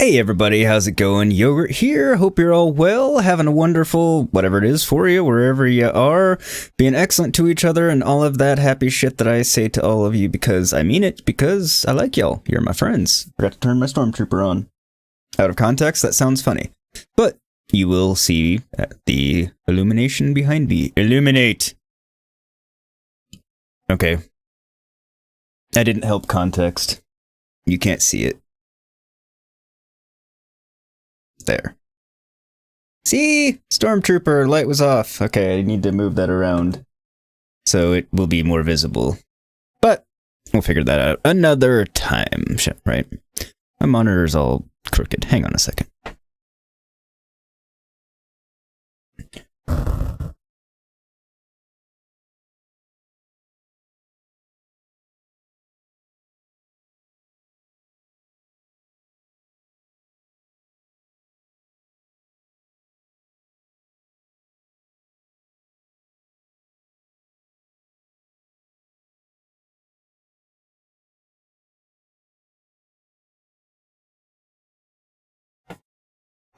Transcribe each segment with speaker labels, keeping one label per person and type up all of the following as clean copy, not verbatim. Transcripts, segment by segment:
Speaker 1: Hey everybody, how's it going? Yogurt here. Hope you're all well, having a wonderful whatever it is for you, wherever you are, being excellent to each other and all of that happy shit that I say to all of you because I mean it, because I like y'all. You're my friends. Forgot to turn my stormtrooper on. Out of context, that sounds funny. But you will see the illumination behind me. Illuminate! Okay. That didn't help context. You can't see it. There. See? Stormtrooper, light was off. Okay, I need to move that around so it will be more visible. But we'll figure that out another time. Shit, right? My monitor's all crooked. Hang on a second.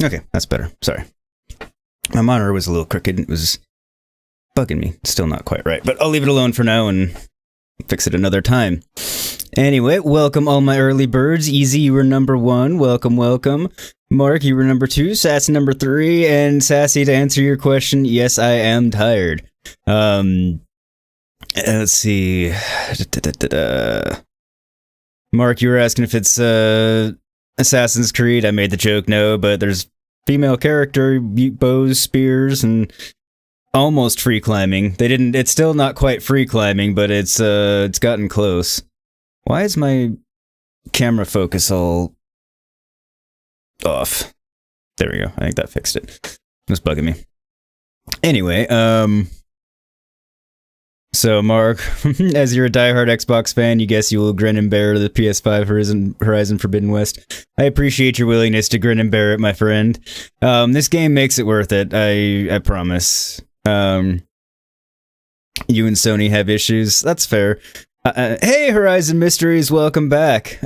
Speaker 1: Okay, that's better. Sorry. My monitor was a little crooked. It was bugging me. Still not quite right, but I'll leave it alone for now and fix it another time. Anyway, welcome all my early birds. Easy, you were number 1. Welcome, welcome. Mark, you were number 2. Sassy, number 3. And Sassy, to answer your question, yes, I am tired. Let's see. Mark, you were asking if it's Assassin's Creed. I made the joke, no, but there's female character, bows, spears, and almost free climbing. They didn't. It's still not quite free climbing, but it's gotten close. Why is my camera focus all off? There we go. I think that fixed it. It was bugging me. Anyway, so Mark, as you're a diehard Xbox fan, you guess you will grin and bear the PS5 Horizon Forbidden West. I appreciate your willingness to grin and bear it, my friend. This game makes it worth it. I promise. You and Sony have issues. That's fair. Hey, Horizon Mysteries, welcome back.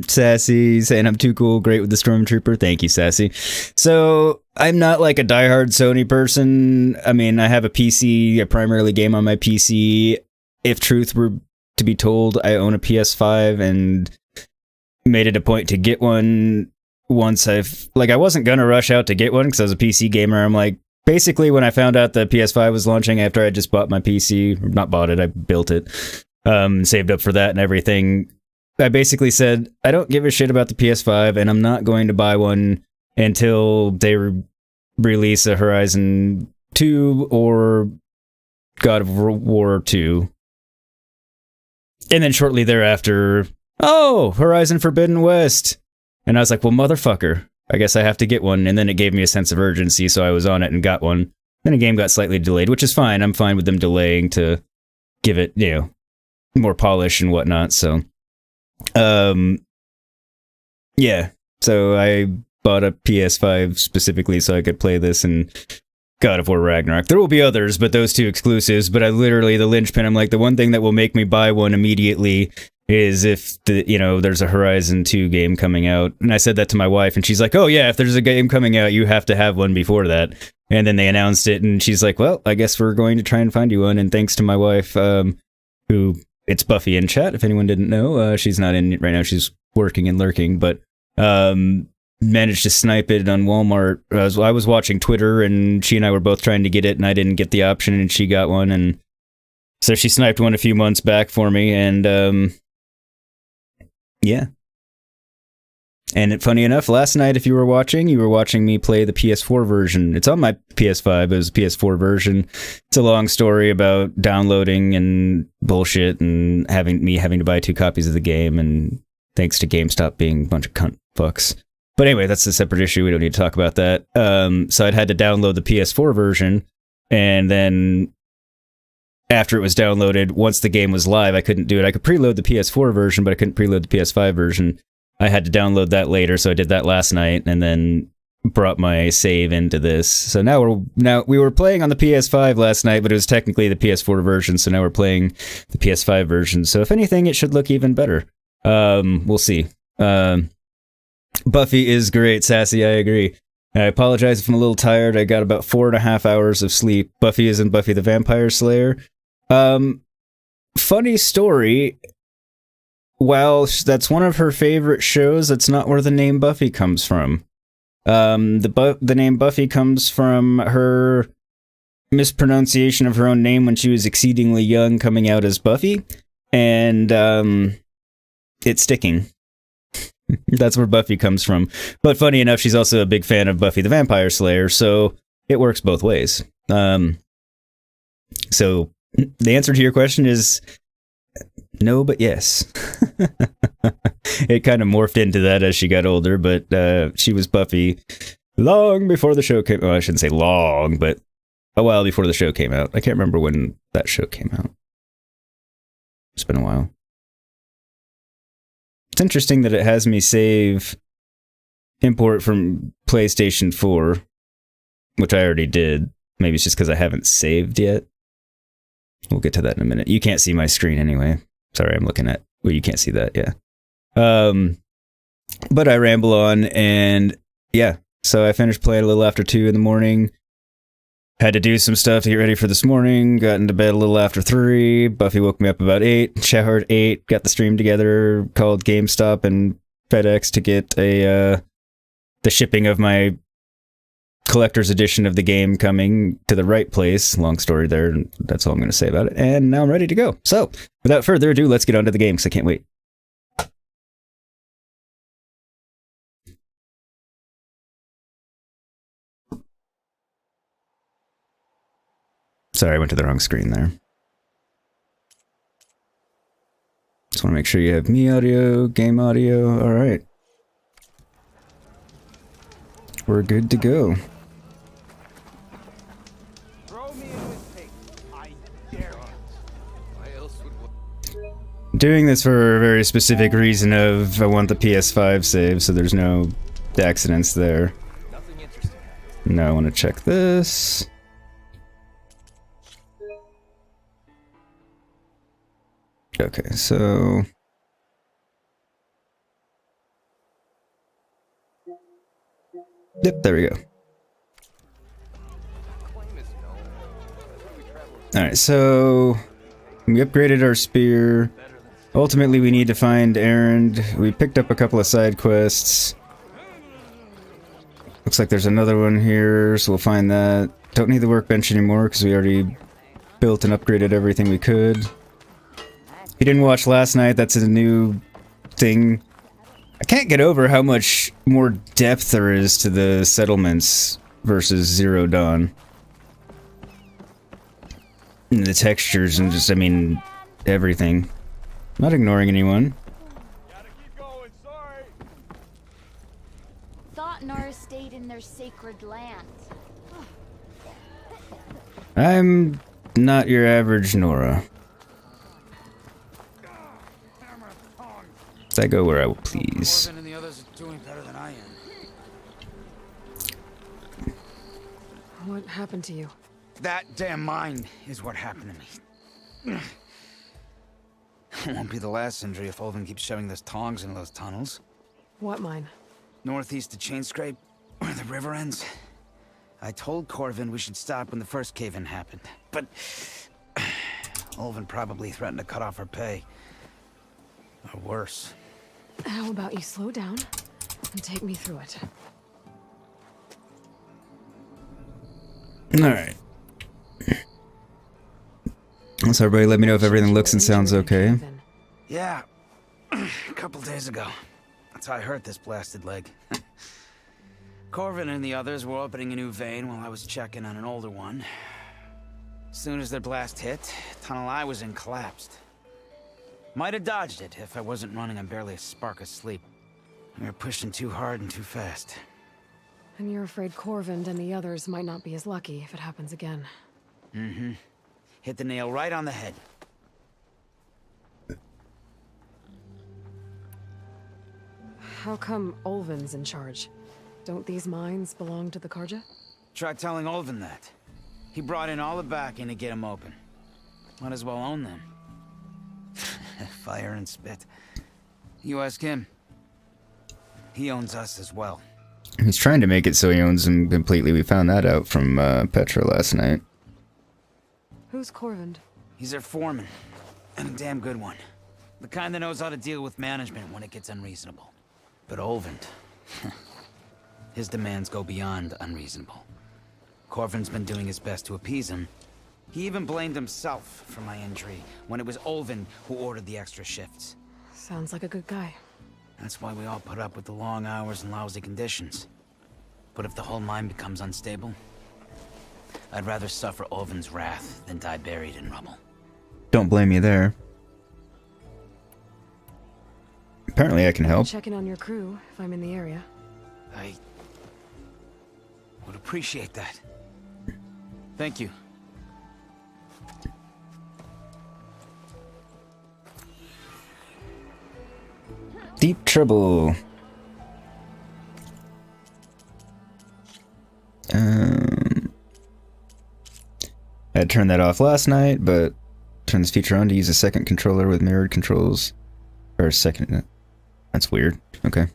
Speaker 1: Sassy saying I'm too cool, great with the Stormtrooper. Thank you, Sassy. So, I'm not like a diehard Sony person. I mean, I have a PC, I primarily game on my PC. If truth were to be told, I own a PS5 and made it a point to get one once I wasn't gonna rush out to get one because I was a PC gamer. I'm like, basically when I found out the PS5 was launching after I just bought my PC, not bought it, I built it. Saved up for that and everything. I basically said, I don't give a shit about the PS5 and I'm not going to buy one until they release a Horizon 2 or God of War 2. And then shortly thereafter, oh, Horizon Forbidden West. And I was like, well, motherfucker, I guess I have to get one. And then it gave me a sense of urgency, so I was on it and got one. Then the game got slightly delayed, which is fine. I'm fine with them delaying to give it, more polish and whatnot. So, yeah. So I bought a PS5 specifically so I could play this and God of War Ragnarok. There will be others, but those 2 exclusives. But I literally, the linchpin, I'm like, the one thing that will make me buy one immediately is if there's a Horizon 2 game coming out. And I said that to my wife, and she's like, oh yeah, if there's a game coming out, you have to have one before that. And then they announced it, and she's like, well, I guess we're going to try and find you one. And thanks to my wife, who, it's Buffy in chat, if anyone didn't know. She's not in right now, she's working and lurking, but managed to snipe it on Walmart. I was watching Twitter, and she and I were both trying to get it, and I didn't get the option, and she got one, and so she sniped one a few months back for me, and yeah. And funny enough, last night, if you were watching me play the PS4 version. It's on my PS5, it was a PS4 version. It's a long story about downloading and bullshit and having to buy 2 copies of the game, and thanks to GameStop being a bunch of cunt fucks. But anyway, that's a separate issue, we don't need to talk about that. So I'd had to download the PS4 version, and then after it was downloaded, once the game was live, I couldn't do it. I could preload the PS4 version, but I couldn't preload the PS5 version. I had to download that later, so I did that last night, and then brought my save into this. So now we were playing on the PS5 last night, but it was technically the PS4 version, so now we're playing the PS5 version. So if anything, it should look even better. We'll see. Buffy is great, Sassy, I agree. I apologize if I'm a little tired. I got about 4.5 hours of sleep. Buffy is in Buffy the Vampire Slayer. Funny story. While that's one of her favorite shows, that's not where the name Buffy comes from. The name Buffy comes from her mispronunciation of her own name when she was exceedingly young, coming out as Buffy, and it's sticking. That's where Buffy comes from. But funny enough, she's also a big fan of Buffy the Vampire Slayer, so it works both ways. So the answer to your question is No, but yes. It kind of morphed into that as she got older, but she was Buffy long before the show came. Well, I shouldn't say long, but a while before the show came out. I can't remember when that show came out. It's been a while. It's interesting that it has me save import from PlayStation 4, which I already did. Maybe it's just because I haven't saved yet. We'll get to that in a minute. You can't see my screen anyway. Sorry, I'm looking at... Well, you can't see that, yeah. But I ramble on, and yeah. So I finished playing a little after 2 in the morning. Had to do some stuff to get ready for this morning. Got into bed a little after 3. Buffy woke me up about 8. Showered at 8. Got the stream together. Called GameStop and FedEx to get the shipping of my collector's edition of the game coming to the right place. Long story there. That's all I'm going to say about it. And now I'm ready to go. So without further ado, let's get on to the game because I can't wait. Sorry, I went to the wrong screen there. Just want to make sure you have me audio, game audio. All right. We're good to go. Doing this for a very specific reason of I want the PS5 save, so there's no accidents there.
Speaker 2: Nothing interesting.
Speaker 1: Now I want to check this. Okay, so... Yep, there we go. Alright, so... we upgraded our spear. Ultimately, we need to find Erend. We picked up a couple of side quests. Looks like there's another one here, so we'll find that. Don't need the workbench anymore, because we already built and upgraded everything we could. If you didn't watch last night, that's a new thing. I can't get over how much more depth there is to the settlements versus Zero Dawn. And the textures and just, I mean, everything. Not ignoring anyone.
Speaker 2: Gotta keep going, sorry.
Speaker 3: Thought Nara stayed in their sacred land.
Speaker 1: I'm not your average Nora. I go where I will please.
Speaker 4: And the others are doing better than I am.
Speaker 5: What happened to you?
Speaker 4: That damn mine is what happened to me. It won't be the last injury if Olvin keeps shoving those tongs into those tunnels.
Speaker 5: What mine?
Speaker 4: Northeast of Chainscrape, where the river ends. I told Corvin we should stop when the first cave-in happened, but Olvin probably threatened to cut off her pay. Or worse.
Speaker 5: How about you slow down and take me through it?
Speaker 1: Alright. So everybody let me know if everything looks and sounds okay.
Speaker 4: Yeah, a couple days ago. That's how I hurt this blasted leg. Corvin and the others were opening a new vein while I was checking on an older one. As soon as their blast hit, the tunnel I was in collapsed. Might have dodged it if I wasn't running on barely a spark of sleep. We were pushing too hard and too fast.
Speaker 5: And you're afraid Corvind and the others might not be as lucky if it happens again.
Speaker 4: Mm-hmm. Hit the nail right on the head.
Speaker 5: How come Olvin's in charge? Don't these mines belong to the Karja?
Speaker 4: Try telling Olvin that. He brought in all the backing to get them open. Might as well own them. Fire and spit. You ask him. He owns us as well.
Speaker 1: He's trying to make it so he owns them completely. We found that out from Petra last night.
Speaker 5: Who's Corvind?
Speaker 4: He's their foreman. And a damn good one. The kind that knows how to deal with management when it gets unreasonable. But Olvin, his demands go beyond unreasonable. Corvin's been doing his best to appease him. He even blamed himself for my injury when it was Olvin who ordered the extra shifts.
Speaker 5: Sounds like a good guy.
Speaker 4: That's why we all put up with the long hours and lousy conditions. But if the whole mine becomes unstable, I'd rather suffer Olvin's wrath than die buried in rubble.
Speaker 1: Don't blame me there. Apparently I can help.
Speaker 5: Check in on your crew if I'm in the area.
Speaker 4: I would appreciate that. Thank you.
Speaker 1: Deep trouble. I had turned that off last night, but turn this feature on to use a second controller with mirrored controls. Or a second. That's weird. Okay.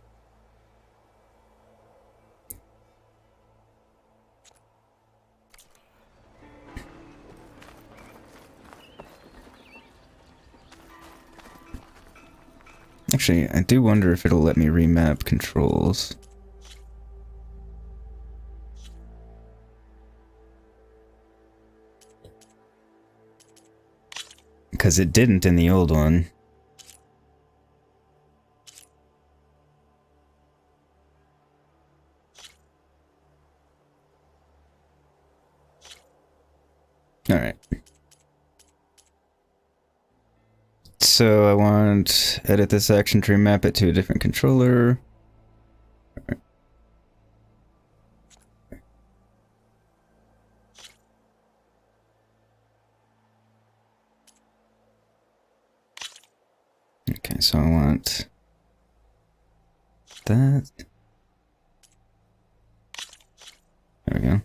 Speaker 1: Actually, I do wonder if it'll let me remap controls. Because it didn't in the old one. Alright. So I want edit this action to remap it to a different controller. Okay, so I want that. There we go.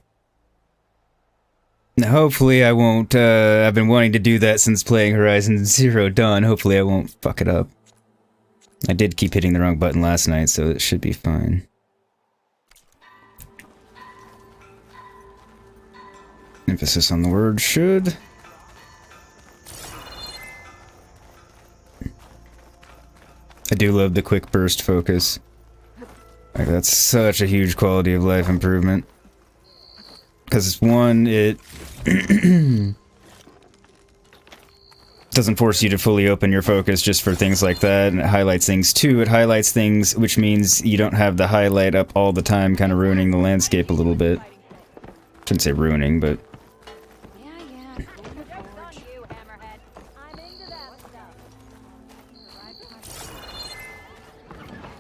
Speaker 1: Now, hopefully I won't, I've been wanting to do that since playing Horizon Zero Dawn. Hopefully I won't fuck it up. I did keep hitting the wrong button last night, so it should be fine. Emphasis on the word should. I do love the quick burst focus. Like, that's such a huge quality of life improvement. Because one, it doesn't force you to fully open your focus just for things like that, and it highlights things too. It highlights things, which means you don't have the highlight up all the time, kind of ruining the landscape a little bit. Shouldn't say ruining, but...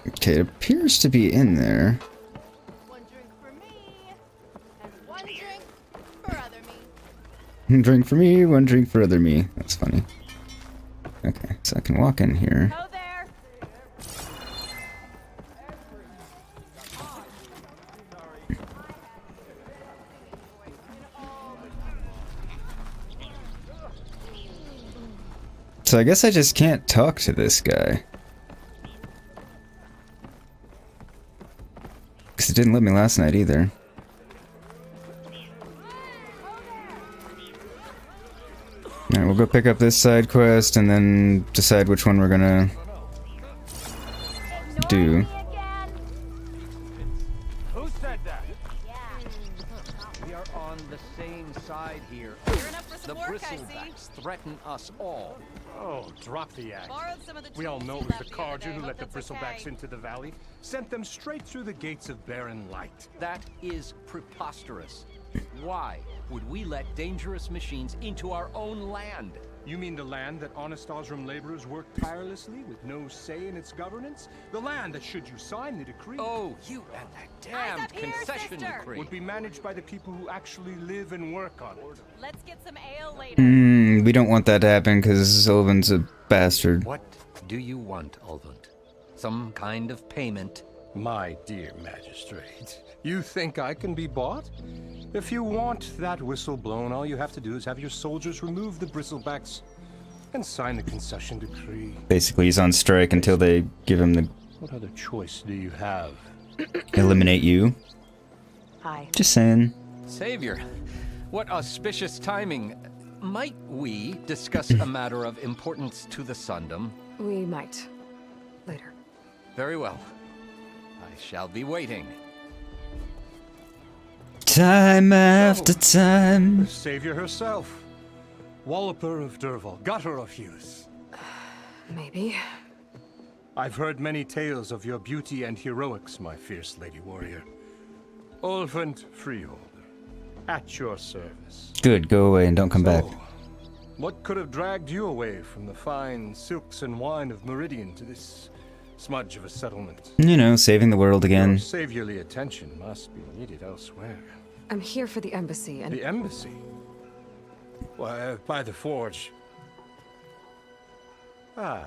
Speaker 1: Okay, it appears to be in there.
Speaker 3: One drink for me, and one drink for other me.
Speaker 1: One drink for me, one drink for other me. That's funny. Okay, so I can walk in here.
Speaker 3: Go there.
Speaker 1: So I guess I just can't talk to this guy. Because it didn't let me last night either. Alright, we'll go pick up this side quest and then decide which one we're gonna do.
Speaker 2: Who said that? We are on the same side here. The bristlebacks threaten us all.
Speaker 6: Oh, drop the act.
Speaker 7: Some of the
Speaker 6: We all know it was the Carja who let the bristlebacks
Speaker 7: okay.
Speaker 6: into the valley, sent them straight through the gates of barren light.
Speaker 2: That is preposterous. Why would we let dangerous machines into our own land?
Speaker 6: You mean the land that honest Osram laborers work tirelessly with no say in its governance? The land that, should you sign the decree,
Speaker 2: Oh, you and that damn
Speaker 7: up here,
Speaker 2: concession
Speaker 7: sister.
Speaker 2: decree.
Speaker 6: would be managed by the people who actually live and work on it.
Speaker 7: Let's get some ale later.
Speaker 1: We don't want that to happen because Ulvin's a bastard.
Speaker 2: What do you want, Ulvund? Some kind of payment?
Speaker 6: My dear magistrate, you think I can be bought? If you want that whistle blown, all you have to do is have your soldiers remove the bristlebacks and sign the concession decree.
Speaker 1: Basically, he's on strike until they give him the
Speaker 6: What other choice do you have?
Speaker 1: eliminate you.
Speaker 5: Hi.
Speaker 1: Just saying.
Speaker 2: Savior, what auspicious timing. Might we discuss a matter of importance to the Sundom?
Speaker 5: We might. Later.
Speaker 2: Very well. I shall be waiting.
Speaker 1: Time after time.
Speaker 6: The savior herself. Walloper of Derval, gutter of youth.
Speaker 5: Maybe.
Speaker 6: I've heard many tales of your beauty and heroics, my fierce lady warrior. Ulvund Freeholder, at your service.
Speaker 1: Good, go away and don't come back.
Speaker 6: So, what could have dragged you away from the fine silks and wine of Meridian to this smudge of a settlement.
Speaker 1: You know, saving the world
Speaker 6: Your
Speaker 1: again.
Speaker 6: saviorly attention must be needed elsewhere.
Speaker 5: I'm here for the embassy, and
Speaker 6: The embassy? Why, by the forge. Ah.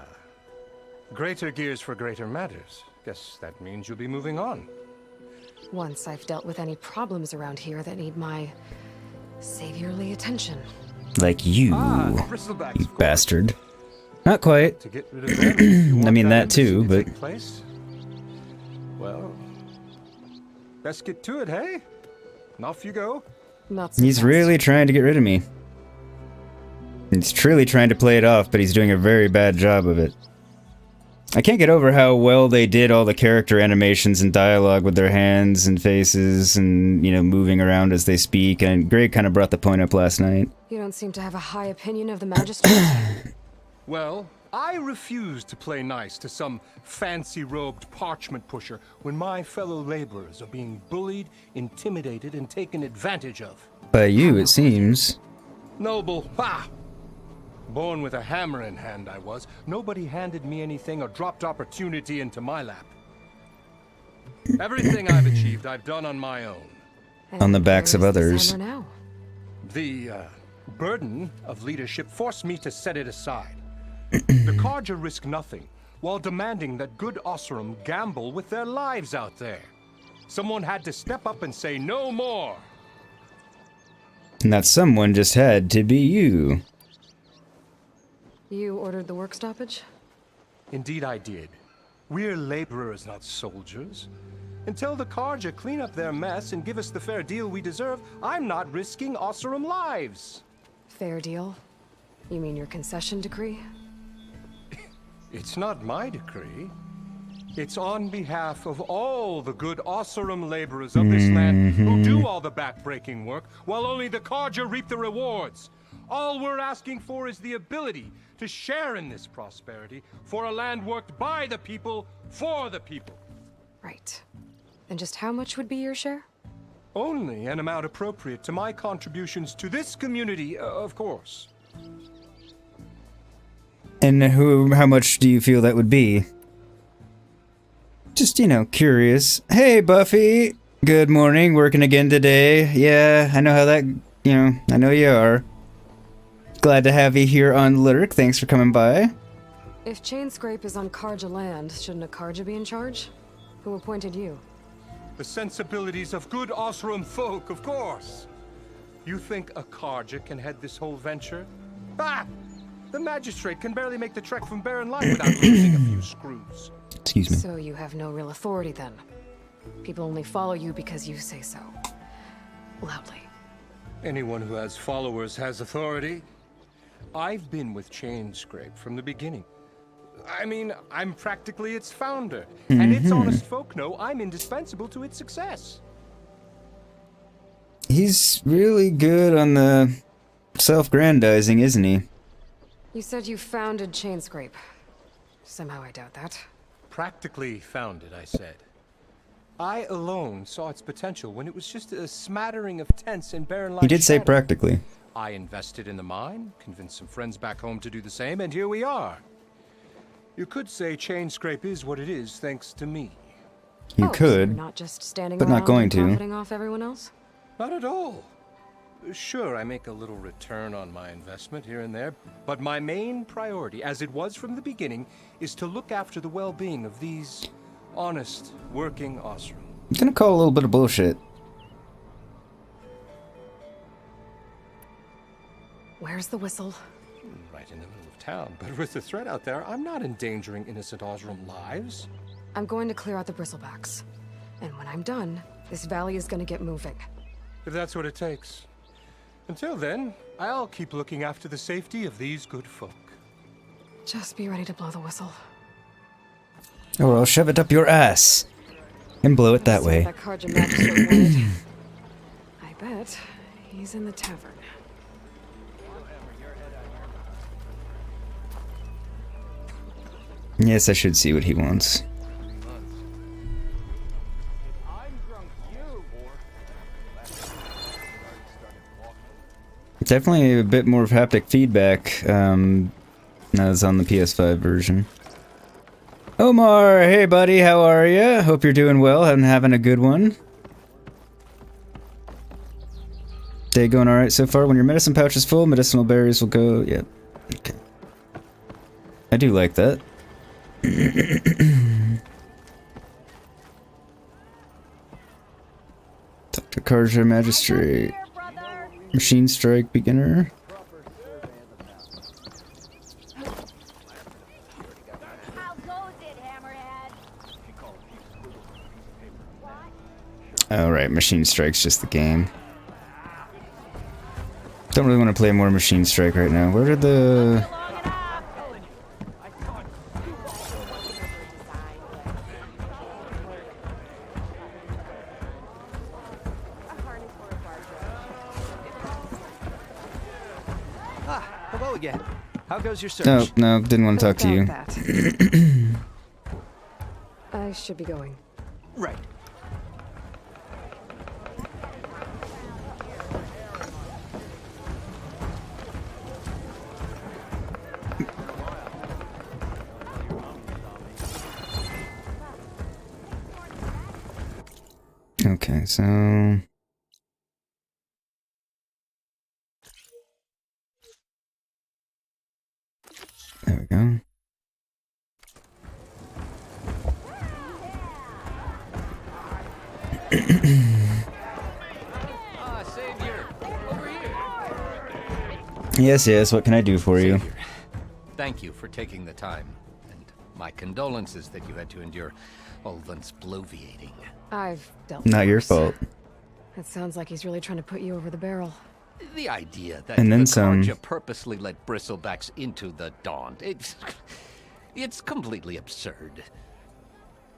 Speaker 6: Greater gears for greater matters. Guess that means you'll be moving on.
Speaker 5: once I've dealt with any problems around here that need my saviorly attention.
Speaker 1: Like you,
Speaker 6: Bristlebacks,
Speaker 1: you
Speaker 6: of course.
Speaker 1: bastard. Not quite.
Speaker 6: To get rid of them, you want
Speaker 1: I mean, that
Speaker 6: embassy
Speaker 1: too,
Speaker 6: to
Speaker 1: but-
Speaker 6: take place? Well, best get to it, hey? And off you go.
Speaker 5: Not so
Speaker 1: He's
Speaker 5: fast.
Speaker 1: really trying to get rid of me. He's truly trying to play it off, but he's doing a very bad job of it. I can't get over how well they did all the character animations and dialogue with their hands and faces and, you know, moving around as they speak, and Greg kind of brought the point up last night.
Speaker 5: You don't seem to have a high opinion of the majestic.
Speaker 6: Well, I refuse to play nice to some fancy-robed parchment pusher when my fellow laborers are being bullied, intimidated, and taken advantage of.
Speaker 1: By you, it seems.
Speaker 6: Noble, ha! Born with a hammer in hand, I was. Nobody handed me anything or dropped opportunity into my lap. Everything I've achieved, I've done on my own.
Speaker 1: On the backs of
Speaker 5: Where is this
Speaker 1: others.
Speaker 5: hammer now?
Speaker 6: The burden of leadership forced me to set it aside. The Carja risk nothing, while demanding that good Osram gamble with their lives out there. Someone had to step up and say no more.
Speaker 1: And that someone just had to be you.
Speaker 5: You ordered the work stoppage?
Speaker 6: Indeed I did. We're laborers, not soldiers. Until the Carja clean up their mess and give us the fair deal we deserve, I'm not risking Osram lives.
Speaker 5: Fair deal? You mean your concession decree?
Speaker 6: It's not my decree. It's on behalf of all the good Osram laborers of this land who do all the backbreaking work, while only the Carja reap the rewards. All we're asking for is the ability to share in this prosperity for a land worked by the people, for the people.
Speaker 5: Right. And just how much would be your share?
Speaker 6: Only an amount appropriate to my contributions to this community, of course.
Speaker 1: And how much do you feel that would be? Just, you know, curious. Hey, Buffy! Good morning, working again today. Yeah, I know how that, you know, I know you are. Glad to have you here on Lyric. Thanks for coming by.
Speaker 5: If Chainscrape is on Karja land, shouldn't a Karja be in charge? Who appointed you?
Speaker 6: The sensibilities of good Osram folk, of course. You think a Carja can head this whole venture? Ah! The magistrate can barely make the trek from Barren Light without losing a few screws.
Speaker 1: Excuse me.
Speaker 5: So you have no real authority then. People only follow you because you say so. Loudly.
Speaker 6: Anyone who has followers has authority. I've been with Chainscrape from the beginning. I mean, I'm practically its founder, and its honest folk know I'm indispensable to its success.
Speaker 1: He's really good on the self-grandizing, isn't he?
Speaker 5: You said you founded Chainscrape. Somehow I doubt that.
Speaker 6: Practically founded, I said. I alone saw its potential when it was just a smattering of tents in Barren Light.
Speaker 1: He did say
Speaker 6: shadow.
Speaker 1: practically.
Speaker 6: I invested in the mine, convinced some friends back home to do the same, and here we are. You could say Chainscrape is what it is thanks to me.
Speaker 1: You
Speaker 5: So
Speaker 1: could.
Speaker 5: you're not just standing
Speaker 1: but not
Speaker 5: around
Speaker 1: going
Speaker 5: and
Speaker 1: to.
Speaker 5: profiting off everyone else?
Speaker 6: Not at all. Sure, I make a little return on my investment here and there, but my main priority, as it was from the beginning, is to look after the well-being of these honest, working Osram.
Speaker 1: I'm gonna call a little bit of bullshit.
Speaker 5: Where's the whistle?
Speaker 6: Right in the middle of town, but with the threat out there, I'm not endangering innocent Osram lives.
Speaker 5: I'm going to clear out the bristlebacks. And when I'm done, this valley is going to get moving.
Speaker 6: If that's what it takes. Until then, I'll keep looking after the safety of these good folk.
Speaker 5: Just be ready to blow the whistle.
Speaker 1: Or I'll shove it up your ass. And blow it that
Speaker 5: See
Speaker 1: way.
Speaker 5: what that Karja magistrate wanted. I bet he's in the tavern.
Speaker 1: Yes, I should see what he wants. Definitely a bit more of haptic feedback as on the PS5 version. Omar, hey buddy, how are ya? Hope you're doing well and having a good one. Day going alright so far. When your medicine pouch is full, medicinal berries will go. Yep. Okay. I do like that. Dr. Karja, Magistrate. Machine Strike, Beginner. Alright, Machine Strike's just the game. Don't really want to play more Machine Strike right now. Where did the...
Speaker 2: Hello again. How goes your search?
Speaker 1: Oh, no, didn't want to talk to you.
Speaker 5: I should be going.
Speaker 2: Right.
Speaker 1: Okay, so... There we go.
Speaker 2: Savior, over here.
Speaker 1: Yes, yes, what can I do for you?
Speaker 2: Savior, thank you for taking the time, and my condolences that you had to endure Ulven's bloviating.
Speaker 5: I've dealt
Speaker 1: Not
Speaker 5: with
Speaker 1: your
Speaker 5: worse.
Speaker 1: fault.
Speaker 5: It sounds like he's really trying to put you over the barrel.
Speaker 2: The idea that
Speaker 1: And then
Speaker 2: the
Speaker 1: some.
Speaker 2: Karja purposely let bristlebacks into the Daunt, it's completely absurd.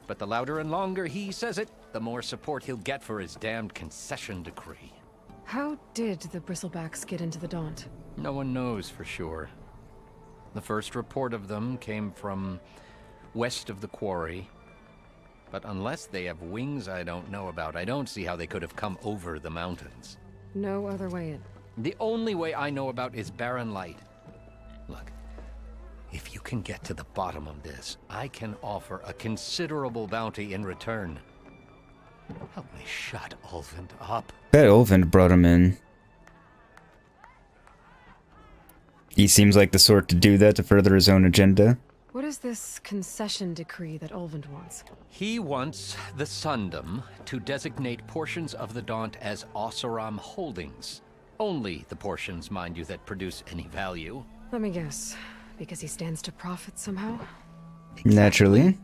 Speaker 2: But the louder and longer he says it, the more support he'll get for his damned concession decree.
Speaker 5: How did the Bristlebacks get into the Daunt?
Speaker 2: No one knows for sure. The first report of them came from west of the quarry. But unless they have wings I don't know about, I don't see how they could have come over the mountains.
Speaker 5: No other way in.
Speaker 2: The only way I know about is barren light. Look, if you can get to the bottom of this, I can offer a considerable bounty in return. Help me shut Ulven up.
Speaker 1: Bet Ulven brought him in. He seems like the sort to do that to further his own agenda.
Speaker 5: What is this concession decree that Ulvund wants?
Speaker 2: He wants the Sundom to designate portions of the Daunt as Oseram holdings. Only the portions, mind you, that produce any value.
Speaker 5: Let me guess. Because he stands to profit somehow?
Speaker 1: Naturally.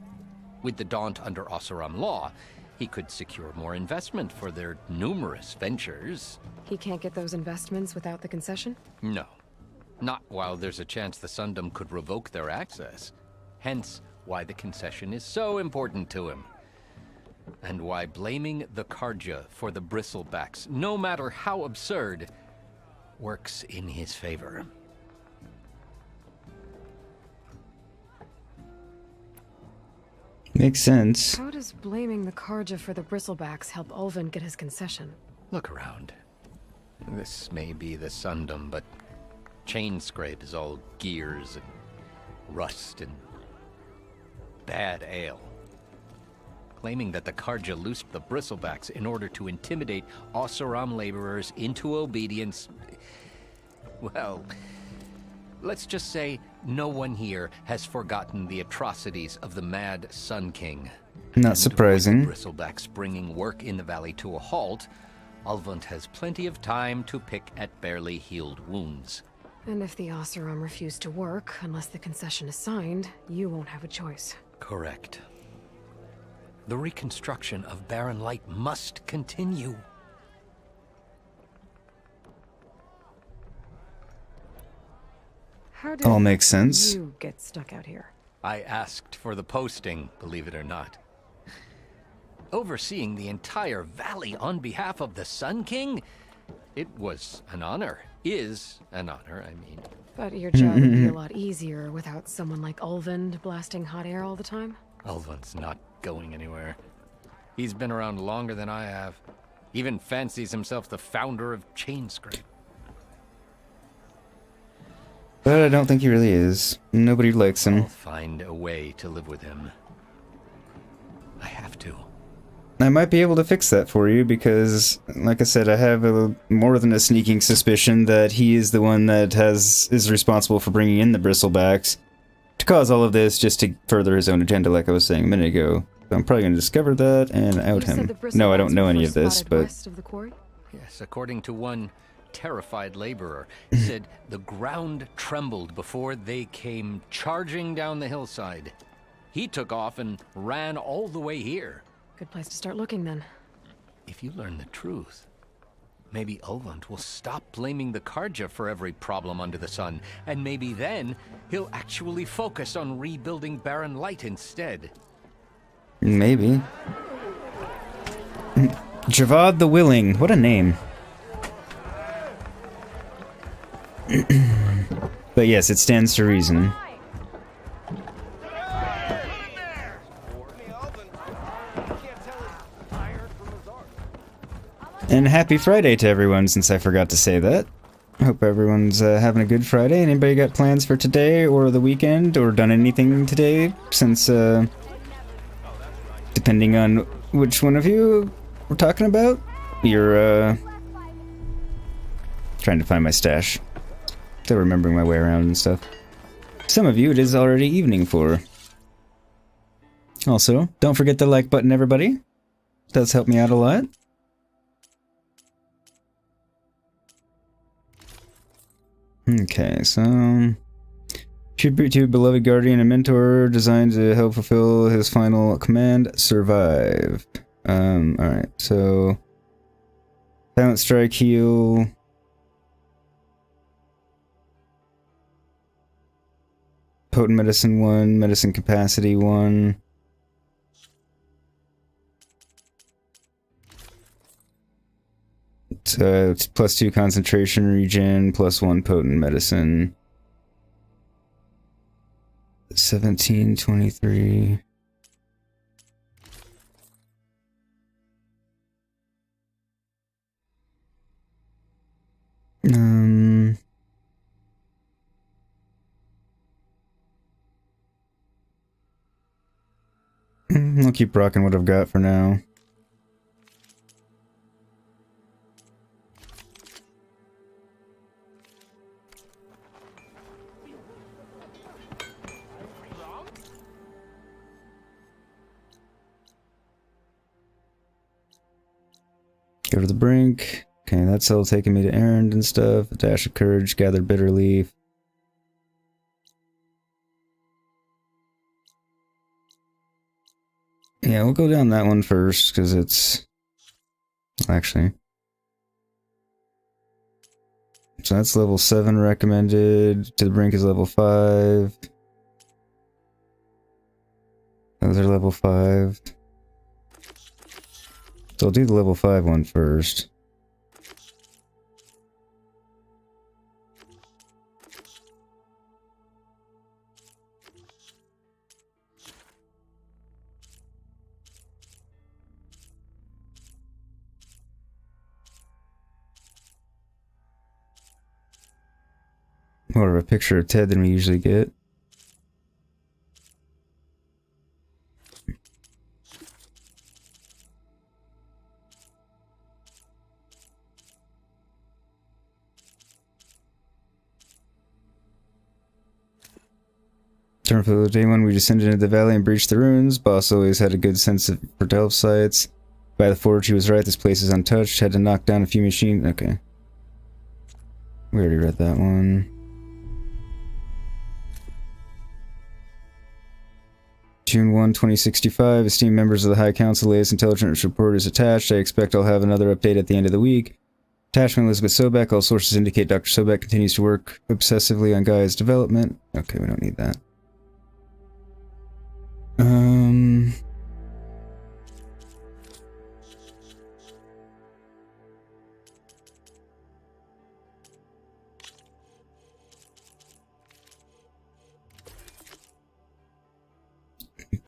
Speaker 2: With the Daunt under Oseram law, he could secure more investment for their numerous ventures.
Speaker 5: He can't get those investments without the concession?
Speaker 2: No. Not while there's a chance the Sundom could revoke their access. Hence, why the concession is so important to him. And why blaming the Karja for the bristlebacks, no matter how absurd, works in his favor.
Speaker 1: Makes sense.
Speaker 5: How does blaming the Karja for the Bristlebacks help Ulvund get his concession?
Speaker 2: Look around. This may be the Sundom, but Chainscrape is all gears and rust and bad ale. Claiming that the Karja loosed the bristlebacks in order to intimidate Oseram laborers into obedience. Well, let's just say no one here has forgotten the atrocities of the Mad Sun King.
Speaker 1: Not surprising.
Speaker 2: With the bristlebacks bringing work in the valley to a halt, Ulvund has plenty of time to pick at barely healed wounds.
Speaker 5: And if the Oseram refuse to work, unless the concession is signed, you won't have a choice.
Speaker 2: Correct. The reconstruction of Barren Light must continue.
Speaker 5: How did
Speaker 1: All makes sense.
Speaker 5: you get stuck out here?
Speaker 2: I asked for the posting, believe it or not. Overseeing the entire valley on behalf of the Sun King? It was an honor. Is an honor, I mean.
Speaker 5: But your job would be a lot easier without someone like Ulvund blasting hot air all the time?
Speaker 2: Ulvund's not going anywhere. He's been around longer than I have. Even fancies himself the founder of Chainscrape.
Speaker 1: But I don't think he really is. Nobody likes him.
Speaker 2: I'll find a way to live with him. I have to.
Speaker 1: I might be able to fix that for you because, like I said, I have more than a sneaking suspicion that he is the one that is responsible for bringing in the bristlebacks to cause all of this just to further his own agenda, like I was saying a minute ago. So I'm probably going to discover that and out him. No, I don't know any of this, but...
Speaker 2: Yes, according to one terrified laborer, said the ground trembled before they came charging down the hillside. He took off and ran all the way here.
Speaker 5: Good place to start looking, then.
Speaker 2: If you learn the truth, maybe Ulvund will stop blaming the Karja for every problem under the sun, and maybe then he'll actually focus on rebuilding Barren Light instead.
Speaker 1: Maybe. Javad the Willing. What a name. But yes, it stands to reason. And happy Friday to everyone, since I forgot to say that. Hope everyone's having a good Friday. Anybody got plans for today or the weekend or done anything today? Since, depending on which one of you we're talking about, you're, trying to find my stash. Still remembering my way around and stuff. Some of you it is already evening for. Also, don't forget the like button, everybody. It does help me out a lot. Okay, so... Tribute to beloved guardian and mentor designed to help fulfill his final command, survive. Alright, so... Silent strike, heal... Potent medicine 1, medicine capacity 1. It's +2 concentration regen, +1 potent medicine. 17, 23. I'll keep rocking what I've got for now. Go to the brink. Okay, that's all taking me to Erend and stuff. A dash of courage, gather bitter leaf. Yeah, we'll go down that one first, because it's... Actually... So that's level 7 recommended. To the brink is level 5. Those are level 5. So I'll do the level 5 one first. More of a picture of Ted than we usually get. Turn for the day one, we descended into the valley and breached the ruins. Boss always had a good sense for delve sites. By the forge, he was right. This place is untouched. Had to knock down a few machines. Okay. We already read that one. June 1, 2065. Esteemed members of the High Council, latest intelligence report is attached. I expect I'll have another update at the end of the week. Attachment Elizabeth Sobek. All sources indicate Dr. Sobek continues to work obsessively on Gaia's development. Okay, we don't need that.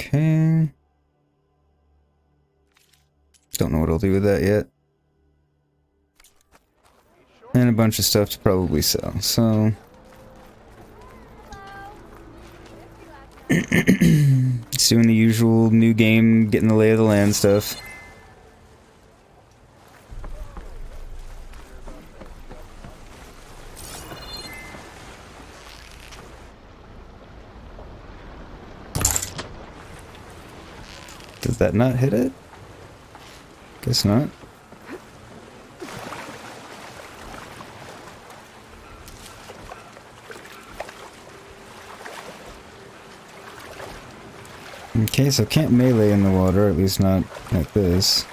Speaker 1: Okay. Don't know what I'll do with that yet. And a bunch of stuff to probably sell, so... Just doing the usual new game, getting the lay of the land stuff. Does that not hit it? Guess not. Okay, so can't melee in the water, at least not like this.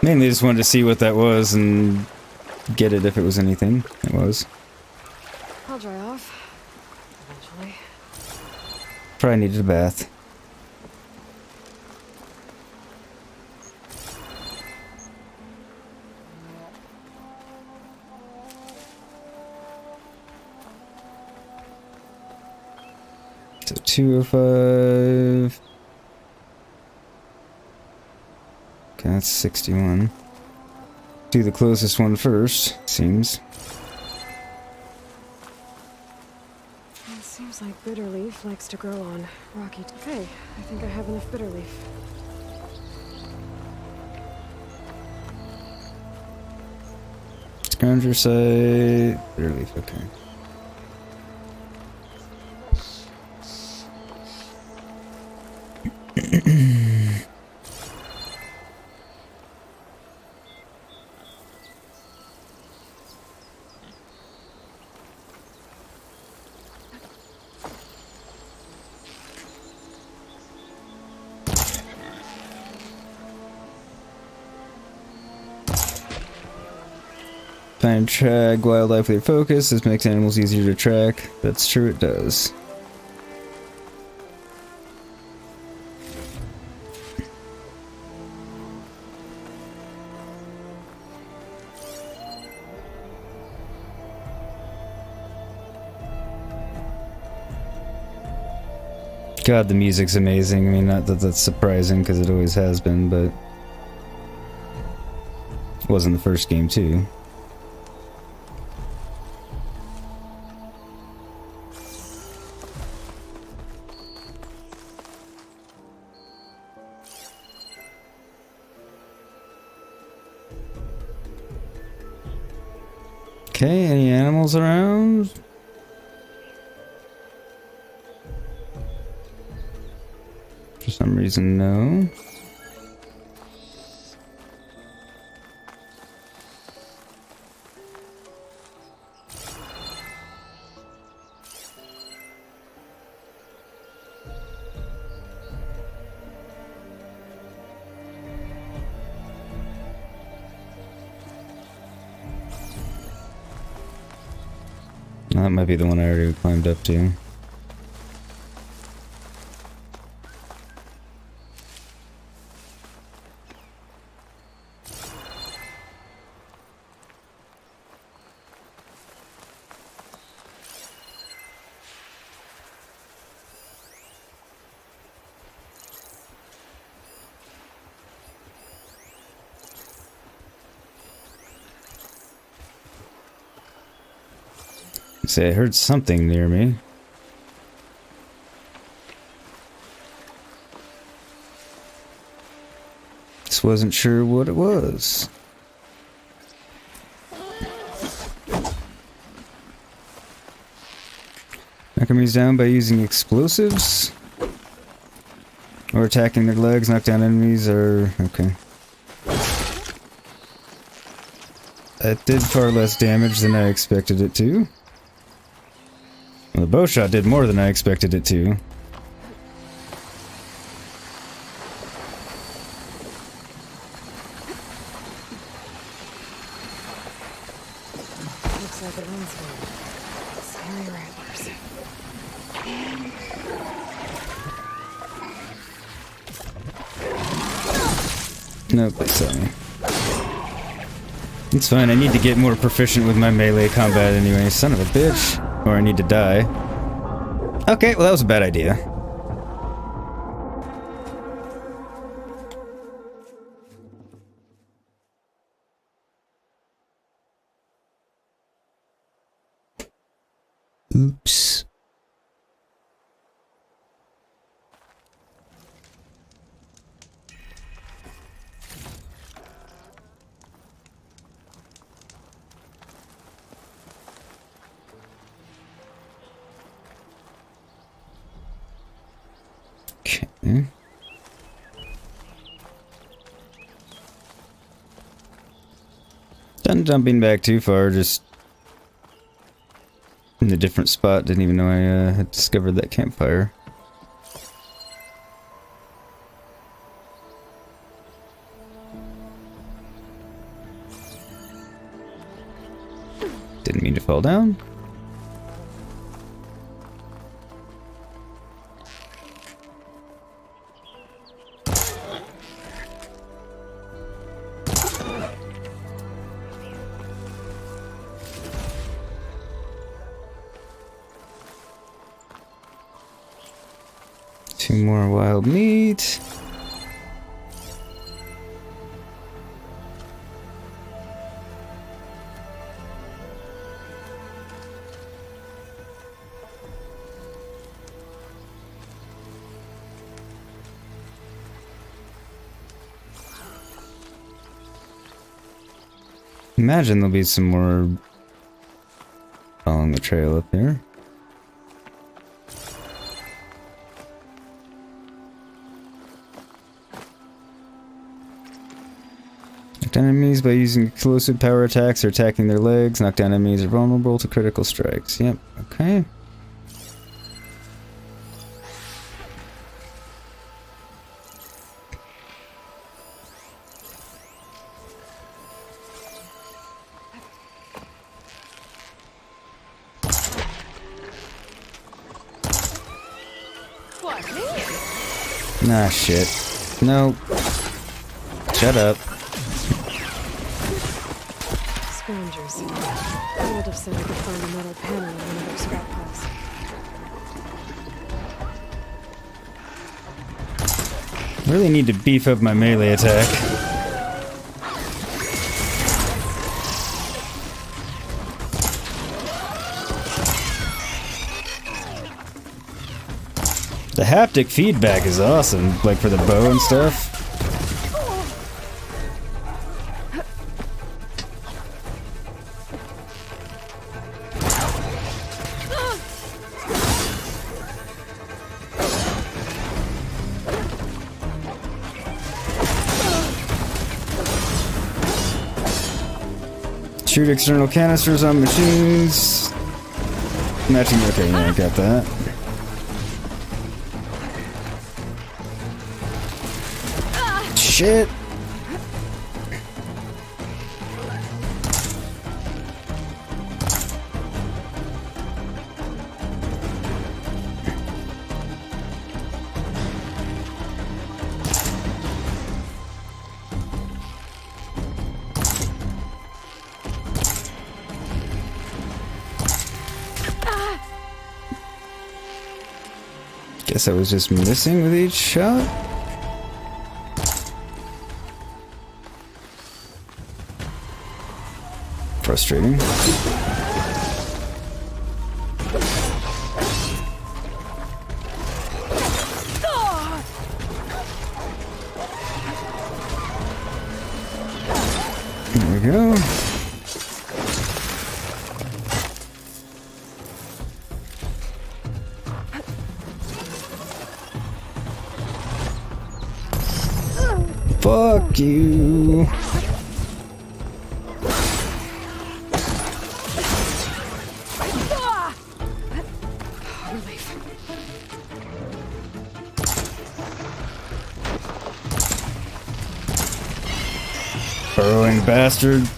Speaker 1: Mainly just wanted to see what that was and get it if it was anything. It was.
Speaker 5: I'll dry off. Eventually.
Speaker 1: Probably needed a bath. So 205. Okay, that's 61. Do the closest one first, seems.
Speaker 5: It seems like bitter leaf likes to grow on rocky. Okay, I think I have enough bitter leaf.
Speaker 1: Scourger site. Bitter leaf, okay. Find track wildlife with your focus. This makes animals easier to track. That's true, it does. God, the music's amazing. I mean, not that that's surprising, because it always has been, but it was in the first game, too. Okay, any animals around? For some reason, no. That might be the one I already climbed up to. Say, I heard something near me. Just wasn't sure what it was. Knock enemies down by using explosives? Or attacking their legs, knock down enemies, or... okay. That did far less damage than I expected it to. Well, the bow shot did more than I expected it to.
Speaker 5: Looks like it runs well. Scary rattlers.
Speaker 1: Nope, they saw me. It's fine, I need to get more proficient with my melee combat anyway, son of a bitch. Or I need to die. Okay, well that was a bad idea. Oops. Okay. Done jumping back too far, just in a different spot. Didn't even know I had discovered that campfire. Didn't mean to fall down. Two more wild meat. Imagine there'll be some more along the trail up here. Knock down enemies by using explosive power attacks or attacking their legs. Knock down enemies are vulnerable to critical strikes. Yep, okay. Ah, shit. No. Shut up.
Speaker 5: Scroungers. I would have said I could find a metal panel in one of their scrap piles.
Speaker 1: Really need to beef up my melee attack. The haptic feedback is awesome, like for the bow and stuff. Shoot external canisters on machines. Matching, okay, yeah, I got that. Shit. Guess I was just missing with each shot. Frustrating. There we go. Fuck you. Burrowing bastard.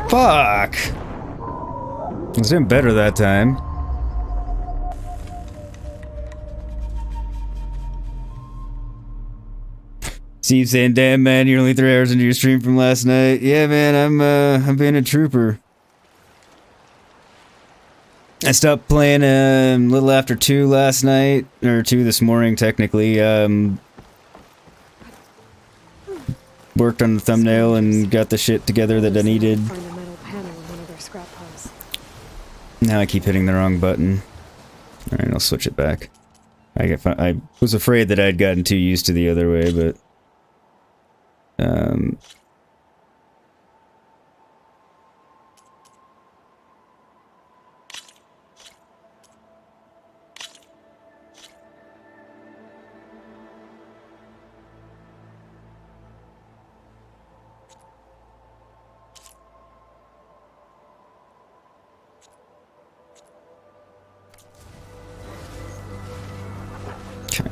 Speaker 1: Fuck! I was doing better that time. Steve saying, "Damn man, you're only 3 hours into your stream from last night." Yeah, man, I'm being a trooper. I stopped playing a little after 2 last night, or 2 this morning technically. Worked on the thumbnail and got the shit together that I needed.
Speaker 5: Find a metal panel in one of their scrap piles.
Speaker 1: Now I keep hitting the wrong button. Alright, I'll switch it back. I was afraid that I'd gotten too used to the other way, but... Okay.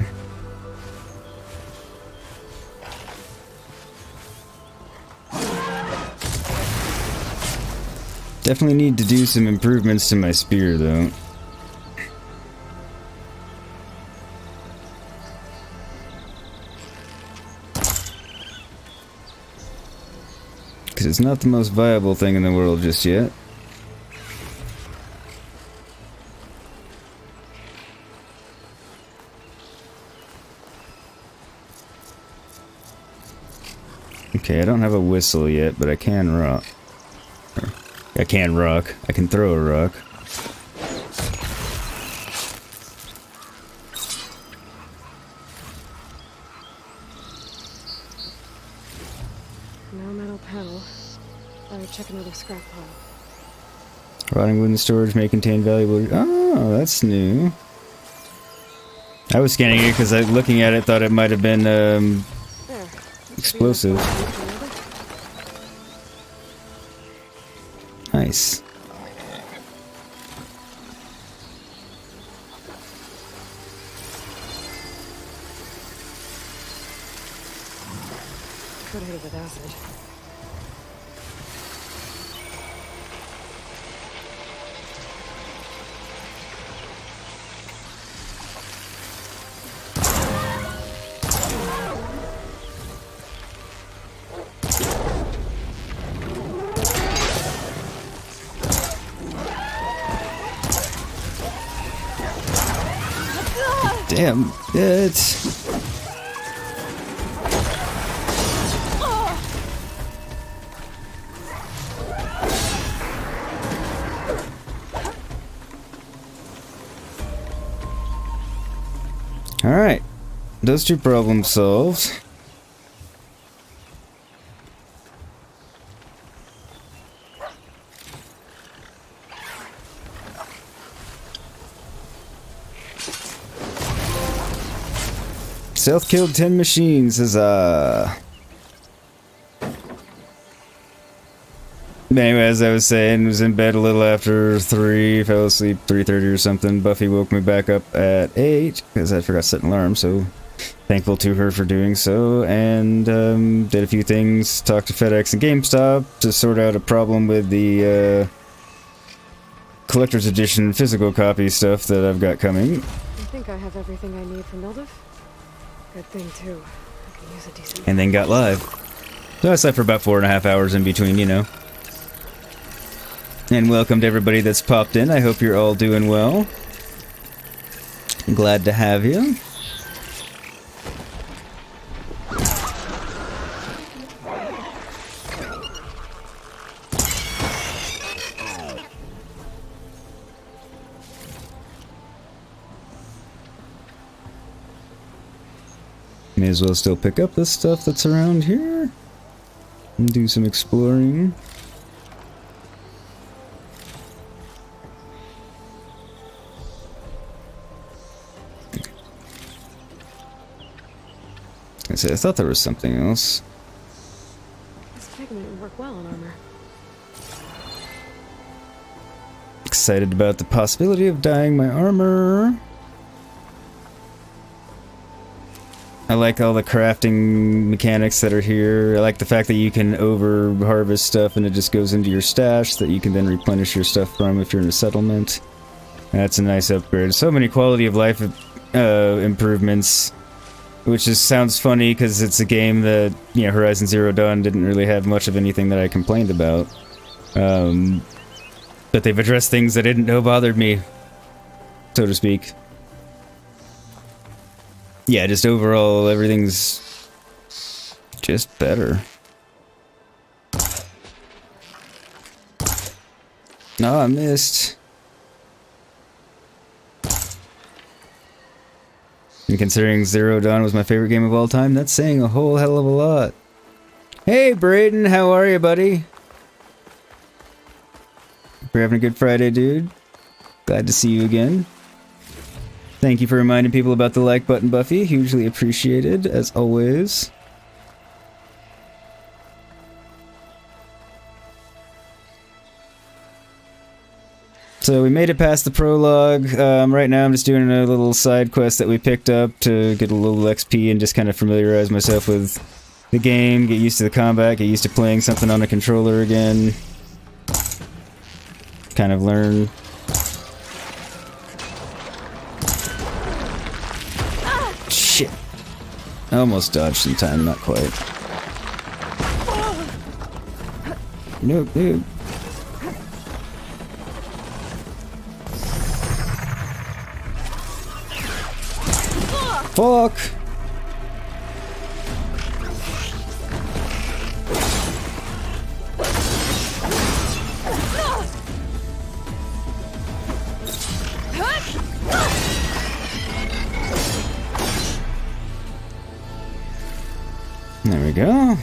Speaker 1: Definitely need to do some improvements to my spear, though. Because it's not the most viable thing in the world just yet. Okay, I don't have a whistle yet, but I can rock. I can rock. I can throw a rock.
Speaker 5: No metal panel. Better check another scrap pile.
Speaker 1: Rotting wooden storage may contain valuable... Oh, that's new. I was scanning it because looking at it thought it might have been
Speaker 5: There.
Speaker 1: explosive. Nice.
Speaker 5: Could hit it with acid.
Speaker 1: Damn it. Alright. Those 2 problems solved. Stealth killed 10 machines, huzzah. Anyway, as I was saying, was in bed a little after 3, fell asleep 3:30 or something. Buffy woke me back up at 8, because I forgot to set an alarm, so thankful to her for doing so. And did a few things, talked to FedEx and GameStop to sort out a problem with the collector's edition physical copy stuff that I've got coming.
Speaker 5: I think I have everything I need for Mildiv. Good thing, too. I can use a decent...
Speaker 1: And then got live. So I slept for about 4.5 hours in between, you know. And welcome to everybody that's popped in. I hope you're all doing well. Glad to have you. May as well still pick up this stuff that's around here and do some exploring. I thought there was something else.
Speaker 5: This pigment would work well on armor.
Speaker 1: Excited about the possibility of dyeing my armor. I like all the crafting mechanics that are here. I like the fact that you can over-harvest stuff and it just goes into your stash that you can then replenish your stuff from if you're in a settlement. That's a nice upgrade. So many quality of life improvements, which just sounds funny because it's a game that, you know, Horizon Zero Dawn didn't really have much of anything that I complained about. But they've addressed things I didn't know bothered me, so to speak. Yeah, just overall, everything's just better. No, I missed. And considering Zero Dawn was my favorite game of all time, that's saying a whole hell of a lot. Hey, Braden, how are you, buddy? Hope you're having a good Friday, dude. Glad to see you again. Thank you for reminding people about the like button, Buffy. Hugely appreciated, as always. So we made it past the prologue. Right now I'm just doing a little side quest that we picked up to get a little XP and just kind of familiarize myself with the game, get used to the combat, get used to playing something on a controller again. Kind of learn. Shit. I almost dodged in time, not quite. Nope, dude. Fuck! There we go.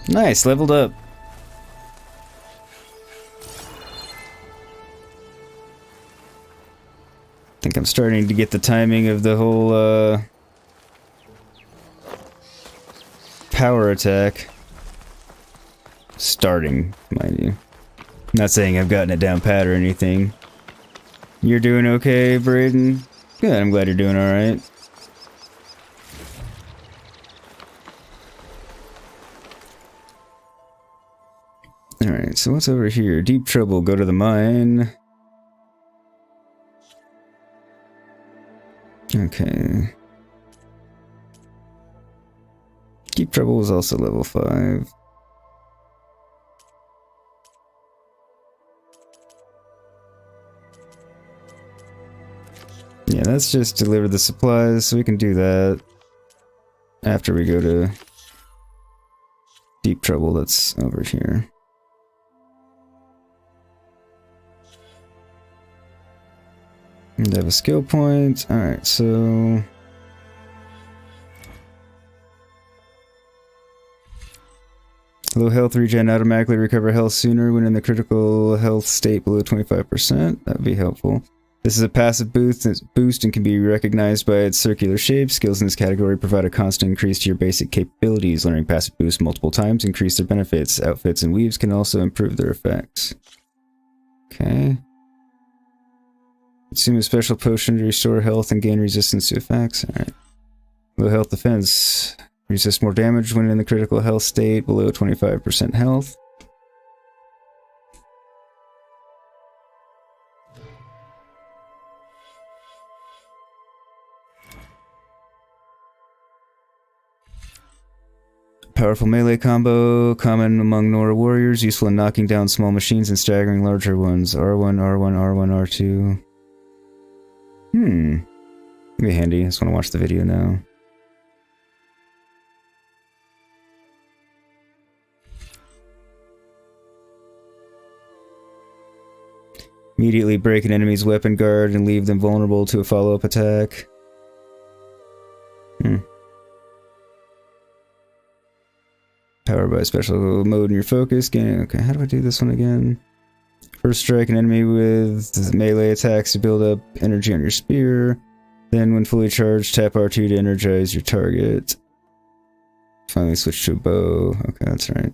Speaker 1: Nice, leveled up. I think I'm starting to get the timing of the whole power attack. Starting, mind you. Not saying I've gotten it down pat or anything. You're doing okay, Braden? Good, I'm glad you're doing alright. Alright, so what's over here? Deep trouble, go to the mine. Okay. Deep trouble was also level 5. Yeah, let's just deliver the supplies, so we can do that after we go to deep trouble that's over here. And I have a skill point. Alright, so low health regen, automatically recover health sooner when in the critical health state below 25%. That would be helpful. This is a passive boost and can be recognized by its circular shape. Skills in this category provide a constant increase to your basic capabilities. Learning passive boosts multiple times increase their benefits. Outfits and weaves can also improve their effects. Okay. Consume a special potion to restore health and gain resistance to effects. Alright. Low health defense. Resist more damage when in the critical health state below 25% health. Powerful melee combo, common among Nora warriors, useful in knocking down small machines and staggering larger ones. R1, R1, R1, R2. It'd be handy. I just want to watch the video now. Immediately break an enemy's weapon guard and leave them vulnerable to a follow-up attack. Powered by a special mode in your focus. Okay, how do I do this one again? First strike an enemy with melee attacks to build up energy on your spear. Then when fully charged, tap R2 to energize your target. Finally switch to a bow. Okay, that's right.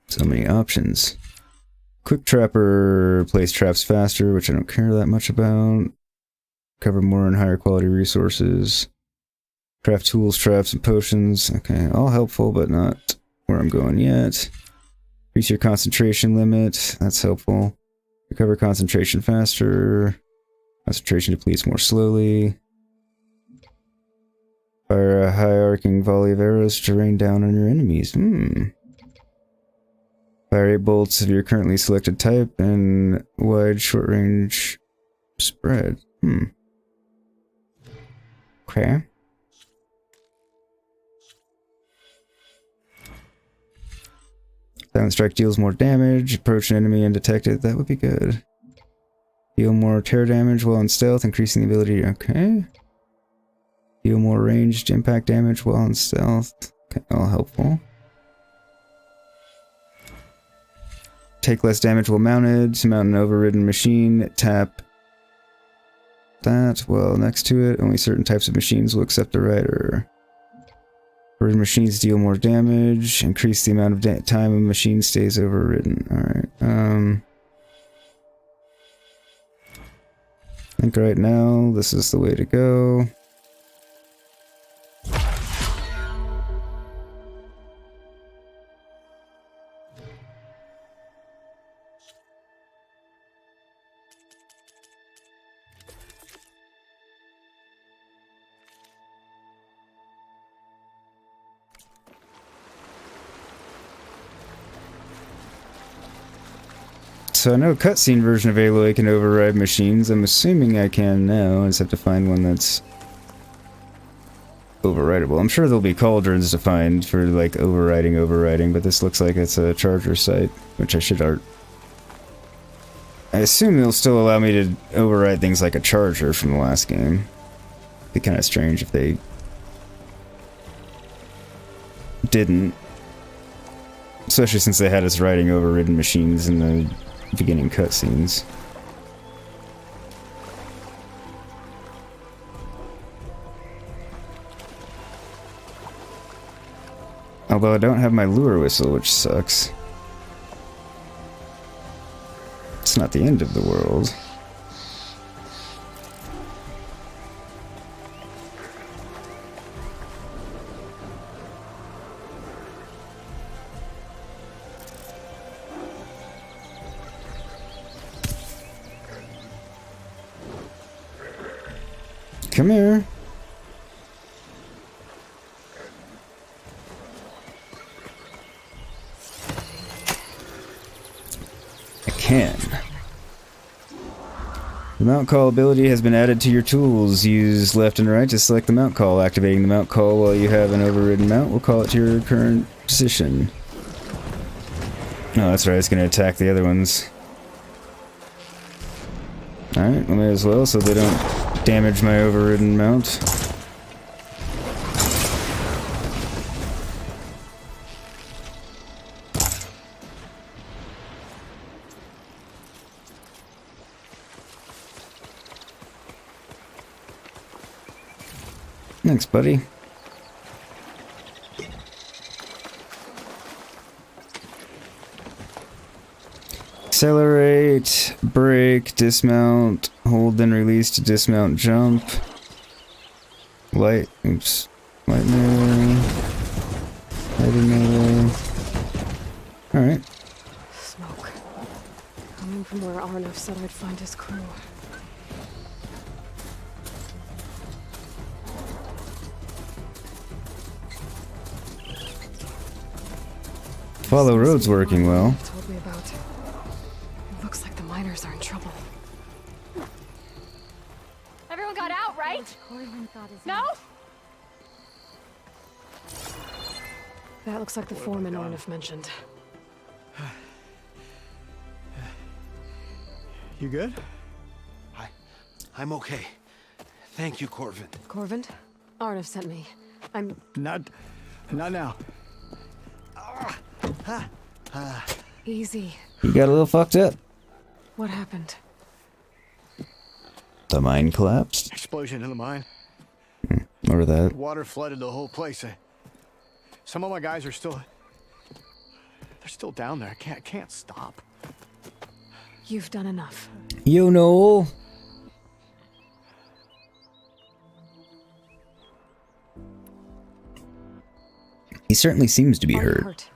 Speaker 1: So many options. Quick Trapper plays traps faster, which I don't care that much about. Cover more and higher quality resources. Craft tools, traps, and potions. Okay, all helpful, but not where I'm going yet. Increase your concentration limit. That's helpful. Recover concentration faster. Concentration depletes more slowly. Fire a high arcing volley of arrows to rain down on your enemies. Fire 8 bolts of your currently selected type and wide short range spread. Okay. Silent strike deals more damage. Approach an enemy undetected. That would be good. Deal more tear damage while in stealth, increasing the ability. Okay. Deal more ranged impact damage while in stealth. Okay, all helpful. Take less damage while mounted. To mount an overridden machine, tap that while next to it. Only certain types of machines will accept the rider. Overridden machines deal more damage. Increase the amount of time a machine stays overridden. Alright. I think right now this is the way to go. So I know cutscene version of Aloy can override machines. I'm assuming I can now. I just have to find one that's overridable. I'm sure there'll be cauldrons to find for like overriding, but this looks like it's a charger site, which I should art. I assume they'll still allow me to override things like a charger from the last game. It'd be kind of strange if they didn't. Especially since they had us riding overridden machines in the beginning cutscenes. Although I don't have my lure whistle, which sucks. It's not the end of the world. Come here. I can. The mount call ability has been added to your tools. Use left and right to select the mount call. Activating the mount call while you have an overridden mount will call it to your current position. Oh, that's right. It's going to attack the other ones. Alright, well, may as well so they don't damage my overridden mount. Thanks, buddy. Accelerate, brake, dismount, hold then release to dismount, jump. Light, oops. Light melee. Heavy melee. Alright.
Speaker 5: Smoke. Coming from where Arnav said I'd find his crew.
Speaker 1: Follow road's working well.
Speaker 5: Told me about. It looks like the miners are in trouble.
Speaker 3: Everyone got out, right? No?
Speaker 5: That looks like the foreman Arnav mentioned.
Speaker 7: You good?
Speaker 8: I'm okay. Thank you, Corvin.
Speaker 5: Corvin? Arnav sent me. I'm...
Speaker 7: Not now.
Speaker 5: Easy.
Speaker 1: You got a little fucked up.
Speaker 5: What happened?
Speaker 1: The mine collapsed.
Speaker 7: Explosion in the mine.
Speaker 1: Or that.
Speaker 7: Water flooded the whole place. Some of my guys are still... They're still down there. I can't stop.
Speaker 5: You've done enough.
Speaker 1: You know. He certainly seems to be
Speaker 5: Are you
Speaker 1: hurt.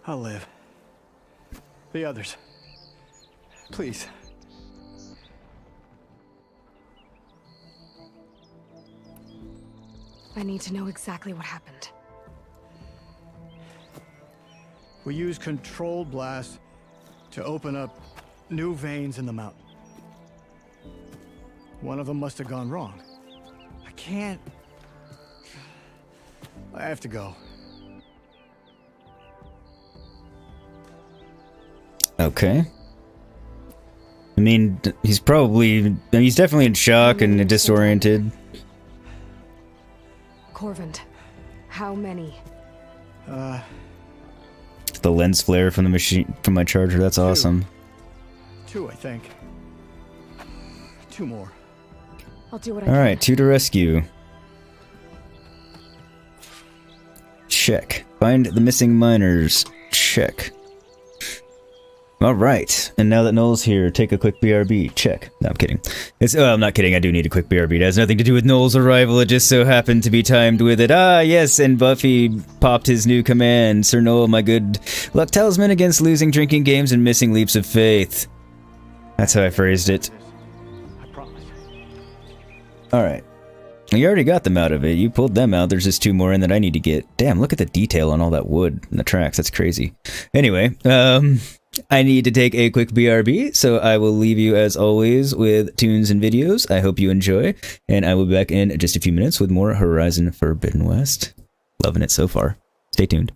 Speaker 7: I'll live. The others. Please.
Speaker 5: I need to know exactly what happened.
Speaker 7: We use controlled blast to open up new veins in the mountain. One of them must have gone wrong. I can't... I have to go.
Speaker 1: Okay. I mean, he's definitely in shock and disoriented.
Speaker 5: Corvin, how many?
Speaker 1: The lens flare from the machine, from my charger, that's awesome.
Speaker 7: 2, I think. 2 more.
Speaker 5: I'll do what I can.
Speaker 1: Alright, 2 to rescue. Check. Find the missing miners. Check. Alright, and now that Noel's here, take a quick BRB. Check. No, I'm kidding. I'm not kidding, I do need a quick BRB. It has nothing to do with Noel's arrival, it just so happened to be timed with it. Ah, yes, and Buffy popped his new command. Sir Noel, my good luck talisman against losing drinking games and missing leaps of faith. That's how I phrased it.
Speaker 7: I promise.
Speaker 1: Alright. You already got them out of it. You pulled them out. There's just 2 more in that I need to get. Damn, look at the detail on all that wood and the tracks. That's crazy. Anyway, I need to take a quick BRB, so I will leave you as always with tunes and videos. I hope you enjoy, and I will be back in just a few minutes with more Horizon Forbidden West. Loving it so far. Stay tuned.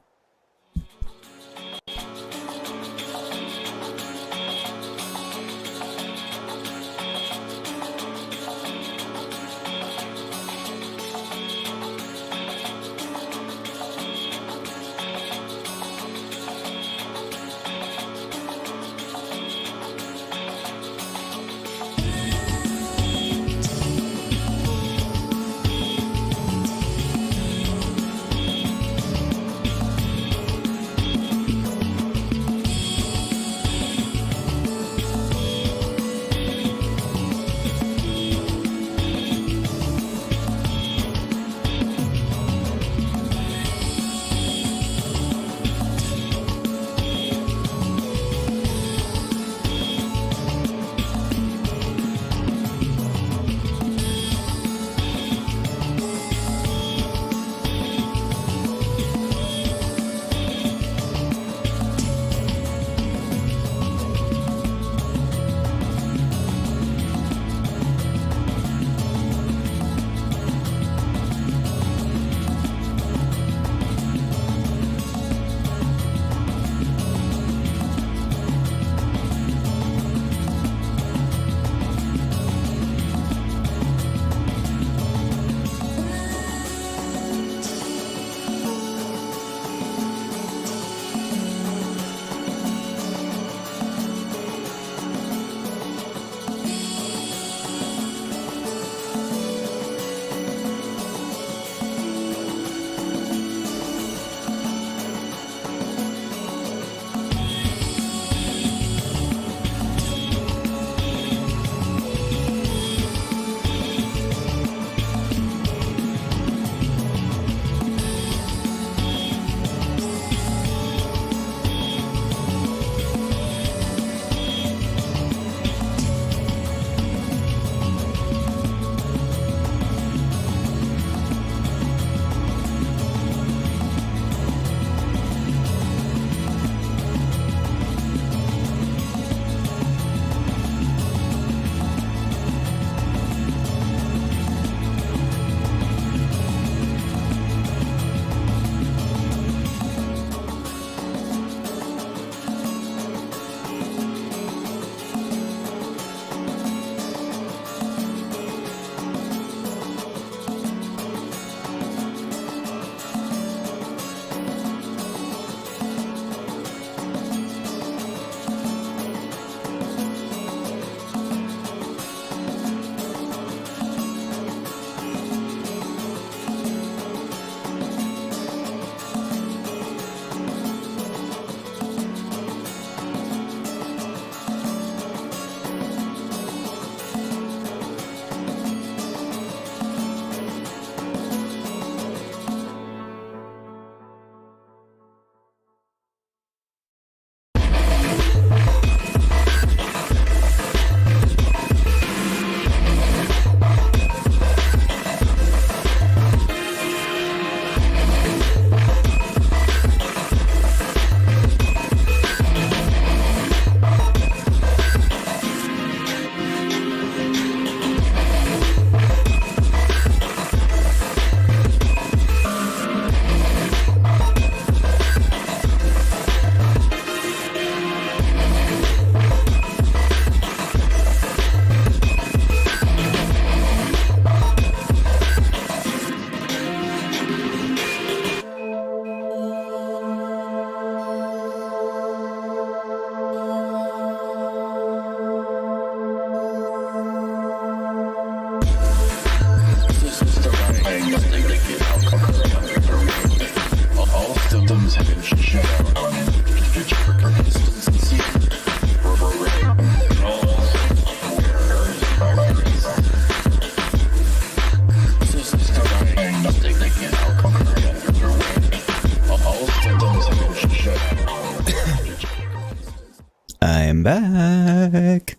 Speaker 1: back.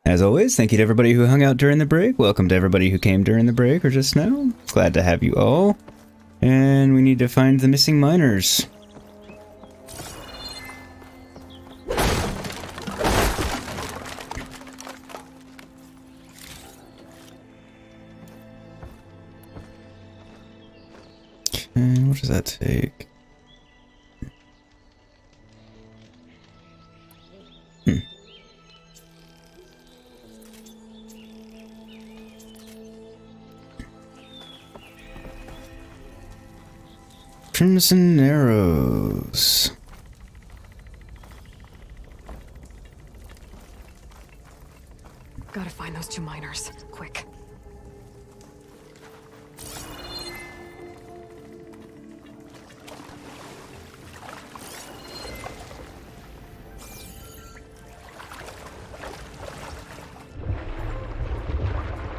Speaker 1: As always, thank you to everybody who hung out during the break. Welcome to everybody who came during the break or just now. Glad to have you all. And we need to find the missing miners. Okay, what does that take? Crimson arrows.
Speaker 5: Gotta find those 2 miners. Quick.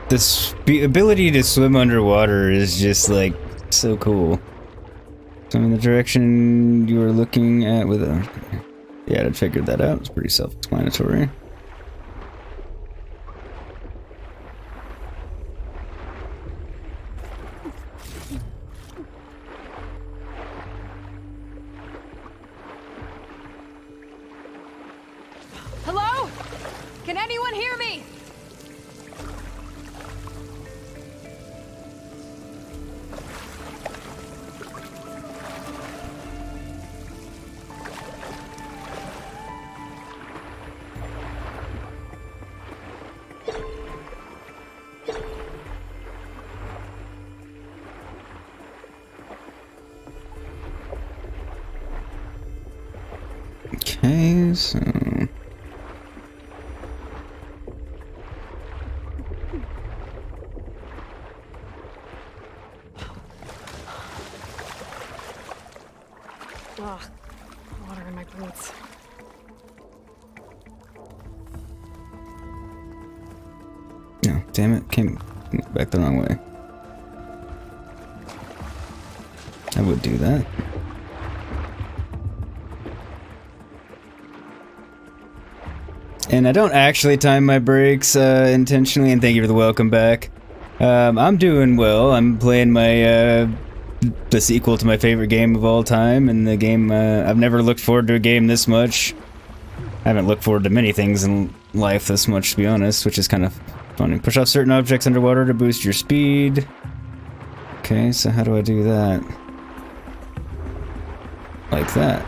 Speaker 1: This ability to swim underwater is just like so cool. So in the direction you were looking at with a... Yeah, I figured that out. It's pretty self-explanatory.
Speaker 3: Hello? Can anyone hear me?
Speaker 1: Okay, so...
Speaker 5: Ugh. Water in my boots.
Speaker 1: No, damn it, came back the wrong way. I would do that. And I don't actually time my breaks intentionally, and thank you for the welcome back. I'm doing well. I'm playing my the sequel to my favorite game of all time, and the game I've never looked forward to a game this much. I haven't looked forward to many things in life this much, to be honest, which is kind of funny. Push off certain objects underwater to boost your speed. Okay, so how do I do that? Like that.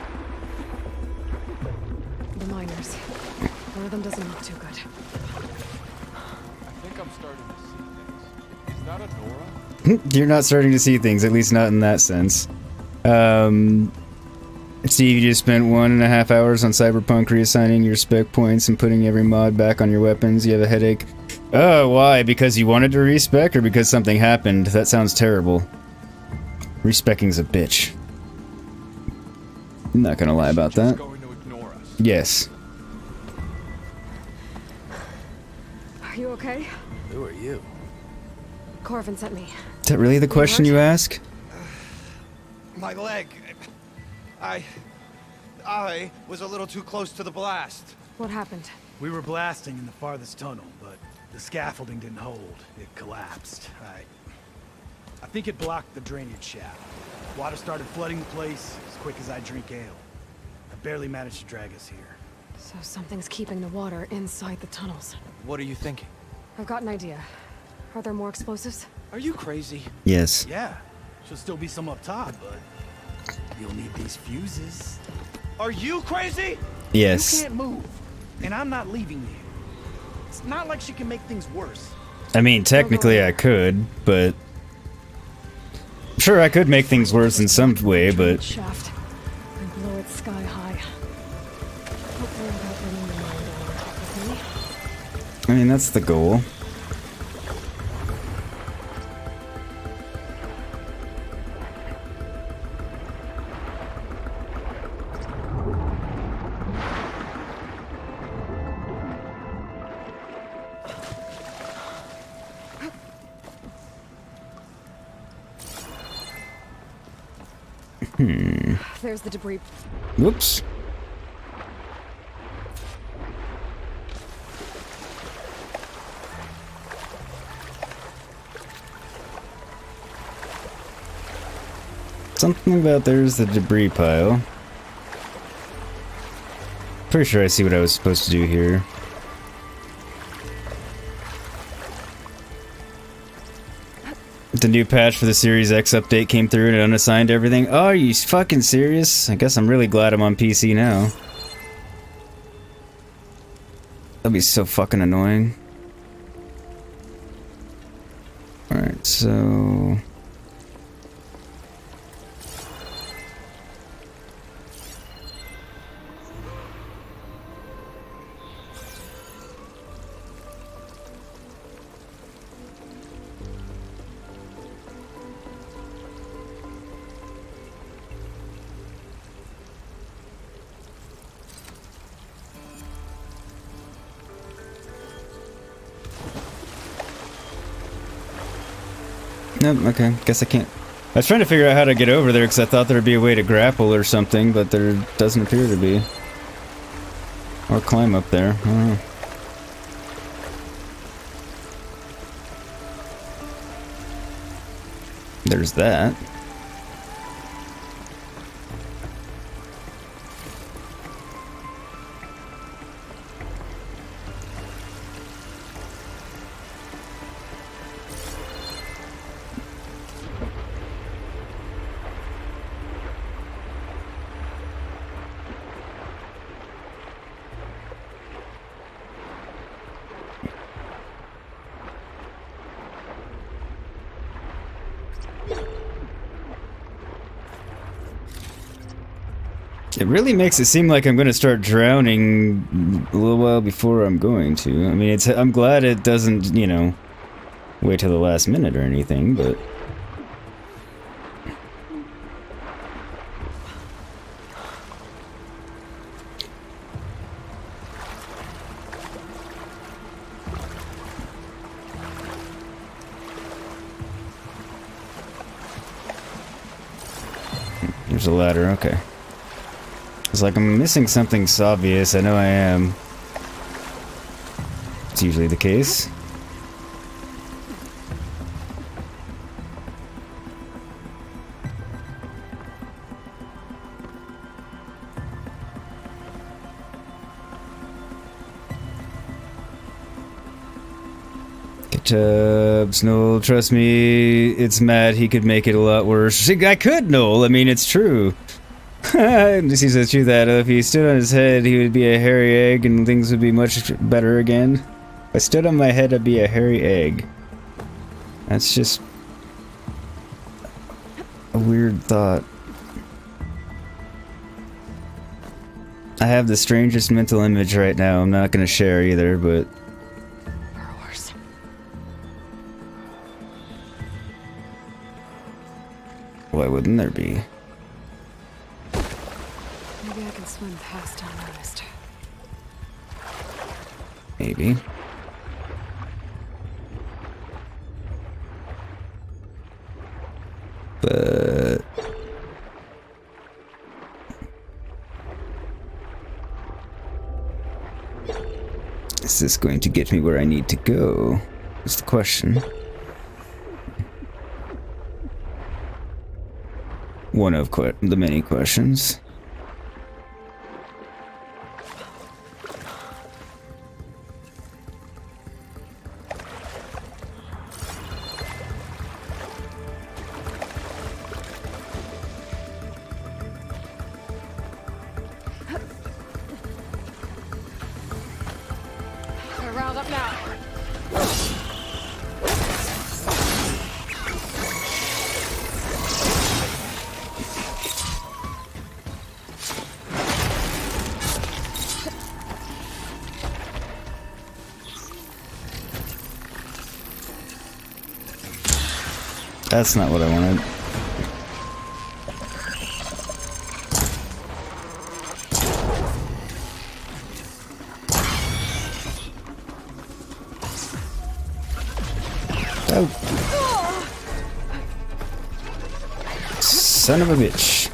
Speaker 5: The miners. One of them doesn't look too good.
Speaker 9: I think I'm starting to see things. Is that a Nora?
Speaker 1: You're not starting to see things, at least not in that sense. Steve, you just spent 1.5 hours on Cyberpunk reassigning your spec points and putting every mod back on your weapons. You have a headache. Oh, why? Because you wanted to respec or because something happened? That sounds terrible. Respecking's a bitch. I'm not gonna lie about that.
Speaker 9: Going to ignore us.
Speaker 1: Yes.
Speaker 5: Are you okay?
Speaker 8: Who are you?
Speaker 5: Corvin sent me.
Speaker 1: Is that really the question you ask?
Speaker 8: My leg. I was a little too close to the blast.
Speaker 5: What happened?
Speaker 4: We were blasting in the farthest tunnel, but the scaffolding didn't hold. It collapsed. I think it blocked the drainage shaft. Water started flooding the place as quick as I drink ale. I barely managed to drag us here.
Speaker 5: So something's keeping the water inside the tunnels.
Speaker 8: What are you thinking?
Speaker 5: I've got an idea. Are there more explosives?
Speaker 8: Are you crazy?
Speaker 1: Yes.
Speaker 4: Yeah, should still be some up top, but you'll need these fuses.
Speaker 8: Are you crazy?
Speaker 4: You
Speaker 1: Yes.
Speaker 4: can't move, and I'm not leaving you. It's not like she can make things worse.
Speaker 1: I mean, technically I could, but... Sure, I could make things worse in some way, but...
Speaker 5: Shaft. And blow it sky high. Hopefully without bringing the mine down on top of me.
Speaker 1: I mean, that's the goal.
Speaker 5: There's the debris.
Speaker 1: Whoops. Something about there's the debris pile. Pretty sure I see what I was supposed to do here. The new patch for the Series X update came through and it unassigned everything. Oh, are you fucking serious? I guess I'm really glad I'm on PC now. That'd be so fucking annoying. Alright, so... Nope, okay, guess I can't. I was trying to figure out how to get over there because I thought there'd be a way to grapple or something, but there doesn't appear to be. Or climb up there, I don't know. There's that. It really makes it seem like I'm going to start drowning a little while before I'm going to. I mean, I'm glad it doesn't, you know, wait till the last minute or anything, but... There's a ladder, okay. It's like I'm missing something so obvious. I know I am. It's usually the case. Tubbs, Noel, trust me, it's Matt. He could make it a lot worse. I could, Noel. I mean, it's true. He says true that if he stood on his head, he would be a hairy egg and things would be much better again. If I stood on my head, I'd be a hairy egg. That's just a weird thought. I have the strangest mental image right now. I'm not going to share either, but... Why wouldn't there be?
Speaker 5: Maybe I can swim past unnoticed.
Speaker 1: Maybe. But... is this going to get me where I need to go? Is the question. One of the many questions.
Speaker 3: We're riled up now.
Speaker 1: That's not what I wanted. Oh. Son of a bitch.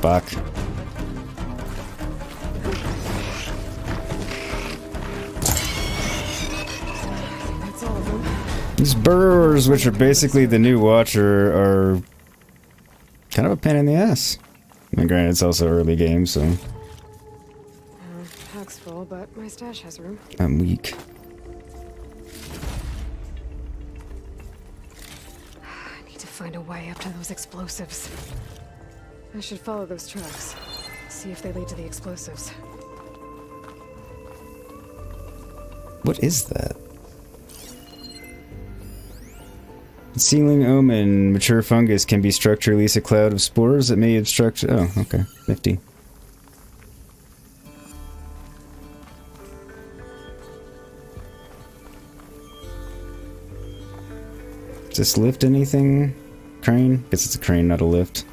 Speaker 1: Fuck. These burrowers, which are basically the new Watcher, are kind of a pain in the ass. I mean, granted, it's also early game, so
Speaker 5: Pack's full, but my stash has room.
Speaker 1: I'm weak.
Speaker 5: I need to find a way up to those explosives. I should follow those tracks. See if they lead to the explosives.
Speaker 1: What is that? Sealing omen. Mature fungus can be struck to release a cloud of spores that may obstruct. Oh, okay. Nifty. Does this lift anything? Crane? Guess it's a crane, not a lift.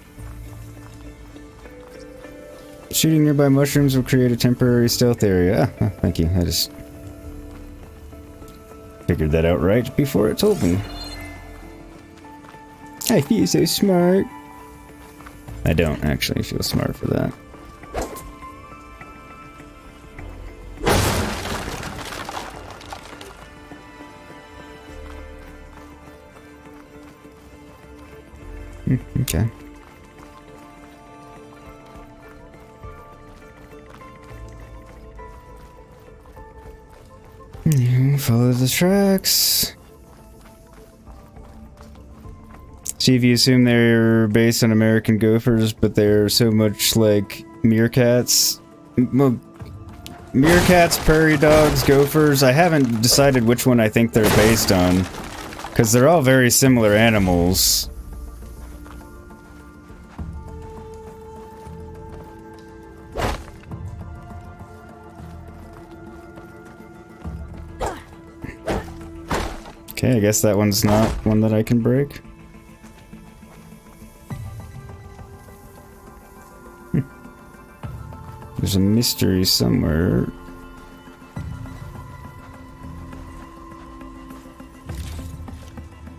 Speaker 1: Shooting nearby mushrooms will create a temporary stealth area. Ah, thank you. I just figured that out right before it told me. I feel so smart. I don't actually feel smart for that. Okay. Follow the tracks. See if you assume they're based on American gophers, but they're so much like meerkats. Well, meerkats, prairie dogs, gophers. I haven't decided which one I think they're based on, because they're all very similar animals. Okay, I guess that one's not one that I can break. There's a mystery somewhere.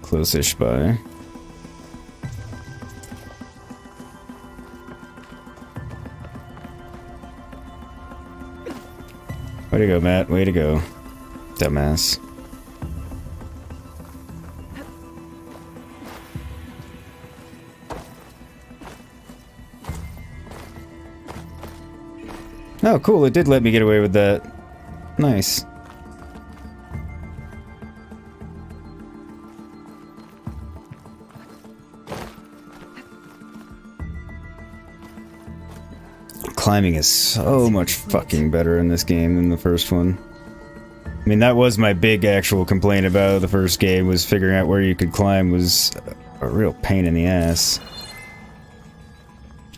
Speaker 1: Close-ish by. Way to go, Matt. Way to go. Dumbass. Oh, cool. It did let me get away with that. Nice. Climbing is so much fucking better in this game than the first one. I mean, that was my big actual complaint about the first game, was figuring out where you could climb was a real pain in the ass.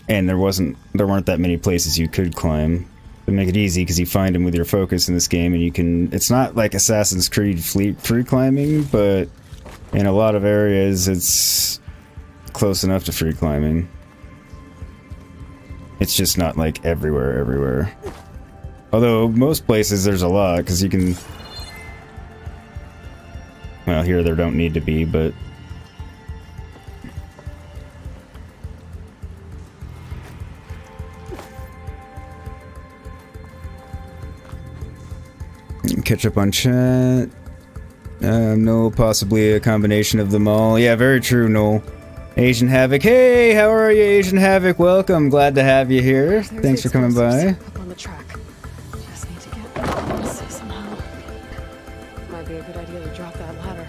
Speaker 1: And there weren't that many places you could climb. But make it easy because you find them with your focus in this game, and you can. It's not like Assassin's Creed free climbing, but in a lot of areas it's close enough to free climbing. It's just not like everywhere. Although most places there's a lot, because you can. Well, here there don't need to be, but. Catch up on chat. No, possibly a combination of them all. Yeah, very true, Noel. Asian Havoc. Hey, how are you, Asian Havoc? Welcome. Glad to have you here. Thanks for coming by.
Speaker 5: Up on the track. Just need to get this somehow. Might be a good idea to drop that ladder.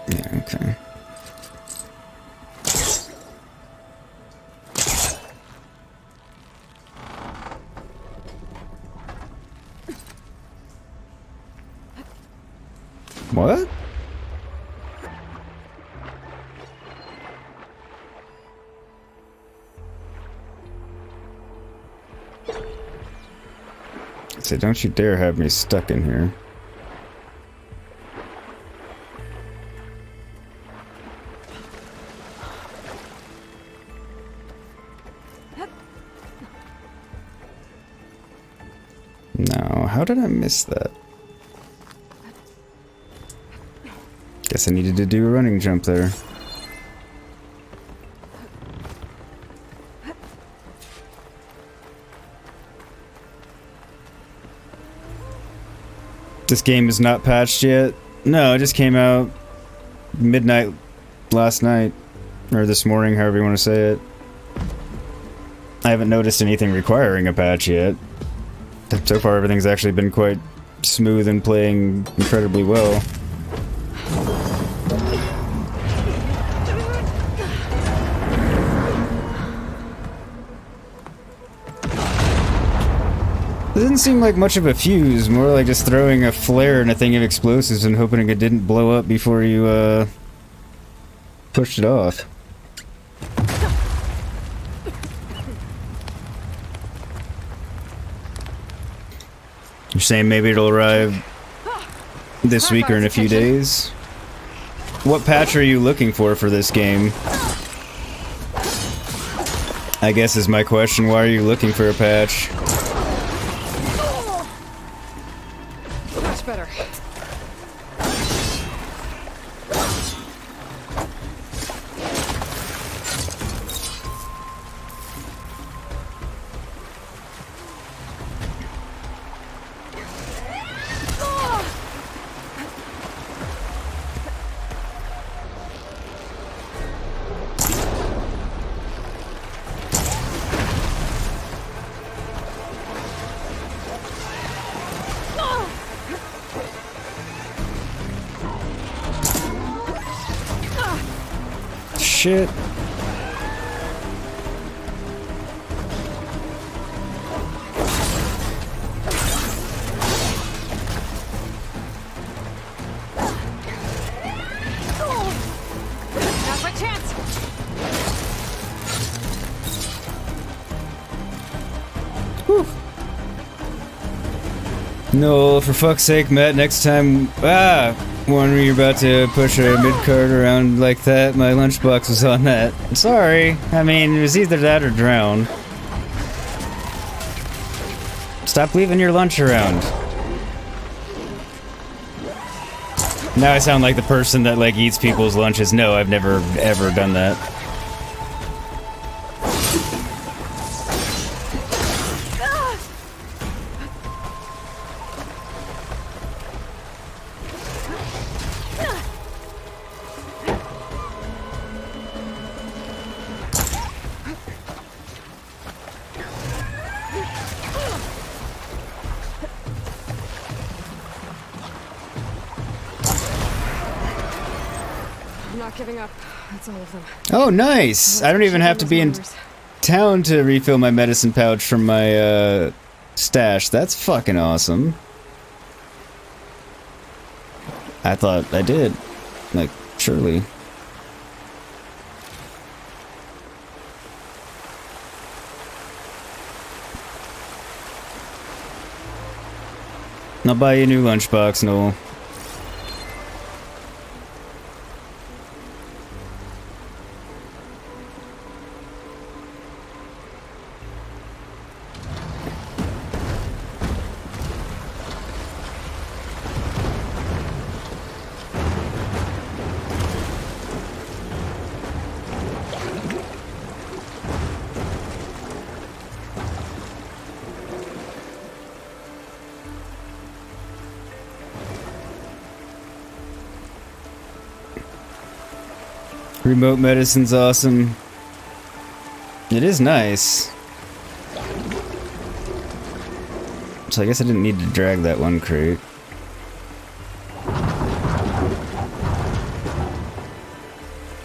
Speaker 1: Yeah, okay. What? I said, don't you dare have me stuck in here. No, how did I miss that? Guess I needed to do a running jump there. This game is not patched yet? No, it just came out midnight last night. Or this morning, however you want to say it. I haven't noticed anything requiring a patch yet. So far, everything's actually been quite smooth and playing incredibly well. It didn't seem like much of a fuse, more like just throwing a flare in a thing of explosives and hoping it didn't blow up before you, pushed it off. You're saying maybe it'll arrive this week or in a few days? What patch are you looking for this game? I guess is my question. Why are you looking for a patch?
Speaker 5: Much better.
Speaker 1: Shit.
Speaker 5: Now's my chance.
Speaker 1: Whew. No, for fuck's sake, Matt, next time... when you're about to push a mid-card around like that, my lunchbox was on that. Sorry. I mean, it was either that or drown. Stop leaving your lunch around. Now I sound like the person that, like, eats people's lunches. No, I've never, ever done that.
Speaker 5: Giving up. That's all of them.
Speaker 1: Oh, nice! I don't even have to be in town to refill my medicine pouch from my, stash. That's fucking awesome. I thought I did. Like, surely. I'll buy you a new lunchbox, Noel. Remote medicine's awesome. It is nice. So I guess I didn't need to drag that one crate.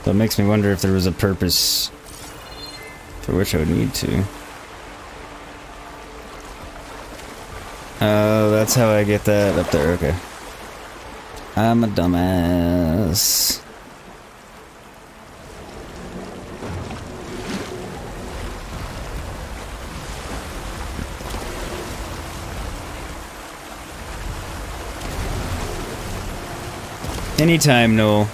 Speaker 1: So it makes me wonder if there was a purpose for which I would need to. Oh, that's how I get that up there, okay. I'm a dumbass. Anytime, Noel.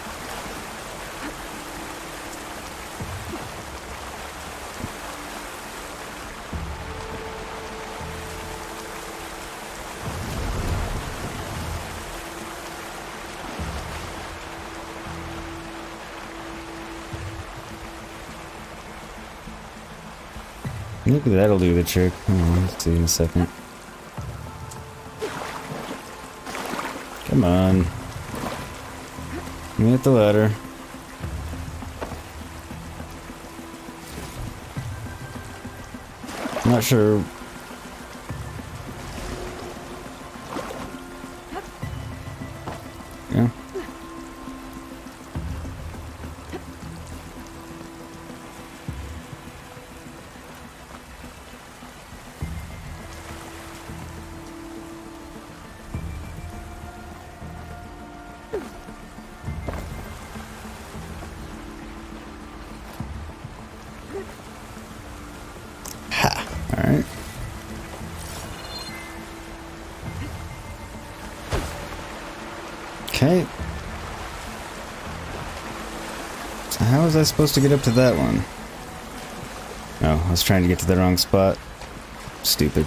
Speaker 1: Maybe that'll do the trick. Let's see in a second. Come on. Let me hit the ladder. I'm not sure. Yeah. Alright. Okay. So how was I supposed to get up to that one? Oh, I was trying to get to the wrong spot. Stupid.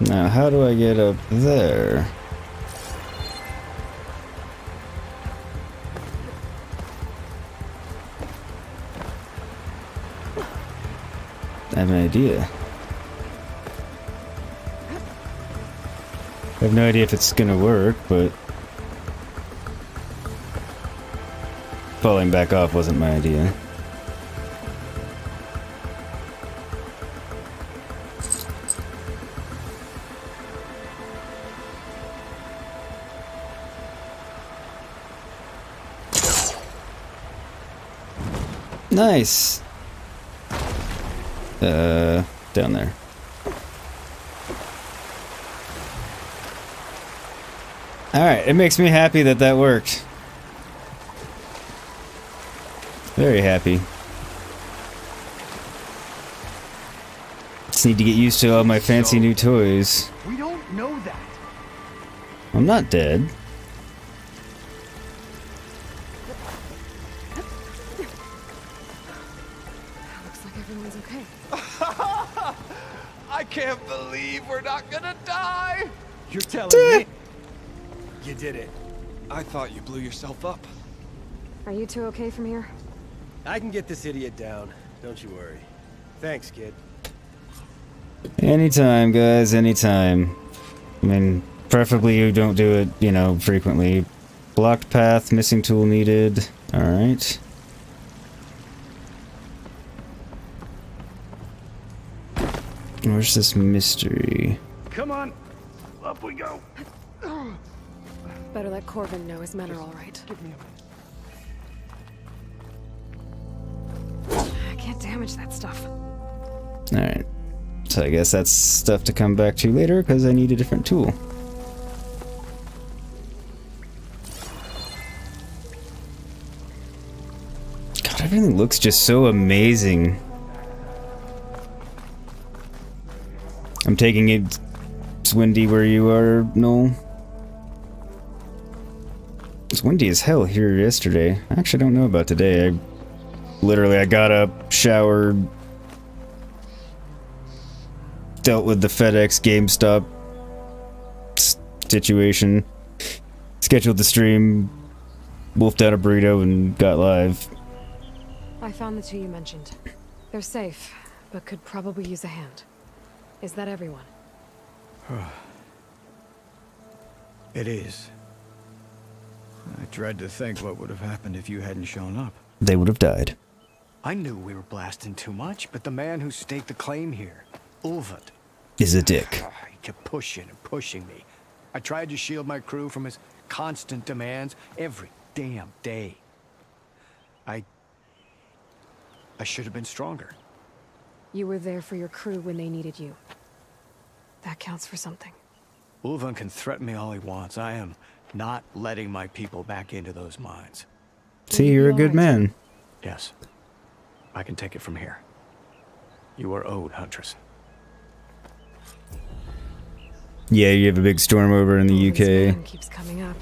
Speaker 1: Now, how do I get up there? I have an idea. I have no idea if it's gonna work, but falling back off wasn't my idea. Nice. Down there. Alright, it makes me happy that that worked. Very happy. Just need to get used to all my fancy new toys.
Speaker 7: We don't know that.
Speaker 1: I'm not dead.
Speaker 5: Everyone's okay.
Speaker 8: I can't believe we're not gonna die!
Speaker 7: You're telling me?
Speaker 8: You did it. I thought you blew yourself up.
Speaker 5: Are you two okay from here?
Speaker 10: I can get this idiot down. Don't you worry. Thanks, kid.
Speaker 1: Anytime, guys, anytime. I mean, preferably you don't do it, you know, frequently. Blocked path, missing tool needed. Alright. Where's this mystery?
Speaker 10: Come on. Up we go.
Speaker 5: Better let Corvin know his men are all right.
Speaker 10: Give me a minute.
Speaker 5: I can't damage that stuff.
Speaker 1: Alright. So I guess that's stuff to come back to later, because I need a different tool. God, everything looks just so amazing. I'm taking it. It's windy where you are, Noel. It's windy as hell here yesterday. I actually don't know about today. I got up, showered, dealt with the FedEx GameStop situation, scheduled the stream, wolfed out a burrito, and got live.
Speaker 5: I found the two you mentioned. They're safe, but could probably use a hand. Is that everyone?
Speaker 7: It is. I dread to think what would have happened if you hadn't shown up.
Speaker 1: They would have died.
Speaker 7: I knew we were blasting too much, but the man who staked the claim here, Ulvund,
Speaker 1: Is a dick.
Speaker 7: he kept pushing and pushing me. I tried to shield my crew from his constant demands every damn day. I should have been stronger.
Speaker 5: You were there for your crew when they needed you. That counts for something.
Speaker 7: Ulvund can threaten me all he wants. I am not letting my people back into those mines.
Speaker 1: See, you're a good man.
Speaker 7: Yes. I can take it from here. You are owed, Huntress.
Speaker 1: Yeah, you have a big storm over in the
Speaker 5: This
Speaker 1: UK.
Speaker 5: man keeps coming up.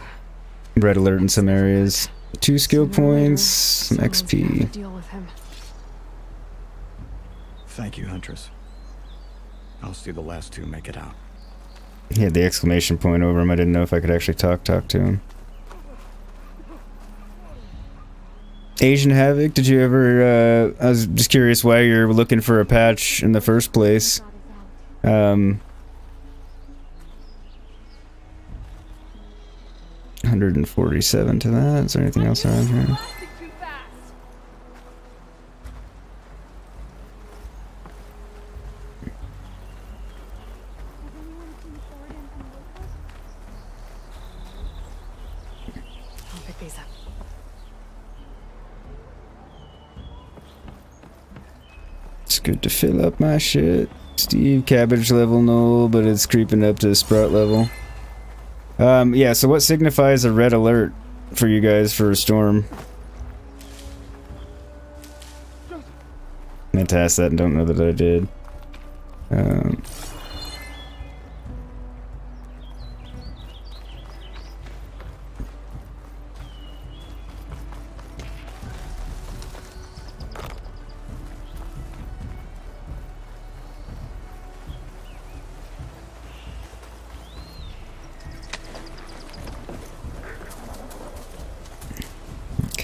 Speaker 1: Red alert in some areas. 2 skill
Speaker 5: Sooner or later,
Speaker 1: points, some
Speaker 5: someone's gonna have
Speaker 1: XP.
Speaker 5: to deal with him.
Speaker 7: Thank you, Huntress. I'll see the last 2 make it out.
Speaker 1: He had the exclamation point over him. I didn't know if I could actually talk to him. Asian Havoc, did you ever, I was just curious why you're looking for a patch in the first place. 147 to that. Is there anything else around here?
Speaker 5: I'll pick these up.
Speaker 1: It's good to fill up my shit. Steve, cabbage level null, but it's creeping up to sprout level. Yeah, so what signifies a red alert for you guys for a storm? Meant to ask that and don't know that I did.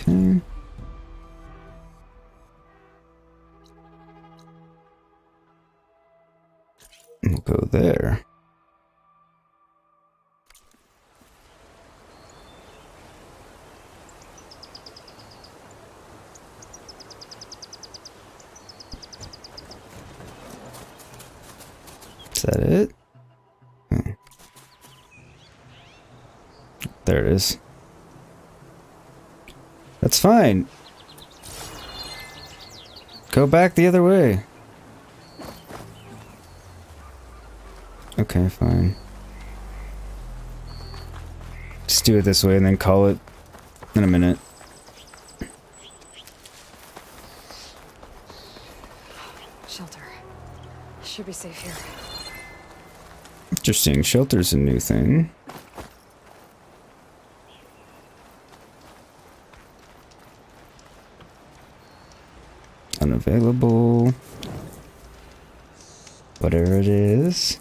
Speaker 1: Okay. We'll go there. Is that it? Oh. There it is. That's fine. Go back the other way. Okay, fine. Just do it this way and then call it in a minute.
Speaker 5: Shelter. Should be safe here.
Speaker 1: Interesting. Shelter's a new thing. Unavailable. Whatever it is.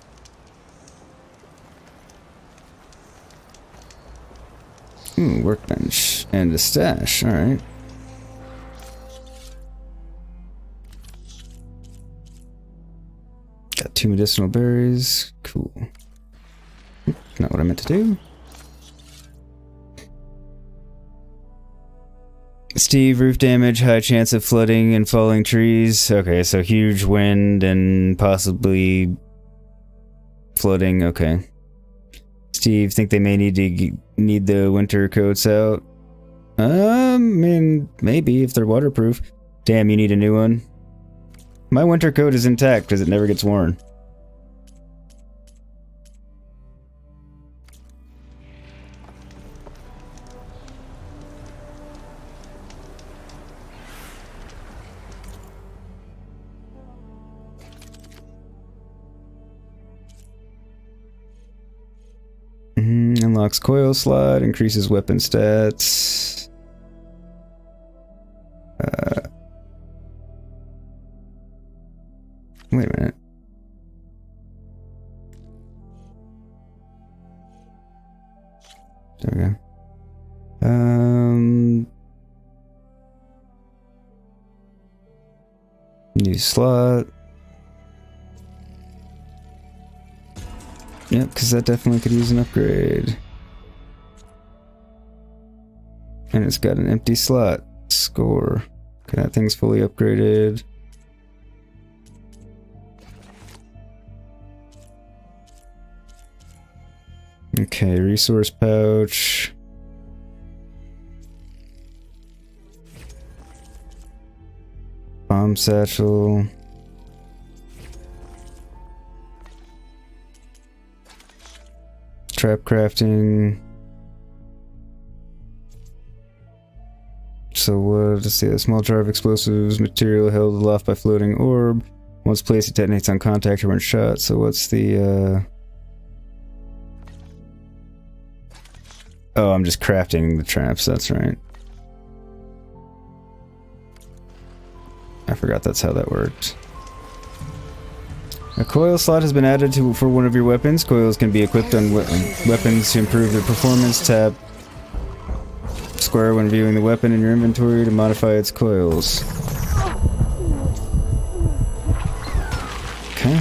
Speaker 1: Workbench and a stash. Alright. Got 2 medicinal berries. Cool. Not what I meant to do. Steve, roof damage, high chance of flooding and falling trees. Okay, so huge wind and possibly flooding. Okay. Steve, think they may need the winter coats out? I mean, maybe if they're waterproof. Damn, you need a new one. My winter coat is intact because it never gets worn. Unlocks coil slot, increases weapon stats. Wait a minute. There we go. New slot. Yep, because that definitely could use an upgrade. And it's got an empty slot. Score. Okay, that thing's fully upgraded. Okay, resource pouch. Bomb satchel. Trap crafting. So what? Let's see. A small jar of explosives material held aloft by floating orb. Once placed, it detonates on contact or when shot. So what's the? Oh, I'm just crafting the traps. That's right. forgot that's how that worked. A coil slot has been added for one of your weapons. Coils can be equipped on weapons to improve their performance. Tap square when viewing the weapon in your inventory to modify its coils. Okay.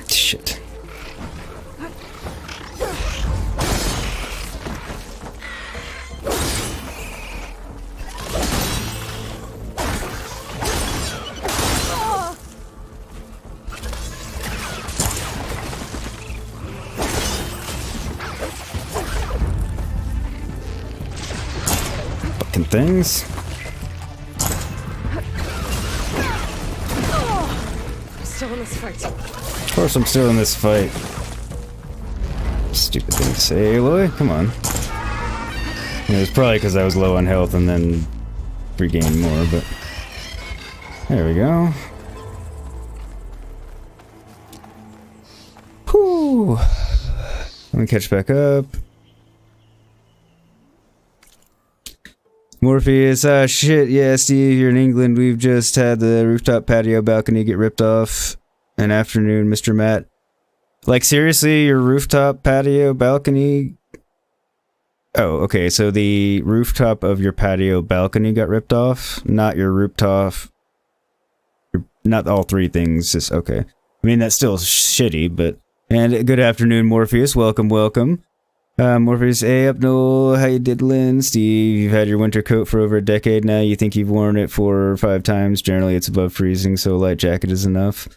Speaker 1: Shit. Fucking things.
Speaker 5: Still in this fight.
Speaker 1: Of course I'm still in this fight. Stupid thing to say, Aloy. Come on. It was probably because I was low on health and then regained more, but... There we go. Whew. Let me catch back up. Morpheus, shit, yeah, Steve, you're in England. We've just had the rooftop patio balcony get ripped off. An afternoon, Mr. Matt. Like, seriously, your rooftop patio balcony? Oh, okay, so the rooftop of your patio balcony got ripped off? Not your rooftop... Not all three things, just, okay. I mean, that's still shitty, but... And good afternoon, Morpheus, welcome, welcome. Morpheus, hey up, Noel, how you diddling? Steve, you've had your winter coat for over a decade now. You think you've worn it 4 or 5 times. Generally, it's above freezing, so a light jacket is enough.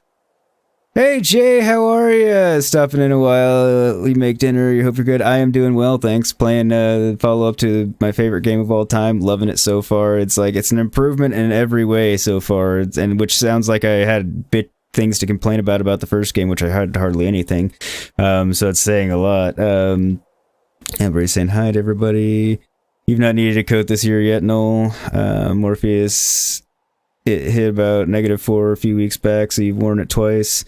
Speaker 1: Hey, Jay, how are ya? Stopping in a while. We make dinner. You hope you're good. I am doing well, thanks. Playing follow-up to my favorite game of all time. Loving it so far. It's like, it's an improvement in every way so far, and which sounds like I had things to complain about the first game, which I had hardly anything. So it's saying a lot. Everybody's saying hi to everybody. You've not needed a coat this year yet, Noel. Morpheus, it hit about -4 a few weeks back, so you've worn it twice.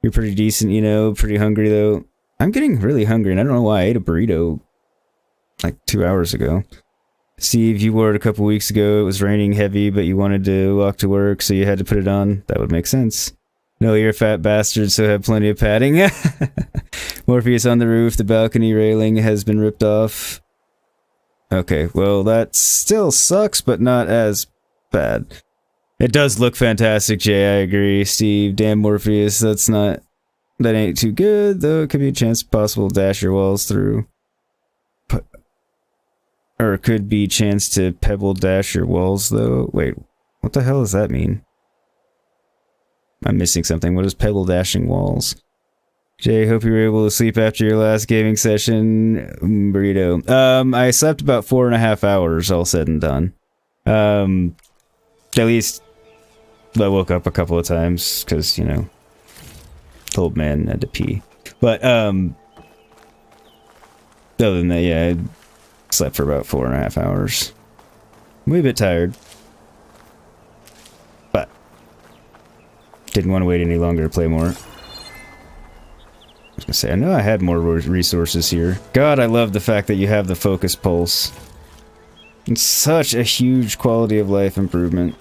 Speaker 1: You're pretty decent, you know, pretty hungry, though. I'm getting really hungry, and I don't know why. I ate a burrito like 2 hours ago. Steve, you wore it a couple weeks ago. It was raining heavy, but you wanted to walk to work, so you had to put it on. That would make sense. No, you're a fat bastard, so have plenty of padding. Morpheus on the roof. The balcony railing has been ripped off. Okay, well, that still sucks, but not as bad. It does look fantastic, Jay. I agree. Steve, damn Morpheus, that ain't too good, though. It could be a chance possible to dash your walls through. Or it could be a chance to pebble dash your walls, though. Wait, what the hell does that mean? I'm missing something. What is pebble dashing walls? Jay, hope you were able to sleep after your last gaming session. Burrito. I slept about 4.5 hours, all said and done. At least I woke up a couple of times, because, you know, the old man had to pee. But, other than that, yeah, I slept for about 4.5 hours. I'm a bit tired. But didn't want to wait any longer to play more. I was gonna say, I know I had more resources here. God, I love the fact that you have the focus pulse. It's such a huge quality of life improvement.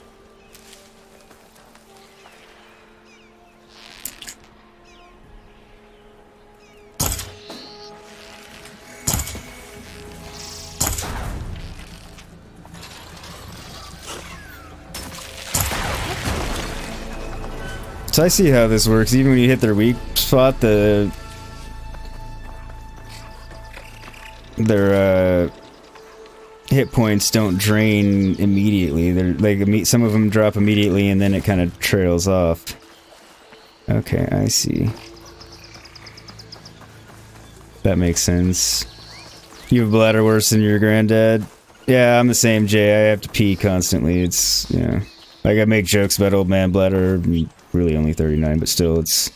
Speaker 1: So I see how this works. Even when you hit their weak spot, their hit points don't drain immediately. They're like, some of them drop immediately, and then it kind of trails off. Okay, I see. That makes sense. You have a bladder worse than your granddad? Yeah, I'm the same, Jay. I have to pee constantly. It's, you know, like I make jokes about old man bladder. Really only 39, but still, it's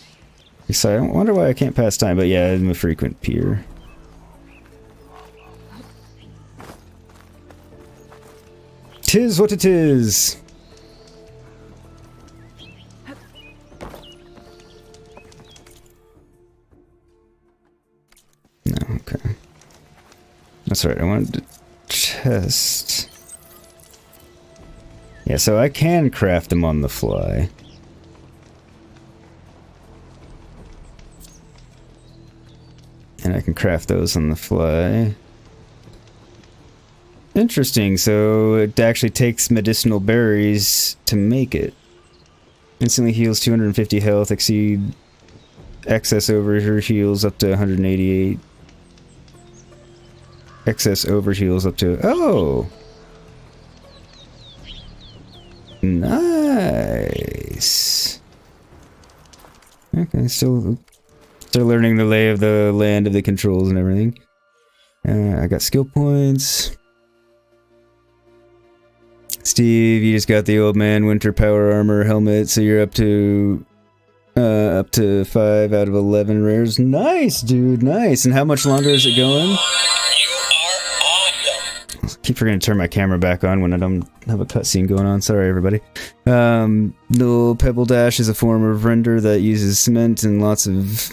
Speaker 1: I wonder why I can't pass time, but yeah, I'm a frequent peer. Tis what it is. No, okay. That's right, I wanted to test. Yeah, so I can craft them on the fly. And I can craft those on the fly. Interesting, so it actually takes medicinal berries to make it. Instantly heals 250 health, exceed excess over heals up to 188. Excess over heals up to... Oh! Nice! Okay, still learning the lay of the land of the controls and everything. I got skill points. Steve, you just got the old man winter power armor helmet, so you're up to 5 out of 11 rares. Nice, dude, nice. And how much longer is it going? I keep forgetting to turn my camera back on when I don't have a cutscene going on. Sorry, everybody. The Pebble Dash is a form of render that uses cement and lots of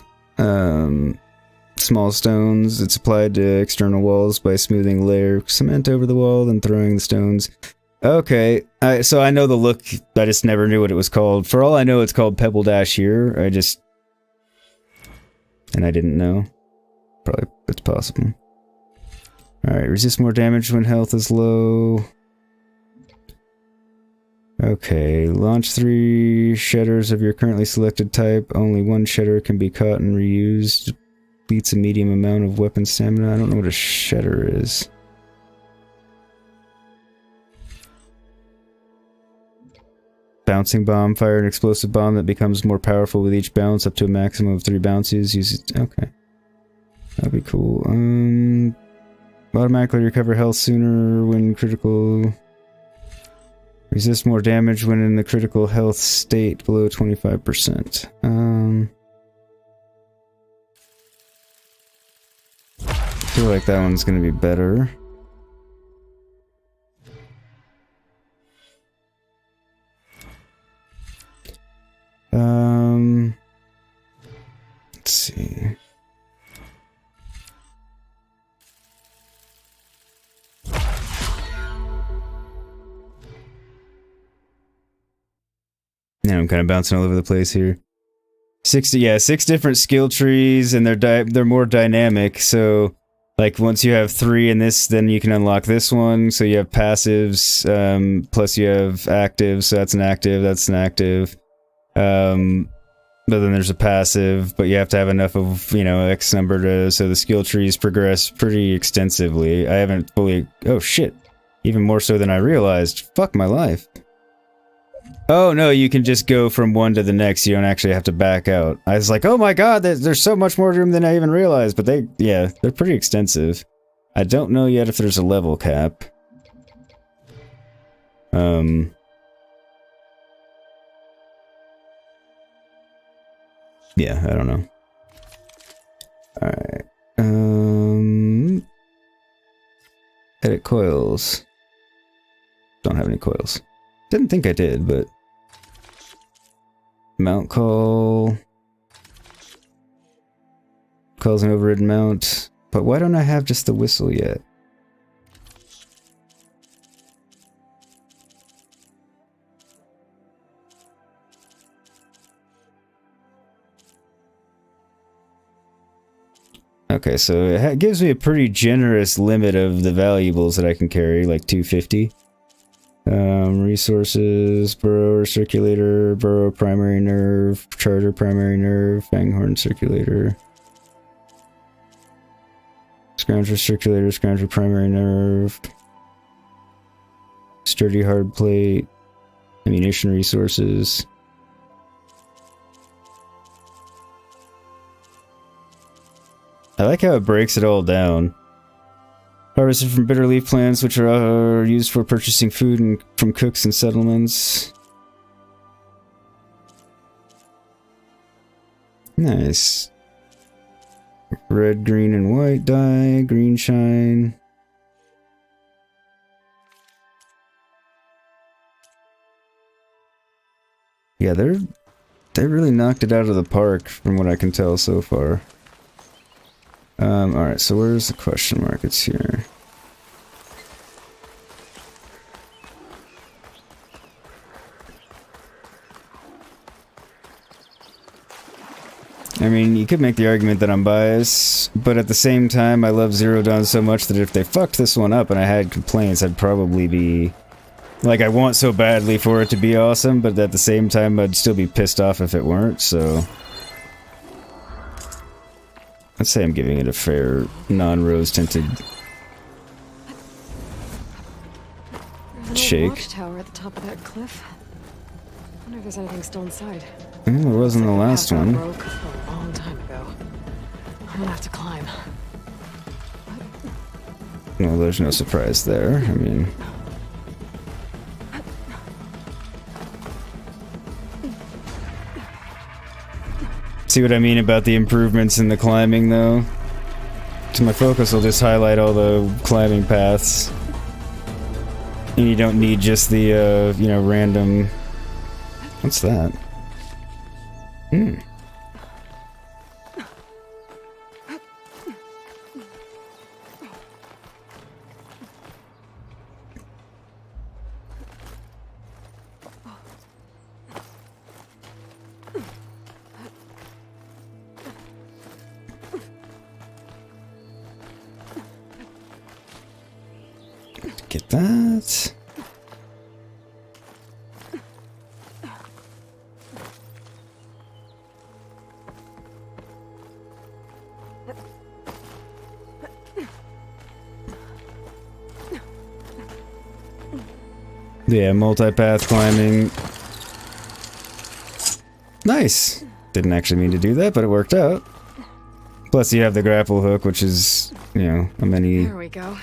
Speaker 1: small stones. It's applied to external walls by smoothing a layer of cement over the wall and throwing the stones. Okay, so I know the look. I just never knew what it was called. For all I know, it's called Pebble Dash here. And I didn't know. Probably it's possible. Alright, resist more damage when health is low. Okay, launch 3 shedders of your currently selected type. Only 1 shedder can be caught and reused. Beats a medium amount of weapon stamina. I don't know what a shedder is. Bouncing bomb. Fire an explosive bomb that becomes more powerful with each bounce, up to a maximum of 3 bounces. Use it. Okay. That'd be cool. Automatically recover health sooner when critical. Resist more damage when in the critical health state below 25%. I feel like that one's gonna be better. Let's see. Now I'm kind of bouncing all over the place here. 6 different skill trees, and they're more dynamic. So, like once you have 3 in this, then you can unlock this one. So you have passives, plus you have actives. So that's an active. But then there's a passive, but you have to have enough of, X number to, so the skill trees progress pretty extensively. I haven't fully, oh shit, even more so than I realized. Fuck my life. Oh no, you can just go from one to the next, you don't actually have to back out. I was like, oh my god, there's so much more room than I even realized, but they're pretty extensive. I don't know yet if there's a level cap. Yeah, I don't know. Alright. Edit coils. Don't have any coils. Didn't think I did, but... Mount call. Calls an overridden mount. But why don't I have just the whistle yet? Okay, so it gives me a pretty generous limit of the valuables that I can carry, like 250. Resources, burrow circulator, burrow primary nerve, charter primary nerve, fanghorn circulator. Scrounger circulator, scrounger primary nerve. Sturdy hard plate, ammunition resources. I like how it breaks it all down. Harvested from bitter leaf plants, which are used for purchasing food from cooks and settlements. Nice. Red, green, and white dye, green shine. Yeah, they really knocked it out of the park from what I can tell so far. Alright, so where's the question mark? It's here. I mean, you could make the argument that I'm biased, but at the same time, I love Zero Dawn so much that if they fucked this one up and I had complaints, I'd probably be... Like, I want so badly for it to be awesome, but at the same time, I'd still be pissed off if it weren't, so... I'd say I'm giving it a fair, non-rose tinted shake.
Speaker 5: Watchtower at the top of that cliff. I wonder if there's anything still inside.
Speaker 1: There wasn't the last one.
Speaker 5: Broke a long time ago. I'm gonna have to climb.
Speaker 1: Well, there's no surprise there. I mean... See what I mean about the improvements in the climbing, though? To my focus, I'll just highlight all the climbing paths. And you don't need just the, you know, random... What's that? Hmm. Get that. Yeah, multi-path climbing. Nice. Didn't actually mean to do that, but it worked out. Plus you have the grapple hook, which is, you know, a many...
Speaker 5: There we go.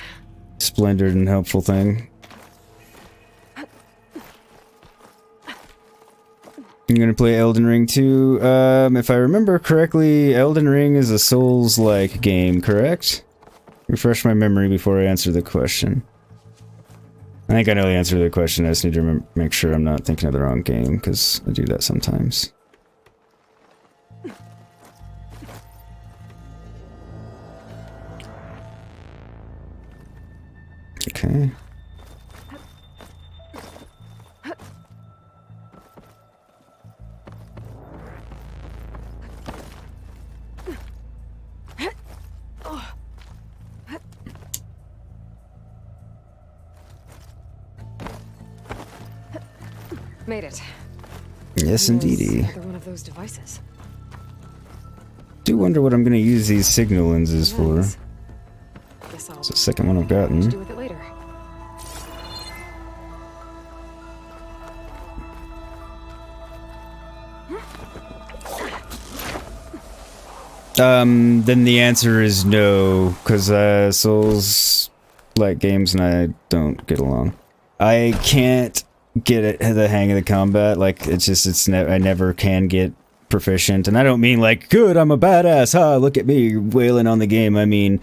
Speaker 1: Splendid and helpful thing. I'm gonna play Elden Ring 2. If I remember correctly, Elden Ring is a Souls-like game, correct? Refresh my memory before I answer the question. I think I know the answer to the question. I just need to make sure I'm not thinking of the wrong game, because I do that sometimes. Okay.
Speaker 5: Made it.
Speaker 1: Yes, indeedy.
Speaker 5: Another one of those devices.
Speaker 1: Do wonder what I'm going to use these signal lenses for.
Speaker 5: Guess I'll
Speaker 1: It's the second one I've gotten.
Speaker 5: do with it later.
Speaker 1: Then the answer is no, because Souls-like games and I don't get along. I can't get the hang of the combat. Like, I never can get proficient. And I don't mean like, good, I'm a badass, ha, look at me wailing on the game. I mean,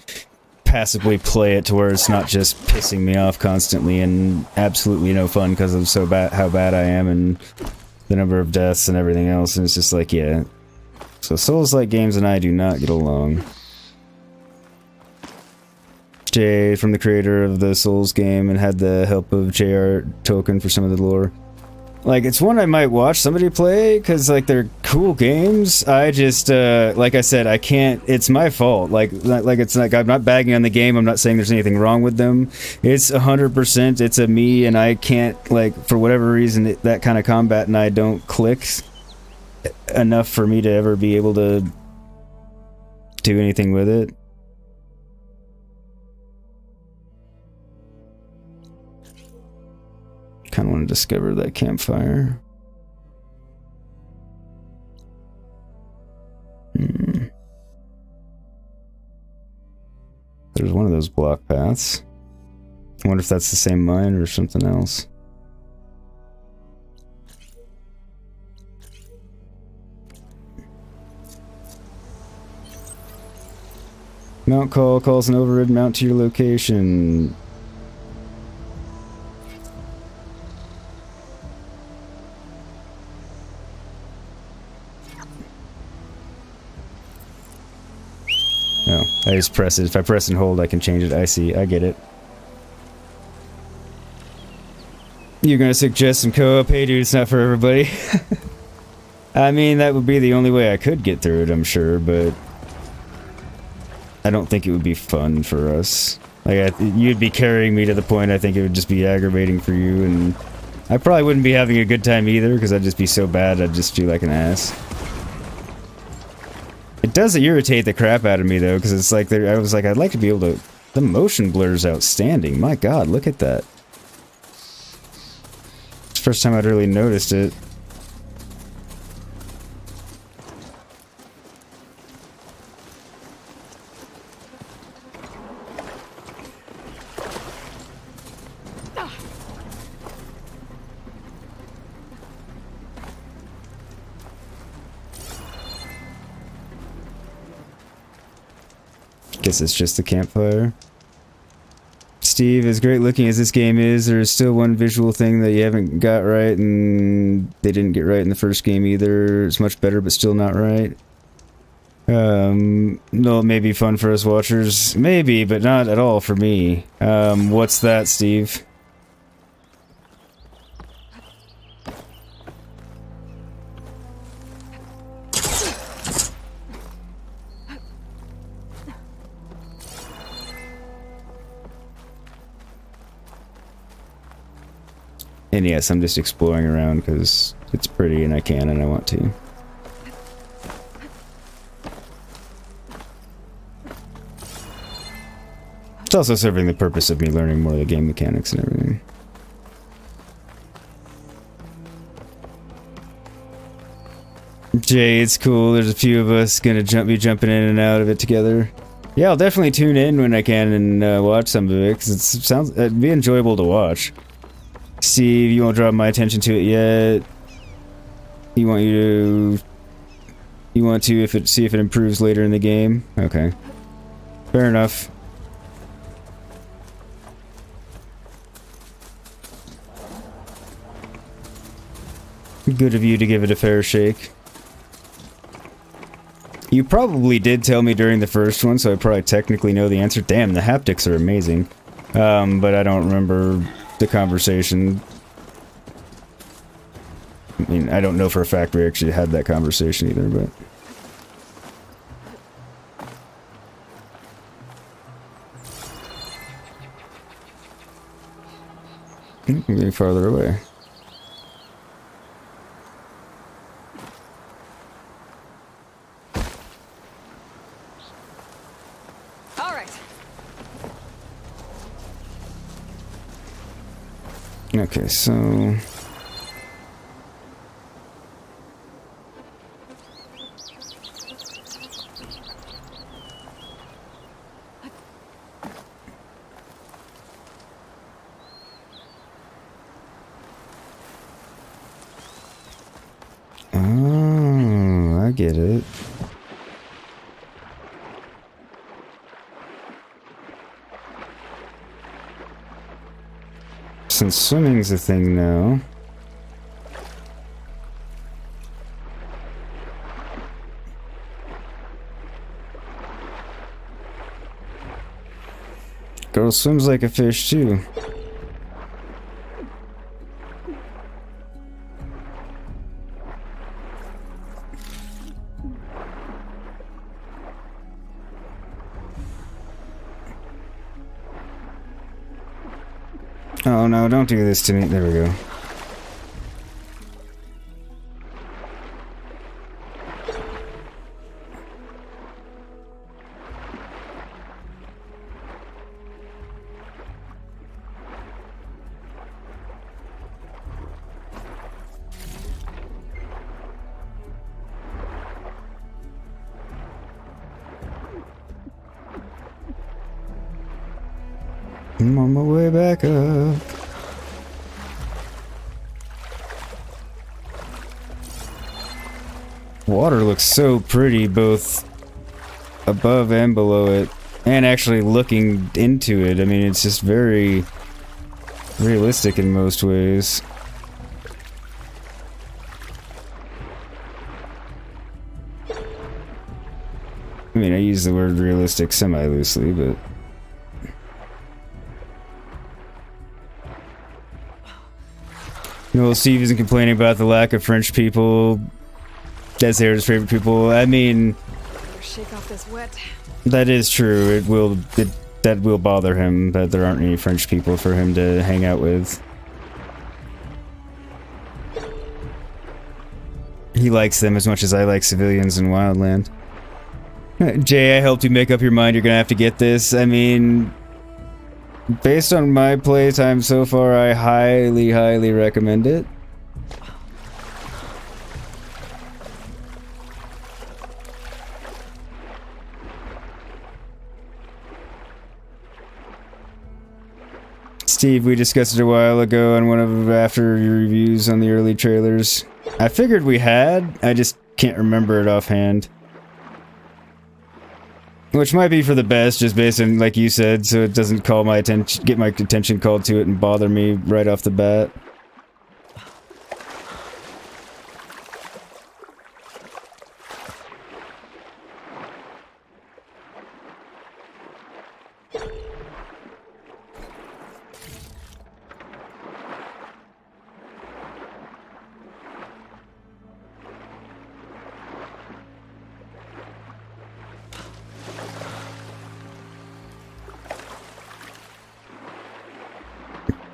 Speaker 1: passively play it to where it's not just pissing me off constantly and absolutely no fun because of how bad I am and the number of deaths and everything else. And it's just like, yeah. So Souls-like games and I do not get along. Jay, from the creator of the Souls game, and had the help of JR Token for some of the lore. Like, it's one I might watch somebody play, because, like, they're cool games. I just, like I said, I can't, it's my fault. Like, it's like, I'm not bagging on the game, I'm not saying there's anything wrong with them. It's 100%, it's a me, and I can't, like, for whatever reason, that kind of combat and I don't click enough for me to ever be able to do anything with it. Kind of want to discover that campfire. There's one of those block paths. I wonder if that's the same mine or something else. Mount call calls an overrid mount to your location. Oh, I just press it. If I press and hold, I can change it. I see. I get it. You're gonna suggest some co-op? Hey, dude, it's not for everybody. I mean, that would be the only way I could get through it, I'm sure, but I don't think it would be fun for us. Like, you'd be carrying me to the point I think it would just be aggravating for you, and I probably wouldn't be having a good time either, because I'd just be so bad I'd just feel like an ass. It does irritate the crap out of me, though, because it's like, I was like, I'd like to be able to... The motion blur's outstanding. My god, look at that. It's the first time I'd really noticed it. Guess it's just the campfire. Steve, as great looking as this game is, there is still one visual thing that you haven't got right, and they didn't get right in the first game either. It's much better, but still not right. No, it may be fun for us watchers. Maybe, but not at all for me. What's that, Steve? And yes, I'm just exploring around because it's pretty and I can and I want to. It's also serving the purpose of me learning more of the game mechanics and everything. Jay, it's cool. There's a few of us gonna be jumping in and out of it together. Yeah, I'll definitely tune in when I can and watch some of it because it'd be enjoyable to watch. Steve, you won't draw my attention to it yet. You want to see if it improves later in the game? Okay. Fair enough. Good of you to give it a fair shake. You probably did tell me during the first one, so I probably technically know the answer. Damn, the haptics are amazing. But I don't remember the conversation. I mean, I don't know for a fact we actually had that conversation either, but... I'm getting farther away.
Speaker 3: All right.
Speaker 1: Okay, so... Oh, I get it. Since swimming's a thing now. Girl swims like a fish too. Oh no, don't do this to me. There we go. I'm on my way back up. Water looks so pretty both above and below it, and actually looking into it. I mean, it's just very realistic in most ways. I mean, I use the word realistic semi-loosely, but... No, Steve isn't complaining about the lack of French people That's Aaron's favorite people. I mean,
Speaker 5: Better shake off this wet.
Speaker 1: that is true. That will bother him that there aren't any French people for him to hang out with. He likes them as much as I like civilians in Wildland. Jay, I helped you make up your mind. You're gonna have to get this. I mean, based on my playtime so far, I highly, highly recommend it. Steve, we discussed it a while ago on one of after your reviews on the early trailers. I figured we had, I just can't remember it offhand. Which might be for the best, just based on, like you said, so it doesn't call my attention, get my attention called to it and bother me right off the bat.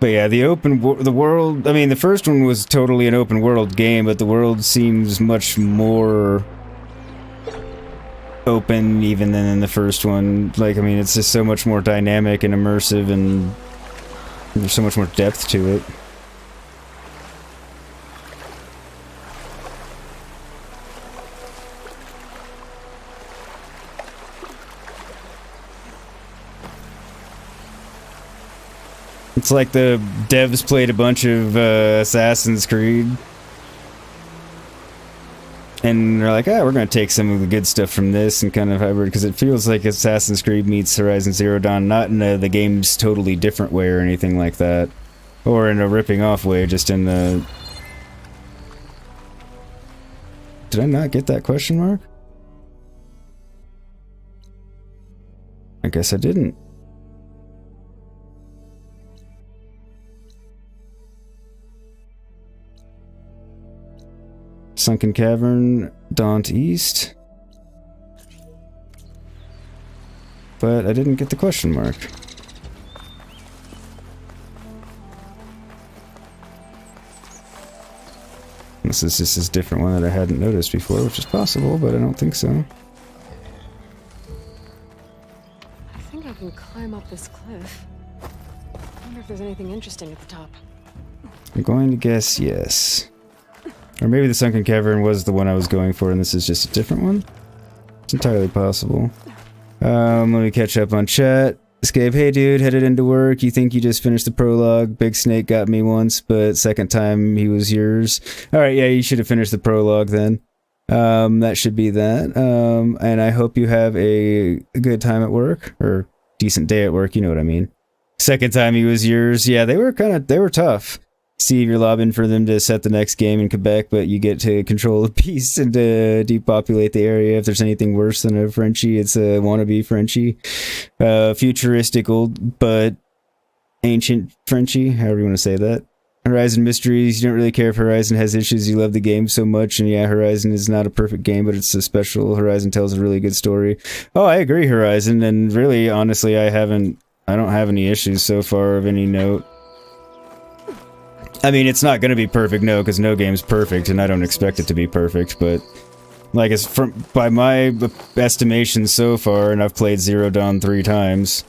Speaker 1: But yeah, the world, I mean, the first one was totally an open world game, but the world seems much more open even than in the first one. Like, I mean, it's just so much more dynamic and immersive, and there's so much more depth to it. It's like the devs played a bunch of Assassin's Creed, and they're like, we're going to take some of the good stuff from this and kind of hybrid, because it feels like Assassin's Creed meets Horizon Zero Dawn, not in the game's totally different way or anything like that, or in a ripping off way, just in the... Did I not get that question mark? I guess I didn't. Sunken Cavern, Daunt East. But I didn't get the question mark. Unless this is this different one that I hadn't noticed before, which is possible, but I don't think so.
Speaker 5: I think I can climb up this cliff. I wonder if there's anything interesting at the top.
Speaker 1: I'm going to guess yes. Or maybe the Sunken Cavern was the one I was going for and this is just a different one? It's entirely possible. Let me catch up on chat. Escape, hey dude, headed into work. You think you just finished the prologue? Big Snake got me once, but second time he was yours. Alright, yeah, you should have finished the prologue then. That should be that. And I hope you have a good time at work. Or decent day at work, you know what I mean. Second time he was yours. Yeah, they were tough. Steve, you're lobbying for them to set the next game in Quebec, but you get to control the beast and to depopulate the area. If there's anything worse than a Frenchie, it's a wannabe Frenchie. Futuristic old, but ancient Frenchie, however you want to say that. Horizon Mysteries, you don't really care if Horizon has issues, you love the game so much, and yeah, Horizon is not a perfect game, but it's a special. Horizon tells a really good story. Oh, I agree, Horizon, and really, honestly, I don't have any issues so far of any note. I mean, it's not going to be perfect, no, because no game's perfect, and I don't expect it to be perfect, but like, by my estimation so far, and I've played Zero Dawn 3 times,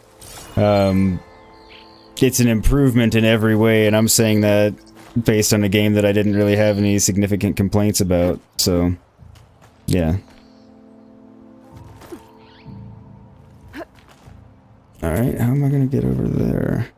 Speaker 1: it's an improvement in every way, and I'm saying that based on a game that I didn't really have any significant complaints about, so, yeah. Alright, how am I going to get over there?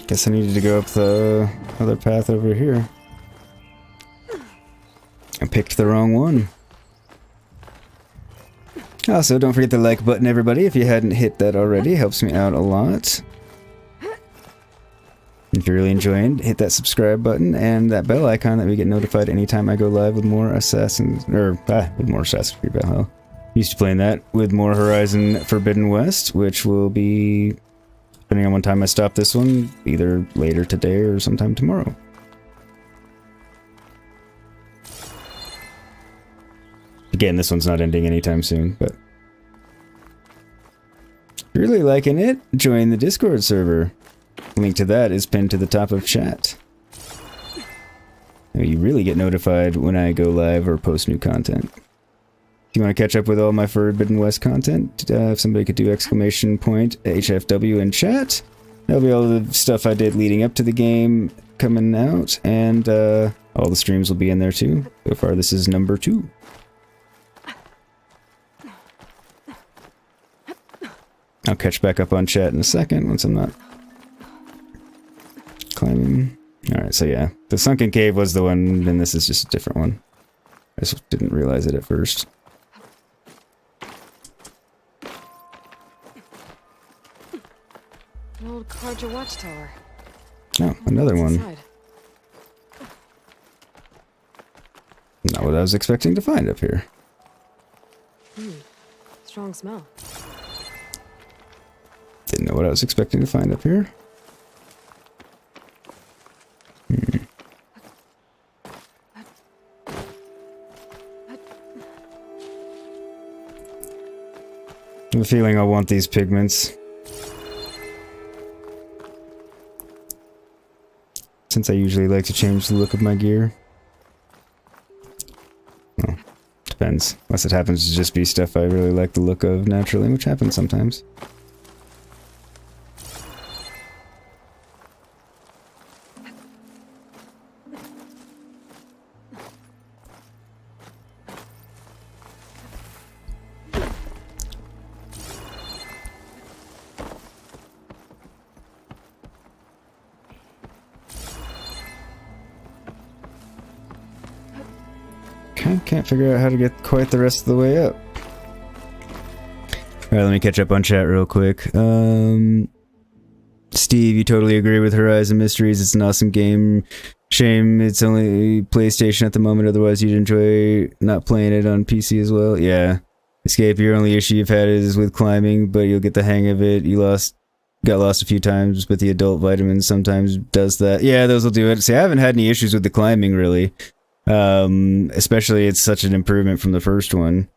Speaker 1: Guess I needed to go up the other path over here. I picked the wrong one. Also, don't forget the like button, everybody, if you hadn't hit that already. Helps me out a lot. If you're really enjoying, hit that subscribe button and that bell icon that we get notified anytime I go live with more Assassin's... with more Assassin's Creed Valhalla. Used to playing that with more Horizon Forbidden West, which will be, depending on what time I stop this one, either later today or sometime tomorrow. Again, this one's not ending anytime soon, but... If you're really liking it, join the Discord server. Link to that is pinned to the top of chat. You really get notified when I go live or post new content. If you want to catch up with all my Forbidden West content, if somebody could do exclamation point HFW in chat, that'll be all the stuff I did leading up to the game coming out, and all the streams will be in there too. So far, this is number 2. I'll catch back up on chat in a second once I'm not climbing. Alright, so yeah. The sunken cave was the one, and this is just a different one. I just didn't realize it at first.
Speaker 5: An old Karja watchtower.
Speaker 1: Oh, another one.
Speaker 5: Inside.
Speaker 1: Not what I was expecting to find up here.
Speaker 5: Strong smell.
Speaker 1: Didn't know what I was expecting to find up here. I have a feeling I'll want these pigments. Since I usually like to change the look of my gear. Well, depends. Unless it happens to just be stuff I really like the look of naturally, which happens sometimes. Can't figure out how to get quite the rest of the way up. Alright, let me catch up on chat real quick. Steve, you totally agree with Horizon Mysteries. It's an awesome game. Shame it's only PlayStation at the moment, otherwise you'd enjoy not playing it on PC as well. Yeah. Escape, your only issue you've had is with climbing, but you'll get the hang of it. You got lost a few times, but the adult vitamins sometimes does that. Yeah, those will do it. See, I haven't had any issues with the climbing, really. Especially it's such an improvement from the first one.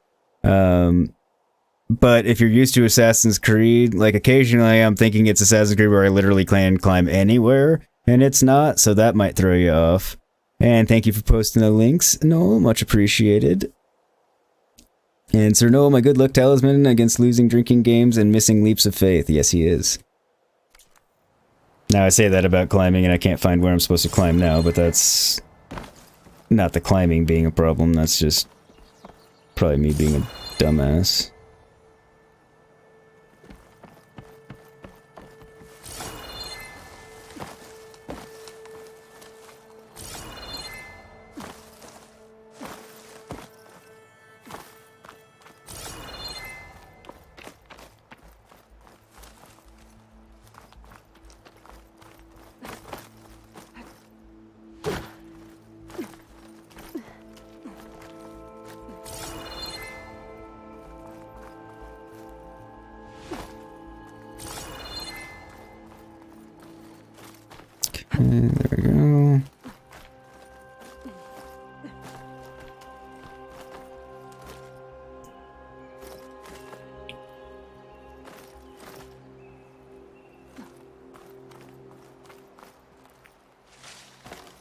Speaker 1: But if you're used to Assassin's Creed, like occasionally I'm thinking it's Assassin's Creed where I literally can climb anywhere, and it's not, so that might throw you off. And thank you for posting the links, Noel, much appreciated. And Sir Noel, my good luck talisman against losing drinking games and missing leaps of faith. Yes, he is. Now I say that about climbing and I can't find where I'm supposed to climb now, but that's not the climbing being a problem, that's just probably me being a dumbass. Okay, there we go.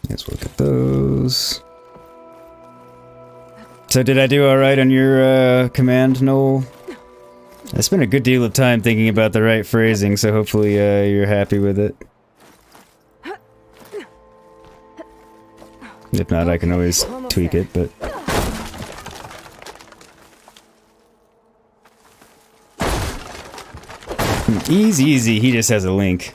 Speaker 1: Let's look at those. So did I do alright on your command, Noel? I spent a good deal of time thinking about the right phrasing, so hopefully you're happy with it. If not, I can always tweak it, but... Easy, he just has a link.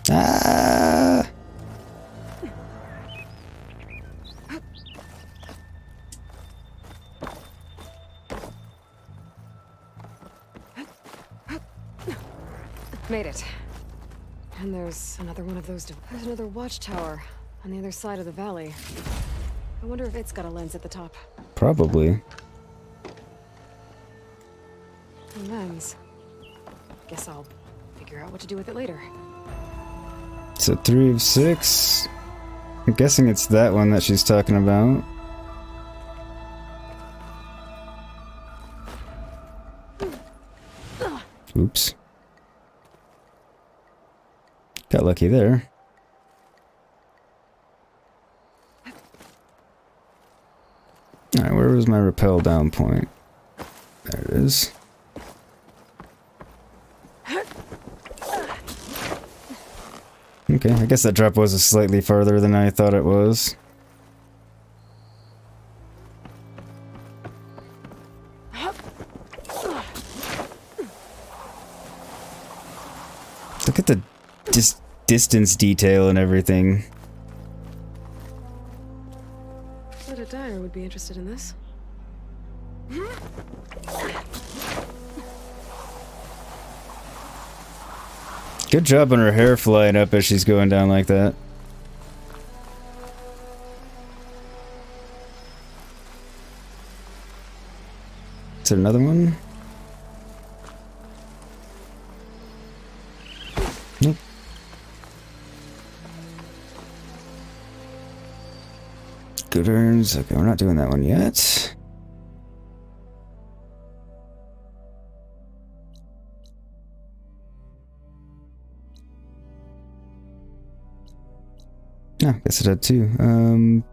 Speaker 1: Ah!
Speaker 5: Made it. And there's another one of those. There's another watchtower on the other side of the valley. I wonder if it's got a lens at the top.
Speaker 1: Probably.
Speaker 5: A lens. Guess I'll figure out what to do with it later.
Speaker 1: So 3 of 6. I'm guessing it's that one that she's talking about. Oops. Got lucky there. Alright, where was my rappel down point? There it is. Okay, I guess that drop was slightly farther than I thought it was. Look at the distance detail and everything.
Speaker 5: Bet a dyer would be interested in this.
Speaker 1: Good job on her hair flying up as she's going down like that. Is there another one? Nope. Good earns. Okay, we're not doing that one yet. Oh, guess it had 2.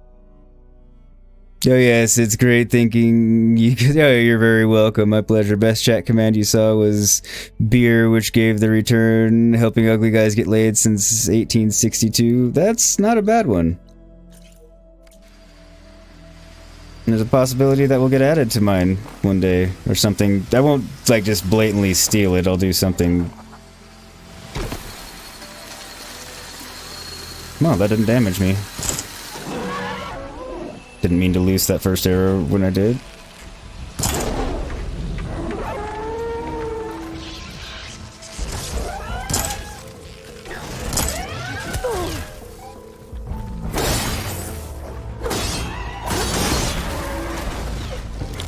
Speaker 1: Oh yes, it's great thinking. Oh, you're very welcome. My pleasure. Best chat command you saw was beer, which gave the return. Helping ugly guys get laid since 1862. That's not a bad one. There's a possibility that will get added to mine one day or something. I won't like just blatantly steal it. I'll do something. Well, that didn't damage me. Didn't mean to lose that first arrow when I did.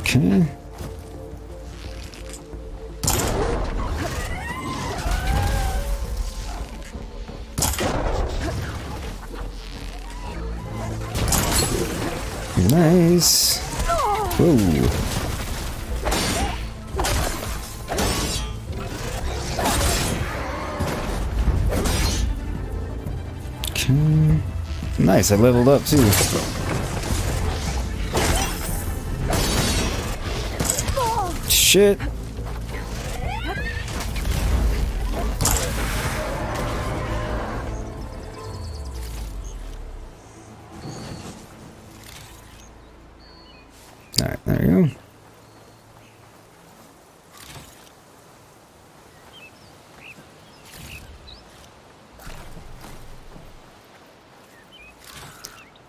Speaker 1: Okay. Nice. Whoa. Okay. Nice, I leveled up too. Shit. Alright, there you go.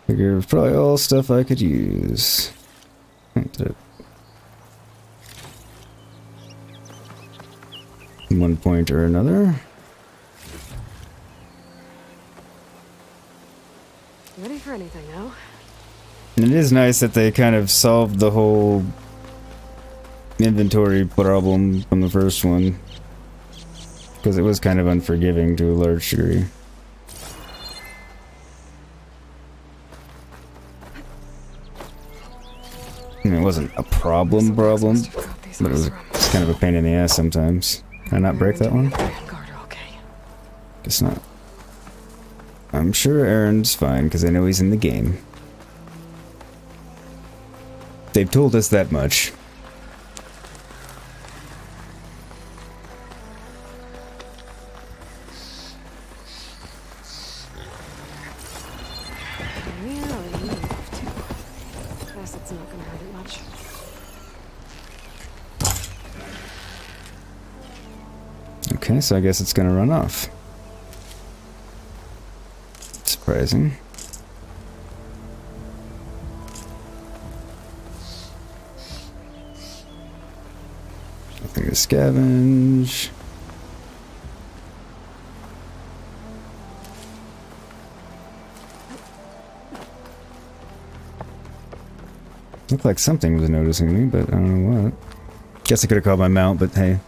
Speaker 1: Figure it was probably all stuff I could use. One point or another.
Speaker 5: Ready for anything now?
Speaker 1: And it is nice that they kind of solved the whole inventory problem from the first one. Because it was kind of unforgiving to a large degree. I mean, it wasn't a problem, but it was kind of a pain in the ass sometimes. Can I not break that one? Guess not. I'm sure Erend's fine, because I know he's in the game. They've told us that much.
Speaker 5: Guess it's not gonna hurt it much.
Speaker 1: Okay, so I guess it's gonna run off. surprising. Nothing to scavenge. Looked like something was noticing me, but I don't know what. Guess I could have called my mount, but hey.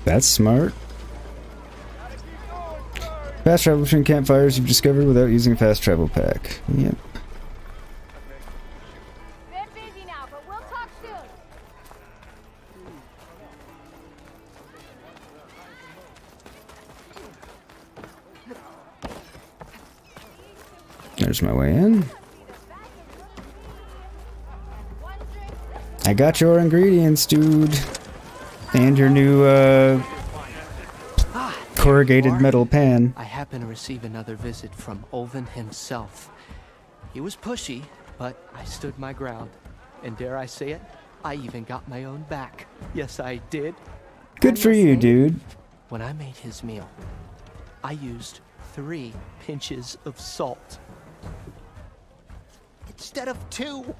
Speaker 1: That's smart. Fast travel between campfires you've discovered without using a fast travel pack. Yep.
Speaker 3: They're busy now, but we'll talk soon.
Speaker 1: There's my way in. I got your ingredients, dude. And your new, corrugated metal pan.
Speaker 11: I happen to receive another visit from Olven himself. He was pushy, but I stood my ground. And dare I say it, I even got my own back. Yes, I did.
Speaker 1: Good for you, dude.
Speaker 11: When I made his meal, I used 3 pinches of salt. Instead of 2.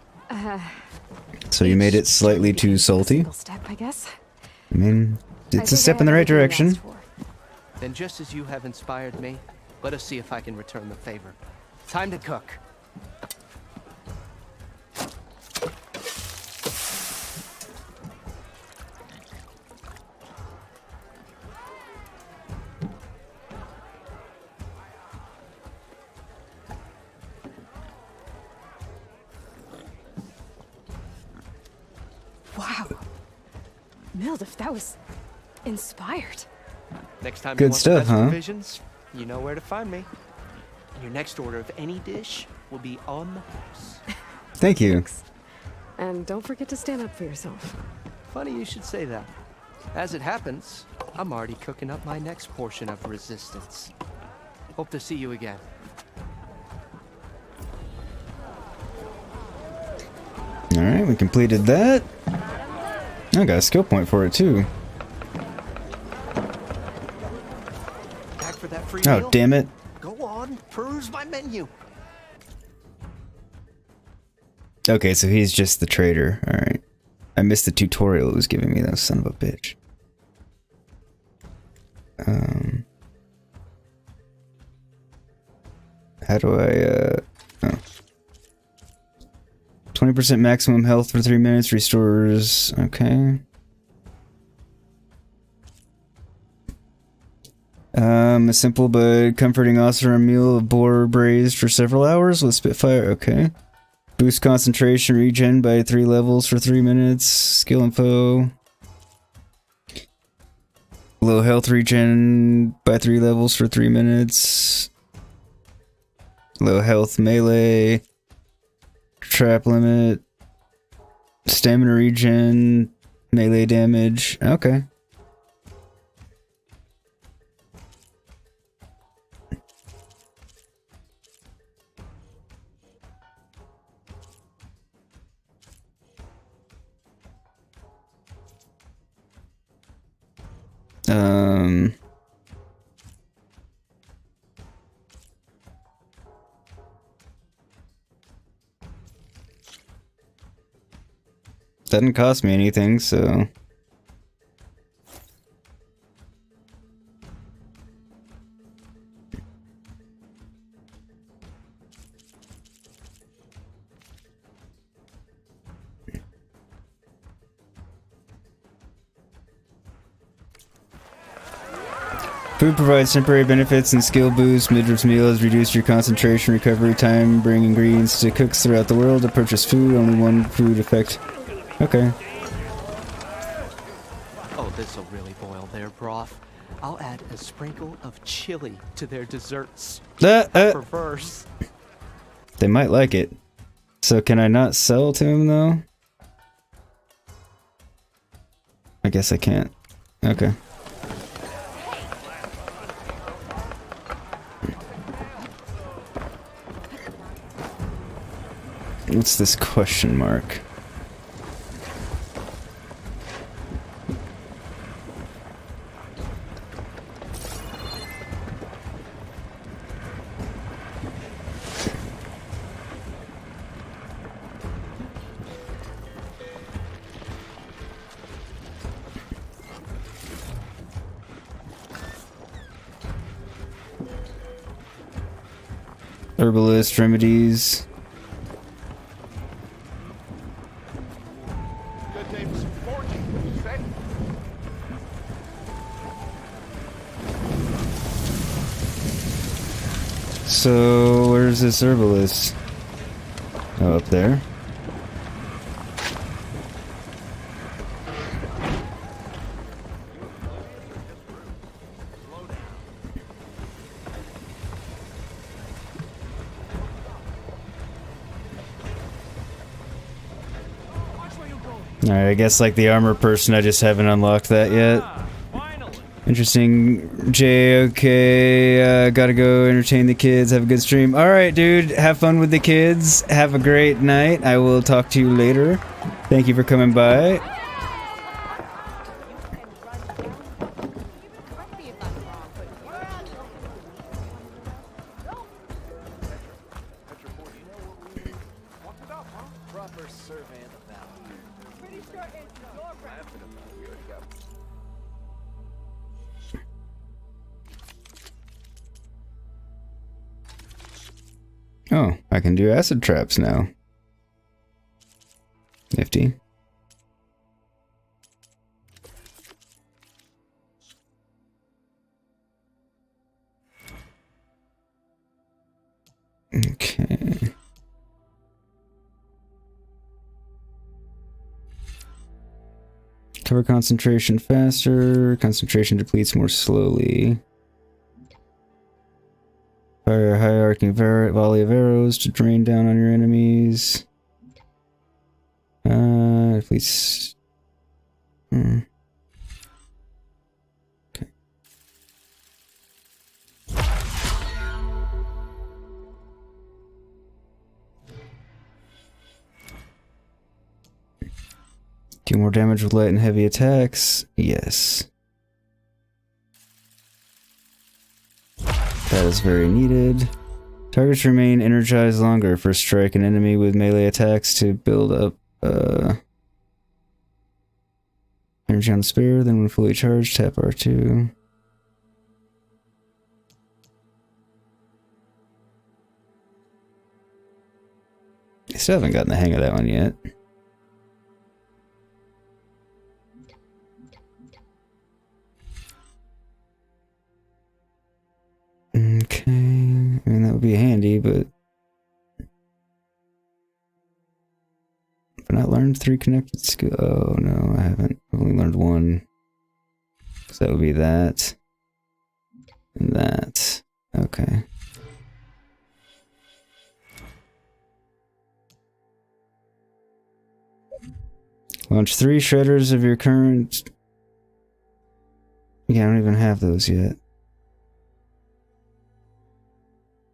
Speaker 1: So you made it slightly too salty?
Speaker 5: Step, I guess.
Speaker 1: I mean, it's a step in the right direction.
Speaker 11: Then just as you have inspired me, let us see if I can return the favor. Time to cook.
Speaker 5: Wow. Mild, if that was inspired.
Speaker 11: Next time
Speaker 1: Good
Speaker 11: you want
Speaker 1: stuff,
Speaker 11: the best
Speaker 1: huh?
Speaker 11: provisions, you know where to find me. And your next order of any dish will be on the house.
Speaker 1: Thank you.
Speaker 5: And don't forget to stand up for yourself.
Speaker 11: Funny you should say that. As it happens, I'm already cooking up my next portion of resistance. Hope to see you again.
Speaker 1: Alright, we completed that. I got a skill point for it too.
Speaker 11: Back for that free
Speaker 1: Oh,
Speaker 11: meal?
Speaker 1: damn it.
Speaker 11: Go on, peruse my menu.
Speaker 1: Okay, so he's just the trader. Alright. I missed the tutorial it was giving me, that son of a bitch. How do I, oh. 20% maximum health for 3 minutes, restores, okay. A simple but comforting awesome meal of boar braised for several hours with Spitfire, okay. Boost concentration regen by 3 levels for 3 minutes, skill info. Low health regen by 3 levels for 3 minutes. Low health melee. Trap limit. Stamina regen. Melee damage. Okay. Doesn't cost me anything, so... Food provides temporary benefits and skill boosts. Midway's meal has reduced your concentration recovery time. Bring ingredients to cooks throughout the world to purchase food. Only one food effect. Okay.
Speaker 11: Oh, this'll really boil their broth. I'll add a sprinkle of chili to their desserts. Perverse.
Speaker 1: They might like it. So can I not sell to him though? I guess I can't. Okay. What's this question mark? Herbalist remedies.
Speaker 9: Good day for some foraging, would you say?
Speaker 1: So, where's this herbalist? Oh, up there. Alright, I guess like the armor person, I just haven't unlocked that yet. Interesting. Okay, gotta go entertain the kids, have a good stream. Alright, dude, have fun with the kids. Have a great night. I will talk to you later. Thank you for coming by. Oh, I can do acid traps now. Nifty. Okay. Cover concentration faster. Concentration depletes more slowly. Fire a high arcing volley of arrows to drain down on your enemies. Depletes. Okay. 2 more damage with light and heavy attacks. Yes. That is very needed. Targets remain energized longer. First strike an enemy with melee attacks to build up energy on spare. Then when fully charged, tap R2. I still haven't gotten the hang of that one yet. Okay, I mean that would be handy, but have I not learned 3 connected skills? Oh no, I haven't. I've only learned 1. So that would be that and that. Okay. Launch 3 shredders of your current. Yeah, I don't even have those yet.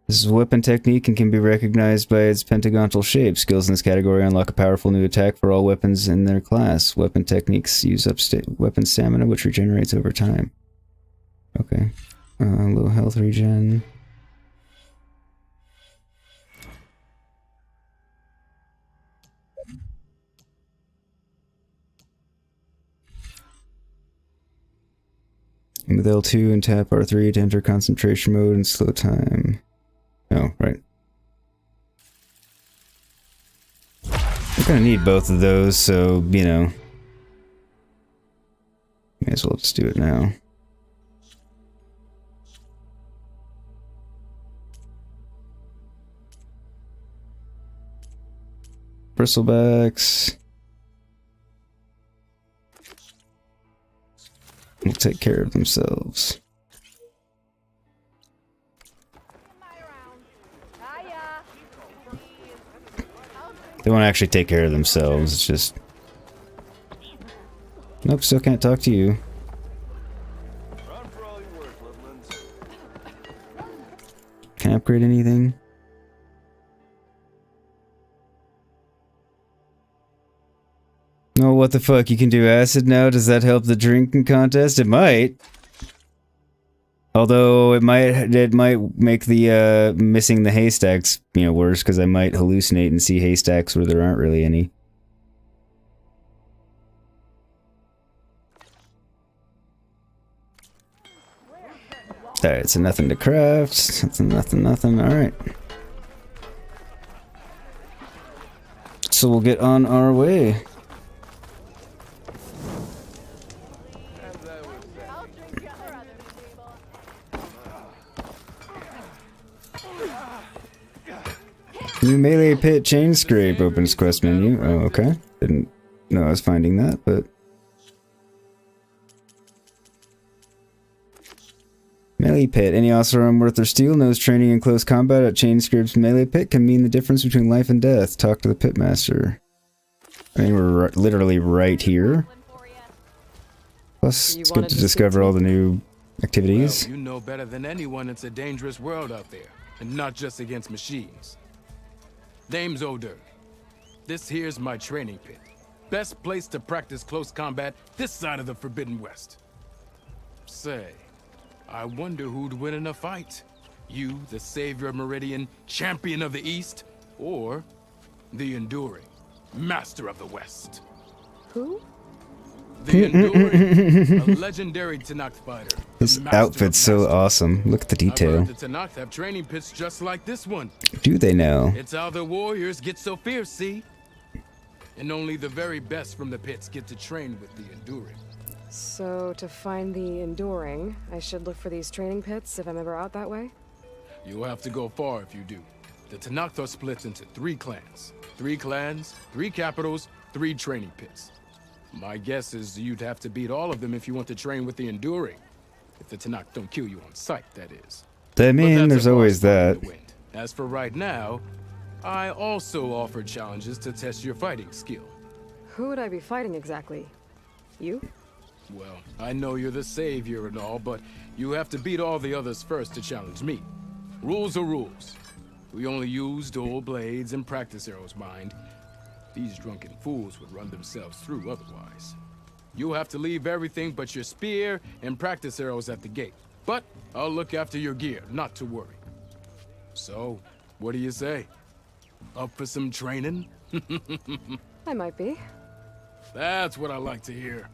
Speaker 1: This is a weapon technique and can be recognized by its pentagonal shape. Skills in this category unlock a powerful new attack for all weapons in their class. Weapon techniques use up weapon stamina, which regenerates over time. Okay. Low health regen. With L2 and tap R3 to enter concentration mode and slow time. Oh, right. I'm gonna need both of those, so, you know. May as well just do it now. Bristlebacks. Will take care of themselves. They won't actually take care of themselves, it's just... Nope, still can't talk to you. Can I upgrade anything? what the fuck, you can do acid now? Does that help the drinking contest? It might. Although it might make the missing the haystacks, you know, worse, because I might hallucinate and see haystacks where there aren't really any. Alright, so nothing to craft, nothing, alright. So we'll get on our way. New melee pit Chainscrape opens quest menu. Oh, okay. Didn't know I was finding that, but... Melee pit. Any officer arm worth their steel knows training in close combat at Chainscrape's melee pit can mean the difference between life and death. Talk to the pitmaster. I mean, we're literally right here. Plus, it's good to discover all the new activities.
Speaker 9: Well, you know better than anyone it's a dangerous world out there, and not just against machines. Name's O'Dirk. This here's my training pit. Best place to practice close combat this side of the Forbidden West. Say, I wonder who'd win in a fight. You, the savior of Meridian, champion of the East, or the Enduring, master of the West.
Speaker 5: Who?
Speaker 9: The Enduring, a legendary Tenakth fighter.
Speaker 1: This outfit's so awesome. Look at the detail.
Speaker 9: I've heard the Tenakth have training pits just like this one.
Speaker 1: Do they know?
Speaker 9: It's how the warriors get so fierce, see? And only the very best from the pits get to train with the Enduring.
Speaker 5: So, to find the Enduring, I should look for these training pits if I'm ever out that way?
Speaker 9: You'll have to go far if you do. The Tenakth are split into 3 clans. 3 clans, 3 capitals, 3 training pits. My guess is you'd have to beat all of them if you want to train with the Enduring. If the Tenakth don't kill you on sight, that is.
Speaker 1: I mean, there's always that.
Speaker 9: As for right now, I also offer challenges to test your fighting skill.
Speaker 5: Who would I be fighting exactly? You?
Speaker 9: Well, I know you're the savior and all, but you have to beat all the others first to challenge me. Rules are rules. We only use dual blades and practice arrows, mind. These drunken fools would run themselves through otherwise. You'll have to leave everything but your spear and practice arrows at the gate. But I'll look after your gear, not to worry. So, what do you say? Up for some training?
Speaker 5: I might be.
Speaker 9: That's what I like to hear.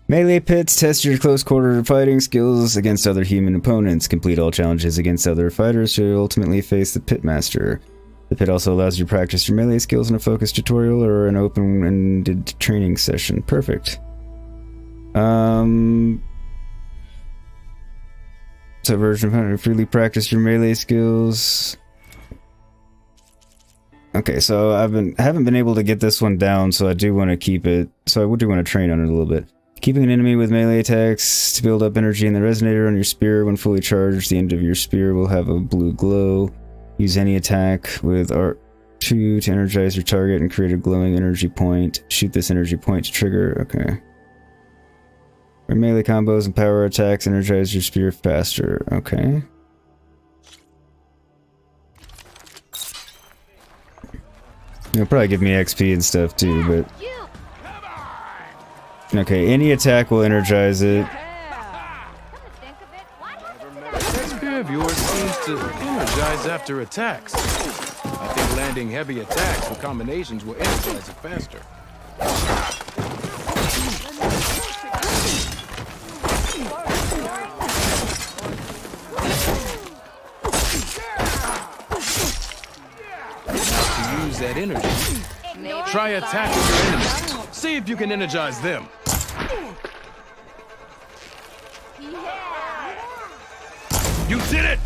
Speaker 1: Melee pits test your close quarter fighting skills against other human opponents. Complete all challenges against other fighters to ultimately face the pitmaster. The pit also allows you to practice your melee skills in a focused tutorial or an open-ended training session. Perfect. So version of 100, freely practice your melee skills. Okay, so I haven't been able to get this one down, so I do want to keep it. So I do want to train on it a little bit. Keeping an enemy with melee attacks to build up energy in the resonator on your spear. When fully charged, the end of your spear will have a blue glow. Use any attack with R2 to energize your target and create a glowing energy point. Shoot this energy point to trigger. Okay. For melee combos and power attacks, energize your spear faster. Okay. It'll probably give me XP and stuff too, but... Okay, any attack will energize it.
Speaker 9: That spear of yours seems to energize after attacks. I think landing heavy attacks with combinations will energize it faster. Now to use that energy, try attacking your enemies. See if you can energize them. You did it!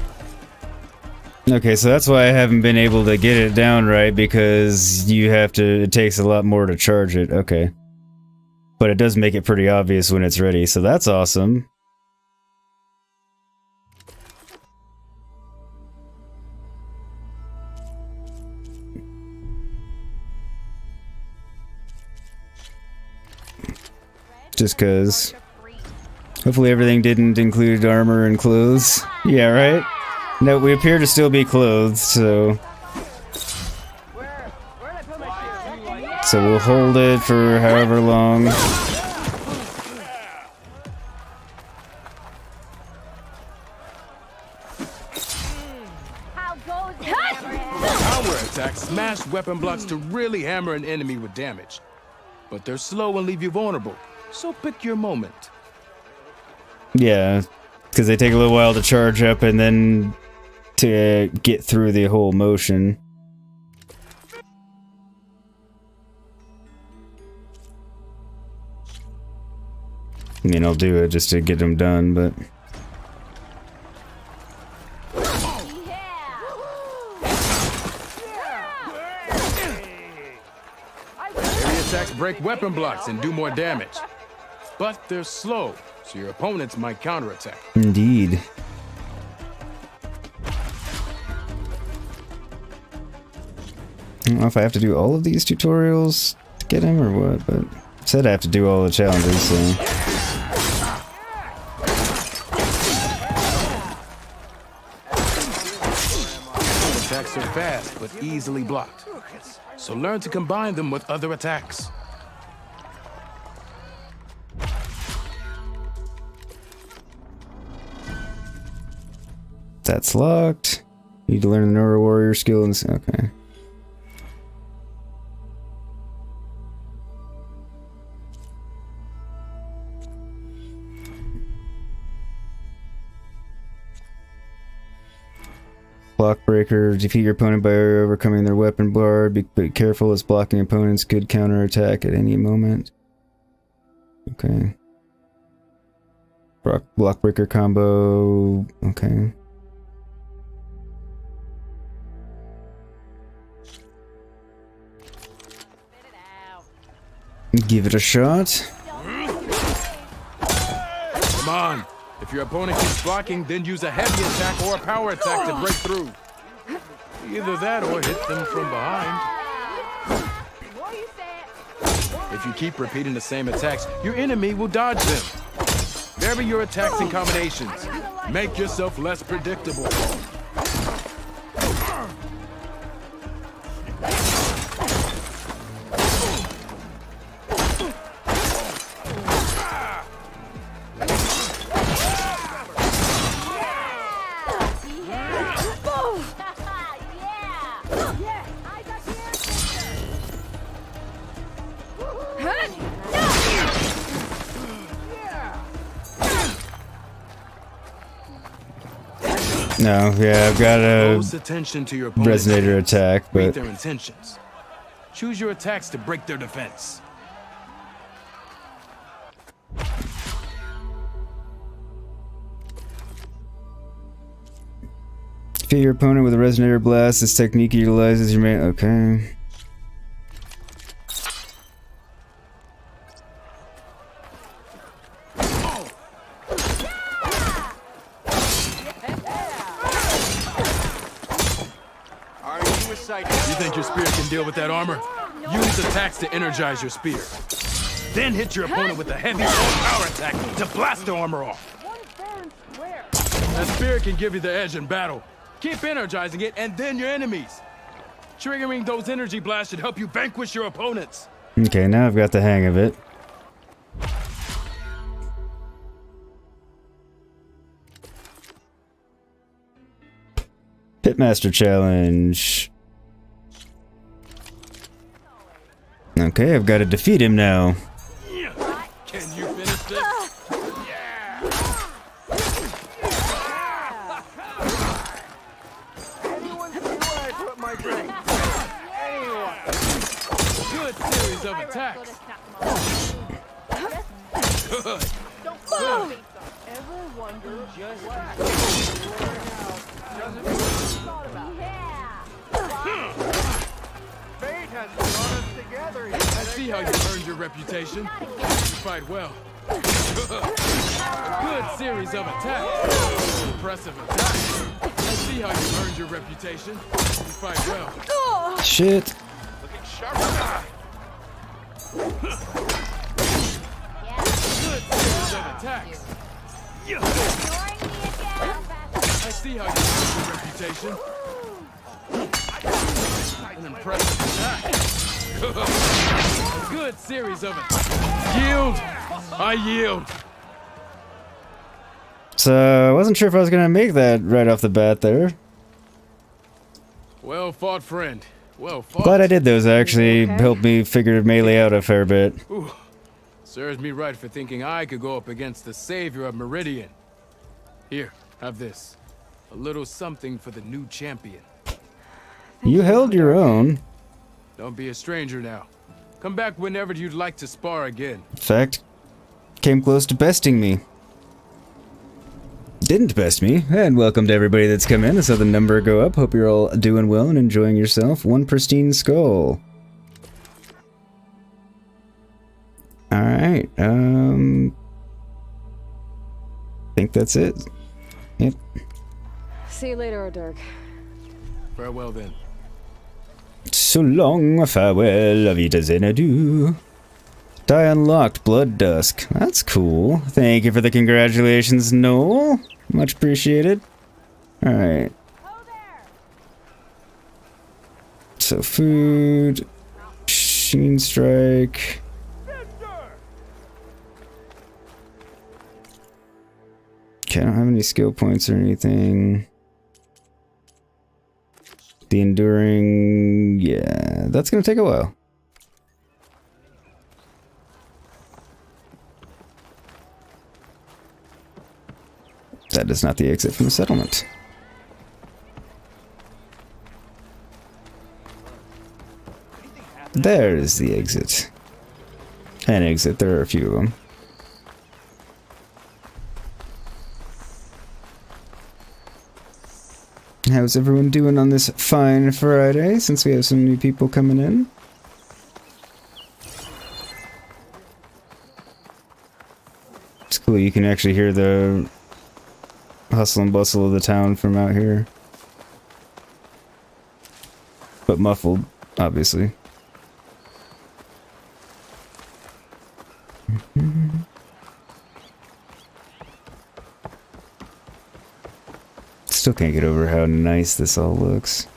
Speaker 1: Okay, so that's why I haven't been able to get it down right, because it takes a lot more to charge it. Okay. But it does make it pretty obvious when it's ready, so that's awesome. Just cause. Hopefully everything didn't include armor and clothes. Yeah, right? No, we appear to still be clothed, so So we'll hold it for however long.
Speaker 3: How goes it, Hammerhead?
Speaker 9: Power attacks smash weapon blocks to really hammer an enemy with damage. But they're slow and leave you vulnerable, so pick your moment.
Speaker 1: Yeah, because they take a little while to charge up and then to get through the whole motion. I mean, I'll do it just to get them done, but...
Speaker 9: Area attacks break weapon blocks and do more damage. But they're slow, so your opponents might counterattack.
Speaker 1: Indeed. I don't know if I have to do all of these tutorials to get him or what, but I said I have to do all the challenges, so...
Speaker 9: Attacks are fast, but easily blocked. So learn to combine them with other attacks.
Speaker 1: That's locked. Need to learn the Nora Warrior skill and... Okay. Block breaker. Defeat your opponent by overcoming their weapon bar. Be careful as blocking opponents could counterattack at any moment. Okay. Block breaker combo. Okay. Give it a shot.
Speaker 9: Come on. If your opponent keeps blocking, then use a heavy attack or a power attack to break through. Either that or hit them from behind. If you keep repeating the same attacks, your enemy will dodge them. Vary your attacks and combinations. Make yourself less predictable.
Speaker 1: No, yeah, I've got a
Speaker 9: Close attention to your opponent's
Speaker 1: resonator
Speaker 9: attacks.
Speaker 1: attack,
Speaker 9: Read
Speaker 1: but
Speaker 9: their intentions. Choose your attacks to break their defense.
Speaker 1: defeat your opponent with a resonator blast. This technique utilizes your main... Okay.
Speaker 9: You think your spear can deal with that armor? Use attacks to energize your spear. Then hit your opponent with a heavy power attack to blast the armor off. That spear can give you the edge in battle. Keep energizing it and then your enemies. Triggering those energy blasts should help you vanquish your opponents.
Speaker 1: Okay, now I've got the hang of it. Pitmaster challenge. Okay, I've got to defeat him now.
Speaker 9: Can you finish this? Good series of attacks. Good. Good.
Speaker 3: Ever wonder just
Speaker 10: Fate has brought us together here.
Speaker 9: I see how you earned your reputation. You fight well. A good series of attacks. Impressive attacks. I see how you earned your reputation. You fight well.
Speaker 1: Shit.
Speaker 10: Looking sharp.
Speaker 9: Good series of attacks. I see how you earned your reputation. An impressive. Good series of it. Yield. I yield.
Speaker 1: So I wasn't sure if I was gonna make that right off the bat there.
Speaker 9: Well fought, friend. Well fought.
Speaker 1: Glad I did those. Actually helped me figure melee out a fair bit.
Speaker 9: Ooh. Serves me right for thinking I could go up against the savior of Meridian. Here, have this. A little something for the new champion.
Speaker 1: You held your own.
Speaker 9: Don't be a stranger now. Come back whenever you'd like to spar again.
Speaker 1: In fact, came close to besting me. Didn't best me. And welcome to everybody that's come in. I saw the number go up. Hope you're all doing well and enjoying yourself. One pristine skull. Alright, think that's it. Yep.
Speaker 5: See you later, Dirk.
Speaker 9: Farewell then.
Speaker 1: So long, farewell, Avita Zenadu. Die unlocked, Blood Dusk. That's cool. Thank you for the congratulations, Noel. Much appreciated. Alright. So, food. Sheen Strike. Okay, I don't have any skill points or anything. The enduring... yeah, that's gonna take a while. That is not the exit from the settlement. There is the exit. An exit, there are a few of them. How's everyone doing on this fine Friday, since we have some new people coming in? It's cool, you can actually hear the hustle and bustle of the town from out here. But muffled, obviously. Still can't get over how nice this all looks.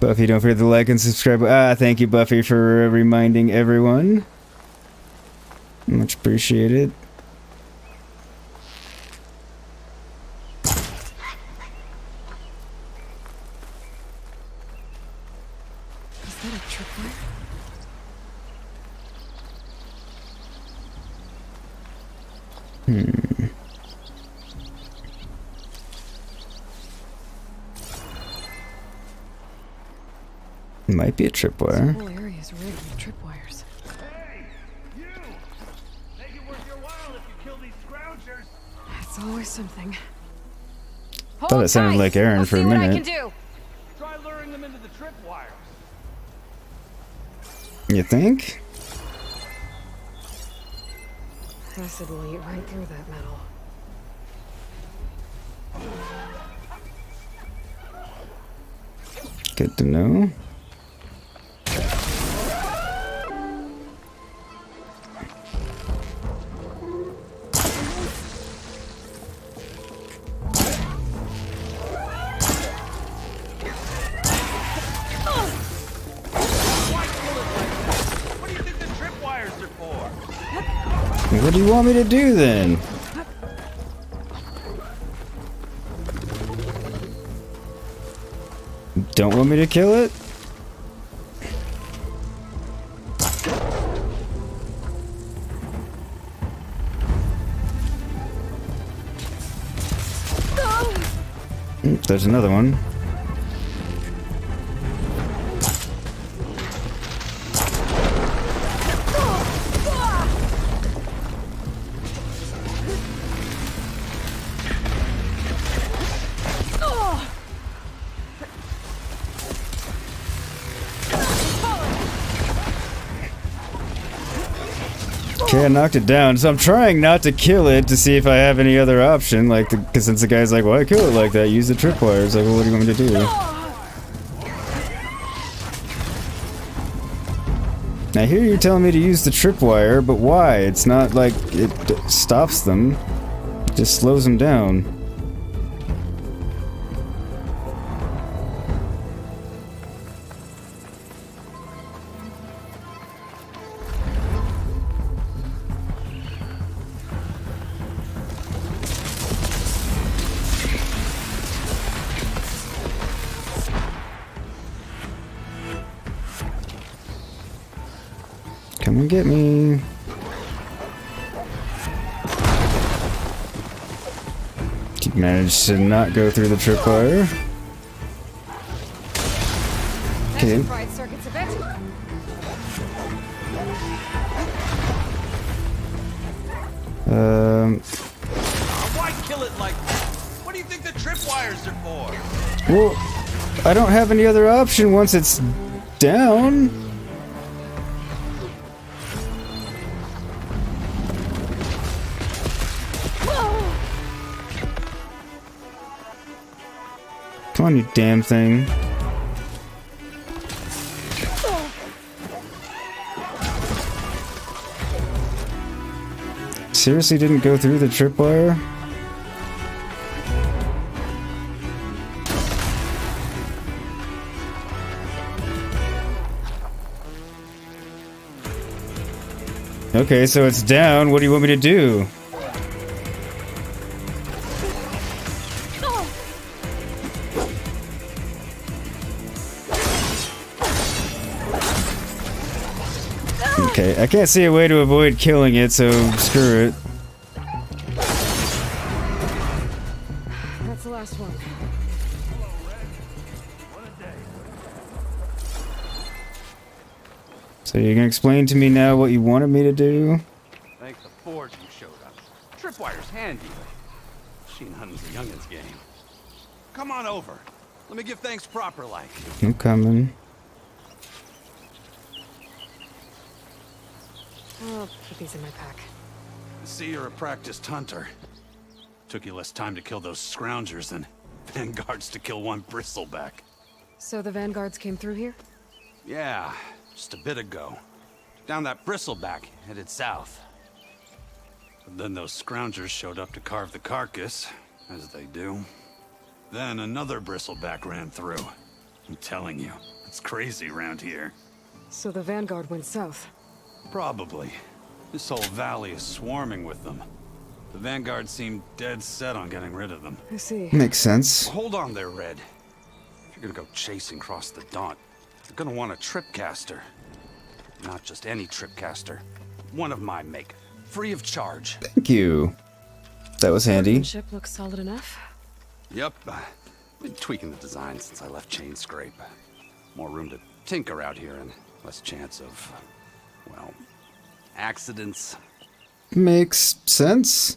Speaker 1: Buffy, don't forget to like and subscribe. Thank you, Buffy, for reminding everyone. Much appreciated.
Speaker 5: Is that a tripwire?
Speaker 1: Might be a tripwire.
Speaker 5: This whole area is rigged with tripwires.
Speaker 12: Hey, you! Make it worth your while if you kill these scroungers.
Speaker 5: It's always something.
Speaker 1: Thought it sounded like Erend for a minute.
Speaker 5: I can do.
Speaker 12: Try luring them into the tripwires.
Speaker 1: You think?
Speaker 5: Acid will eat right through that metal.
Speaker 1: Good to know.
Speaker 12: What do you think the tripwires are for?
Speaker 1: What do you want me to do then? Don't want me to kill it? There's another one. Okay, I knocked it down, so I'm trying not to kill it to see if I have any other option, like, because since the guy's like, why kill it like that? Use the tripwire. It's like, well, what do you want me to do? I hear you telling me to use the tripwire, but why? It's not like it stops them. Just slows him down. Come and get me. He managed to not go through the tripwire. Okay.
Speaker 5: Fried circuits a bit.
Speaker 12: Why kill it like that? What do you think the tripwires are for?
Speaker 1: Well, I don't have any other option once it's down. Come on, you damn thing. Seriously didn't go through the tripwire? Okay, so it's down. What do you want me to do? Okay, I can't see a way to avoid killing it, so screw it.
Speaker 5: That's the last one.
Speaker 1: So you can explain to me now what you wanted me to do?
Speaker 12: Thanks to Forge you showed up. Tripwire's handy. Machine hunting's a youngin's game. Come on over. Let me give thanks proper like.
Speaker 1: I'm coming.
Speaker 5: I'll put these in my pack.
Speaker 12: I see you're a practiced hunter. Took you less time to kill those scroungers than vanguards to kill one bristleback.
Speaker 5: So the vanguards came through here?
Speaker 12: Yeah, just a bit ago. Down that bristleback, headed south. But then those scroungers showed up to carve the carcass, as they do. Then another bristleback ran through. I'm telling you, it's crazy around here.
Speaker 5: So the vanguard went south?
Speaker 12: Probably. This whole valley is swarming with them. The vanguard seemed dead set on getting rid of them.
Speaker 5: I see.
Speaker 1: Makes sense.
Speaker 12: Hold on there, Red. If you're gonna go chasing across the Daunt, you're gonna want a tripcaster. Not just any tripcaster. One of my make. Free of charge.
Speaker 1: Thank you. That was handy.
Speaker 5: Ship looks solid enough.
Speaker 12: Yep. Been tweaking the design since I left Chainscrape. More room to tinker out here and less chance of, well, accidents.
Speaker 1: Makes sense.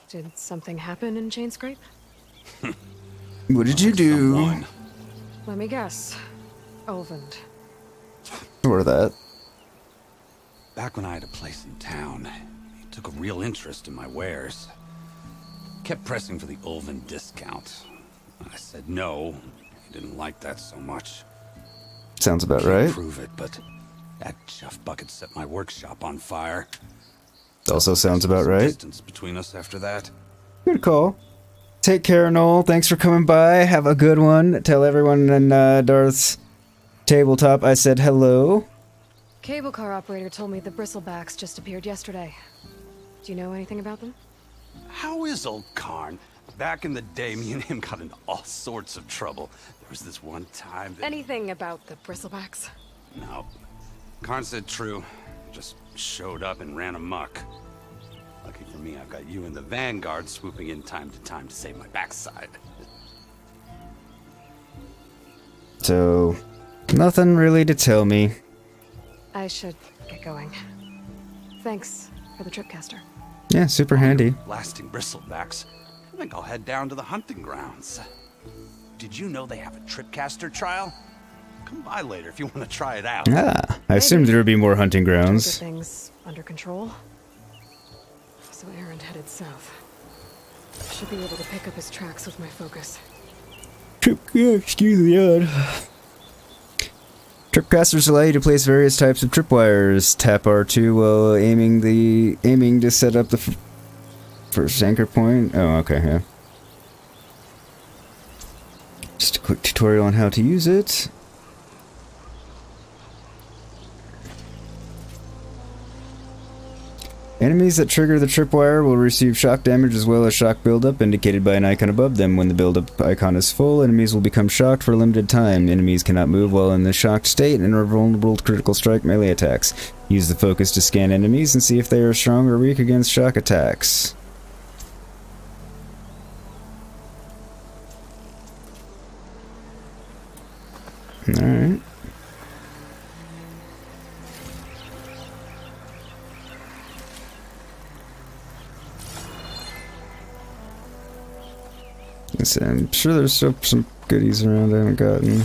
Speaker 5: Did something happen in Chainscrape?
Speaker 1: What did you do?
Speaker 12: Someone.
Speaker 5: Let me guess. Erend.
Speaker 1: Or that.
Speaker 12: Back when I had a place in town, he took a real interest in my wares. Kept pressing for the Ulven discount. I said no. He didn't like that so much.
Speaker 1: Sounds about
Speaker 12: Can't
Speaker 1: right.
Speaker 12: prove it, but that chuff bucket set my workshop on fire.
Speaker 1: Also sounds about right.
Speaker 12: Distance between us after that.
Speaker 1: Good call. Take care, Noel. Thanks for coming by. Have a good one. Tell everyone in Darth's tabletop I said hello.
Speaker 5: Cable car operator told me the bristlebacks just appeared yesterday. Do you know anything about them?
Speaker 12: How is old Karn? Back in the day, me and him got into all sorts of trouble. There was this one time that...
Speaker 5: Anything about the bristlebacks?
Speaker 12: No. Karn said true. Just showed up and ran amok. Lucky for me, I've got you and the Vanguard swooping in time to save my backside.
Speaker 1: So, nothing really to tell me.
Speaker 5: I should get going. Thanks for the tripcaster.
Speaker 1: Yeah, super handy.
Speaker 12: Blasting bristlebacks. I think I'll head down to the hunting grounds. Did you know they have a tripcaster trial? Come by later if you want to try it out.
Speaker 1: Ah, I assumed there would be more hunting
Speaker 5: Get
Speaker 1: grounds.
Speaker 5: things under control. So Erend headed south. Should be able to pick up his tracks with my focus.
Speaker 1: Excuse the Tripcasters allow you to place various types of tripwires. Tap R2 while aiming to set up the first anchor point. Oh, okay, yeah. Just a quick tutorial on how to use it. Enemies that trigger the tripwire will receive shock damage as well as shock buildup indicated by an icon above them. When the buildup icon is full, enemies will become shocked for a limited time. Enemies cannot move while in the shocked state and are vulnerable to critical strike melee attacks. Use the focus to scan enemies and see if they are strong or weak against shock attacks. Alright. I'm sure there's still some goodies around I haven't gotten.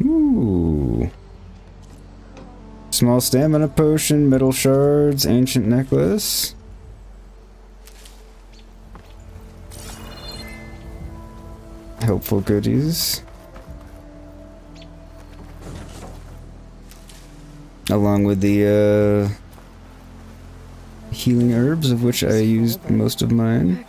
Speaker 1: Ooh. Small stamina potion, metal shards, ancient necklace. Helpful goodies. Along with the healing herbs, of which I used most of mine.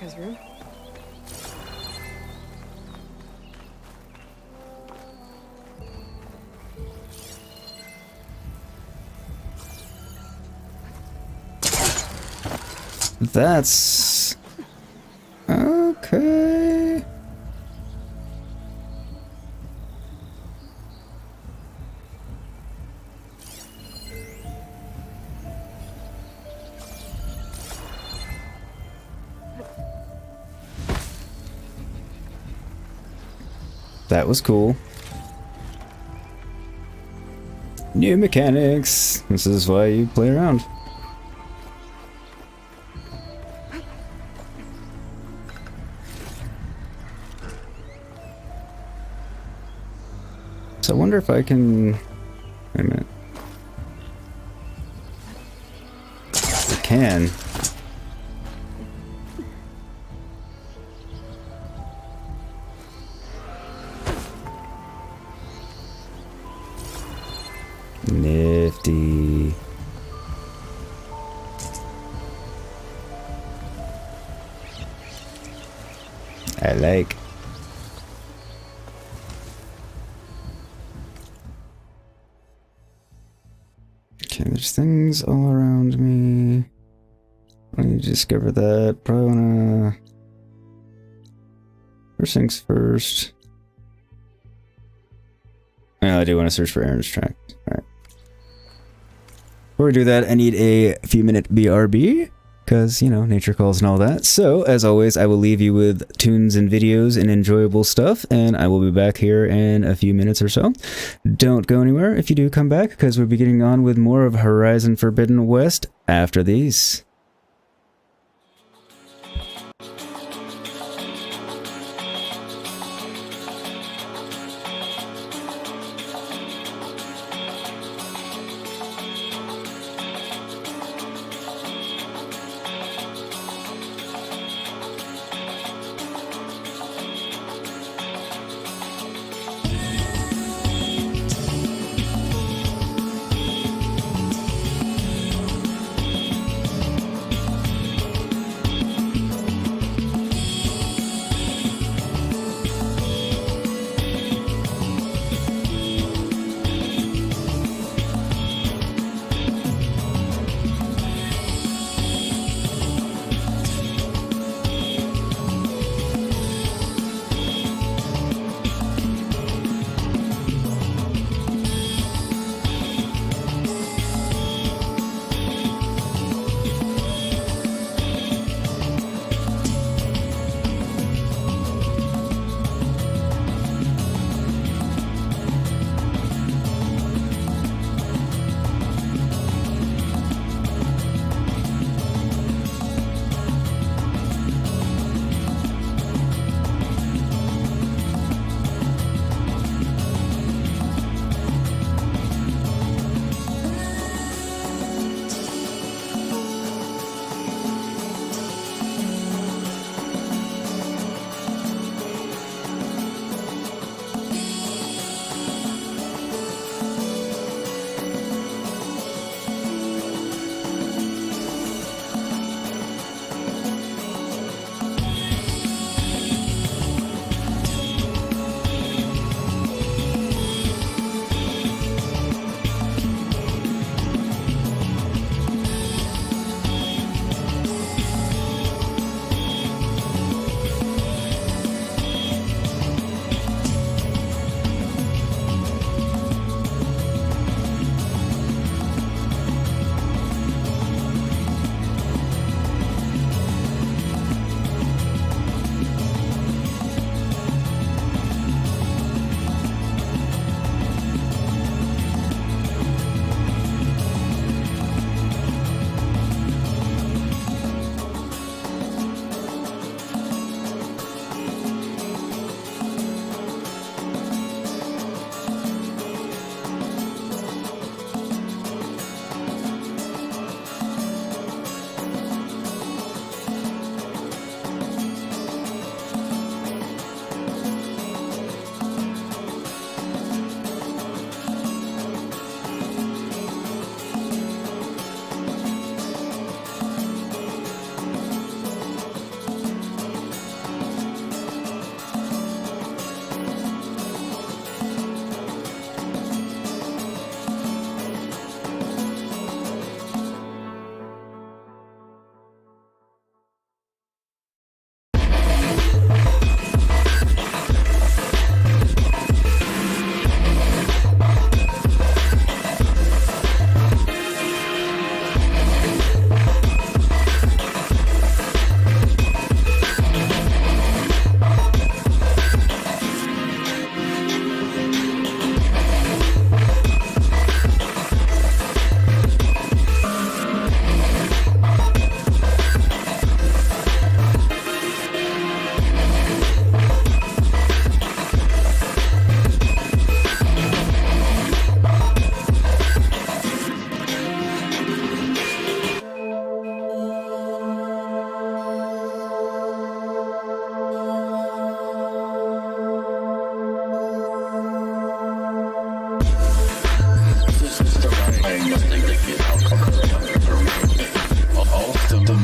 Speaker 1: That's okay. That was cool. New mechanics. This is why you play around. So I wonder if I can... Wait a minute. I can. Nifty. I like. Okay, there's things all around me. I need to discover that. Probably wanna... First things first. I do want to search for Erend's track. Alright. Before we do that, I need a few minute BRB. Because, you know, nature calls and all that. So, as always, I will leave you with tunes and videos and enjoyable stuff. And I will be back here in a few minutes or so. Don't go anywhere if you do come back. Because we'll be getting on with more of Horizon Forbidden West after these.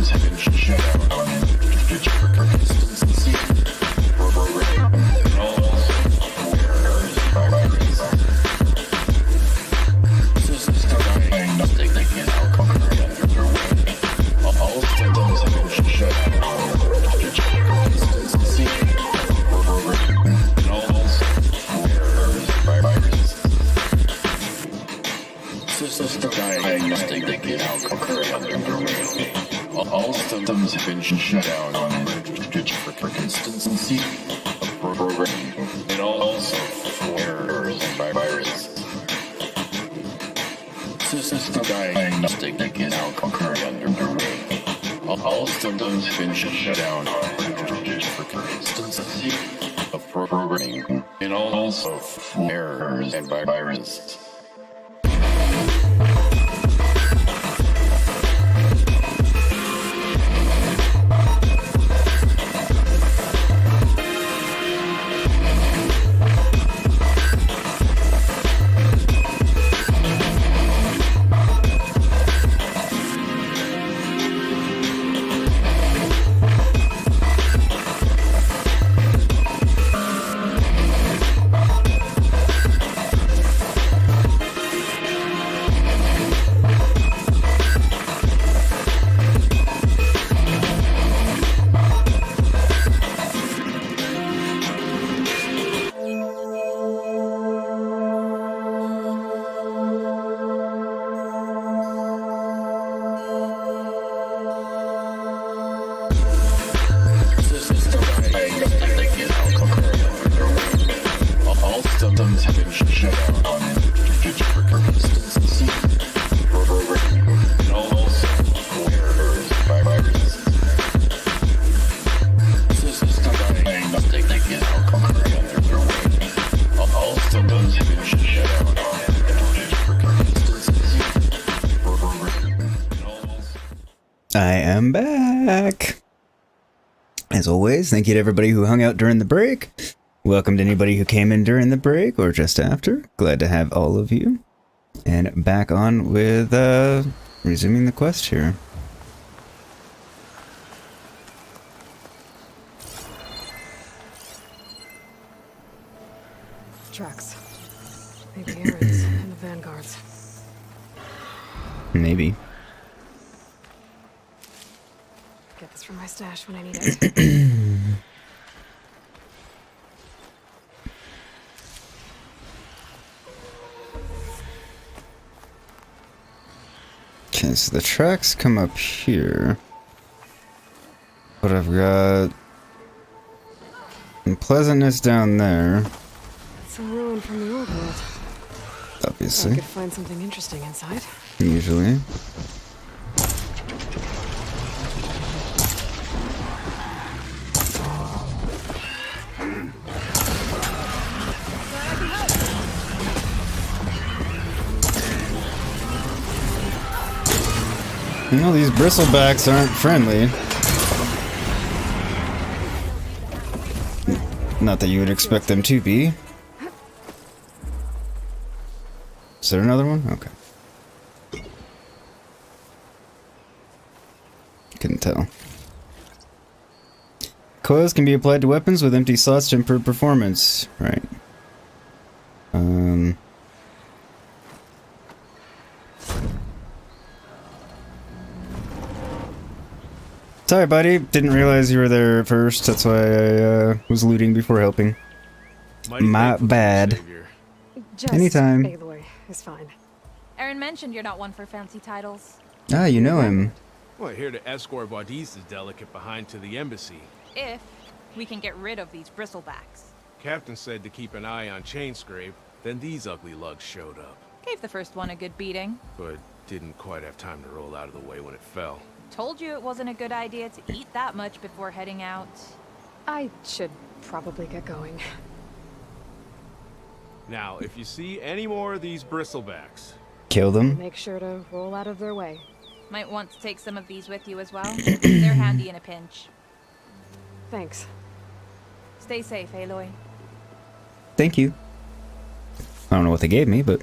Speaker 13: systems have been shut down. Consistency. All systems have been shut down for consistency of programming and also errors and viruses. System diagnostic is now currently underway. All systems have been shut down for consistency of programming and also errors and viruses.
Speaker 1: I am back. As always, thank you to everybody who hung out during the break. Welcome to anybody who came in during the break or just after. Glad to have all of you. And back on with resuming the quest here.
Speaker 5: Tracks. Maybe Erend's and the Vanguards.
Speaker 1: Maybe.
Speaker 5: Get this from my stash when I need it.
Speaker 1: Okay, so the tracks come up here. But I've got Unpleasantness down there.
Speaker 5: It's a ruin from the old world.
Speaker 1: Obviously.
Speaker 5: I could find something interesting inside.
Speaker 1: Usually. You know, these bristlebacks aren't friendly. Not that you would expect them to be. Is there another one? Okay. Couldn't tell. Coils can be applied to weapons with empty slots to improve performance. Right. Sorry, buddy. Didn't realize you were there first. That's why I was looting before helping. My bad.
Speaker 5: Just
Speaker 1: Anytime.
Speaker 5: Aloy is fine.
Speaker 3: Erend mentioned you're not one for fancy titles.
Speaker 1: Ah, you know him.
Speaker 14: Well, here to escort Wadis' delicate behind to the embassy.
Speaker 3: If we can get rid of these bristlebacks.
Speaker 14: Captain said to keep an eye on Chainscrape, then these ugly lugs showed up.
Speaker 3: Gave the first one a good beating.
Speaker 14: But didn't quite have time to roll out of the way when it fell.
Speaker 3: Told you it wasn't a good idea to eat that much before heading out.
Speaker 5: I should probably get going.
Speaker 14: Now, if you see any more of these bristlebacks...
Speaker 1: Kill them?
Speaker 5: Make sure to roll out of their way.
Speaker 3: Might want to take some of these with you as well. They're handy in a pinch.
Speaker 5: Thanks.
Speaker 3: Stay safe, Aloy.
Speaker 1: Thank you. I don't know what they gave me, but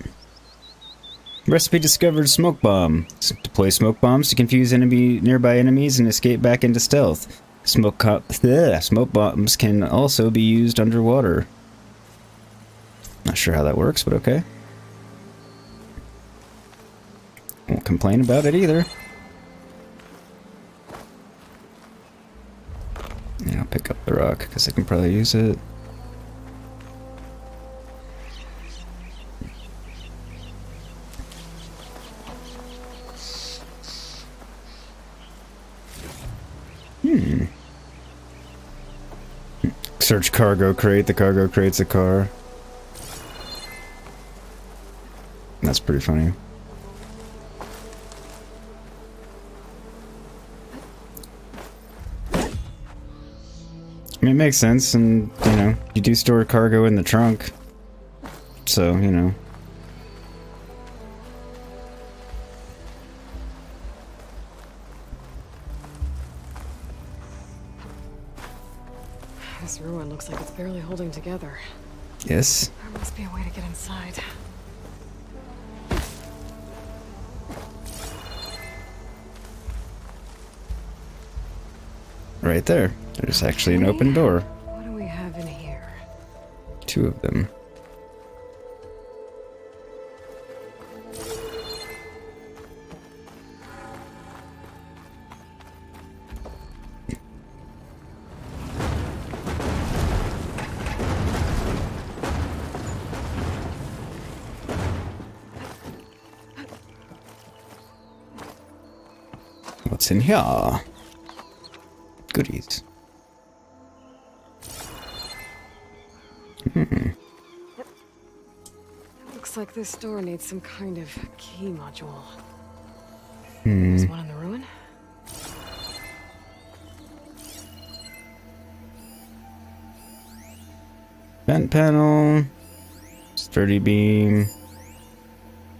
Speaker 1: Recipe discovered: smoke bomb. Deploy smoke bombs to confuse nearby enemies and escape back into stealth. Smoke bombs can also be used underwater. Not sure how that works, but okay. Won't complain about it either. Yeah, I'll pick up the rock because I can probably use it. Search cargo crate. The cargo crate's a car. That's pretty funny. I mean, it makes sense, and, you know, you do store cargo in the trunk. So, you know.
Speaker 5: This ruin looks like it's barely holding together.
Speaker 1: Yes.
Speaker 5: There must be a way to get inside.
Speaker 1: Right there. There's actually an open door.
Speaker 5: What do we have in here?
Speaker 1: 2 of them. What's in here? Goodies.
Speaker 5: Looks like this door needs some kind of key module.
Speaker 1: Hmm.
Speaker 5: There's one in the ruin.
Speaker 1: Vent panel. Sturdy beam.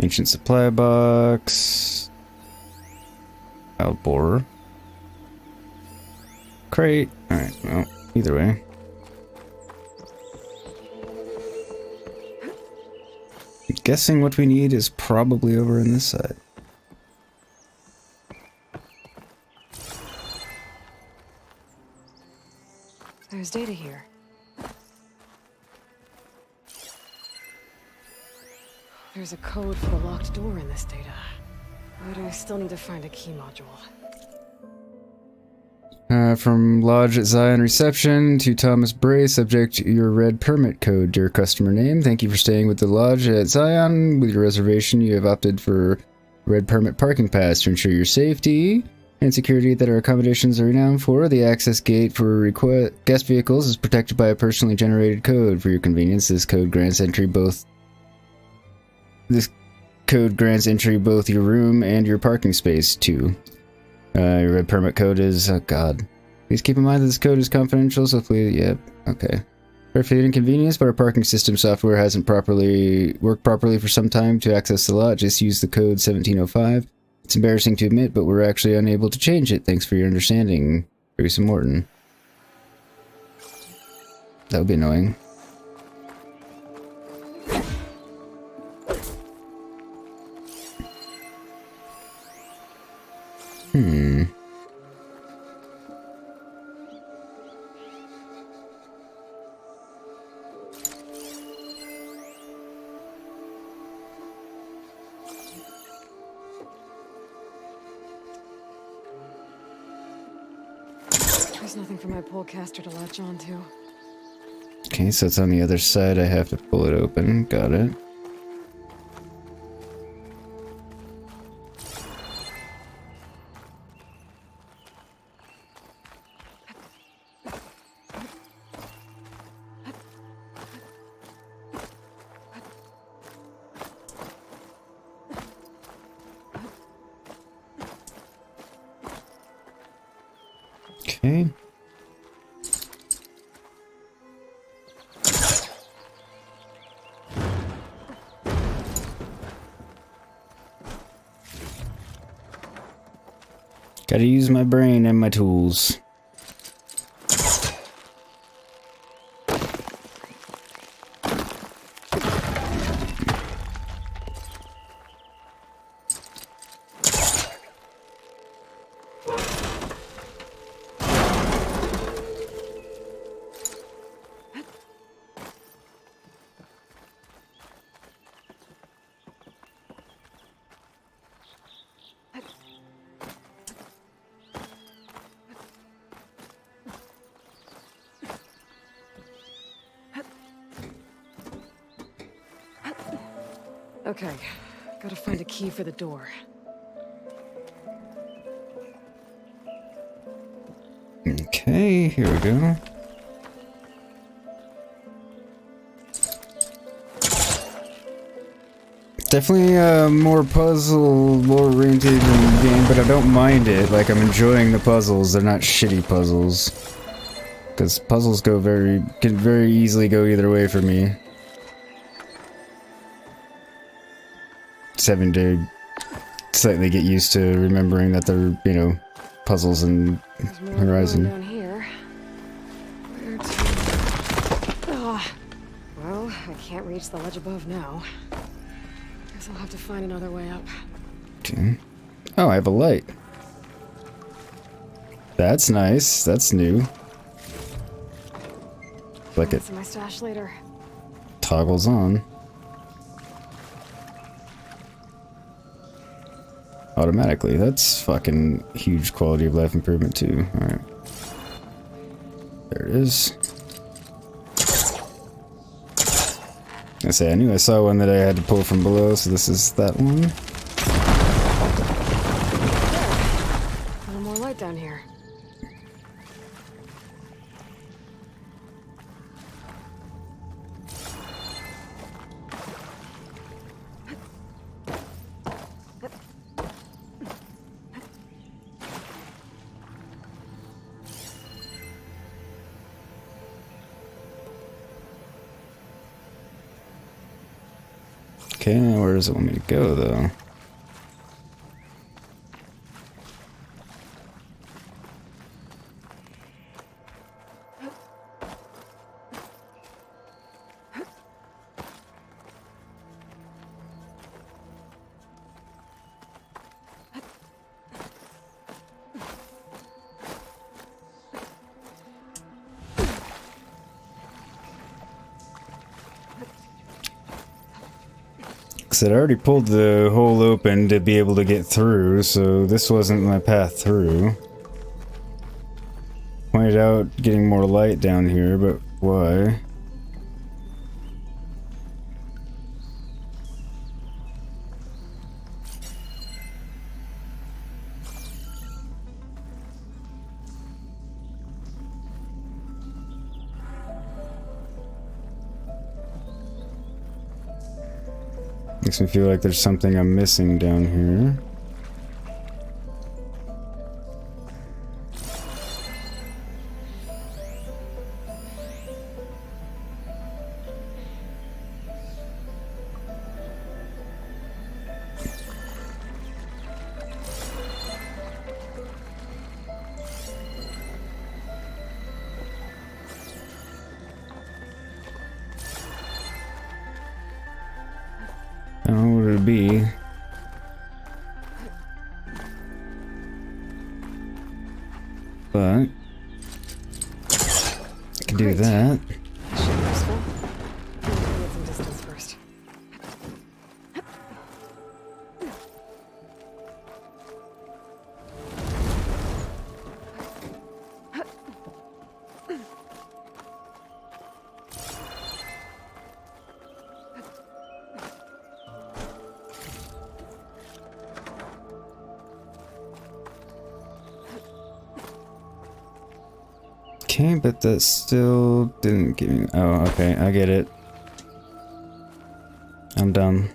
Speaker 1: Ancient supply box. Wild boar. Crate. Alright, well, either way. I'm guessing what we need is probably over on this side.
Speaker 5: There's data here. There's a code for a locked door in this data. But I still need to find a key module.
Speaker 1: From Lodge at Zion Reception to Thomas Bray, subject your red permit code. Dear customer name, thank you for staying with the Lodge at Zion. With your reservation, you have opted for red permit parking pass to ensure your safety and security that our accommodations are renowned for. The access gate for guest vehicles is protected by a personally generated code. For your convenience, this code grants entry both your room and your parking space too. Your red permit code is, oh god. Please keep in mind that this code is confidential, so please, yep, okay. For an inconvenience, but our parking system software hasn't worked properly for some time to access the lot. Just use the code 1705. It's embarrassing to admit, but we're actually unable to change it. Thanks for your understanding, Grayson Morton. That would be annoying.
Speaker 5: There's nothing for my polecaster to latch onto.
Speaker 1: Okay, so it's on the other side. I have to pull it open. Got it. Okay. Gotta use my brain and my tools.
Speaker 5: Okay, gotta find a key for the door.
Speaker 1: Okay, here we go. Definitely more puzzle-oriented game, but I don't mind it. Like, I'm enjoying the puzzles. They're not shitty puzzles. Because puzzles can very easily go either way for me. Just having to slightly get used to remembering that they're, you know, puzzles in Horizon.
Speaker 5: Down here. Where to? Ah, well, I can't reach the ledge above now. Guess I'll have to find another way up.
Speaker 1: Okay. Oh, I have a light. That's nice. That's new. Like it
Speaker 5: That's in my stash later.
Speaker 1: toggles on. Automatically. That's fucking huge quality of life improvement too. Alright. There it is. I say I knew I saw one that I had to pull from below, so this is that one.
Speaker 5: A little more light down here.
Speaker 1: Okay, now where does it want me to go though? I'd already pulled the hole open to be able to get through, so this wasn't my path through. Pointed out getting more light down here, but why? Makes me feel like there's something I'm missing down here. I don't know what it'd be. But I can do that.
Speaker 5: Should be useful. Get some distance first.
Speaker 1: Okay, but that still didn't give me... Oh, okay, I get it. I'm done.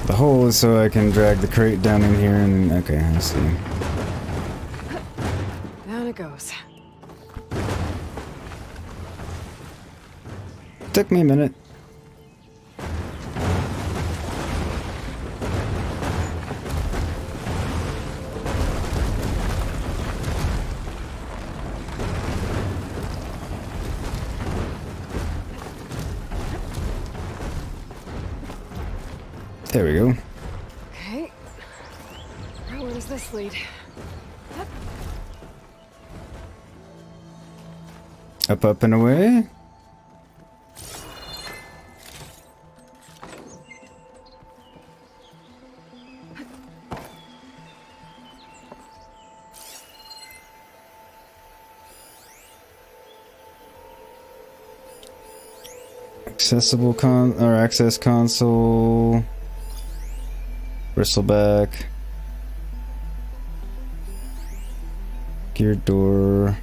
Speaker 1: The hole is so I can drag the crate down in here and... Okay, I see.
Speaker 5: Down it goes.
Speaker 1: Took me a minute. There we go.
Speaker 5: Okay. Where does this lead?
Speaker 1: Up, up, and away. Accessible access console. Bristleback. Geared door.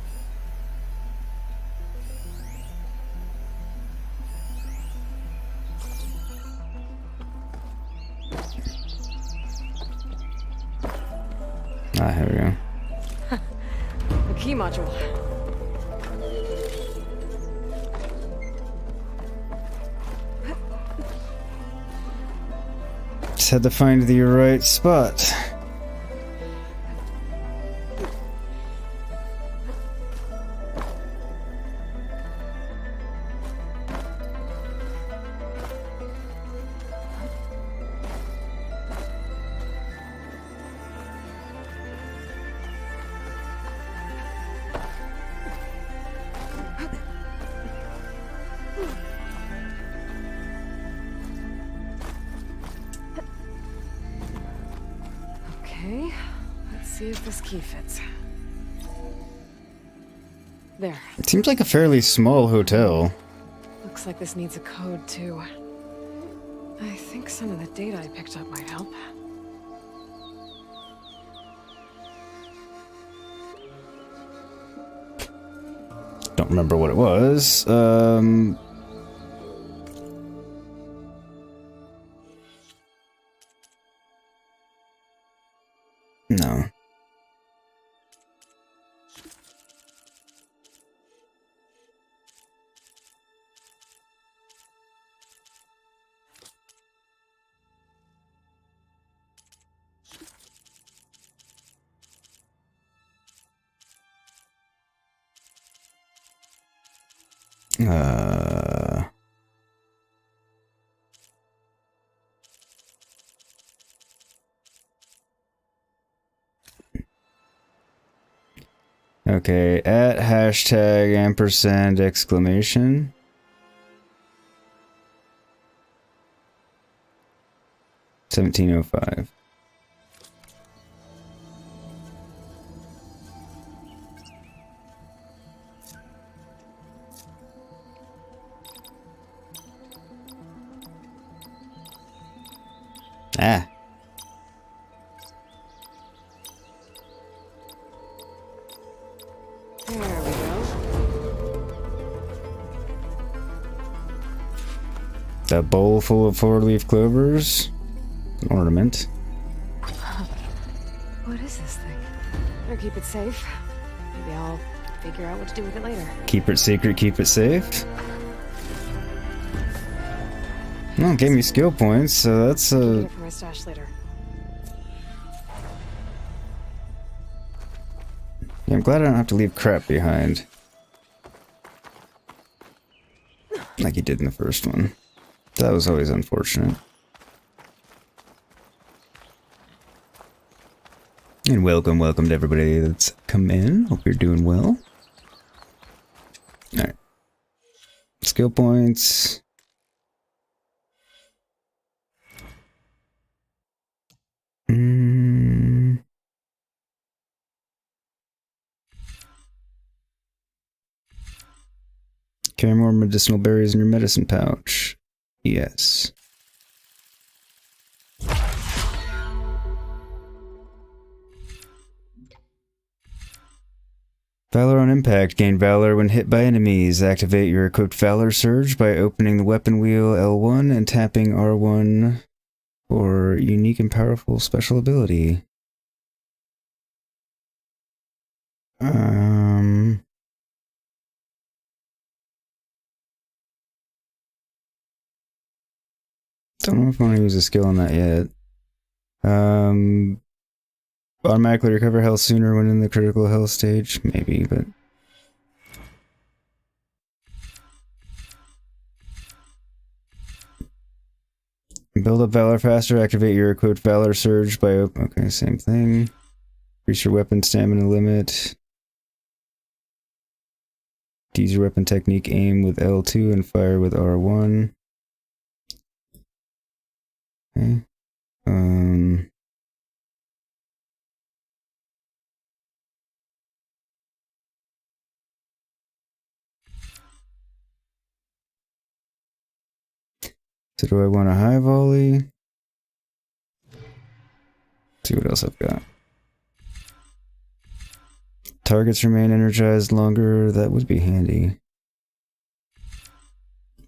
Speaker 1: Ah, here we go.
Speaker 5: The key module.
Speaker 1: Just had to find the right spot.
Speaker 5: Okay, let's see if this key fits. There.
Speaker 1: It seems like a fairly small hotel.
Speaker 5: Looks like this needs a code, too. I think some of the data I picked up might help.
Speaker 1: Don't remember what it was. No. Okay, at hashtag ampersand exclamation. $17.05. Ah.
Speaker 5: There we go.
Speaker 1: That bowl full of four-leaf clovers. An ornament.
Speaker 5: What is this thing? Better keep it safe. Maybe I'll figure out what to do with it later.
Speaker 1: Keep it secret, keep it safe. Well, it gave me skill points, so that's
Speaker 5: Get it for my stash later.
Speaker 1: Yeah, I'm glad I don't have to leave crap behind. Like you did in the first one. That was always unfortunate. And welcome to everybody that's come in. Hope you're doing well. Alright. Skill points. Carry more medicinal berries in your medicine pouch. Yes. Valor on impact. Gain valor when hit by enemies. Activate your equipped valor surge by opening the weapon wheel L1 and tapping R1 for unique and powerful special ability. Don't know if I want to use a skill on that yet. Automatically recover health sooner when in the critical health stage? Maybe, but... Build up valor faster, activate your equipped valor surge by... Okay, same thing. Increase your weapon stamina limit. Use your weapon technique, aim with L2 and fire with R1. Okay. So do I want a high volley? Let's see what else I've got. Targets remain energized longer. That would be handy.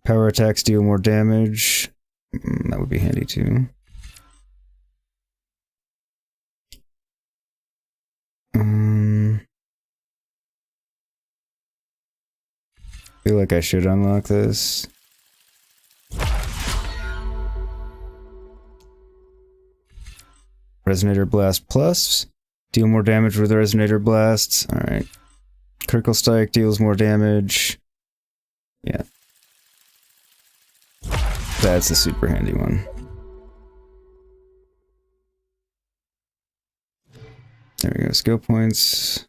Speaker 1: Power attacks deal more damage. That would be handy too. Feel like I should unlock this. Resonator Blast Plus. Deal more damage with Resonator Blasts. Alright. Critical Strike deals more damage. Yeah. That's a super handy one. There we go. Skill points.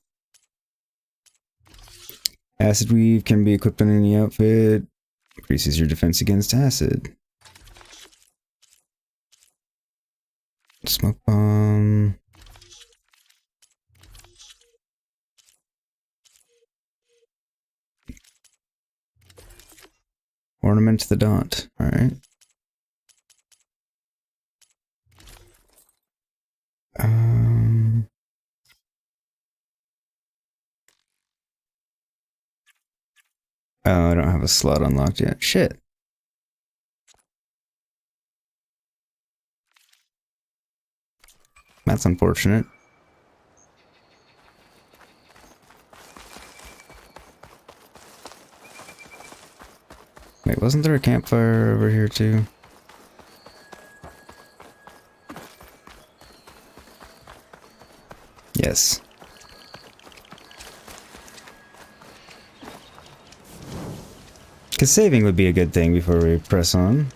Speaker 1: Acid Weave can be equipped on any outfit. Increases your defense against acid. Smoke Bomb. Ornament to the Daunt. Alright. Oh, I don't have a slot unlocked yet. Shit. That's unfortunate. Wait, wasn't there a campfire over here too? Yes. Because saving would be a good thing before we press on.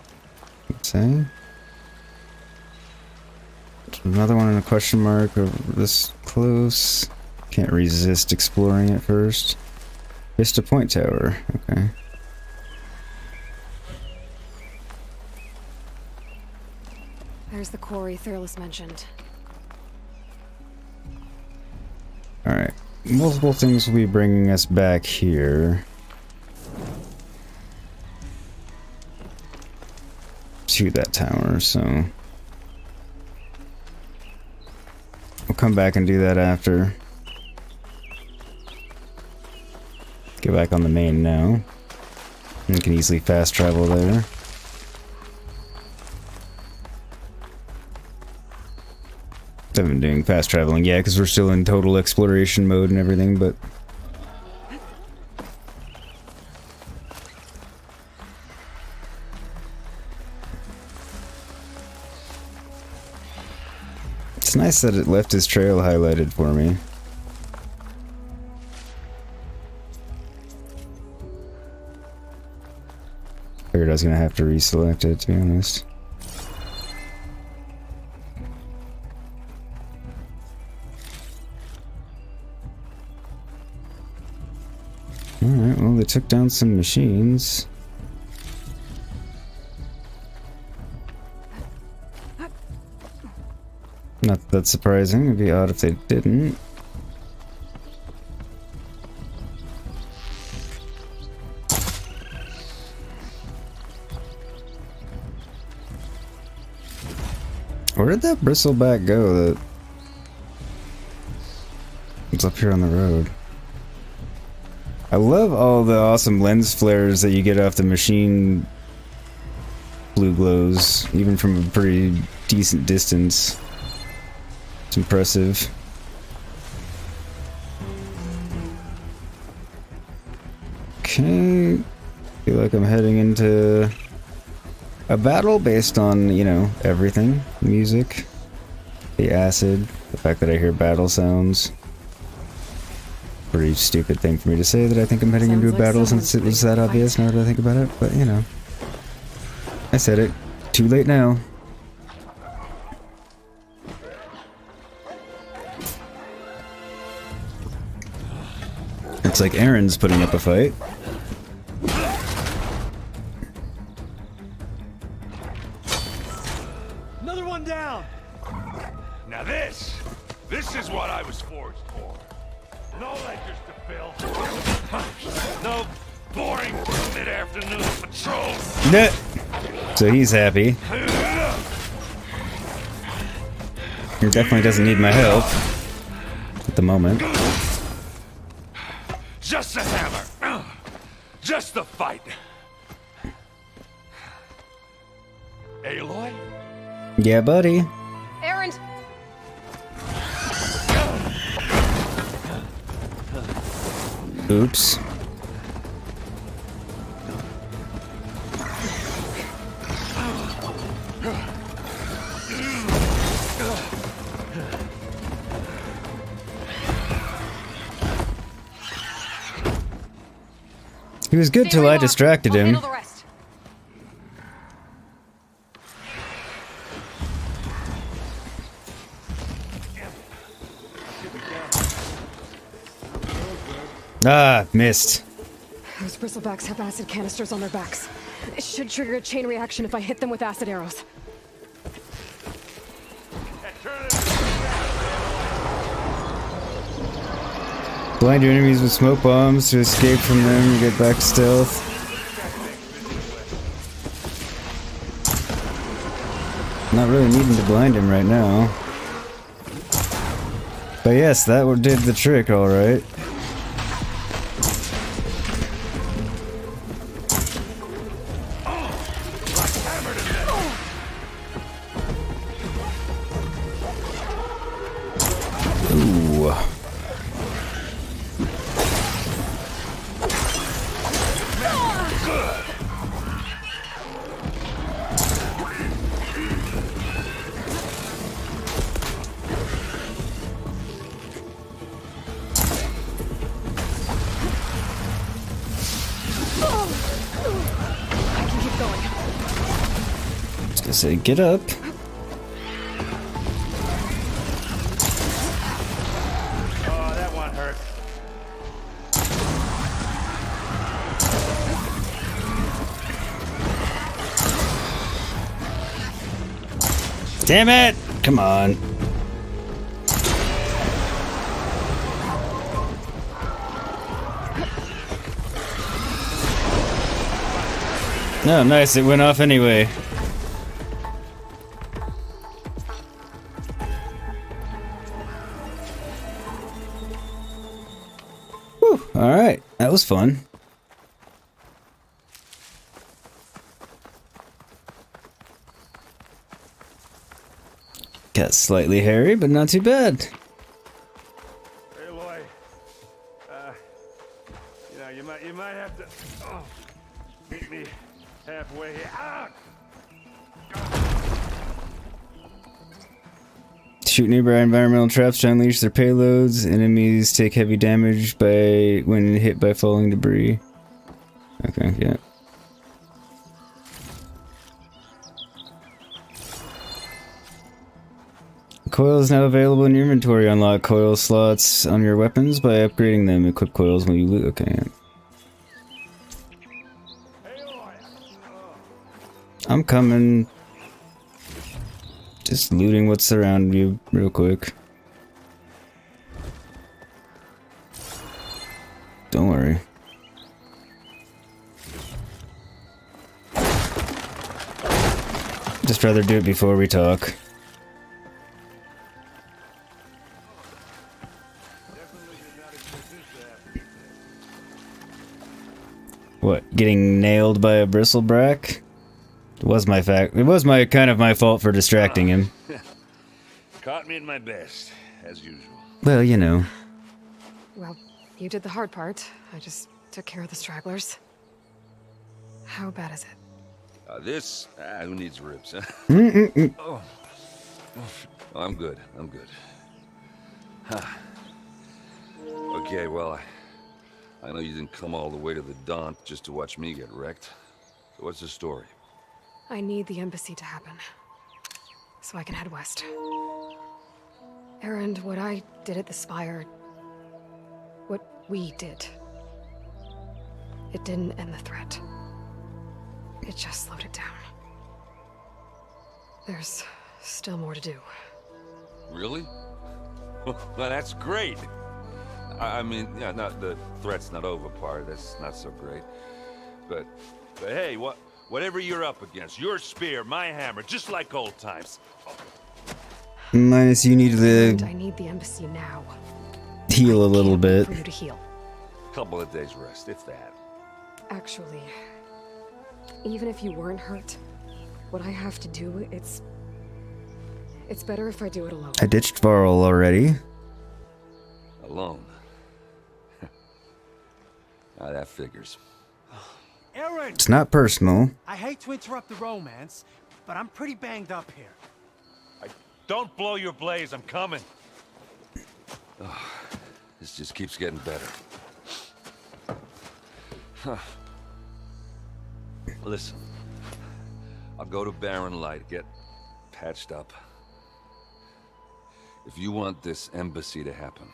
Speaker 1: Let's say. Another one in a question mark over this close. Can't resist exploring it first. Vista Point Tower. Okay.
Speaker 5: There's the quarry Thurles mentioned.
Speaker 1: Alright. Multiple things will be bringing us back here. To that tower, so we'll come back and do that after. Get back on the main now. You can easily fast travel there. I haven't been doing fast traveling yet because we're still in total exploration mode and everything, but it's nice that it left his trail highlighted for me. Figured I was gonna have to reselect it, to be honest. Alright, well, they took down some machines. Not that surprising, it'd be odd if they didn't. Where did that bristleback go that... It's up here on the road. I love all the awesome lens flares that you get off the machine blue glows, even from a pretty decent distance. It's impressive. Okay. Feel like I'm heading into a battle based on, you know, everything. Music, the acid, the fact that I hear battle sounds. Pretty stupid thing for me to say that I think I'm heading into a battle since it was that obvious now that I think about it, but you know. I said it. Too late now. Looks like Erend's putting up a fight.
Speaker 15: Another one down! Now this is what I was forged for. No ledgers to fill. No boring mid-afternoon patrols.
Speaker 1: So he's happy. He definitely doesn't need my help at the moment.
Speaker 15: Just a hammer. Just the fight. Aloy?
Speaker 1: Yeah, buddy.
Speaker 5: Erend!
Speaker 1: Oops. He was good till I distracted him. Ah, missed.
Speaker 5: Those bristlebacks have acid canisters on their backs. It should trigger a chain reaction if I hit them with acid arrows.
Speaker 1: Blind your enemies with smoke bombs to escape from them and get back to stealth. Not really needing to blind him right now. But yes, that did the trick, alright. Ooh.
Speaker 5: I can keep going.
Speaker 1: I was gonna say, get up.
Speaker 15: Oh, that one hurt.
Speaker 1: Damn it! Come on. No, nice, it went off anyway. Whew, alright, that was fun. Got slightly hairy, but not too bad.
Speaker 15: Aloy, you might have to meet me halfway here. Ah!
Speaker 1: Shoot nearby environmental traps to unleash their payloads. Enemies take heavy damage when hit by falling debris. Okay, yeah. Coil is now available in your inventory. Unlock coil slots on your weapons by upgrading them. Equip coils when you loot. Okay. Yeah. I'm coming. Just looting what's around you real quick. Don't worry. Just rather do it before we talk. What? Getting nailed by a bristleback? It was my kind of my fault for distracting him.
Speaker 15: Caught me at my best, as usual.
Speaker 1: Well, you know.
Speaker 5: Well, you did the hard part. I just took care of the stragglers. How bad is it?
Speaker 15: Who needs ribs, huh?
Speaker 1: Oh.
Speaker 15: Oh, I'm good. Huh. Okay, well, I know you didn't come all the way to the Daunt just to watch me get wrecked. So what's the story?
Speaker 5: I need the embassy to happen, so I can head west. Erend, what I did at the Spire, what we did, it didn't end the threat. It just slowed it down. There's still more to do.
Speaker 15: Really? Well, that's great. I mean, yeah, the threat's not over part. That's not so great. But hey, Whatever you're up against, your spear, my hammer, just like old times.
Speaker 1: Minus you need
Speaker 5: And
Speaker 1: to
Speaker 5: I need the embassy now.
Speaker 1: heal a little bit.
Speaker 5: For you to heal.
Speaker 15: Couple of days rest, if that.
Speaker 5: Actually, even if you weren't hurt, what I have to do, it's better if I do it alone.
Speaker 1: I ditched Varl already.
Speaker 15: Alone. Ah, that figures.
Speaker 7: Erend!
Speaker 1: It's not personal.
Speaker 7: I hate to interrupt the romance, but I'm pretty banged up here.
Speaker 15: Don't blow your blaze, I'm coming. Oh, this just keeps getting better. Huh. Listen, I'll go to Barren Light, get patched up. If you want this embassy to happen,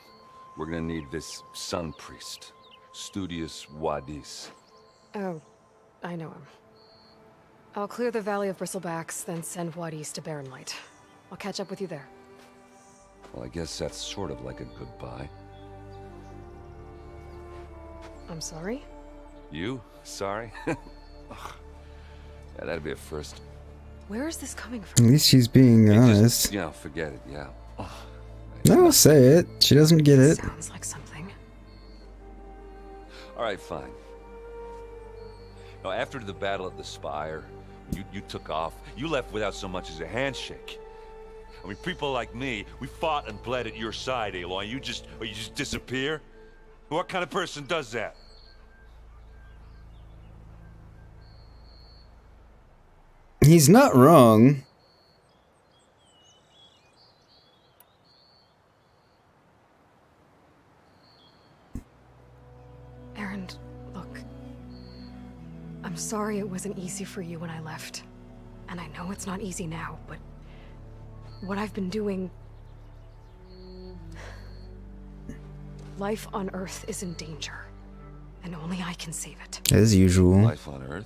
Speaker 15: we're gonna need this sun priest, Studious Wadis.
Speaker 5: Oh, I know him. I'll clear the Valley of Bristlebacks, then send Wadis to Barren Light. I'll catch up with you there.
Speaker 15: Well, I guess that's sort of like a goodbye.
Speaker 5: I'm sorry?
Speaker 15: You? Sorry? Ugh. Yeah, that'd be a first.
Speaker 5: Where is this coming
Speaker 1: At
Speaker 5: from?
Speaker 1: least she's being honest.
Speaker 15: Just, you know, forget it, yeah. Ugh.
Speaker 1: No, say it. She doesn't get it.
Speaker 5: Sounds like something.
Speaker 15: Alright, fine. Now, after the Battle of the Spire, you took off. You left without so much as a handshake. I mean, people like me, we fought and bled at your side, Aloy. You just disappear? What kind of person does that?
Speaker 1: He's not wrong.
Speaker 5: Erend, look. I'm sorry it wasn't easy for you when I left. And I know it's not easy now, but what I've been doing... Life on Earth is in danger. And only I can save it.
Speaker 1: As usual.
Speaker 15: Life on Earth?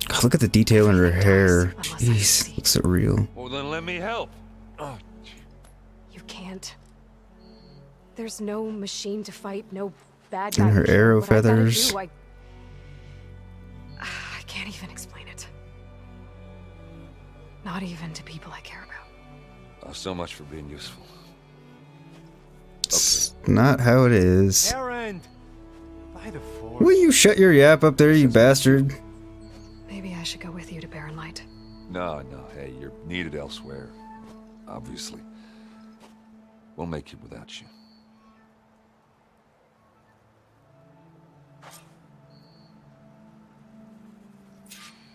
Speaker 1: God, look at the detail in her hair. Jeez, looks so real.
Speaker 15: Well, then let me help. Oh,
Speaker 5: You can't. There's no machine to fight, no bad guy.
Speaker 1: And her
Speaker 5: to kill.
Speaker 1: arrow
Speaker 5: What I gotta
Speaker 1: feathers.
Speaker 5: do, I can't even explain it. Not even to people I care about.
Speaker 15: Oh, so much for being useful.
Speaker 1: It's not how it is.
Speaker 7: Erend! By the force.
Speaker 1: Will you shut your yap up there, you bastard?
Speaker 5: Maybe I should go with you to Barren Light.
Speaker 15: No, hey, you're needed elsewhere. Obviously. We'll make it without you.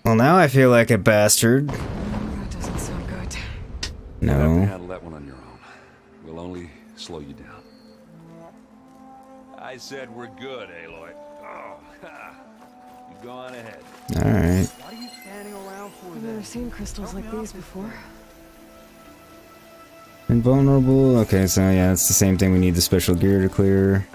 Speaker 1: Well, now I feel like a bastard.
Speaker 5: That doesn't sound good.
Speaker 15: You'll have to
Speaker 1: No.
Speaker 15: handle that one on your own. We'll only slow you down. I said we're good, Aloy. Oh, you go on ahead.
Speaker 1: Alright.
Speaker 7: What are you standing around for
Speaker 5: I've never seen crystals like these before.
Speaker 1: Invulnerable. Okay, so yeah, it's the same thing. We need the special gear to clear.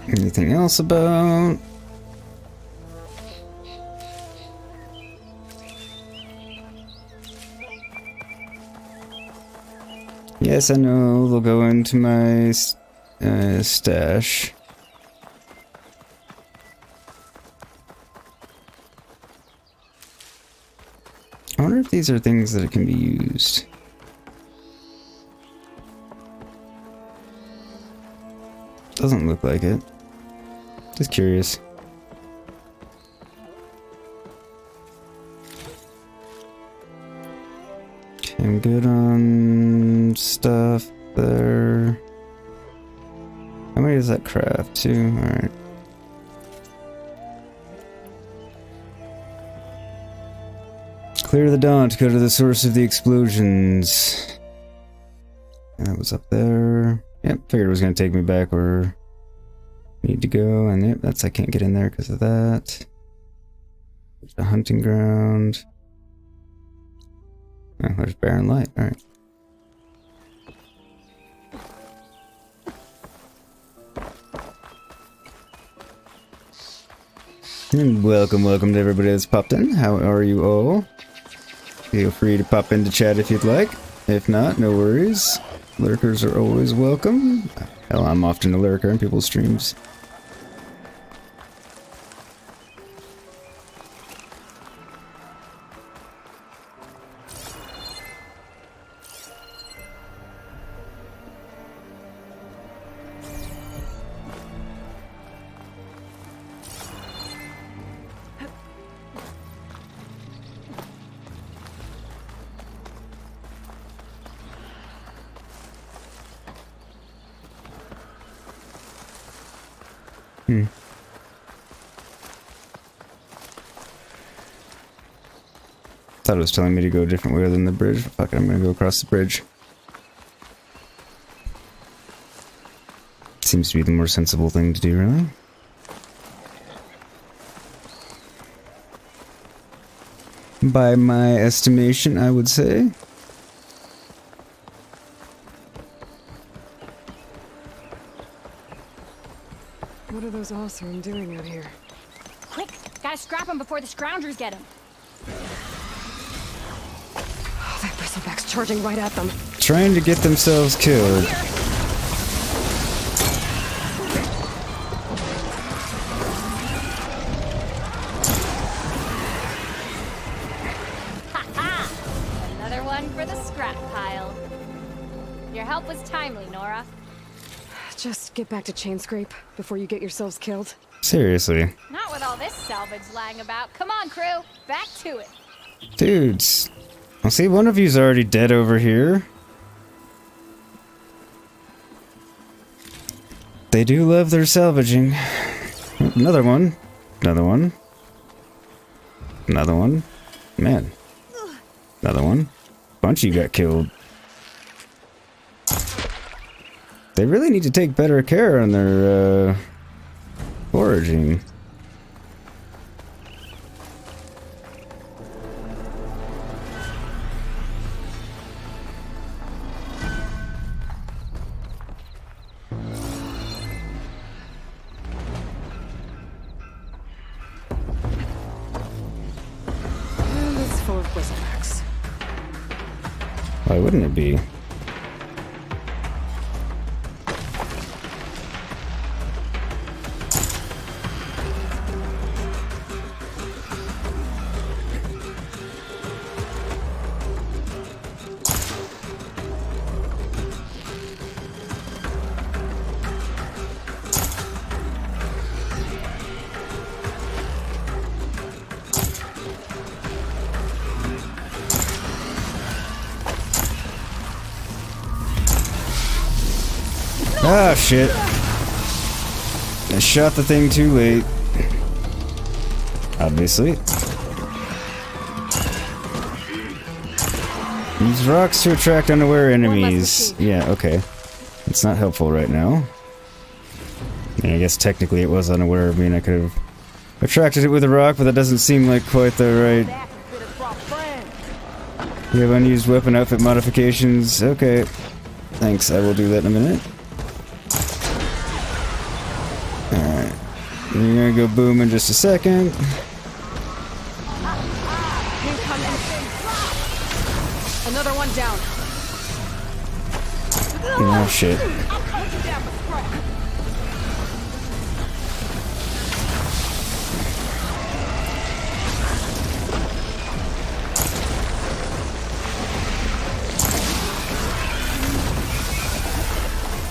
Speaker 1: Anything else about? Yes, I know. They'll go into my stash. I wonder if these are things that can be used. Doesn't look like it. Just curious. Okay, I'm good on stuff there. How many does that craft? 2? Alright. Clear the dawn to go to the source of the explosions. That was up there. Yep, figured it was going to take me back where I need to go. And yep, that's, I can't get in there because of that. There's the hunting ground. Oh, there's Barren Light. Alright. And welcome to everybody that's popped in. How are you all? Feel free to pop into chat if you'd like. If not, no worries. Lurkers are always welcome. Hell, I'm often a lurker in people's streams. Thought it was telling me to go a different way than the bridge. Fuck it, I'm gonna go across the bridge. Seems to be the more sensible thing to do, really. By my estimation, I would say.
Speaker 5: What are those Oseram doing out here?
Speaker 3: Quick! Gotta scrap him before the scroungers get him.
Speaker 5: Oh, that bristleback's charging right at them.
Speaker 1: Trying to get themselves killed.
Speaker 3: Another one for the scrap pile. Your help was timely, Nora.
Speaker 5: Just get back to Chainscrape before you get yourselves killed.
Speaker 1: Seriously.
Speaker 3: Not with all this salvage lying about. Come on, crew. Back to it.
Speaker 1: Dudes. I'll see, one of you's already dead over here. They do love their salvaging. Another one. Another one. Another one. Man. Another one. Bunch of you got killed. They really need to take better care on their, foraging.
Speaker 5: And it's full of bristlecocks.
Speaker 1: Why wouldn't it be? Ah, shit. I shot the thing too late. Obviously. Use rocks to attract unaware enemies. Yeah, okay. It's not helpful right now. Yeah, I guess technically it was unaware of me and I could have attracted it with a rock, but that doesn't seem like quite the right... You have unused weapon outfit modifications. Okay. Thanks, I will do that in a minute. Alright. You're gonna go boom in just a second.
Speaker 5: Another one down.
Speaker 1: Oh shit.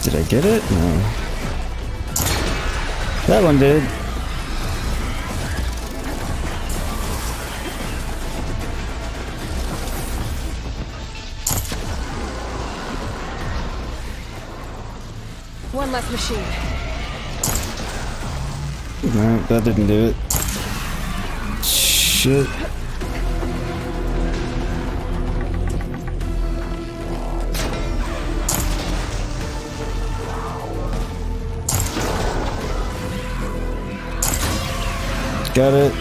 Speaker 1: Did I get it? No. That one did.
Speaker 5: One less machine.
Speaker 1: No, that didn't do it. Shit. Got it.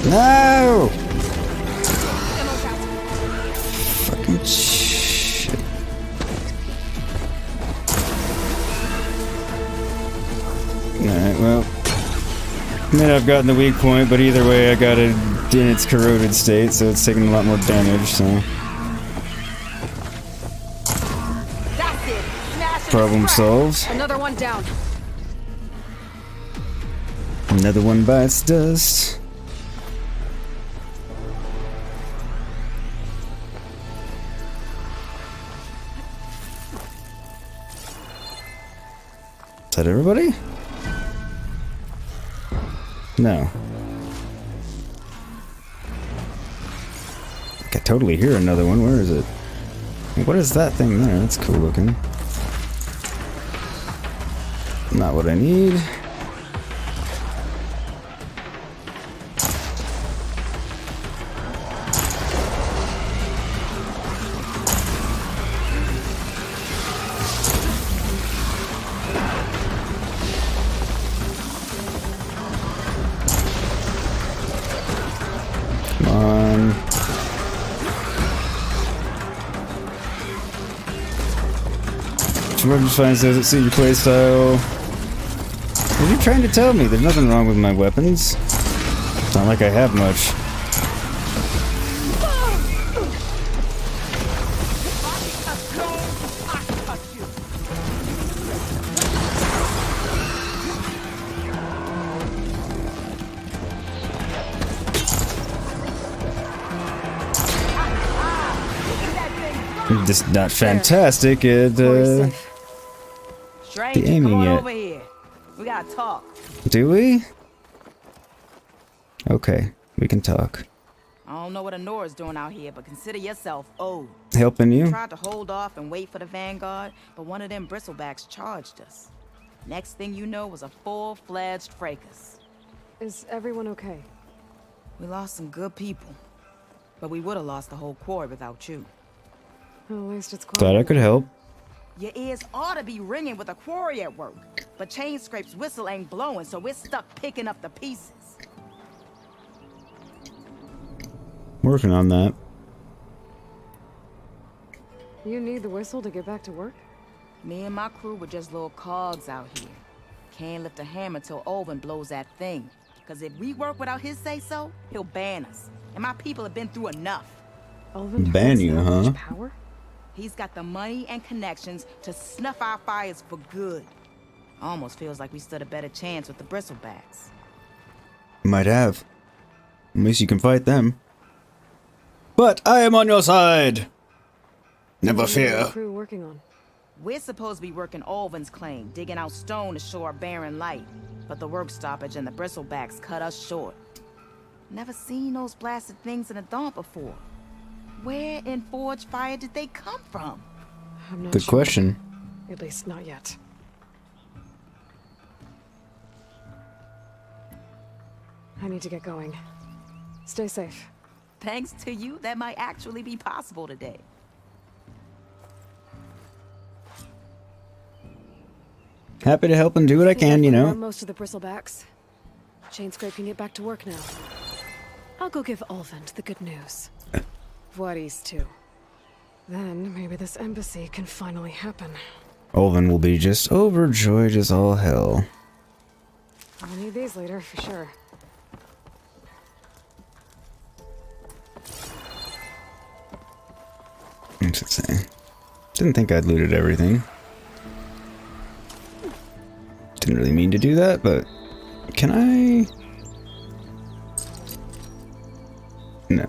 Speaker 1: No! Fucking shit. May not have gotten the weak point, but either way, I got it in its corroded state, so it's taking a lot more damage, so...
Speaker 5: That's it. Smash
Speaker 1: Problem solved.
Speaker 5: Another one down.
Speaker 1: Another one bites dust. Is that everybody? No. I can totally hear another one. Where is it? What is that thing there? That's cool looking. Not what I need. Weapons finds doesn't suit your playstyle. What are you trying to tell me? There's nothing wrong with my weapons. It's not like I have much. I'm just not fantastic at the aiming yet.
Speaker 16: Over here. We gotta talk.
Speaker 1: Do we? Okay, we can talk.
Speaker 16: I don't know what Anora's doing out here, but consider yourself owed.
Speaker 1: Helping you?
Speaker 16: Tried to hold off and wait for the vanguard, but one of them bristlebacks charged us. Next thing you know was a full-fledged fracas.
Speaker 5: Is everyone okay?
Speaker 16: We lost some good people, but we would have lost the whole quarry without you.
Speaker 5: Well, at least it's quiet.
Speaker 1: Glad I could help.
Speaker 16: Your ears ought to be ringing with a quarry at work, but Chainscrape's whistle ain't blowing, so we're stuck picking up the pieces.
Speaker 1: Working on that.
Speaker 5: You need the whistle to get back to work?
Speaker 16: Me and my crew were just little cogs out here. Can't lift a hammer till Olvin blows that thing. Cause if we work without his say-so, he'll ban us. And my people have been through enough.
Speaker 5: Olvin
Speaker 1: ban you, huh?
Speaker 5: Power?
Speaker 16: He's got the money and connections to snuff our fires for good. Almost feels like we stood a better chance with the bristlebacks.
Speaker 1: Might have. At least you can fight them. But I am on your side! Never
Speaker 5: What are you and
Speaker 1: fear.
Speaker 5: your crew working on?
Speaker 16: We're supposed to be working Olvin's claim, digging out stone to show our barren light. But the work stoppage and the bristlebacks cut us short. Never seen those blasted things in a dawn before. Where in Forge Fire did they come from?
Speaker 5: I'm not
Speaker 1: Good
Speaker 5: sure.
Speaker 1: question.
Speaker 5: At least not yet. I need to get going. Stay safe.
Speaker 16: Thanks to you, that might actually be possible today.
Speaker 1: Happy to help and do what I can, you know.
Speaker 5: Most of the bristlebacks. Chainscrape can get back to work now. I'll go give Olvin the good news. Voorhees too. Then maybe this embassy can finally happen.
Speaker 1: Olvin will be just overjoyed as all hell.
Speaker 5: I'll need these later for sure.
Speaker 1: What's it say? Didn't think I'd looted everything. Didn't really mean to do that, but can I? No.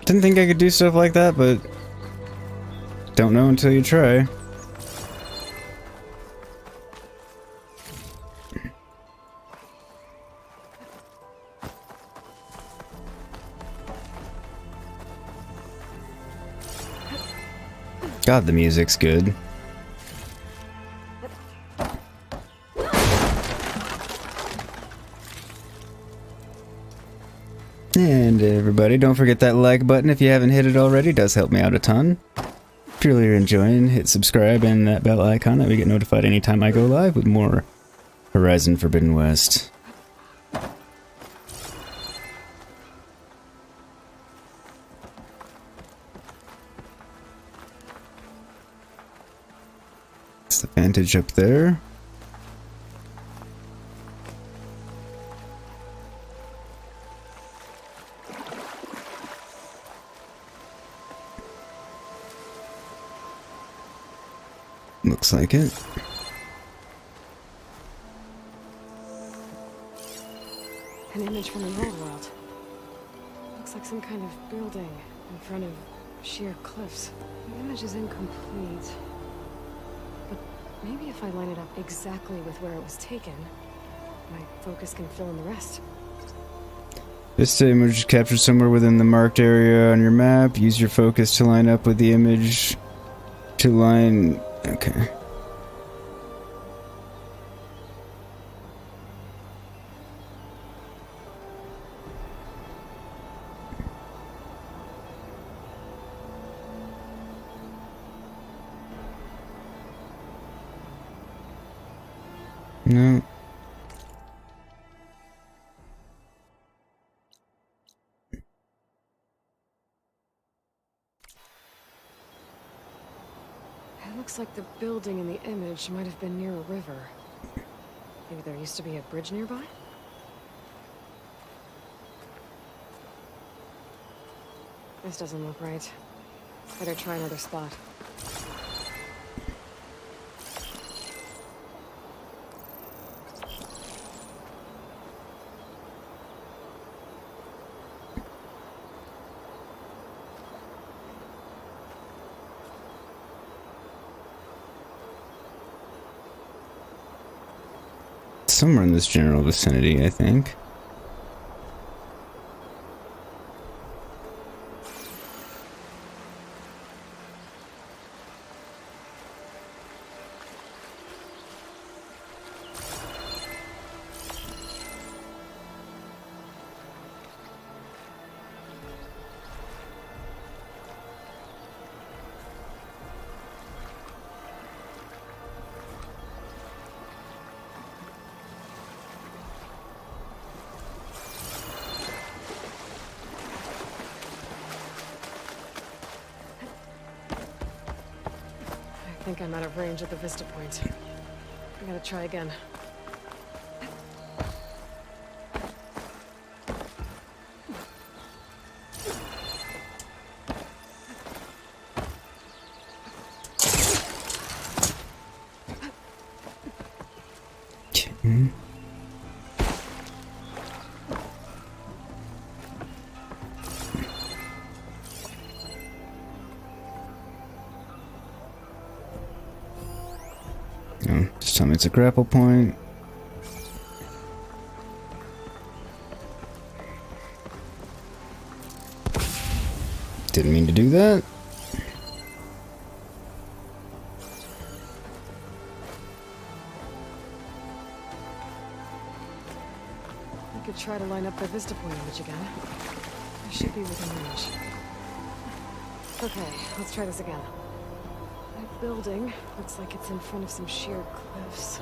Speaker 1: Didn't think I could do stuff like that, but don't know until you try. God, the music's good. And everybody, don't forget that like button if you haven't hit it already. It does help me out a ton. If you're really enjoying, hit subscribe and that bell icon that we get notified anytime I go live with more Horizon Forbidden West. It's the vantage up there. Looks like it.
Speaker 5: An image from the old world. Looks like some kind of building in front of sheer cliffs. The image is incomplete. But maybe if I line it up exactly with where it was taken, my focus can fill in the rest.
Speaker 1: This image is captured somewhere within the marked area on your map. Use your focus to line up with the image to line... Okay. No.
Speaker 5: It looks like the building in the image might have been near a river. Maybe there used to be a bridge nearby? This doesn't look right. Better try another spot.
Speaker 1: Somewhere in this general vicinity, I think.
Speaker 5: I think I'm out of range at the vista point. I gotta try again.
Speaker 1: Just tell me it's a grapple point. Didn't mean to do that.
Speaker 5: I could try to line up the vista point image again. I should be within range. Okay, let's try this again. That building looks like it's in front of some sheer cliffs.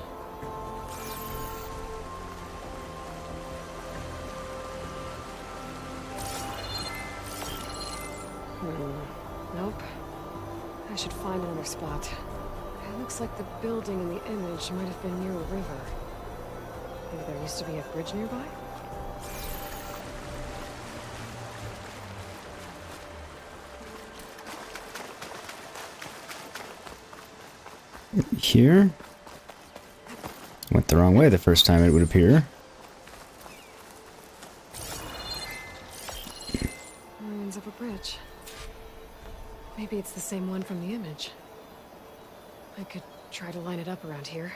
Speaker 5: Nope. I should find another spot. It looks like the building in the image might have been near a river. Maybe there used to be a bridge nearby?
Speaker 1: Here? Went the wrong way the first time, it would appear.
Speaker 5: Ruins of a bridge. Maybe it's the same one from the image. I could try to line it up around here.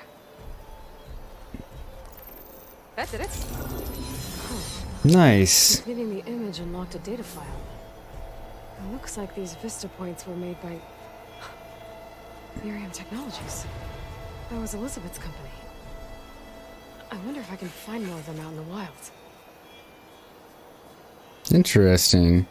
Speaker 5: That did it.
Speaker 1: Nice.
Speaker 5: Hitting the image unlocked a data file. It looks like these vista points were made by Miriam Technologies. That was Elizabeth's company. I wonder if I can find more of them out in the wild.
Speaker 1: Interesting.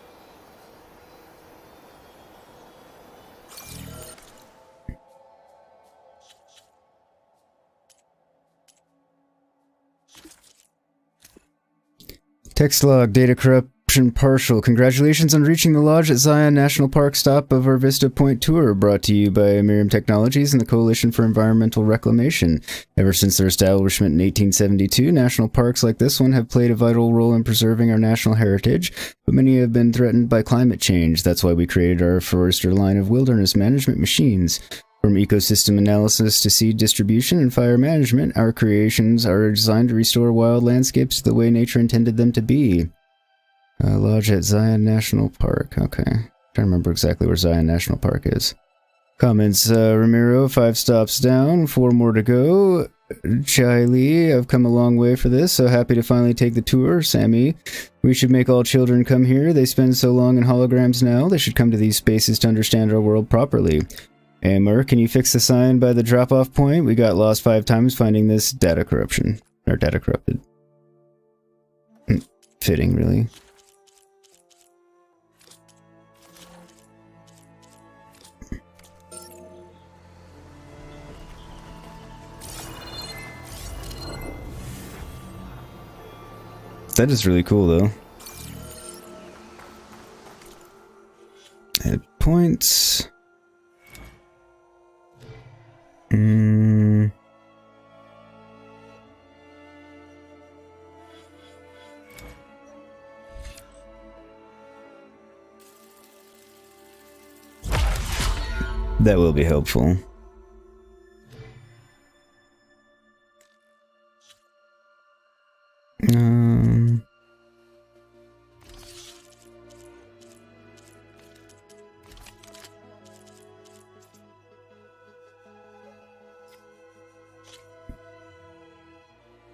Speaker 1: Text log, data corrupt Eruption Partial. Congratulations on reaching the lodge at Zion National Park stop of our Vista Point tour, brought to you by Miriam Technologies and the Coalition for Environmental Reclamation. Ever since their establishment in 1872, national parks like this one have played a vital role in preserving our national heritage, but many have been threatened by climate change. That's why we created our Forester line of wilderness management machines. From ecosystem analysis to seed distribution and fire management, our creations are designed to restore wild landscapes to the way nature intended them to be. Lodge at Zion National Park. Okay. Trying to remember exactly where Zion National Park is. Comments, Ramiro, 5 stops down, 4 more to go. Chai Lee, I've come a long way for this, so happy to finally take the tour. Sammy, we should make all children come here. They spend so long in holograms now, they should come to these spaces to understand our world properly. Amber, can you fix the sign by the drop-off point? We got lost 5 times finding this data corruption. Or data corrupted. Fitting, really. That is really cool, though. Hit points. That will be helpful.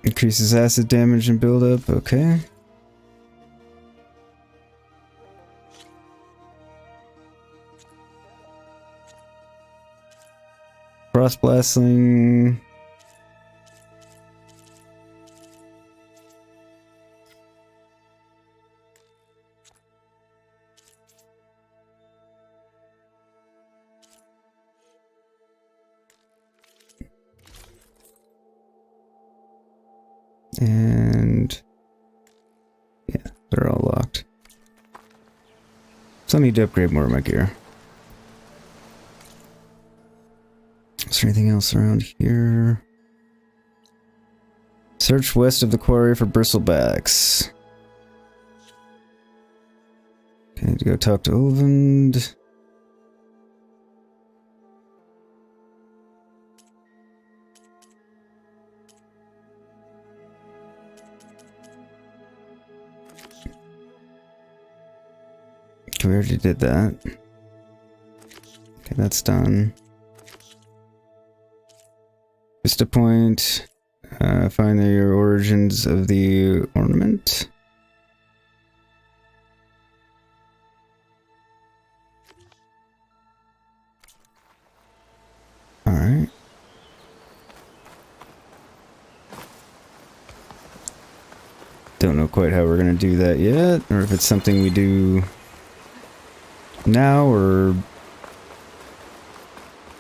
Speaker 1: Increases acid damage and buildup, okay. Frost blasting. And yeah, they're all locked. So I need to upgrade more of my gear. Is there anything else around here? Search west of the quarry for bristlebacks. Okay, to go talk to Erend. We already did that. Okay, that's done. Vista Point. Find the origins of the ornament. Alright. Don't know quite how we're gonna do that yet, or if it's something we do now or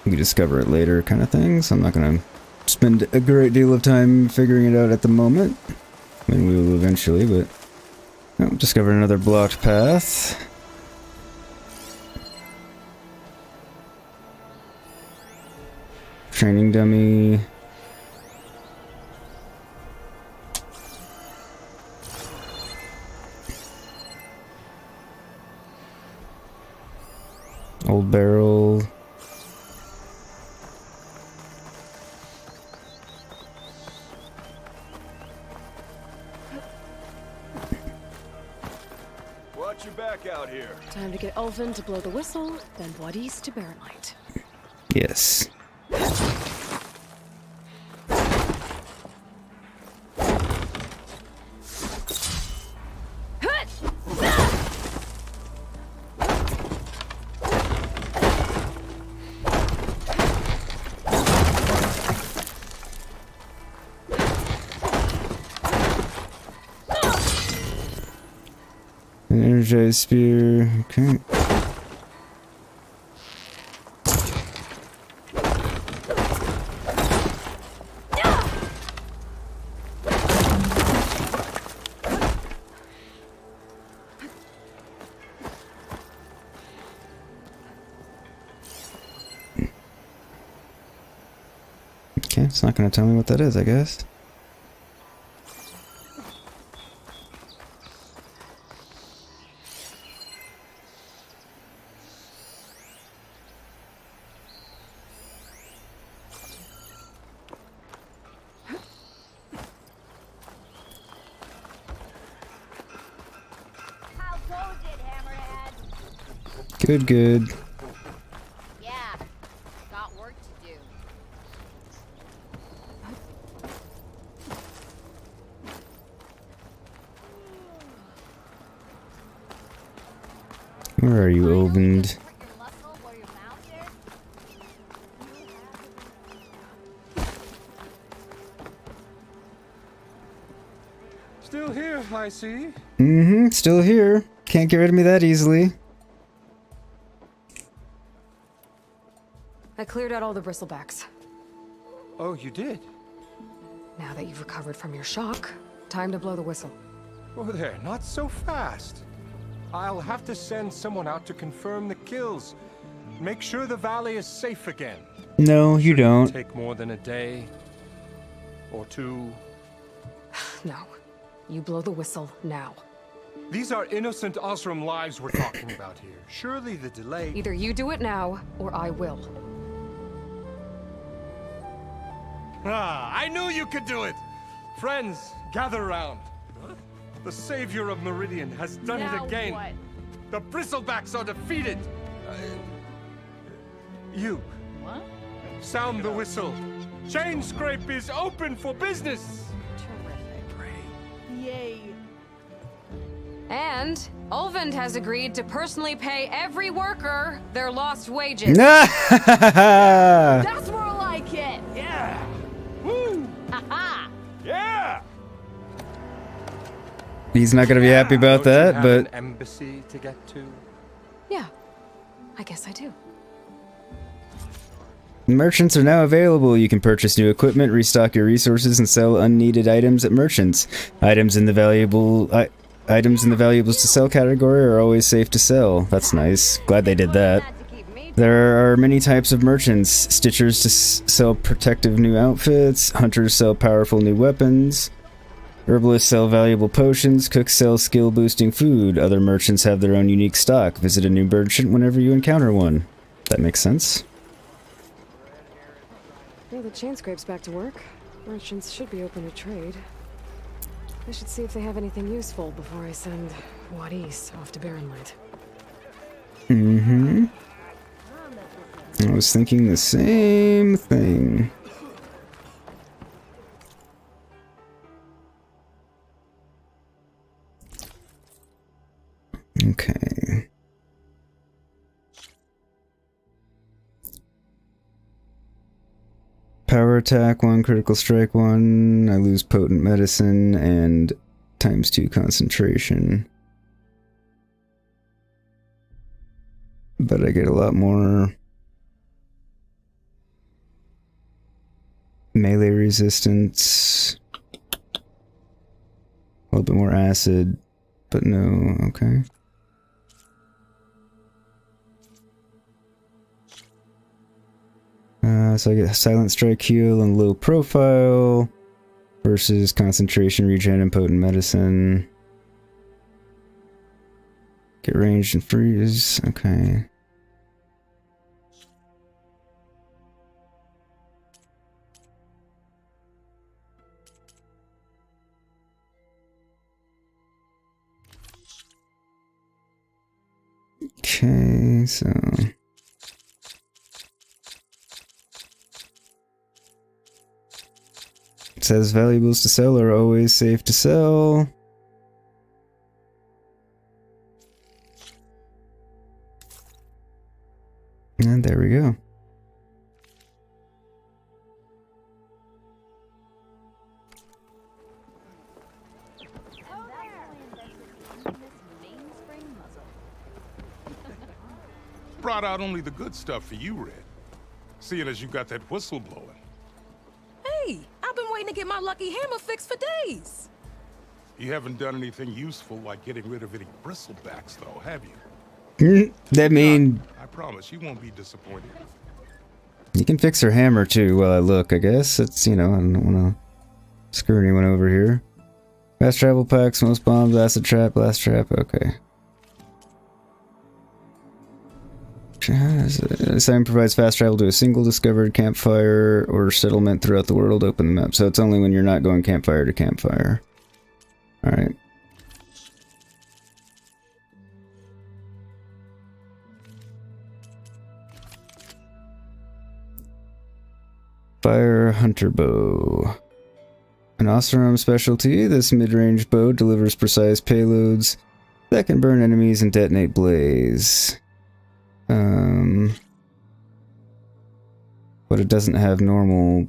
Speaker 1: we discover it later kind of thing, so I'm not gonna spend a great deal of time figuring it out at the moment. I mean, we will eventually, but oh, discover another blocked path. Training dummy. Old barrel.
Speaker 10: Watch your back out here.
Speaker 5: Time to get Ulvin to blow the whistle, then Wadis to bear light.
Speaker 1: Yes. An energized spear, okay. Okay, it's not gonna tell me what that is, I guess. Good, good.
Speaker 3: Yeah, got work to do.
Speaker 1: Where are you, Erend?
Speaker 6: Still here, I see.
Speaker 1: Mm-hmm, still here. Can't get rid of me that easily.
Speaker 5: I cleared out all the bristlebacks.
Speaker 6: Oh, you did?
Speaker 5: Now that you've recovered from your shock, time to blow the whistle.
Speaker 6: Oh there, not so fast. I'll have to send someone out to confirm the kills. Make sure the valley is safe again.
Speaker 1: No, you don't.
Speaker 6: Take more than a day or two.
Speaker 5: No. You blow the whistle now.
Speaker 6: These are innocent Osram lives we're talking about here. Surely the delay...
Speaker 5: Either you do it now, or I will.
Speaker 6: Ah, I knew you could do it! Friends, gather around. The savior of Meridian has done it again. What? The bristlebacks are defeated. You.
Speaker 16: What?
Speaker 6: Sound the whistle. Chainscrape is open for business.
Speaker 16: Yay.
Speaker 5: And Erend has agreed to personally pay every worker their lost wages.
Speaker 1: That's
Speaker 16: more like it.
Speaker 6: Yeah. Woo.
Speaker 16: Haha.
Speaker 6: Yeah.
Speaker 1: He's not gonna be happy about
Speaker 6: Don't you
Speaker 1: that,
Speaker 6: have
Speaker 1: but
Speaker 6: an embassy to get to.
Speaker 5: Yeah, I guess I do.
Speaker 1: merchants are now available. You can purchase new equipment, restock your resources, and sell unneeded items at merchants. Items in the valuables to sell category are always safe to sell. That's nice. Glad they did that. There are many types of merchants. Stitchers to sell protective new outfits. Hunters sell powerful new weapons. Herbalists sell valuable potions. Cooks sell skill-boosting food. Other merchants have their own unique stock. Visit a new merchant whenever you encounter one. That makes sense.
Speaker 5: Well, the Chainscrape's back to work. Merchants should be open to trade. I should see if they have anything useful before I send Wadis off to Barrenlight.
Speaker 1: Mm-hmm. I was thinking the same thing. Okay. Power attack 1, critical strike 1, I lose potent medicine, and ×2 concentration. But I get a lot more melee resistance. A little bit more acid, but no, okay. So I get silent strike heal and low profile versus concentration, regen, and potent medicine. Get ranged and freeze. Okay. Okay, so it says valuables to sell are always safe to sell. And there we go.
Speaker 17: Brought out only the good stuff for you, Red. Seeing as you got that whistle blowing.
Speaker 18: Hey, I've been waiting to get my lucky hammer fixed for days.
Speaker 17: You haven't done anything useful like getting rid of any bristlebacks, though, have you?
Speaker 1: That mean...
Speaker 17: I promise you won't be disappointed.
Speaker 1: You can fix her hammer too while I look, I guess. It's, you know, I don't want to screw anyone over here. Fast travel packs, most bombs, acid trap, blast trap, okay. This item provides fast travel to a single discovered campfire or settlement throughout the world. Open the map. So it's only when you're not going campfire to campfire. Alright. Fire Hunter Bow. An Oseram specialty, this mid-range bow delivers precise payloads that can burn enemies and detonate blaze. But it doesn't have normal...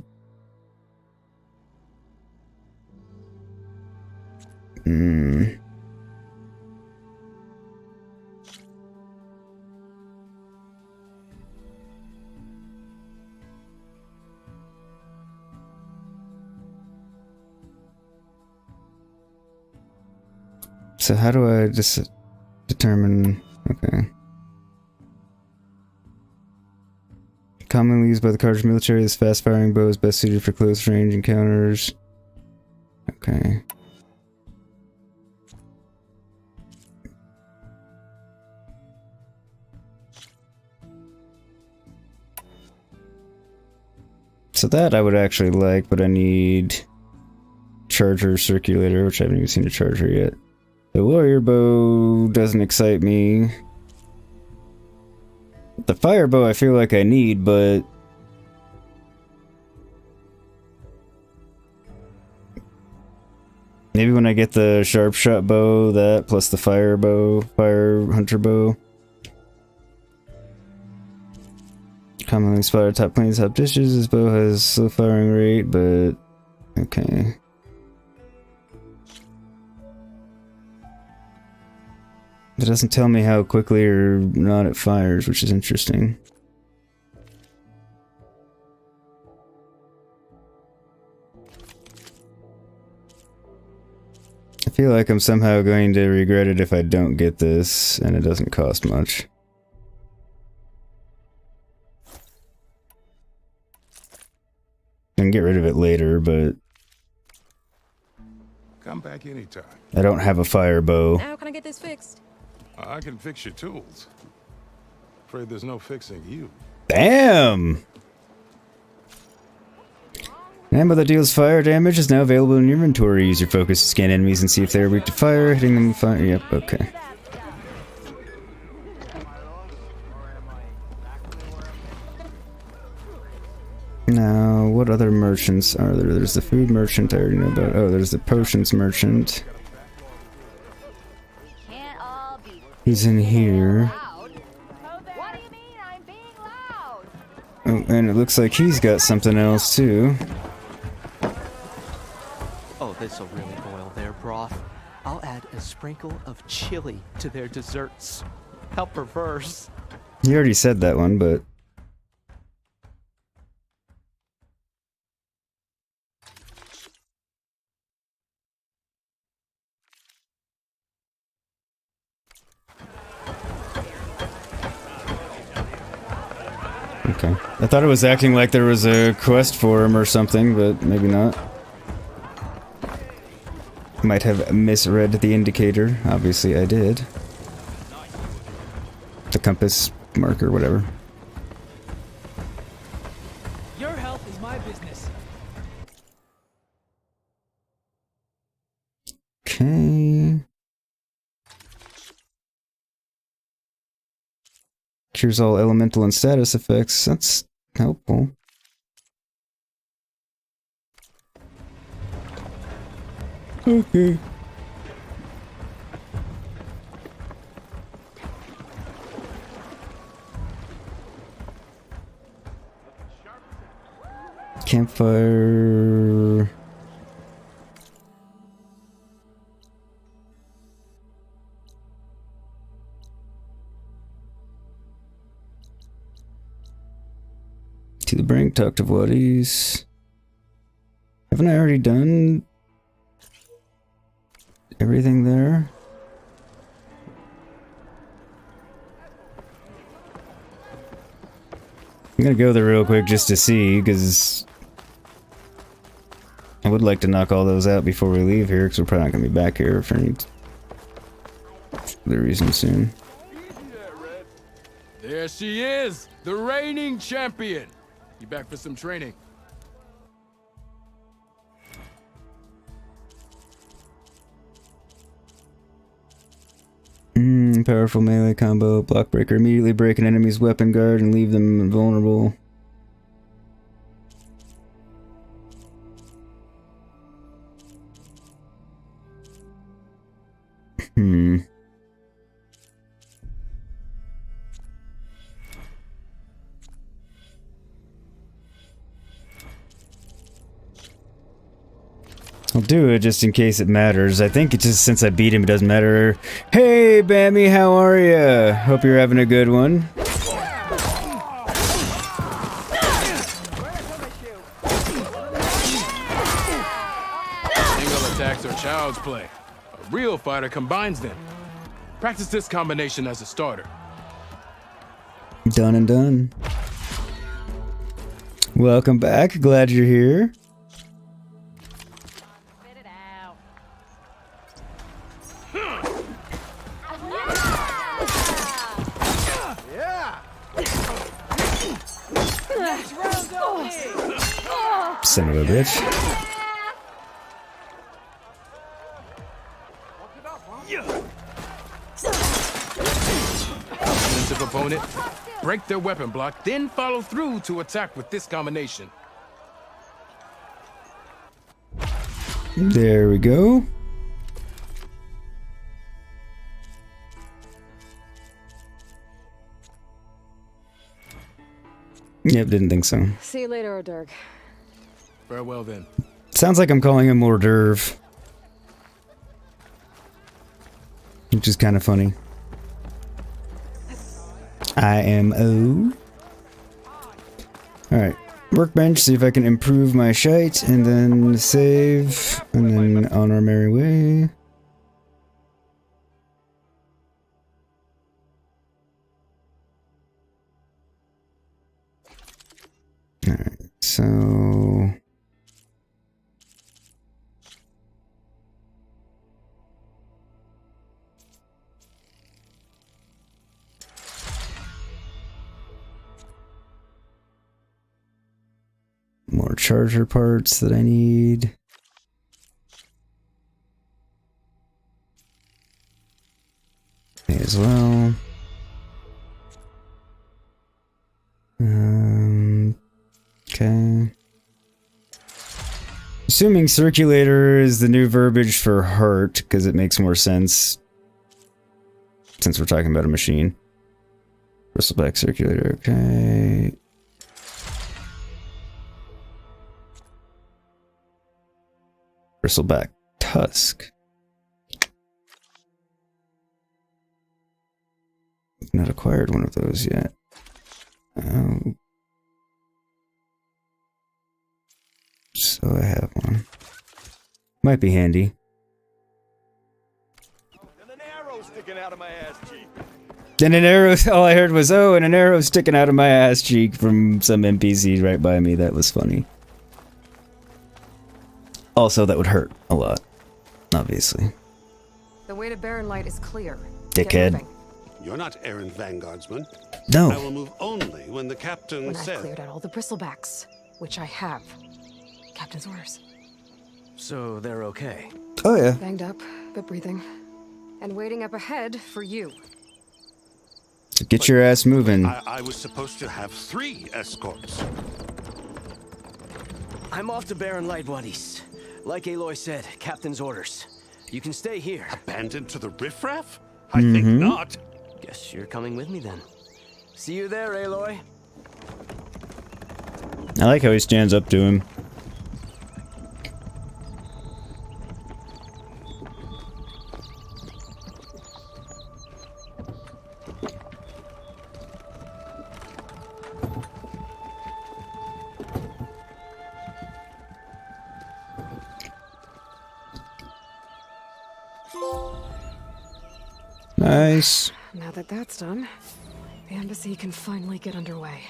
Speaker 1: So how do I just determine... Okay. Commonly used by the Cartridge military, this fast-firing bow is best suited for close-range encounters. Okay. So that I would actually like, but I need charger circulator, which I haven't even seen a charger yet. The warrior bow doesn't excite me. The fire bow I feel like I need, but... maybe when I get the sharp shot bow, that plus the fire bow, fire hunter bow. Commonly spotted top planes, top dishes. This bow has slow firing rate, but... okay. It doesn't tell me how quickly or not it fires, which is interesting. I feel like I'm somehow going to regret it if I don't get this, and it doesn't cost much. I can get rid of it later, but...
Speaker 17: Come back anytime.
Speaker 1: I don't have a fire bow.
Speaker 18: How can I get this fixed?
Speaker 17: I can fix your tools. Afraid there's no fixing you.
Speaker 1: Damn! Ammo that deals fire damage is now available in your inventory. Use your focus to scan enemies and see if they are weak to fire. Hitting them with fire. Yep, okay. Now, what other merchants are there? There's the food merchant I already know about. Oh, there's the potions merchant. He's in here. Oh, and it looks like he's got something else too.
Speaker 11: Oh, this'll really boil their broth. I'll add a sprinkle of chili to their desserts. How perverse.
Speaker 1: You already said that one, but... okay. I thought it was acting like there was a quest for him or something, but maybe not. Might have misread the indicator. Obviously I did. The compass marker, whatever.
Speaker 19: Your health is my business.
Speaker 1: Okay. Cures all elemental and status effects. That's helpful. Okay. Campfire. To the brink, talk to Waddies. Haven't I already done everything there? I'm gonna go there real quick just to see, because I would like to knock all those out before we leave here, because we're probably not gonna be back here for any other reason soon.
Speaker 9: There she is, the reigning champion. You back for some training?
Speaker 1: Powerful melee combo. Block breaker. Immediately break an enemy's weapon guard and leave them invulnerable. I'll do it just in case it matters. I think it's just since I beat him, it doesn't matter. Hey, Bammy, how are ya? Hope you're having a good one.
Speaker 9: Single attacks are child's play. A real fighter combines them. Practice this combination as a starter.
Speaker 1: Done and done. Welcome back. Glad you're here. Son of a bitch.
Speaker 9: Offensive opponent, break their weapon block, then follow through to attack with this combination.
Speaker 1: There we go. Yep, didn't think so.
Speaker 5: See you later, Oderg.
Speaker 9: Farewell then.
Speaker 1: Sounds like I'm calling him hors d'oeuvre. Which is kind of funny. IMO. Alright. Workbench, see if I can improve my shite, and then save, and then on our merry way. Alright, so... more charger parts that I need. May as well. Okay. Assuming circulator is the new verbiage for heart, because it makes more sense since we're talking about a machine. Bristleback circulator, okay. Bristleback tusk. I've not acquired one of those yet. Oh. So I have one. Might be handy.
Speaker 10: And an arrow sticking out of my ass cheek.
Speaker 1: And an arrow, all I heard was, oh, and an arrow sticking out of my ass cheek from some NPC right by me. That was funny. Also, that would hurt a lot, obviously.
Speaker 5: The way to Barren Light is clear.
Speaker 1: Dickhead.
Speaker 20: You're not Erend Vanguardsman.
Speaker 1: No.
Speaker 20: I will move only when the captain
Speaker 5: When
Speaker 20: says.
Speaker 5: I've cleared out all the bristlebacks, which I have. Captain's orders.
Speaker 10: So they're okay.
Speaker 1: Oh yeah.
Speaker 5: Banged up, but breathing. And waiting up ahead for you.
Speaker 1: Get your ass moving.
Speaker 20: I was supposed to have 3 escorts.
Speaker 10: I'm off to Barren Light, buddies. Like Aloy said, captain's orders. You can stay here.
Speaker 20: Abandoned to the riffraff? I think not.
Speaker 10: Guess you're coming with me then. See you there, Aloy.
Speaker 1: I like how he stands up to him. Nice.
Speaker 5: Now that that's done, the embassy can finally get underway.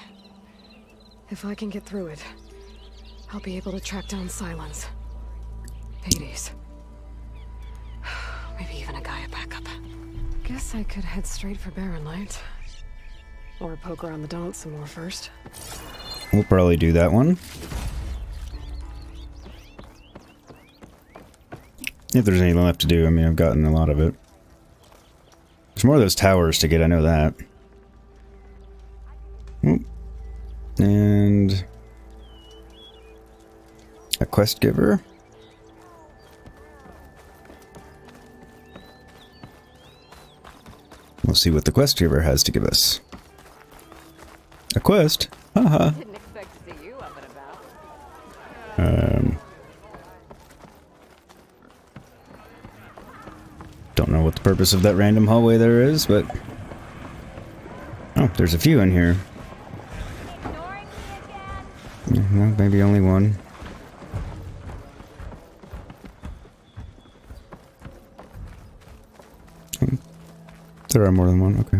Speaker 5: If I can get through it, I'll be able to track down Silence. Hades. Maybe even a Gaia backup. Guess I could head straight for Barren Light. Or poke around the Daunt some more first.
Speaker 1: We'll probably do that one. If there's anything left to do, I mean, I've gotten a lot of it. There's more of those towers to get, I know that. And a quest giver. We'll see what the quest giver has to give us. A quest? Haha.
Speaker 3: Didn't expect to see you up and about.
Speaker 1: Don't know what the purpose of that random hallway there is, but... Oh, there's a few in here. Yeah, well, maybe only one. There are more than one, okay.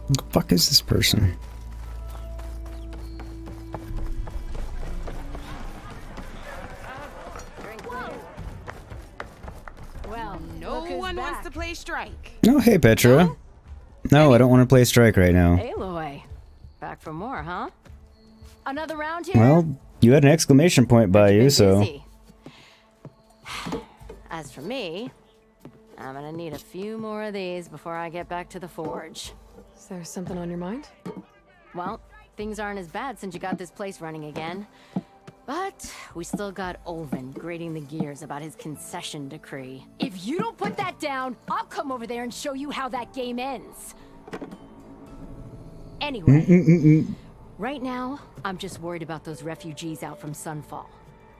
Speaker 1: What the fuck is this person?
Speaker 16: Well, no one wants to play strike.
Speaker 1: Oh, hey, Petra. No, I don't want to play Strike right now.
Speaker 3: Aloy. Back for more, huh? Another round here?
Speaker 1: Well, you had an exclamation point by you, so...
Speaker 3: Busy. As for me, I'm gonna need a few more of these before I get back to the forge.
Speaker 5: Is there something on your mind?
Speaker 3: Well, things aren't as bad since you got this place running again. But we still got Olven grating the gears about his concession decree. If you don't put that down, I'll come over there and show you how that game ends. Anyway, right now, I'm just worried about those refugees out from Sunfall.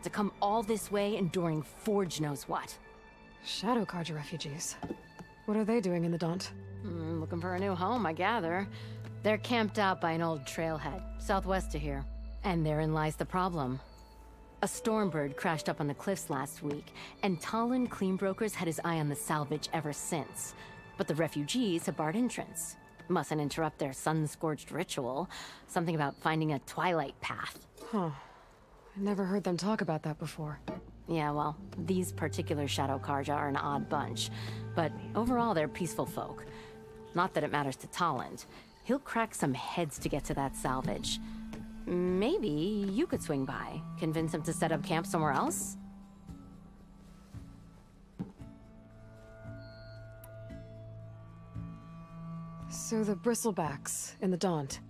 Speaker 3: To come all this way enduring Forge knows what.
Speaker 5: Shadow Carja refugees. What are they doing in the Daunt?
Speaker 3: Looking for a new home, I gather. They're camped out by an old trailhead, southwest of here. And therein lies the problem. A Stormbird crashed up on the cliffs last week, and Talon Cleanbrokers had his eye on the salvage ever since. But the refugees have barred entrance. Mustn't interrupt their sun-scorched ritual. Something about finding a twilight path.
Speaker 5: Huh. I never heard them talk about that before.
Speaker 3: Yeah, well, these particular Shadow Carja are an odd bunch. But overall, they're peaceful folk. Not that it matters to Talon. He'll crack some heads to get to that salvage. Maybe you could swing by, convince him to set up camp somewhere else?
Speaker 5: So the bristlebacks in the Daunt.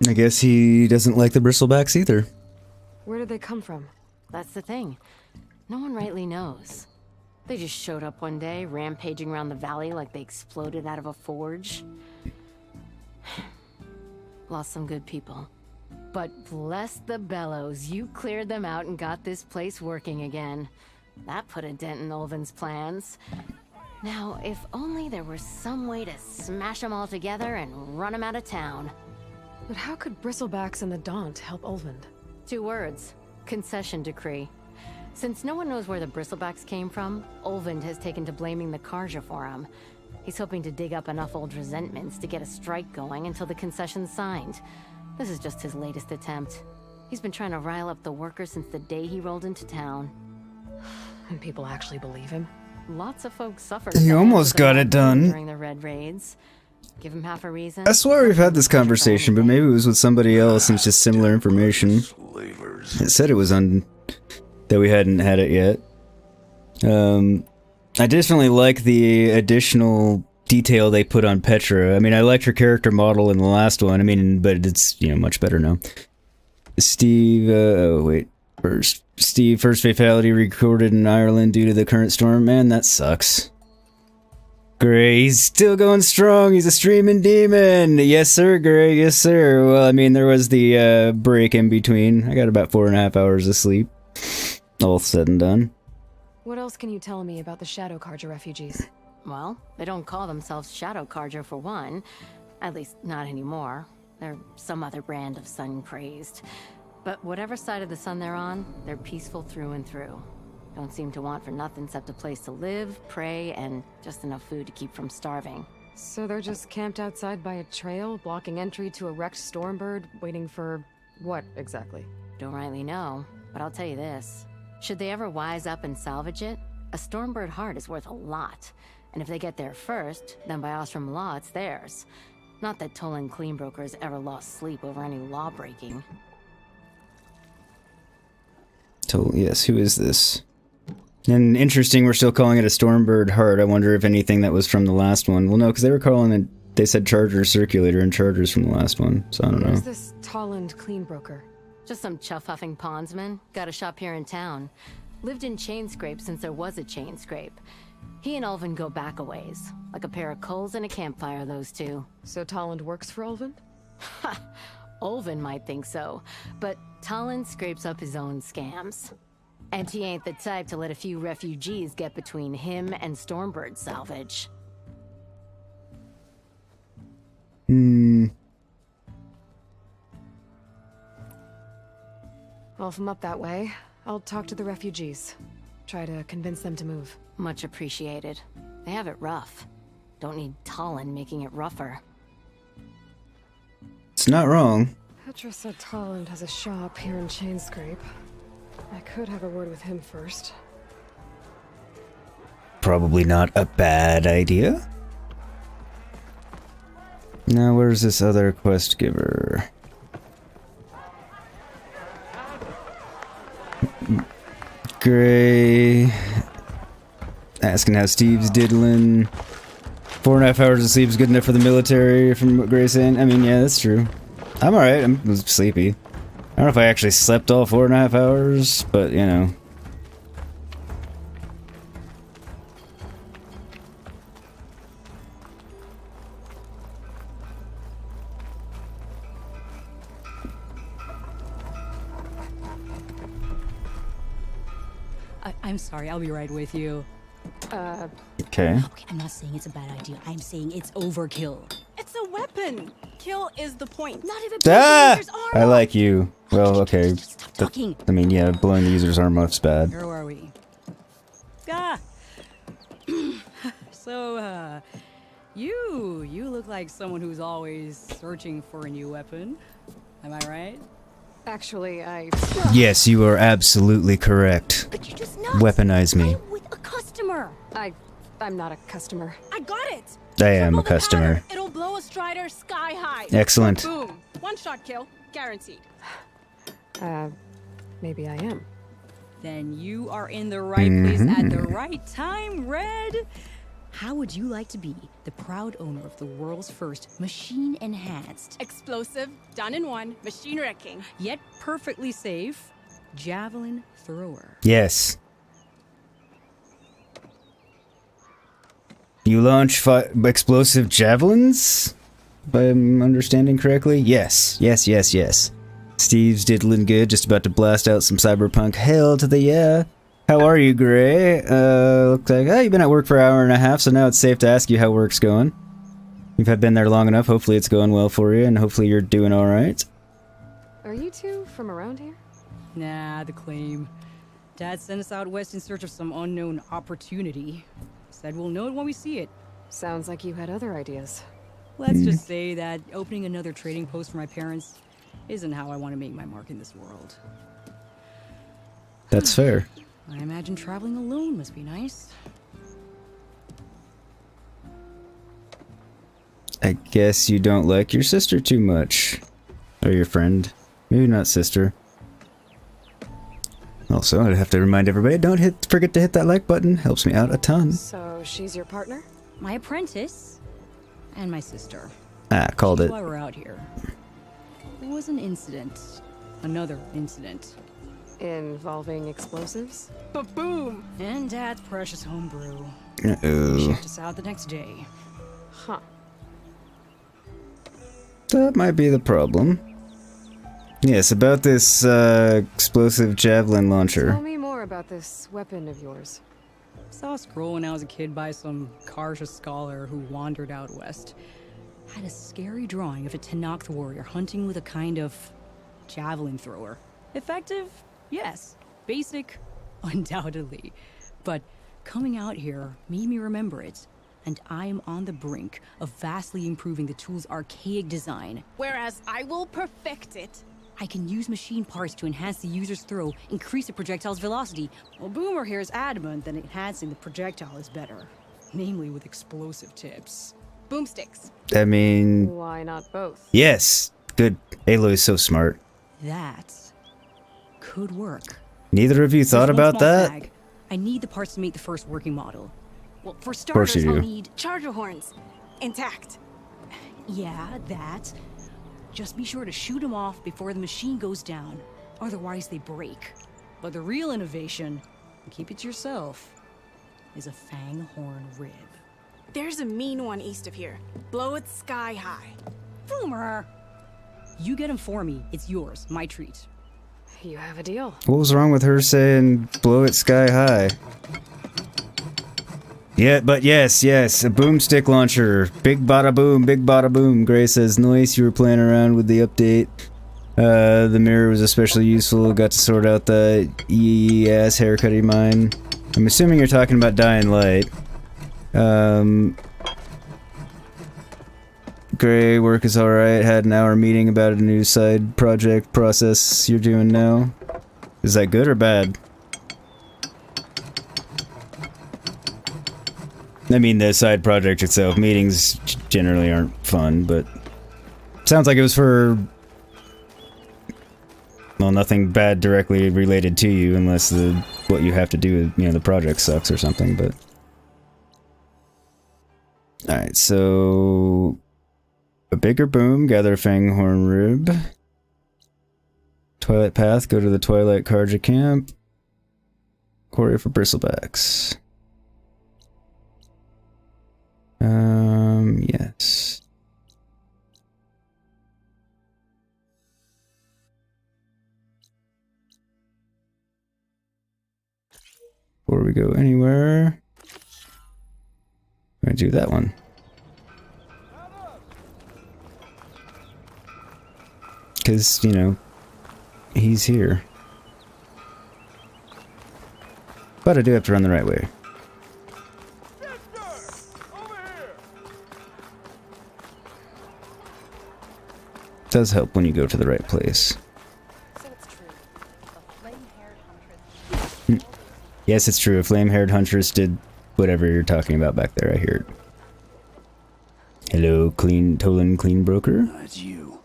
Speaker 1: I guess he doesn't like the bristlebacks either.
Speaker 5: Where did they come from?
Speaker 3: That's the thing. No one rightly knows. They just showed up one day, rampaging around the valley like they exploded out of a forge. Lost some good people. But bless the bellows, you cleared them out and got this place working again. That put a dent in Olven's plans. Now, if only there were some way to smash them all together and run them out of town.
Speaker 5: But how could bristlebacks and the Daunt help Olven?
Speaker 3: 2 words. Concession decree. Since no one knows where the bristlebacks came from, Olven has taken to blaming the Carja for them. He's hoping to dig up enough old resentments to get a strike going until the concession's signed. This is just his latest attempt. He's been trying to rile up the workers since the day he rolled into town.
Speaker 5: And people actually believe him?
Speaker 3: Lots of folks suffered.
Speaker 1: He almost got it done.
Speaker 3: During the Red Raids. Give him half a reason.
Speaker 1: I swear we've had this conversation, but maybe it was with somebody else and it's just similar information. It said it was that we hadn't had it yet. I definitely like the additional detail they put on Petra. I mean, I liked her character model in the last one. I mean, but it's, you know, much better now. Steve, Steve, first fatality recorded in Ireland due to the current storm. Man, that sucks. Gray, he's still going strong. He's a streaming demon. Yes, sir, Gray. Yes, sir. Well, I mean, there was the break in between. I got about 4.5 hours of sleep. All said and done.
Speaker 5: What else can you tell me about the Shadow Carja refugees?
Speaker 3: Well, they don't call themselves Shadow Carja for one. At least, not anymore. They're some other brand of sun-crazed. But whatever side of the sun they're on, they're peaceful through and through. Don't seem to want for nothing except a place to live, pray, and just enough food to keep from starving.
Speaker 5: So they're just camped outside by a trail, blocking entry to a wrecked Stormbird, waiting for what exactly?
Speaker 3: Don't rightly know, but I'll tell you this. Should they ever wise up and salvage it, a Stormbird heart is worth a lot. And if they get there first, then by Ostrom law, it's theirs. Not that Tolan Cleanbrokers ever lost sleep over any law breaking.
Speaker 1: Yes, who is this? And interesting, we're still calling it a Stormbird heart. I wonder if anything that was from the last one. Well, no, because they were calling it, they said Charger Circulator and Chargers from the last one, so I don't know.
Speaker 5: Who's this Toland Cleanbroker?
Speaker 3: Just some chuff-huffing pondsman. Got a shop here in town. Lived in Chainscrape since there was a Chainscrape. He and Ulvin go back a ways. Like a pair of coals and a campfire, those two.
Speaker 5: So Toland works for Ulvin?
Speaker 3: Ha! Ulvin might think so, but Toland scrapes up his own scams. And he ain't the type to let a few refugees get between him and Stormbird salvage.
Speaker 5: Well, if I'm up that way, I'll talk to the refugees. Try to convince them to move.
Speaker 3: Much appreciated. They have it rough. Don't need Toland making it rougher.
Speaker 1: It's not wrong.
Speaker 5: Petra said Toland has a shop here in Chainscrape. I could have a word with him first.
Speaker 1: Probably not a bad idea. Now, where's this other quest giver? Gray. Asking how Steve's diddling. 4.5 hours of sleep is good enough for the military, from what Gray's saying. I mean, yeah, that's true. I'm alright, I'm sleepy. I don't know if I actually slept all 4.5 hours, but, you know.
Speaker 21: I'm sorry, I'll be right with you.
Speaker 1: Okay.
Speaker 21: Okay, I'm not saying it's a bad idea. I'm saying it's overkill.
Speaker 18: It's a weapon. Kill is the point. Not even
Speaker 1: I like you. Well, okay. I mean, yeah, blowing the user's arm off's bad.
Speaker 21: Where are we? So, you look like someone who's always searching for a new weapon. Am I right?
Speaker 5: Actually,
Speaker 1: Yes, you are absolutely correct.
Speaker 21: But you're just
Speaker 1: Weaponize me.
Speaker 21: with a customer.
Speaker 5: I'm not a customer.
Speaker 18: I got it.
Speaker 1: I am a customer.
Speaker 18: It'll blow a Strider sky high.
Speaker 1: Excellent.
Speaker 18: Boom. One shot kill, guaranteed.
Speaker 5: Maybe I am.
Speaker 21: Then you are in the right place at the right time, Red. How would you like to be the proud owner of the world's first machine-enhanced,
Speaker 18: explosive, done in one, machine wrecking,
Speaker 21: yet perfectly safe, javelin thrower?
Speaker 1: Yes. You launch explosive javelins? If I'm understanding correctly? Yes. Yes, yes, yes. Steve's diddling good, just about to blast out some cyberpunk hell to the yeah. How are you, Gray? Looks like, you've been at work for an hour and a half, so now it's safe to ask you how work's going. You've been there long enough, hopefully it's going well for you, and hopefully you're doing alright.
Speaker 5: Are you two from around here?
Speaker 21: Nah, the claim. Dad sent us out west in search of some unknown opportunity. Said we'll know it when we see it.
Speaker 5: Sounds like you had other ideas.
Speaker 21: Let's just say that opening another trading post for my parents isn't how I want to make my mark in this world.
Speaker 1: That's fair.
Speaker 21: I imagine traveling alone must be nice.
Speaker 1: I guess you don't like your sister too much. Or your friend. Maybe not sister. Also, I'd have to remind everybody, don't forget to hit that like button. Helps me out a ton.
Speaker 5: So, she's your partner?
Speaker 21: My apprentice and my sister.
Speaker 1: Called it.
Speaker 21: While we're out here. There was an incident. Another incident.
Speaker 5: Involving explosives?
Speaker 21: Ba-boom! And Dad's precious homebrew.
Speaker 1: Uh-oh.
Speaker 21: Shipped us out the next day.
Speaker 5: Huh.
Speaker 1: That might be the problem. Yes, about this explosive javelin launcher.
Speaker 5: Tell me more about this weapon of yours.
Speaker 21: Saw a scroll when I was a kid by some Karsha scholar who wandered out west. Had a scary drawing of a Tenakth warrior hunting with a kind of javelin thrower. Effective? Yes. Basic? Undoubtedly. But coming out here made me remember it. And I am on the brink of vastly improving the tool's archaic design.
Speaker 18: Whereas I will perfect it.
Speaker 21: I can use machine parts to enhance the user's throw, increase the projectile's velocity. Well, Boomer here is adamant that enhancing the projectile is better. Namely with explosive tips.
Speaker 18: Boomsticks.
Speaker 1: I mean...
Speaker 5: Why not both?
Speaker 1: Yes! Good. Aloy's so smart.
Speaker 21: That could work.
Speaker 1: Neither of you thought about that?
Speaker 21: Snag. I need the parts to make the first working model. Well, for
Speaker 1: course you
Speaker 21: starters, I'll
Speaker 1: do.
Speaker 21: need
Speaker 18: Charger horns. Intact.
Speaker 21: Yeah, that. Just be sure to shoot them off before the machine goes down. Otherwise, they break. But the real innovation, and keep it to yourself, is a fang horn rib.
Speaker 18: There's a mean one east of here. Blow it sky high.
Speaker 21: Boomer! You get him for me. It's yours. My treat.
Speaker 5: You have a deal.
Speaker 1: What was wrong with her saying blow it sky high? Yeah, but yes, a boomstick launcher. Big bada boom. Gray says, nice, you were playing around with the update. The mirror was especially useful. Got to sort out the ass haircutty mine. I'm assuming you're talking about Dying Light. Gray, work is alright. Had an hour meeting about a new side project process you're doing now. Is that good or bad? I mean, the side project itself. Meetings generally aren't fun, but... Sounds like it was for... Well, nothing bad directly related to you, unless what you have to do, you know, the project sucks or something, but... Alright, so... A bigger boom, gather a fanghorn rib. Twilight Path, go to the Twilight Karja camp. Quarry for bristlebacks. Yes. Before we go anywhere, I'm gonna do that one. Because, you know, he's here. But I do have to run the right way. Does help when you go to the right place. Yes, it's true. A flame-haired huntress did whatever you're talking about back there. I hear it. Hello, Tolan Clean Broker.
Speaker 7: It's you.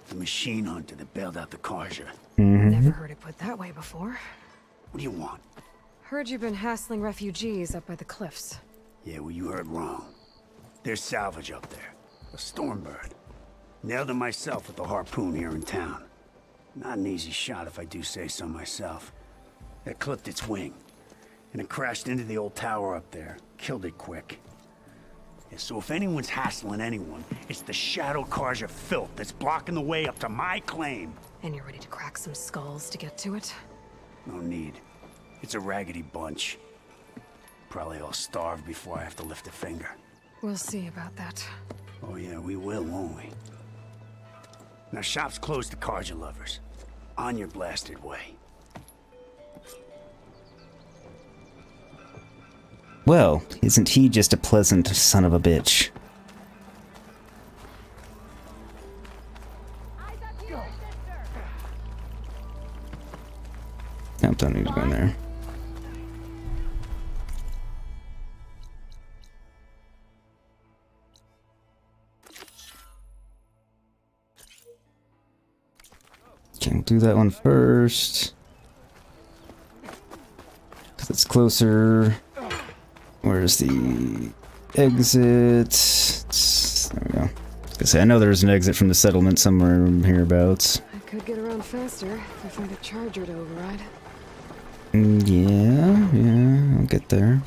Speaker 7: The machine hunter that bailed out the Karja.
Speaker 5: Never heard it put that way before.
Speaker 7: What do you want?
Speaker 5: Heard you've been hassling refugees up by the cliffs.
Speaker 7: Yeah, well, you heard wrong. There's salvage up there. A stormbird. Nailed him myself with the harpoon here in town. Not an easy shot if I do say so myself. It clipped its wing, and it crashed into the old tower up there. Killed it quick. Yeah, so if anyone's hassling anyone, it's the Shadow Karja filth that's blocking the way up to my claim.
Speaker 5: And you're ready to crack some skulls to get to it?
Speaker 7: No need. It's a raggedy bunch. Probably all starved before I have to lift a finger.
Speaker 5: We'll see about that.
Speaker 7: Oh yeah, we will, won't we? Now shop's closed to Karja lovers. On your blasted way.
Speaker 1: Well, isn't he just a pleasant son of a bitch? Nope, don't need to go in there. Okay, we'll do that one first. Because it's closer. Where's the exit? There we go. I was gonna say, I know there's an exit from the settlement somewhere hereabouts.
Speaker 5: I could get around faster if I find a charger to override.
Speaker 1: Yeah, I'll get there.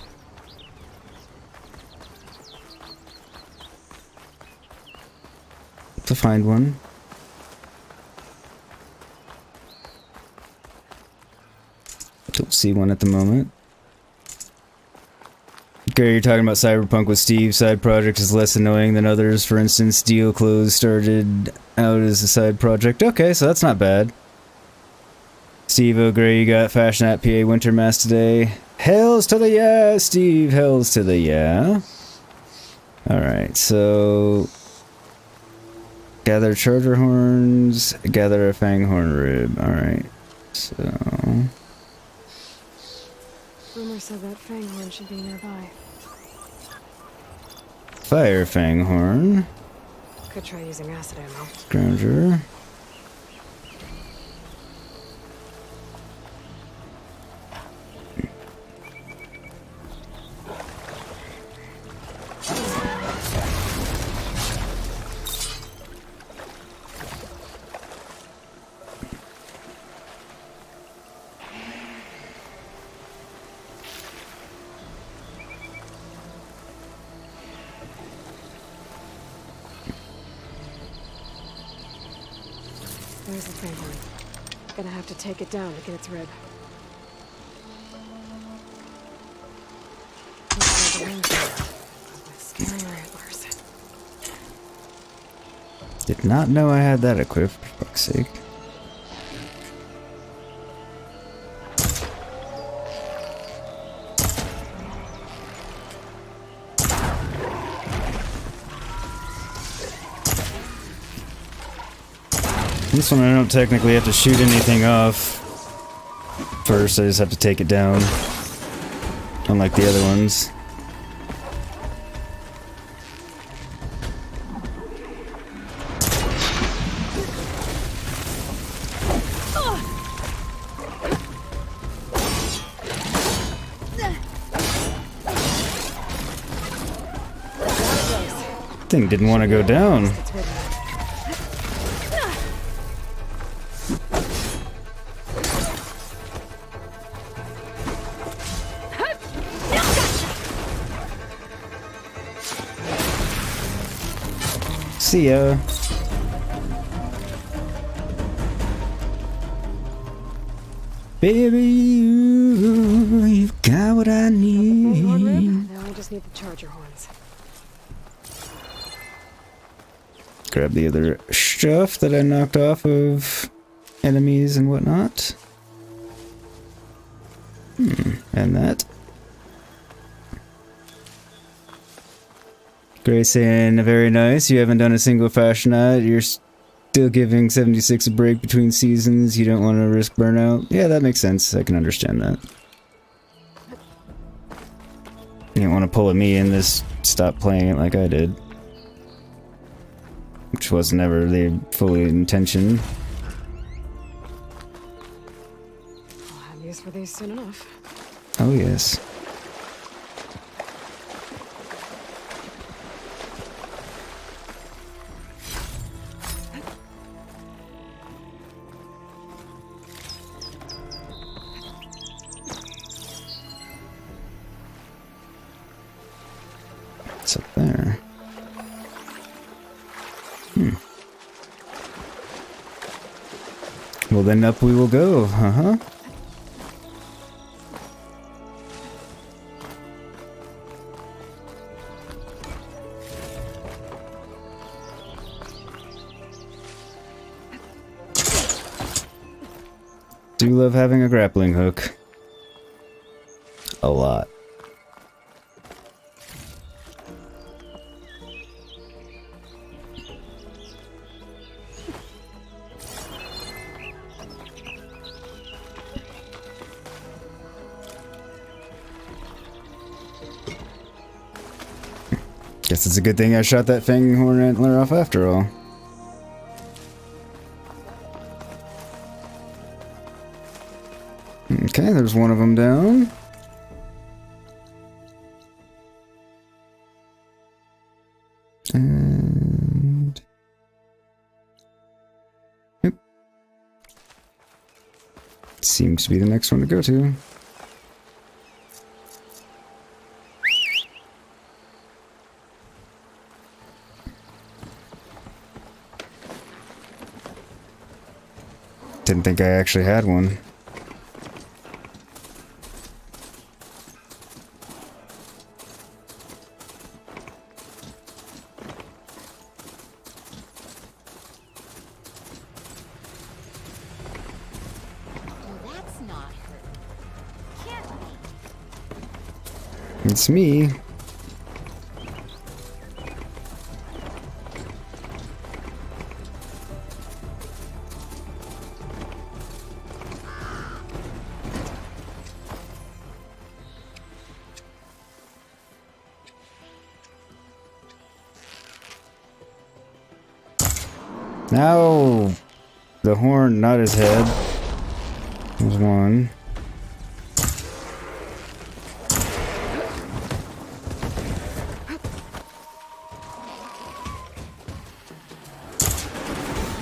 Speaker 1: To find one. Don't see one at the moment. Gary, you're talking about Cyberpunk with Steve. Side project is less annoying than others. For instance, Deal Clothes started out as a side project. Okay, so that's not bad. Steve O'Gray, you got Fashion at PA Winter Mass today. Hells to the yeah, Steve. Hells to the yeah. Alright, so... Gather charger horns, gather a fanghorn rib. Alright, so...
Speaker 5: Rumor said that fanghorn should be nearby.
Speaker 1: Fire fanghorn.
Speaker 5: Could try using acid ammo.
Speaker 1: Scrounger.
Speaker 5: There's the fanghorn. Gonna have to take it down to get its rib. Scary antlers.
Speaker 1: Did not know I had that equipped, for fuck's sake. This one I don't technically have to shoot anything off first, I just have to take it down. Unlike the other ones. Thing didn't want to go down. See ya. Baby, you've got what I need.
Speaker 5: Now I just need the charger horns.
Speaker 1: Grab the other stuff that I knocked off of enemies and whatnot. And that. Grayson, very nice. You haven't done a single fashion night. You're still giving 76 a break between seasons. You don't want to risk burnout. Yeah, that makes sense. I can understand that. You don't want to pull a me and just stop playing it like I did. Which was never the full intention.
Speaker 5: I'll have use for these soon enough.
Speaker 1: Oh, yes. What's up there? Well, then up we will go, uh-huh. Do love having a grappling hook. A lot. Guess it's a good thing I shot that fanghorn antler off after all. Okay, there's one of them down. And... Yep. Seems to be the next one to go to. Didn't think I actually had one. It's me. Now, the horn, not his head. There's one.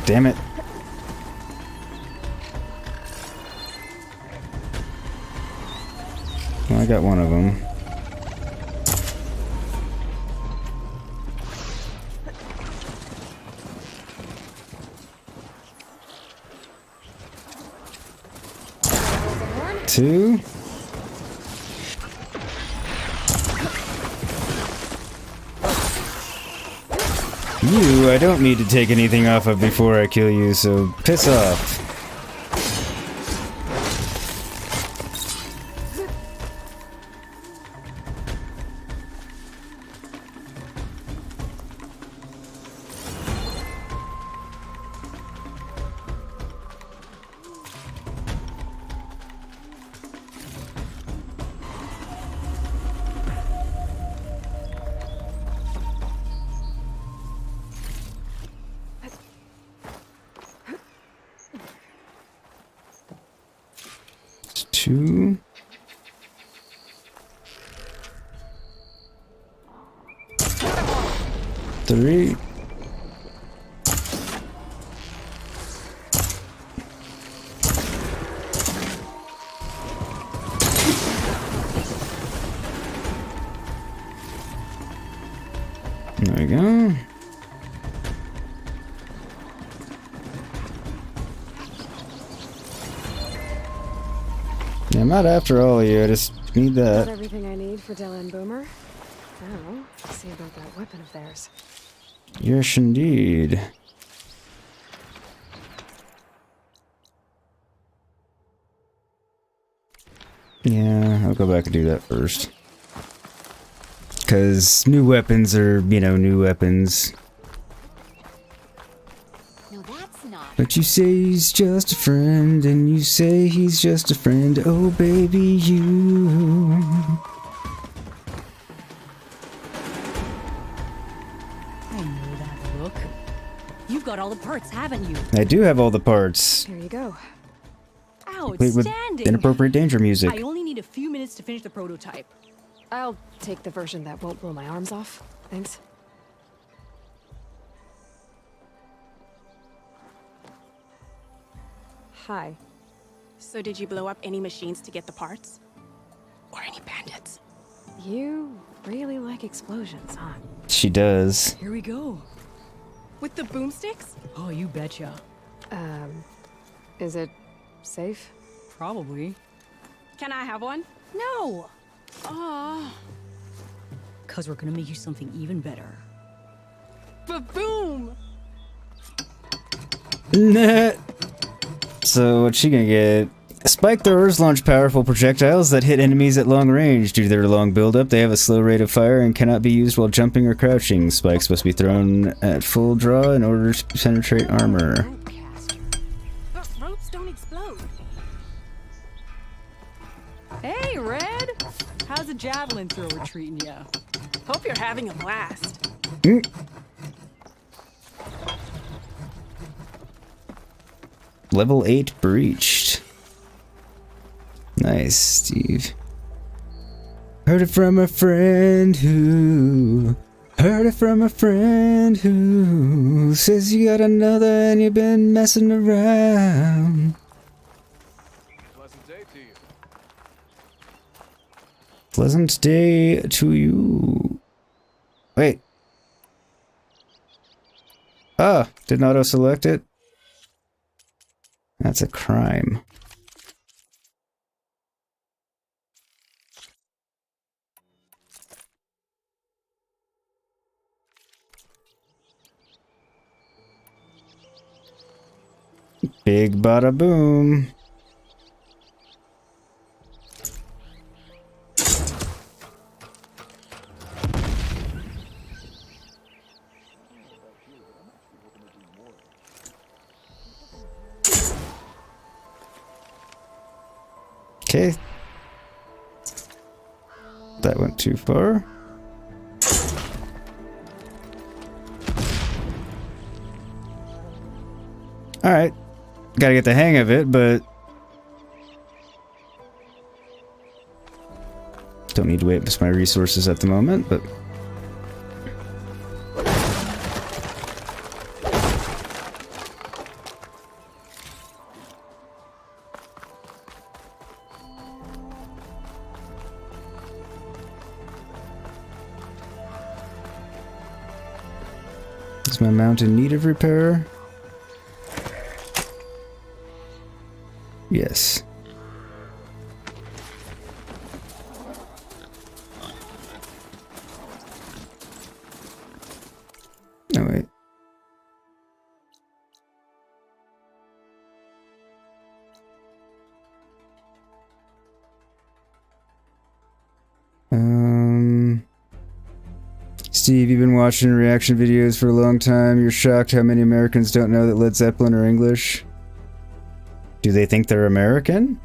Speaker 1: Damn it. Well, I got one of them. Two. You, I don't need to take anything off of before I kill you, so piss off. Two. Three. There we go. Yeah, I'm not after all of you, I just need that.
Speaker 5: Got everything I need for Della and Boomer. Now, let's see about that weapon of theirs.
Speaker 1: Yes, indeed. Yeah, I'll go back and do that first. Because new weapons are, you know, new weapons. But you say he's just a friend, and you say he's just a friend. Oh, baby, you.
Speaker 21: I know that look. You've got all the parts, haven't you?
Speaker 1: I do have all the parts.
Speaker 5: Here you go.
Speaker 1: Complete with
Speaker 21: Outstanding!
Speaker 1: inappropriate danger music.
Speaker 21: I only need a few minutes to finish the prototype.
Speaker 5: I'll take the version that won't blow my arms off. Thanks. Hi.
Speaker 2: So did you blow up any machines to get the parts? Or any bandits?
Speaker 5: You really like explosions, huh?
Speaker 1: She does.
Speaker 21: Here we go.
Speaker 2: With the boomsticks?
Speaker 21: Oh, you betcha.
Speaker 5: Is it safe?
Speaker 21: Probably.
Speaker 2: Can I have one?
Speaker 21: No!
Speaker 2: Oh.
Speaker 21: Cause we're gonna make you something even better.
Speaker 2: Ba-boom!
Speaker 1: Nah. So what's she gonna get? Spike throwers launch powerful projectiles that hit enemies at long range. Due to their long buildup, they have a slow rate of fire and cannot be used while jumping or crouching. Spikes must be thrown at full draw in order to penetrate armor.
Speaker 2: But ropes don't explode.
Speaker 21: Hey, Red! How's the javelin thrower treating ya?
Speaker 2: Hope you're having a blast.
Speaker 1: Level 8 breached. Nice, Steve. Heard it from a friend who... Heard it from a friend who... Says you got another and you've been messing around.
Speaker 9: Pleasant day to you.
Speaker 1: Pleasant day to you. Wait. Ah, didn't auto-select it? That's a crime. Big bada boom. Okay. That went too far. Alright. Gotta get the hang of it, but... don't need to waste my resources at the moment, but... is my mount in need of repair? Yes. Oh, wait. Steve, you've been watching reaction videos for a long time. You're shocked how many Americans don't know that Led Zeppelin are English. Do they think they're American?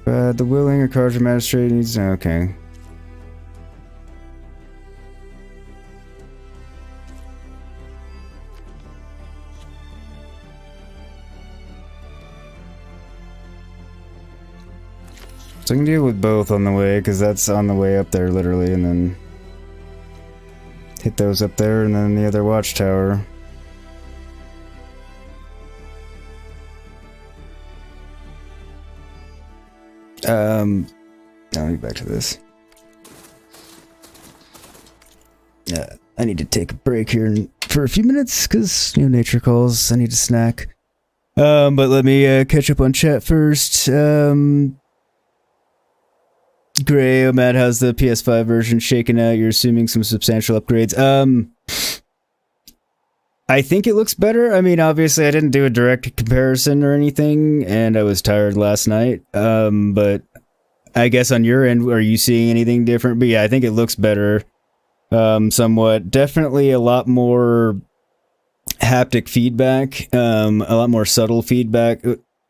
Speaker 1: The willing or charge of magistrate needs... okay. So I can deal with both on the way, because that's on the way up there, literally, and then hit those up there, and then the other watchtower. I'll get back to this. Yeah, I need to take a break here for a few minutes, because, you know, nature calls. I need a snack. But let me catch up on chat first. Gray, oh Matt, how's the PS5 version shaking out? You're assuming some substantial upgrades. I think it looks better. I mean, obviously I didn't do a direct comparison or anything, and I was tired last night. But I guess on your end, are you seeing anything different? But yeah, I think it looks better. Somewhat. Definitely a lot more haptic feedback. A lot more subtle feedback.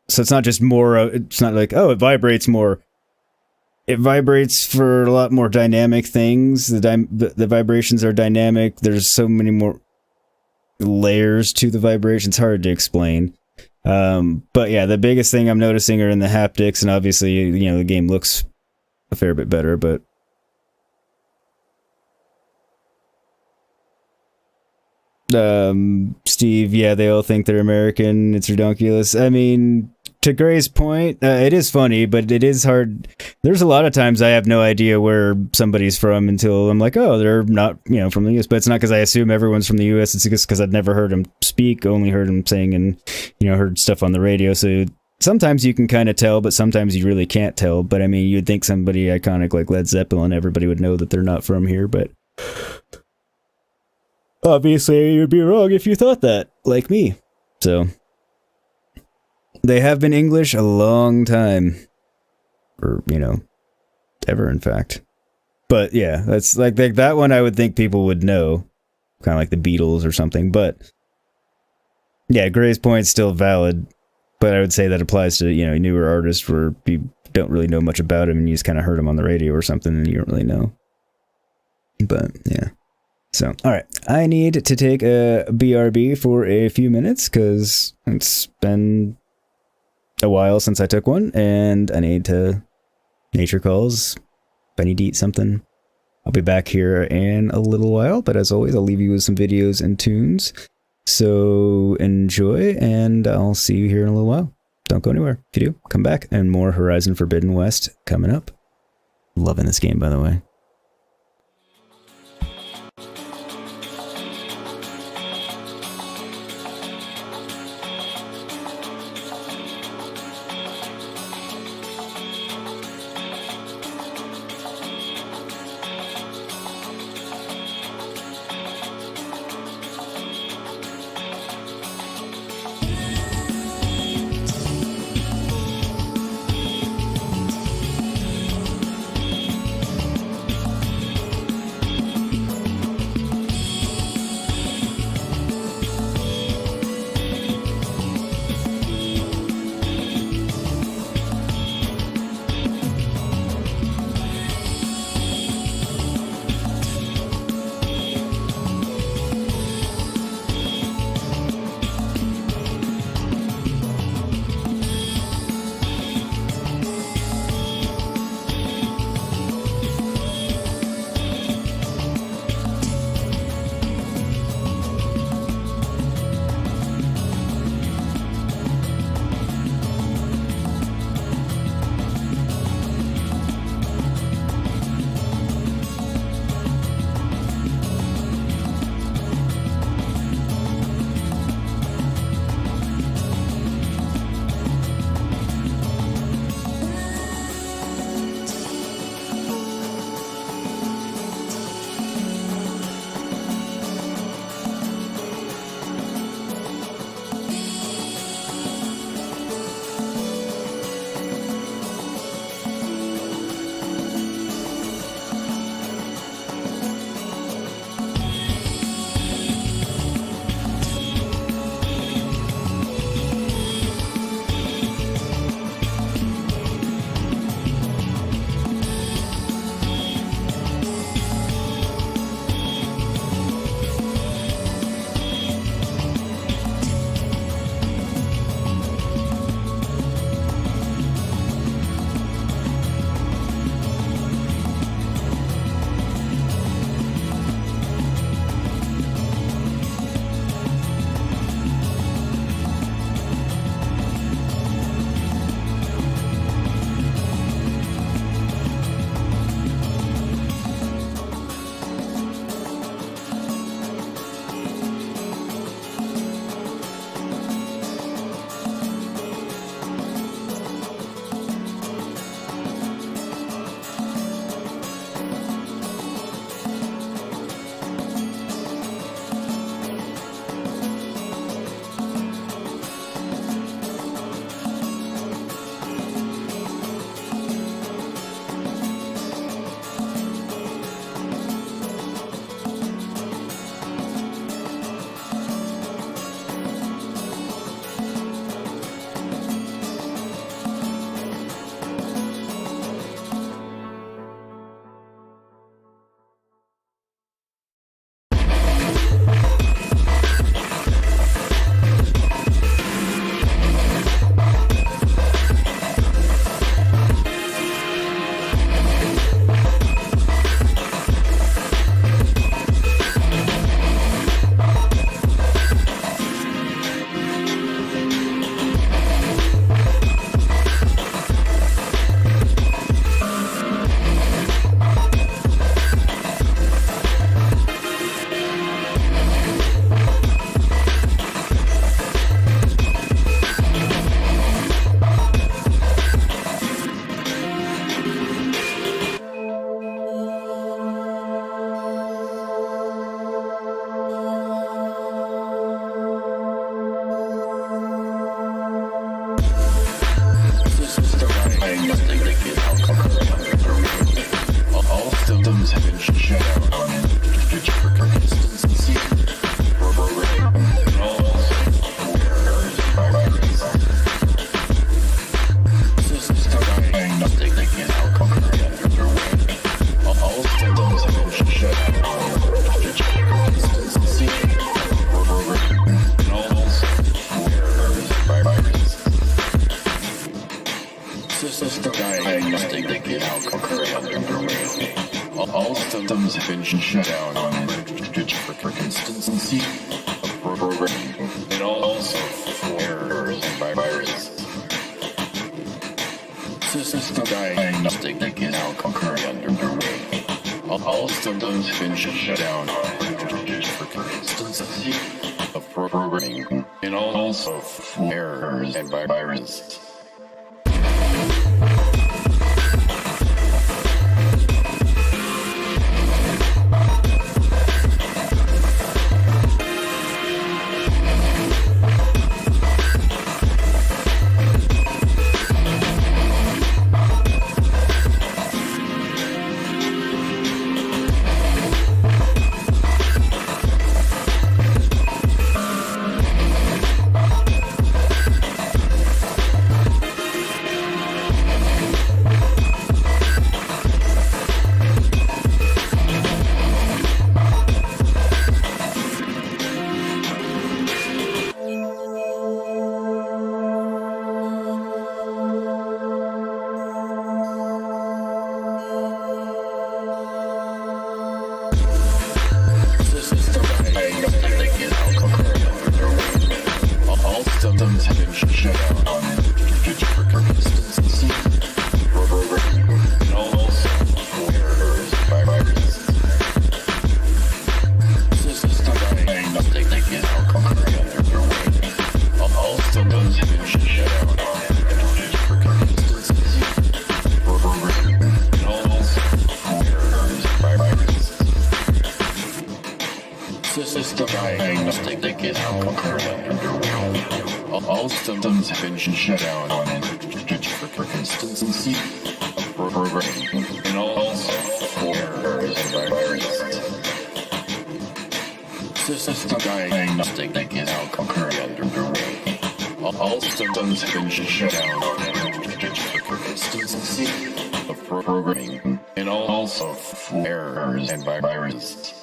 Speaker 1: So it's not just more, it's not like, oh, it vibrates more. It vibrates for a lot more dynamic things. The vibrations are dynamic. There's so many more layers to the vibrations. Hard to explain. But yeah, the biggest thing I'm noticing are in the haptics, and obviously, you know, the game looks a fair bit better, but Steve, yeah, they all think they're American. It's ridiculous. I mean, to Gray's point, it is funny, but it is hard. There's a lot of times I have no idea where somebody's from until I'm like, oh, they're not, you know, from the US. But it's not because I assume everyone's from the US. It's just because I've never heard them speak, only heard them sing, and, you know, heard stuff on the radio. So sometimes you can kind of tell, but sometimes you really can't tell. But I mean, you'd think somebody iconic like Led Zeppelin, everybody would know that they're not from here, but obviously you'd be wrong if you thought that, like me. So they have been English a long time. Or, you know, ever, in fact. But yeah, that's like that one I would think people would know. Kind of like the Beatles or something. But yeah, Gray's point's still valid. But I would say that applies to, you know, newer artists where you don't really know much about them and you just kind of heard them on the radio or something and you don't really know. But yeah. So, alright. I need to take a BRB for a few minutes because it's been a while since I took one, and I need to nature calls. If I need to eat something, I'll be back here in a little while, but as always, I'll leave you with some videos and tunes. So enjoy, and I'll see you here in a little while. Don't go anywhere. If you do, come back, and more Horizon Forbidden West coming up. Loving this game, by the way.
Speaker 13: diagnostic all symptoms have been shut down. For consistency, programming, and all errors by virus. System diagnostic now currently underway. All symptoms have been shut down. For consistency, programming, and all errors by virus. System diagnostic now currently underway. All symptoms have been shut down for consistency of programming and also errors by virus. System diagnostic now currently underway. All symptoms have been shut down for consistency of programming and also errors by virus. System diagnostic is now currently underway. All symptoms have been shut down for consistency of programming and also errors by virus. System diagnostic is now currently underway. All symptoms have been shut down for consistency of programming and also errors by virus.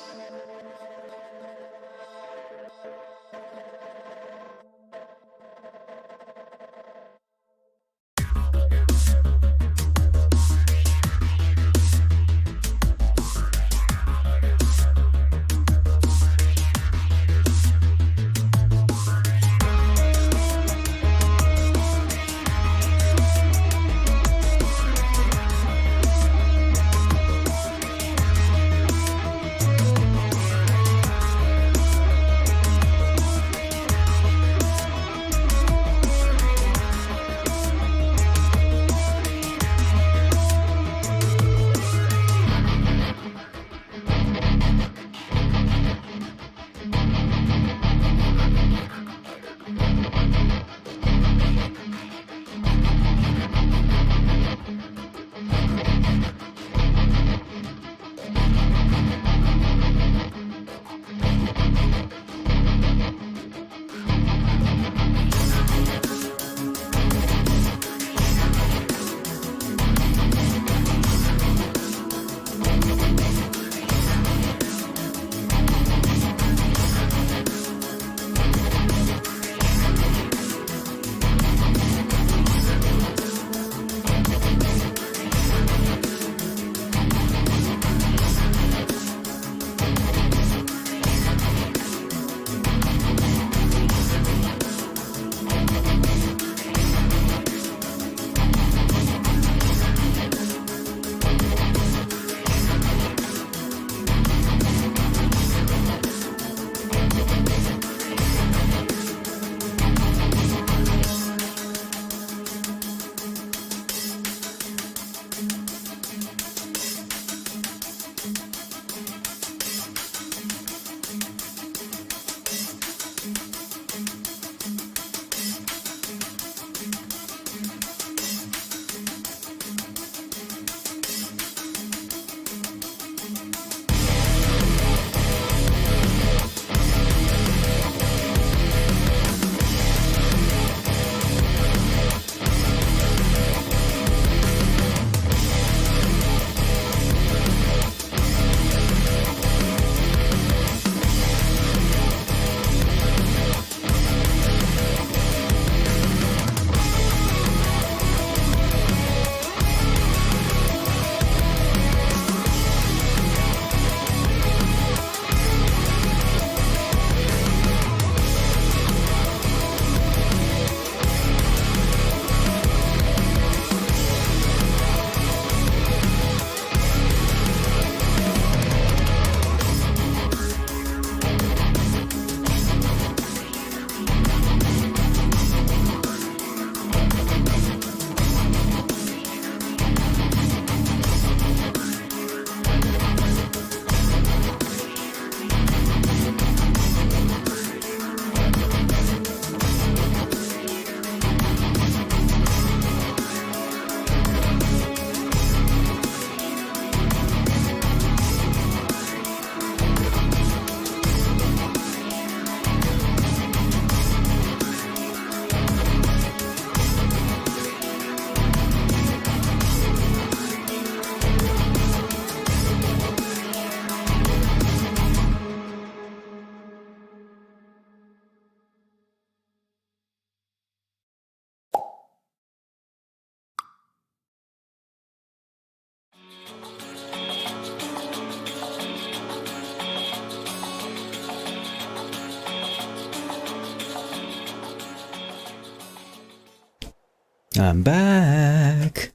Speaker 1: I'm back.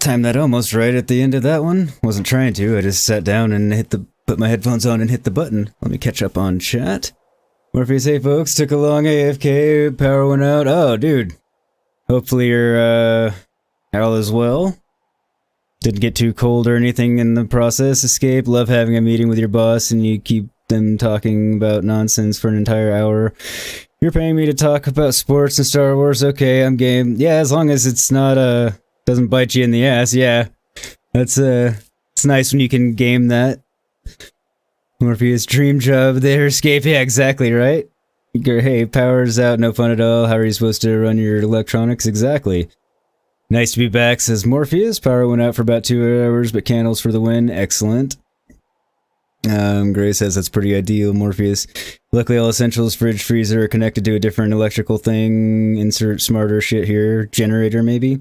Speaker 1: Timed that almost right at the end of that one. Wasn't trying to. I just sat down and put my headphones on and hit the button. Let me catch up on chat. Morpheus, hey folks, took a long AFK, power went out. Oh, dude. Hopefully you're, all is well. Didn't get too cold or anything in the process. Escape, love having a meeting with your boss and you keep them talking about nonsense for an entire hour. You're paying me to talk about sports and Star Wars. Okay, I'm game. Yeah, as long as it's not, doesn't bite you in the ass. Yeah. That's, it's nice when you can game that. Morpheus, dream job there, escape. Yeah, exactly, right? Hey, power's out, no fun at all. How are you supposed to run your electronics? Exactly. Nice to be back, says Morpheus. Power went out for about 2 hours, but candles for the win. Excellent. Gray says that's pretty ideal, Morpheus. Luckily, all essentials, fridge, freezer are connected to a different electrical thing. Insert smarter shit here. Generator, maybe?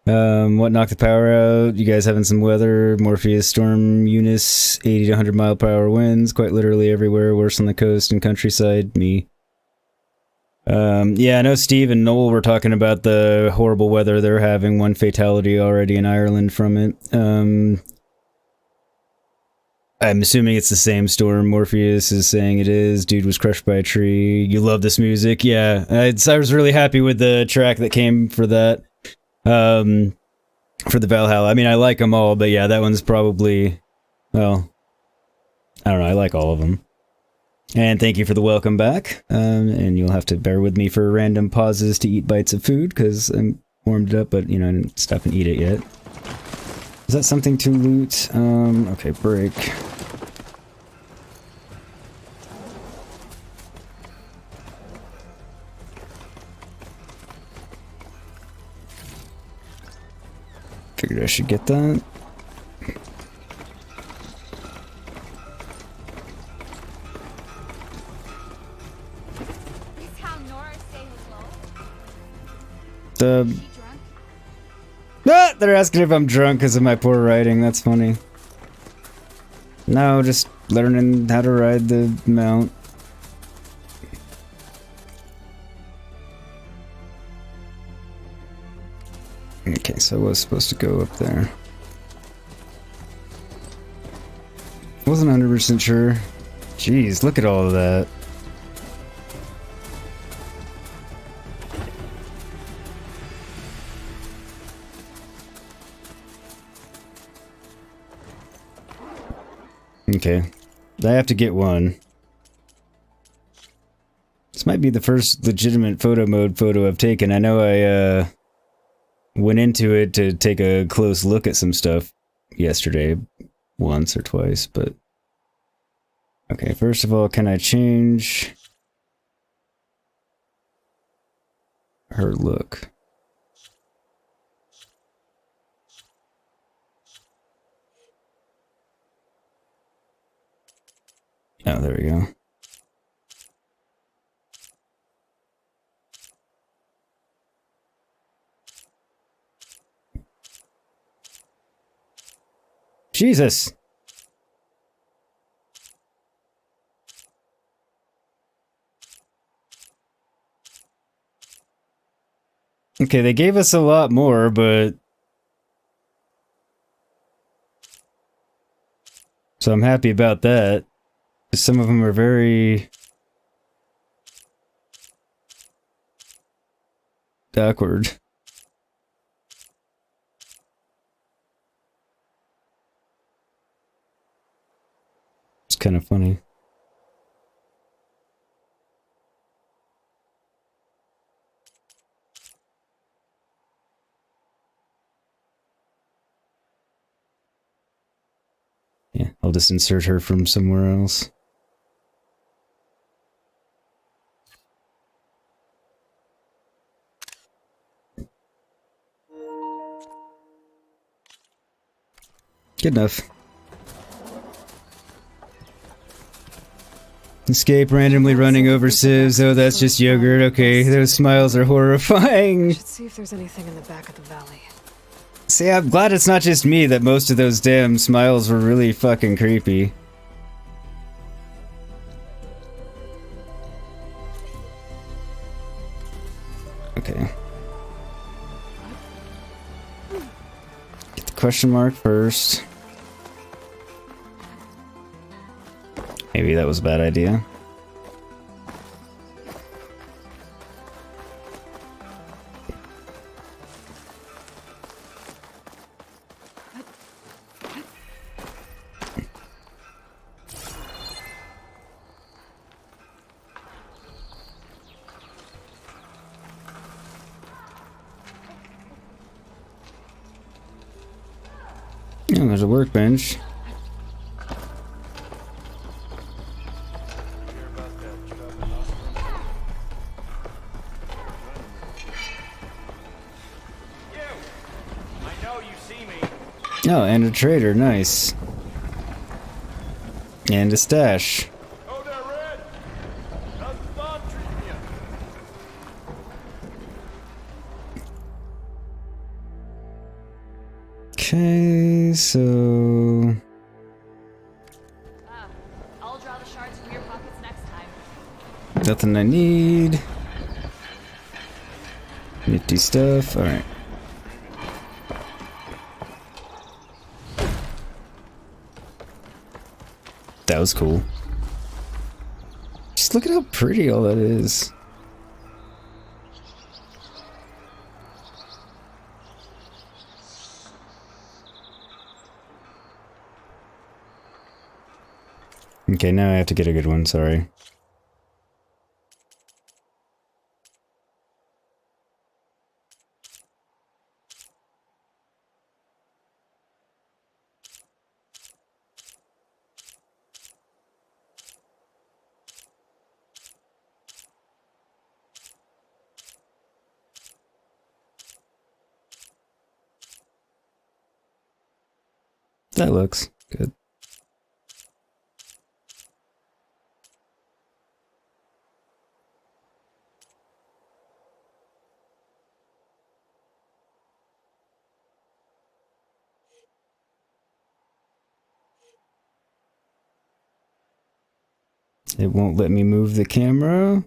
Speaker 1: What knocked the power out? You guys having some weather? Morpheus, storm Eunice, 80 to 100 mile per hour winds, quite literally everywhere, worse on the coast and countryside. Me. Yeah, I know Steve and Noel were talking about the horrible weather they're having, 1 fatality already in Ireland from it. I'm assuming it's the same storm Morpheus is saying it is. Dude was crushed by a tree. You love this music? Yeah, I was really happy with the track that came for that. For the Valhalla. I mean, I like them all, but yeah, that one's probably, well, I don't know, I like all of them. And thank you for the welcome back. And you'll have to bear with me for random pauses to eat bites of food, because I'm warmed it up, but, you know, I didn't stop and eat it yet. Is that something to loot? Okay, break. Figured I should get that. They're asking if I'm drunk because of my poor writing. That's funny. No, just learning how to ride the mount. Okay, so I was supposed to go up there. Wasn't 100% sure. Jeez, look at all of that. Okay, I have to get one. This might be the first legitimate photo mode photo I've taken. I know I went into it to take a close look at some stuff yesterday, once or twice, but... Okay, first of all, can I change her look? Oh, there we go. Jesus! Okay, they gave us a lot more, but... So I'm happy about that. Some of them are very... awkward. It's kind of funny. Yeah, I'll just insert her from somewhere else. Good enough. Escape randomly running over sieves. Oh, that's just yogurt. Okay, those smiles are horrifying.
Speaker 5: Should see if there's anything in the back of the valley.
Speaker 1: See, I'm glad it's not just me that most of those damn smiles were really fucking creepy. Get the question mark first. Maybe that was a bad idea. Oh, there's a workbench. Oh, and a trader, nice. And a stash. Okay, so
Speaker 4: I'll draw the shards from your pockets next time.
Speaker 1: nothing I need. Nifty stuff. All right. That was cool. Just look at how pretty all that is. Okay, now I have to get a good one, sorry. That looks good. It won't let me move the camera.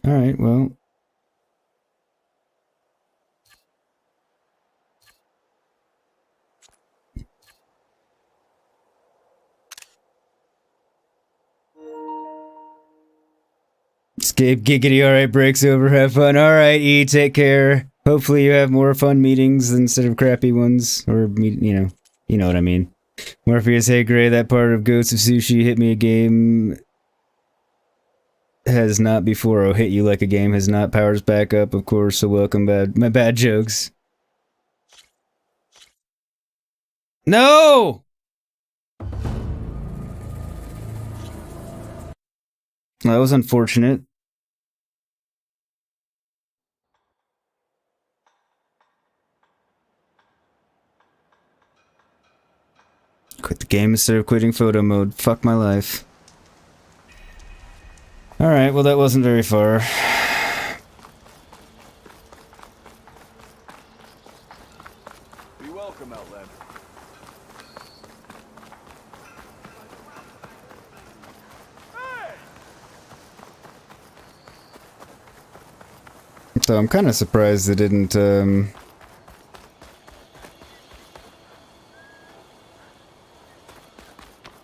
Speaker 1: All right, well. Escape giggity, alright, breaks over, have fun. Alright, E, take care. Hopefully you have more fun meetings instead of crappy ones. Or, you know what I mean. Morpheus, hey Gray, that part of Ghost of Sushi hit me a game has not before. Oh, hit you like a game has not. Powers back up, of course, so welcome my bad jokes. No! Well, that was unfortunate. Quit the game instead of quitting photo mode. Fuck my life. Alright, well that wasn't very far.
Speaker 8: Be welcome, Outlander.
Speaker 1: So I'm kind of surprised they didn't,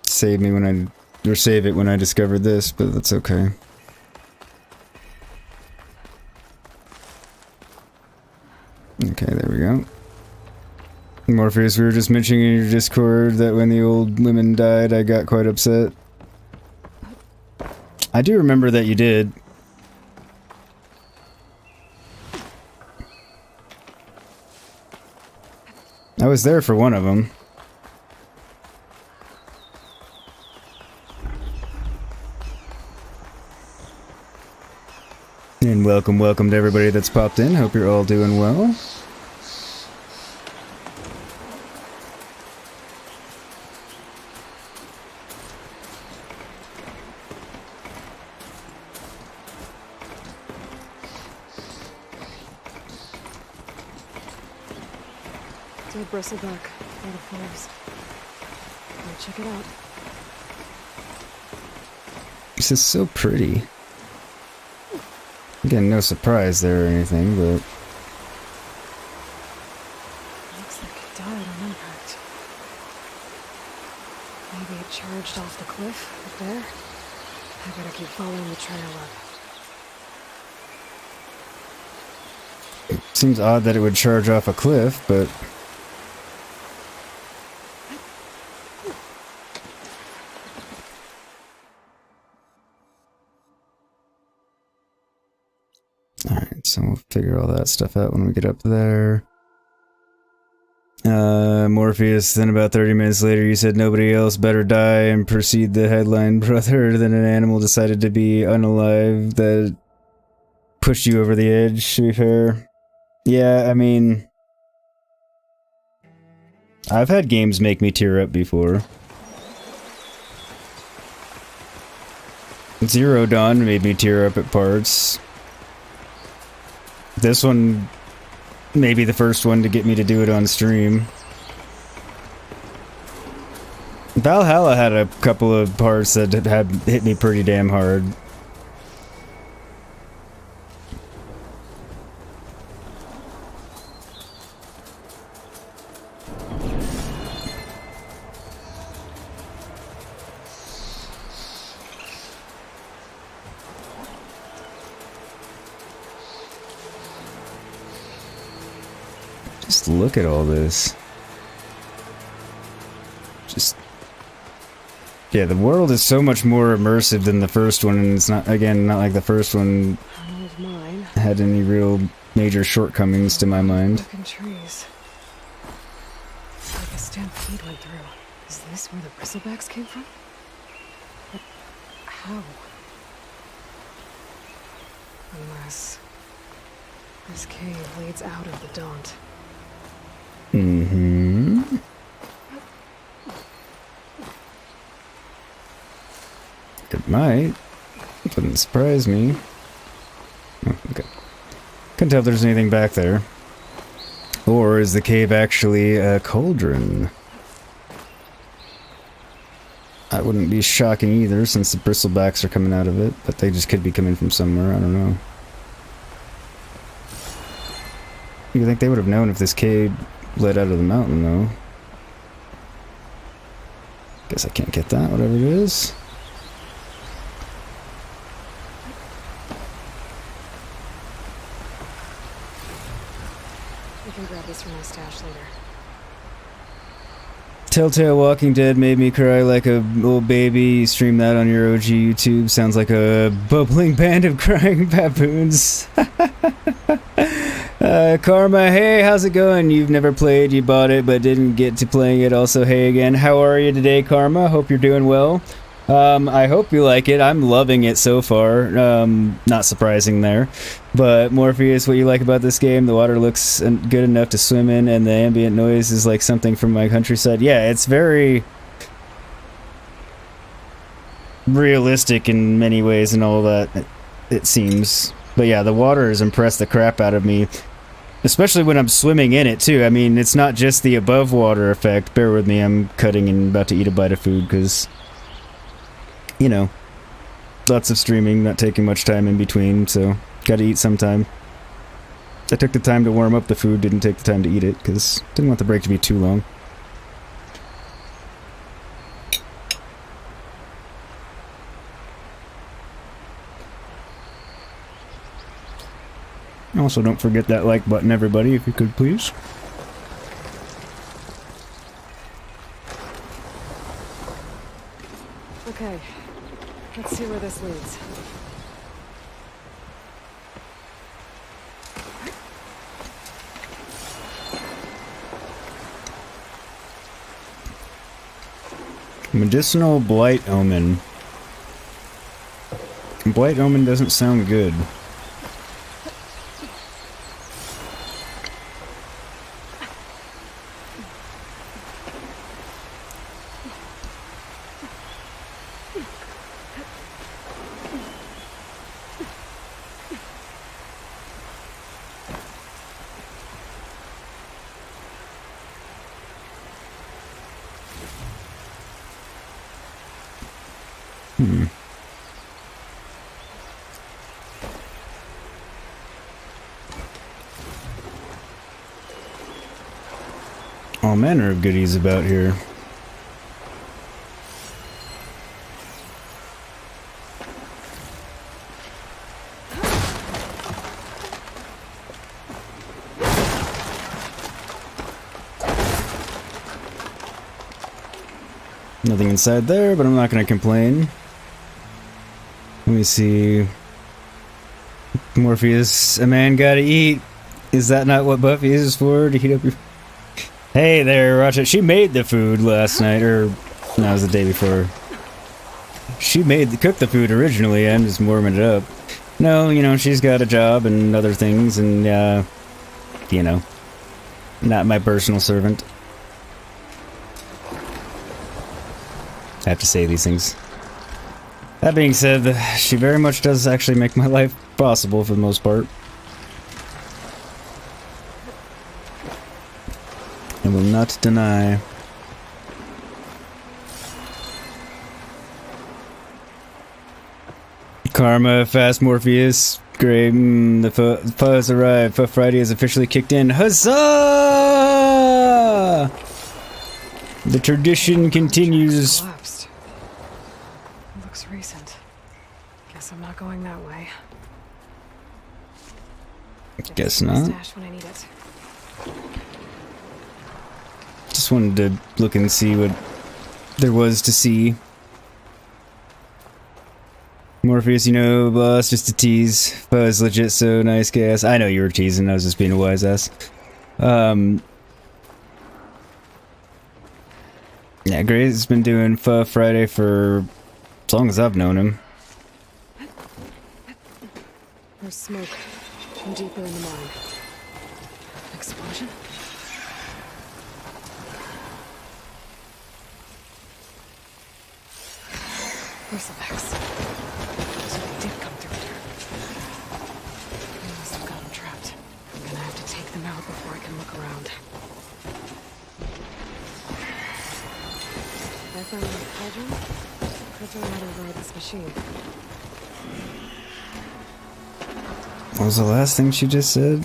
Speaker 1: save me when or save it when I discovered this, but that's okay. Okay, there we go. Morpheus, we were just mentioning in your Discord that when the old women died, I got quite upset. I do remember that you did. I was there for one of them. And welcome to everybody that's popped in. Hope you're all doing well.
Speaker 5: Dead bristleback, out of forest. check it out.
Speaker 1: This is so pretty. Again, no surprise there or anything, but...
Speaker 5: Looks like it died on impact. Maybe it charged off the cliff up there. I better keep following the trail up.
Speaker 1: Seems odd that it would charge off a cliff, but... Alright, so we'll figure all that stuff out when we get up there. Morpheus, then about 30 minutes later you said nobody else better die and proceed the headline, brother, then an animal decided to be unalive that pushed you over the edge, to be fair. Yeah, I mean... I've had games make me tear up before. Zero Dawn made me tear up at parts. This one may be the first one to get me to do it on stream. Valhalla had a couple of parts that had hit me pretty damn hard. Just look at all this. Just... Yeah, the world is so much more immersive than the first one, and it's not, again, not like the first one had any real major shortcomings to my mind.
Speaker 5: Looking trees. It's like a stampede went through. Is this where the bristlebacks came from? But how? Unless this cave leads out of the Daunt.
Speaker 1: Mm-hmm. It might. Wouldn't surprise me. Oh, okay. Couldn't tell if there's anything back there. Or is the cave actually a cauldron? That wouldn't be shocking either, since the bristlebacks are coming out of it, but they just could be coming from somewhere, I don't know. You'd think they would have known if this cave led out of the mountain, though. Guess I can't get that, whatever it is.
Speaker 5: We can grab this from my stash later.
Speaker 1: Telltale Walking Dead made me cry like a little baby. You stream that on your OG YouTube. Sounds like a bubbling band of crying baboons. Karma, hey, how's it going? You've never played, you bought it, but didn't get to playing it. Also, hey again. How are you today, Karma? Hope you're doing well. I hope you like it. I'm loving it so far. Not surprising there. But Morpheus, what you like about this game? The water looks good enough to swim in, and the ambient noise is like something from my countryside. Yeah, it's very realistic in many ways and all that, it seems. But yeah, the water has impressed the crap out of me. Especially when I'm swimming in it, too. I mean, it's not just the above water effect. Bear with me, I'm cutting and about to eat a bite of food, because... You know, lots of streaming, not taking much time in between, so gotta eat sometime. I took the time to warm up the food, didn't take the time to eat it, because didn't want the break to be too long. Also, don't forget that like button, everybody, if you could, please.
Speaker 5: Okay, let's see where this leads.
Speaker 1: Medicinal Blight Omen. Blight Omen doesn't sound good. all manner of goodies about here. Nothing inside there, but I'm not going to complain. Let me see. Morpheus, a man gotta eat. Is that not what Buffy is for? To heat up your... Hey there, Roger. She made the food last night, or... No, it was the day before. She cooked the food originally, I'm just warming it up. No, you know, she's got a job and other things, and, you know, not my personal servant. I have to say these things. That being said, she very much does actually make my life possible for the most part. I will not deny. Karma, fast Morpheus, great, the fuzz arrived, Fuff Friday has officially kicked in. Huzzah! The tradition continues.
Speaker 5: Collapsed. Looks recent. Guess I'm not going that way.
Speaker 1: Guess not.
Speaker 5: Stash when I need it.
Speaker 1: Just wanted to look and see what there was to see. Morpheus, you know, boss, just a tease. Fuzz, legit so nice, gas. I know you were teasing, I was just being a wise ass. Yeah, Gray's been doing Fuff Friday for as long as I've known him.
Speaker 5: There's smoke from deeper in the mine. Explosion? Bristlebags. So they did come through here. They must have gotten trapped. I'm gonna have to take them out before I can look around. I found a cauldron. Could learn how to ride this machine.
Speaker 1: What was the last thing she just said?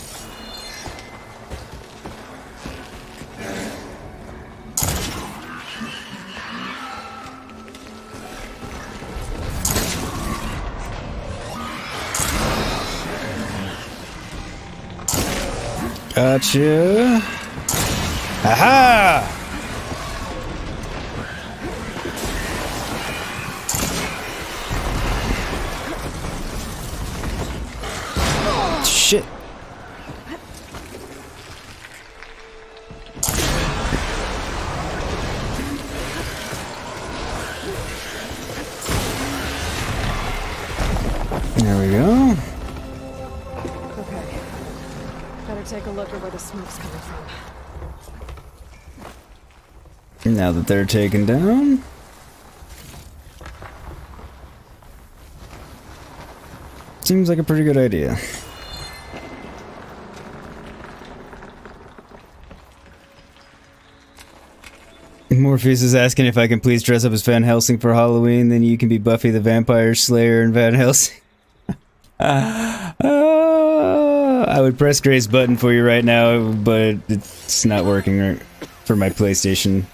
Speaker 1: Gotcha. Aha! Shit. There we go.
Speaker 5: Okay. Better take a look at where the smoke's coming from.
Speaker 1: Now that they're taken down. Seems like a pretty good idea. Morpheus is asking if I can please dress up as Van Helsing for Halloween, then you can be Buffy the Vampire Slayer and Van Helsing. I would press Gray's button for you right now, but it's not working right for my PlayStation.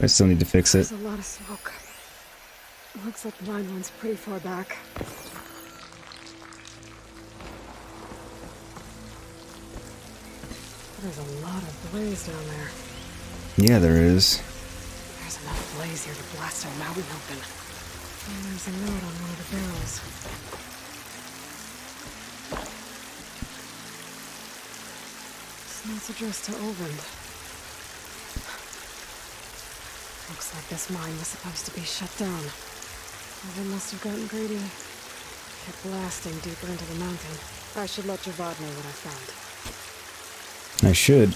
Speaker 1: I still need to fix it.
Speaker 5: There's a lot of smoke. Looks like the mine runs pretty far back. There's a lot of blaze down there.
Speaker 1: Yeah, there is.
Speaker 5: There's enough blaze here to blast a mountain open. And there's a note on one of the barrels. This note's addressed to Erend. Looks like this mine was supposed to be shut down. Erend must have gotten greedy. Kept blasting deeper into the mountain. I should let Javad know what I found.
Speaker 1: I should.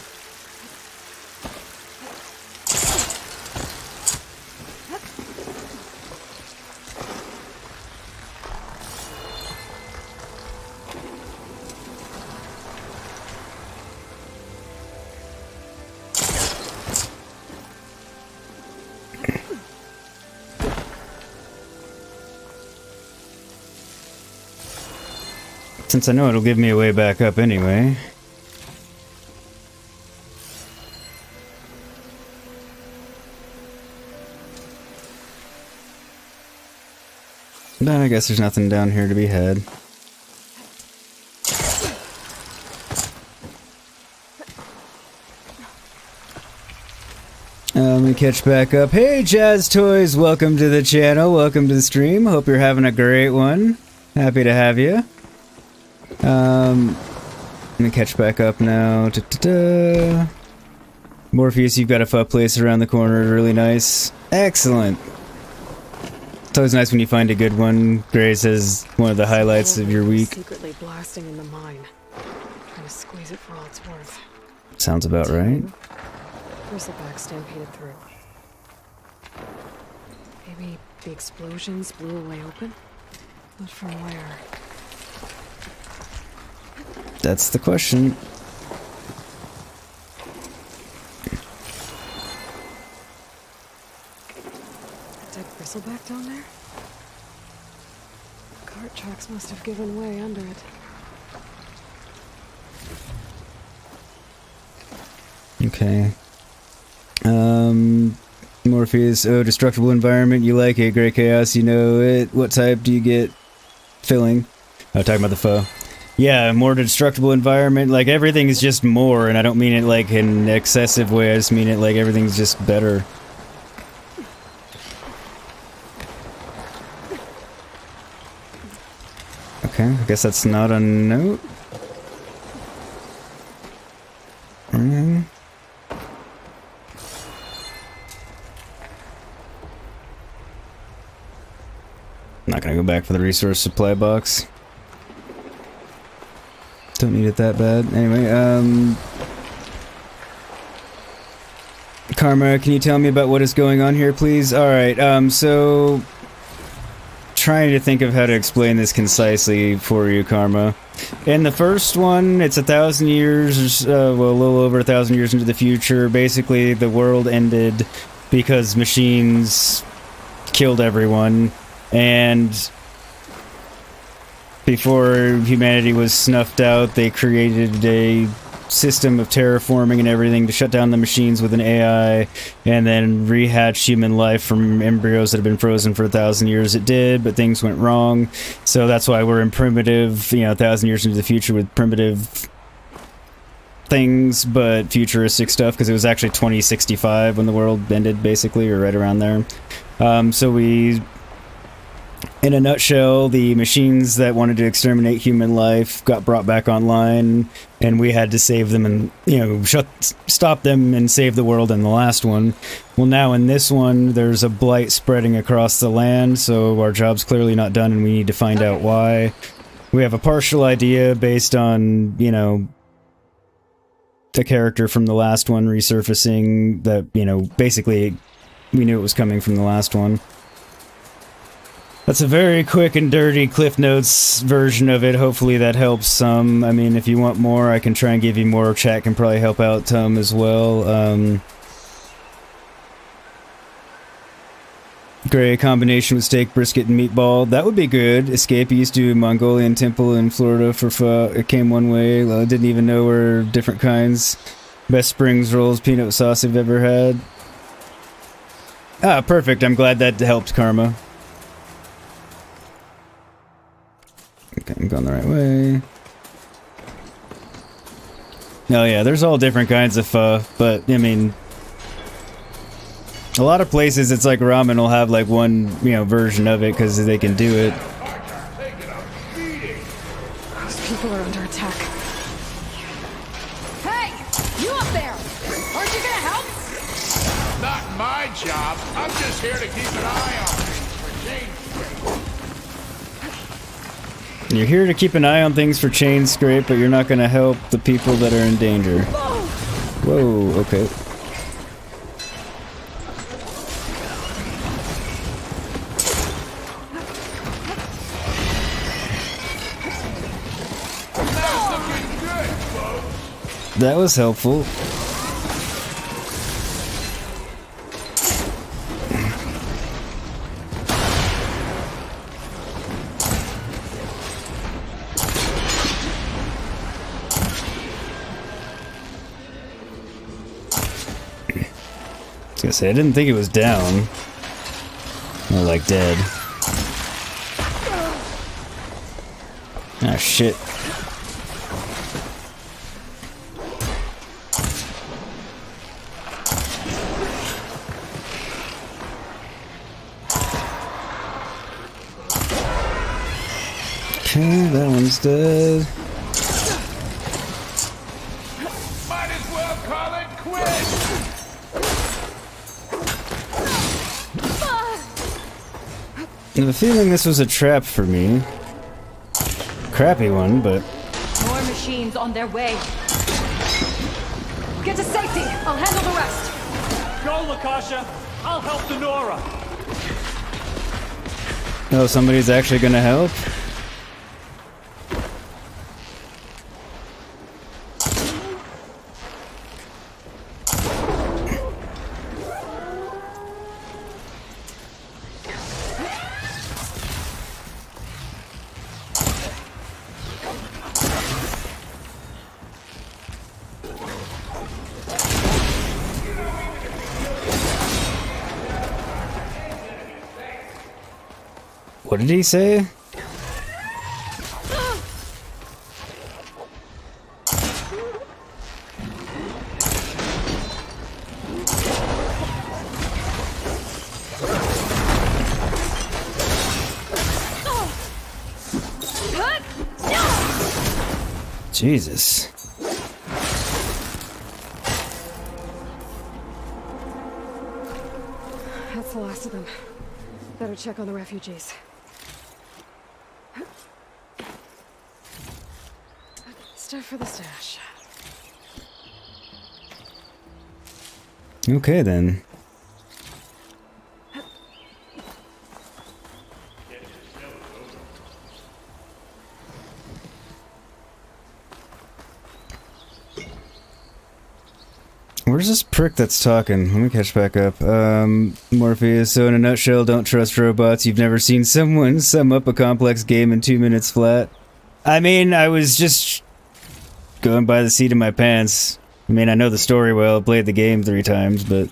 Speaker 1: Since I know it'll give me a way back up anyway. But I guess there's nothing down here to be had. Let me catch back up. Hey, Jazz Toys, welcome to the channel. Welcome to the stream. Hope you're having a great one. Happy to have you. Let me catch back up now. Da-da-da. Morpheus, you've got a fun place around the corner. Really nice. Excellent. It's always nice when you find a good one. Gray says one of the highlights of your week.
Speaker 5: Secretly blasting in the mine. Trying to squeeze it for all it's worth.
Speaker 1: Sounds about right.
Speaker 5: Bristleback stampeded through. Maybe the explosions blew a way open? But from where?
Speaker 1: That's the question.
Speaker 5: Dead bristleback down there? Cart tracks must have given way under it.
Speaker 1: Okay. Morpheus, oh, destructible environment, you like it. Grey Chaos, you know it. What type do you get filling? Oh, talking about the foe. Yeah, more destructible environment, like everything is just more, and I don't mean it like in an excessive way, I just mean it like everything's just better. Okay, I guess that's not a note. Not gonna go back for the resource supply box. Don't need it that bad. Anyway, Karma, can you tell me about what is going on here, please? Alright, so... trying to think of how to explain this concisely for you, Karma. In the first one, it's 1,000 years, well, a little over 1,000 years into the future. Basically, the world ended because machines killed everyone. And before humanity was snuffed out, they created a system of terraforming and everything to shut down the machines with an AI and then rehatch human life from embryos that have been frozen for 1,000 years. It did, but things went wrong. So that's why we're in primitive, 1,000 years into the future with primitive things, but futuristic stuff, because it was actually 2065 when the world ended, basically, or right around there. So we... in a nutshell, the machines that wanted to exterminate human life got brought back online, and we had to save them and, stop them and save the world in the last one. Well, now in this one, there's a blight spreading across the land, so our job's clearly not done, and we need to find out why. We have a partial idea based on, the character from the last one resurfacing that, basically we knew it was coming from the last one. That's a very quick and dirty Cliff Notes version of it. Hopefully that helps some. I mean, if you want more, I can try and give you more. Chat can probably help out Tom as well. Gray, combination with steak, brisket, and meatball. That would be good. Escape used to Mongolian temple in Florida for pho. It came one way. I didn't even know were different kinds. Best Springs rolls, peanut sauce I've ever had. Ah, perfect. I'm glad that helped, Karma. Okay, I'm going the right way. Oh yeah, there's all different kinds of pho, but, I mean... a lot of places it's like ramen will have like one, version of it because they can do it.
Speaker 5: Those people are under attack.
Speaker 18: Hey! You up there! Aren't you gonna help?
Speaker 17: Not my job. I'm just here to keep an eye on things for Chainscrape.
Speaker 1: You're here to keep an eye on things for Chainscrape, but you're not going to help the people that are in danger. Whoa, okay. That was helpful. I was gonna say, I didn't think it was down. More like dead. Ah, shit. Okay, that one's dead.
Speaker 17: Might as well call it quits.
Speaker 1: I have a feeling this was a trap for me. Crappy one, but...
Speaker 21: More machines on their way. Get to safety. I'll handle the rest.
Speaker 19: Go, Lakasha. I'll help the Nora.
Speaker 1: Oh, somebody's actually gonna help? What did he say? Jesus.
Speaker 5: That's the last of them. Better check on the refugees. Stuff for the stash.
Speaker 1: Okay then. Where's this prick that's talking? Let me catch back up. Morpheus, so in a nutshell, don't trust robots. You've never seen someone sum up a complex game in 2 minutes flat. I mean, I was just going by the seat of my pants. I mean, I know the story well, played the game 3 times, but...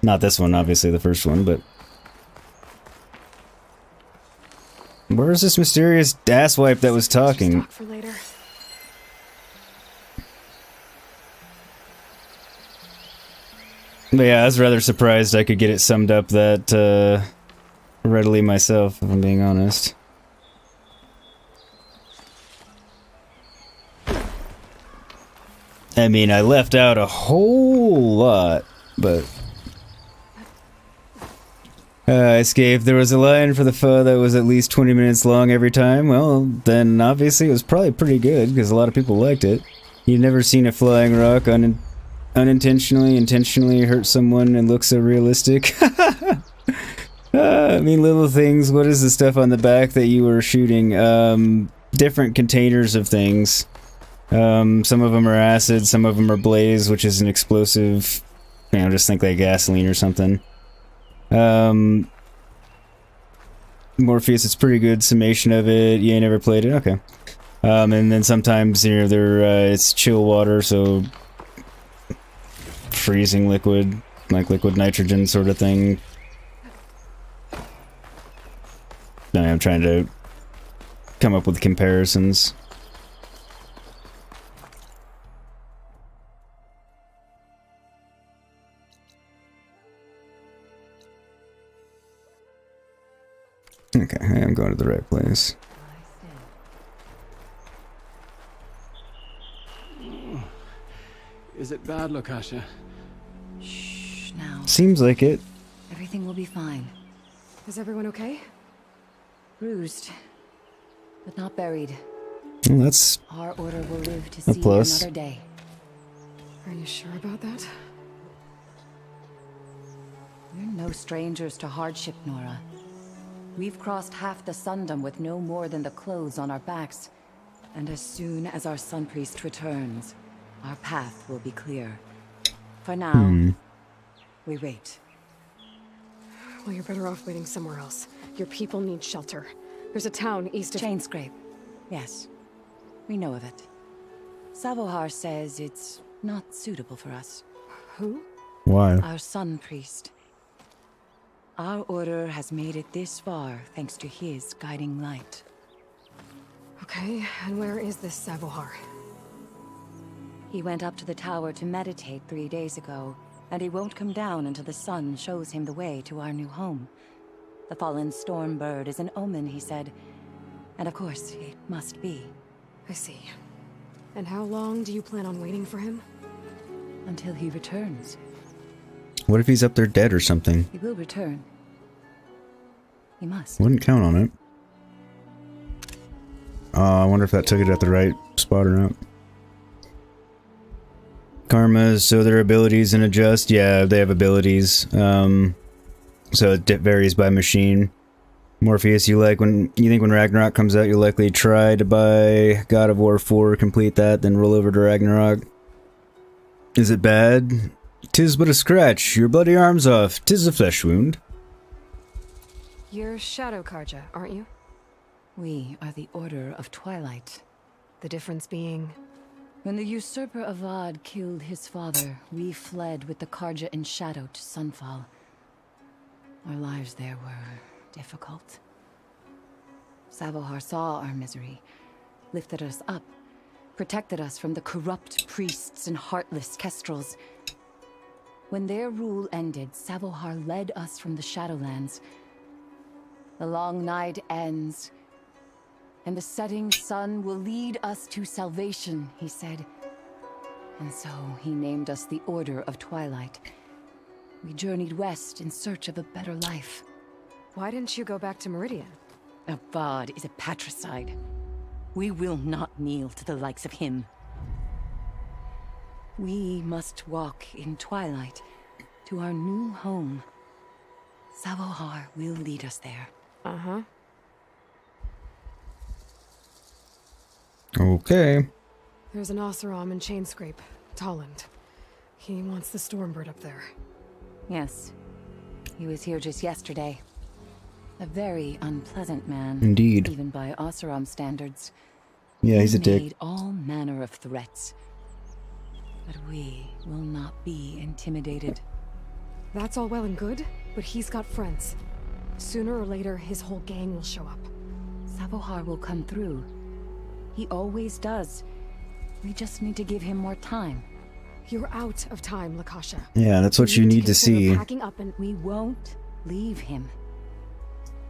Speaker 1: Not this one, obviously, the first one, but... Where's this mysterious asswipe that was talking?
Speaker 5: For later.
Speaker 1: But yeah, I was rather surprised I could get it summed up that readily myself, if I'm being honest. I mean, I left out a whole lot, but... I escaped. There was a line for the foe that was at least 20 minutes long every time. Well, then obviously it was probably pretty good, because a lot of people liked it. You've never seen a flying rock intentionally hurt someone and look so realistic. I mean, little things. What is the stuff on the back that you were shooting? Different containers of things. Some of them are acid, some of them are blaze, which is an explosive. You know, just think like gasoline or something. Morpheus, it's pretty good summation of it. You ain't never played it? Okay. And then sometimes, you know, it's chill water, so freezing liquid, like liquid nitrogen sort of thing. I'm trying to come up with comparisons. Okay, I'm going to the right place.
Speaker 11: Is it bad, Lakasha?
Speaker 21: Shh, now.
Speaker 1: Seems like it.
Speaker 21: Everything will be fine.
Speaker 5: Is everyone okay?
Speaker 21: Bruised, but not buried.
Speaker 1: Well, that's
Speaker 21: our order will live to
Speaker 1: a
Speaker 21: see
Speaker 1: plus.
Speaker 21: Another day.
Speaker 5: Are you sure about that?
Speaker 21: We're no strangers to hardship, Nora. We've crossed half the Sundom with no more than the clothes on our backs. And as soon as our Sun Priest returns, our path will be clear. For now, we wait.
Speaker 5: Well, you're better off waiting somewhere else. Your people need shelter. There's a town east of...
Speaker 21: Chainscrape. Yes. We know of it. Savohar says it's not suitable for us.
Speaker 5: Who?
Speaker 1: Why?
Speaker 21: Our Sun Priest. Our order has made it this far thanks to his guiding light.
Speaker 5: Okay, and where is this Savohar?
Speaker 12: He went up to the tower to meditate 3 days ago, and he won't come down until the sun shows him the way to our new home. The fallen storm bird is an omen, he said. And of course, it must be.
Speaker 5: I see. And how long do you plan on waiting for him?
Speaker 12: Until he returns.
Speaker 1: What if he's up there dead or something?
Speaker 12: He will return. He must.
Speaker 1: Wouldn't count on it. I wonder if that took it at the right spot or not. Karmas, so their abilities and adjust. Yeah, they have abilities. So it varies by machine. Morpheus, you think when Ragnarok comes out, you'll likely try to buy God of War 4, complete that, then roll over to Ragnarok. Is it bad? 'Tis but a scratch. Your bloody arm's off. 'Tis a flesh wound.
Speaker 5: You're Shadow Karja, aren't you?
Speaker 12: We are the Order of Twilight.
Speaker 5: The difference being...
Speaker 12: When the usurper Avad killed his father, we fled with the Karja in shadow to Sunfall. Our lives there were difficult. Savohar saw our misery, lifted us up, protected us from the corrupt priests and heartless kestrels. When their rule ended, Savohar led us from the Shadowlands. The long night ends, and the setting sun will lead us to salvation, he said. And so he named us the Order of Twilight. We journeyed west in search of a better life.
Speaker 5: Why didn't you go back to Meridian?
Speaker 12: Avad is a patricide. We will not kneel to the likes of him. We must walk in twilight to our new home. Savohar will lead us there.
Speaker 5: Uh-huh.
Speaker 1: Okay.
Speaker 5: There's an Oseram in Chainscrape, Tolland. He wants the Stormbird up there.
Speaker 12: Yes. He was here just yesterday. A very unpleasant man.
Speaker 1: Indeed.
Speaker 12: Even by Oseram standards.
Speaker 1: Yeah, he's a
Speaker 12: He
Speaker 1: dick.
Speaker 12: made all manner of threats. But we will not be intimidated.
Speaker 5: That's all well and good, but he's got friends. Sooner or later, his whole gang will show up.
Speaker 12: Savohar will come through. He always does. We just need to give him more time.
Speaker 5: You're out of time, Lakasha.
Speaker 1: Yeah, that's what you need to see.
Speaker 5: Packing up and
Speaker 12: we won't leave him.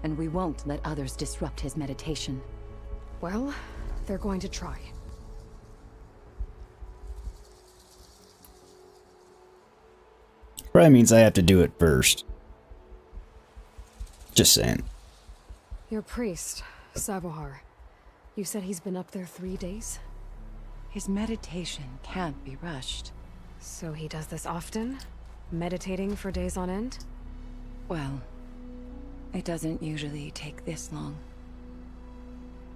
Speaker 12: And we won't let others disrupt his meditation.
Speaker 5: Well, they're going to try.
Speaker 1: Probably means I have to do it first. Just saying.
Speaker 5: Your priest, Savohar. You said he's been up there 3 days?
Speaker 12: His meditation can't be rushed.
Speaker 5: So he does this often? Meditating for days on end?
Speaker 12: Well, it doesn't usually take this long.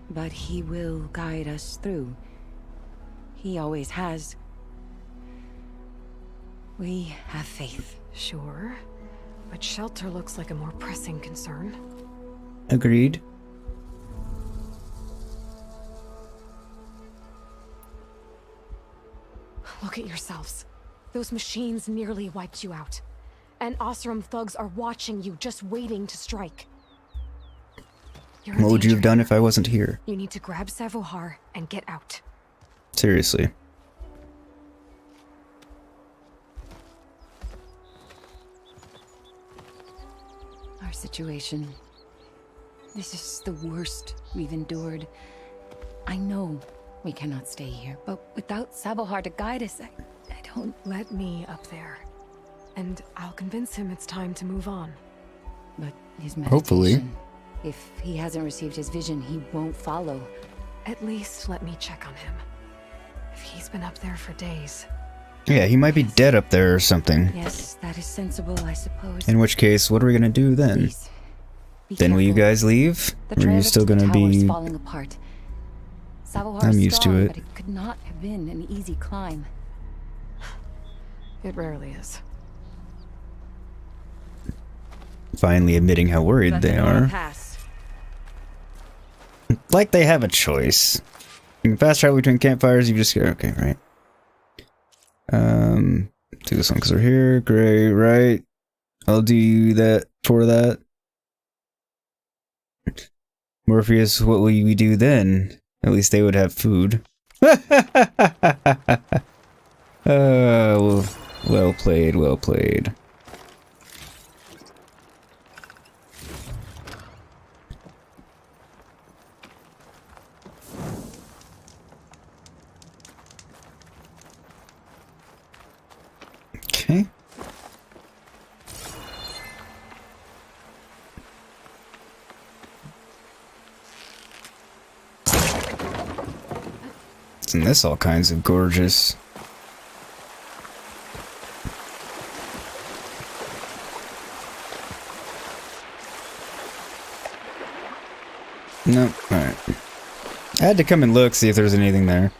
Speaker 12: But he will guide us through. He always has. We have faith.
Speaker 5: Sure. But shelter looks like a more pressing concern.
Speaker 1: Agreed.
Speaker 5: Look at yourselves. Those machines nearly wiped you out. And Oseram thugs are watching you, just waiting to strike. You're in
Speaker 1: What would you have
Speaker 5: danger.
Speaker 1: done if I wasn't here?
Speaker 5: You need to grab Savohar and get out.
Speaker 1: Seriously.
Speaker 12: Our situation. This is the worst we've endured. I know we cannot stay here, but without Savohar to guide us, I don't...
Speaker 5: Let me up there. And I'll convince him it's time to move on.
Speaker 12: But his meditation...
Speaker 1: Hopefully.
Speaker 12: If he hasn't received his vision, he won't follow.
Speaker 5: At least let me check on him. If he's been up there for days...
Speaker 1: Yeah, he might be dead up there or something.
Speaker 12: Yes, that is sensible, I suppose.
Speaker 1: In which case, what are we gonna do then? Then will you guys leave? Or are you still gonna be...
Speaker 12: falling apart. Savohar
Speaker 1: I'm used to
Speaker 12: strong,
Speaker 1: it.
Speaker 12: But it could not have been an easy climb.
Speaker 5: It rarely is.
Speaker 1: Finally admitting how worried they are. Like they have a choice. You can fast travel between campfires, you just go, okay, right. Do this one because we're here. Great, right. I'll do that for that. Morpheus, what will we do then? At least they would have food. Well played, well played. Okay. Isn't this all kinds of gorgeous? No, alright. I had to come and look, see if there was anything there.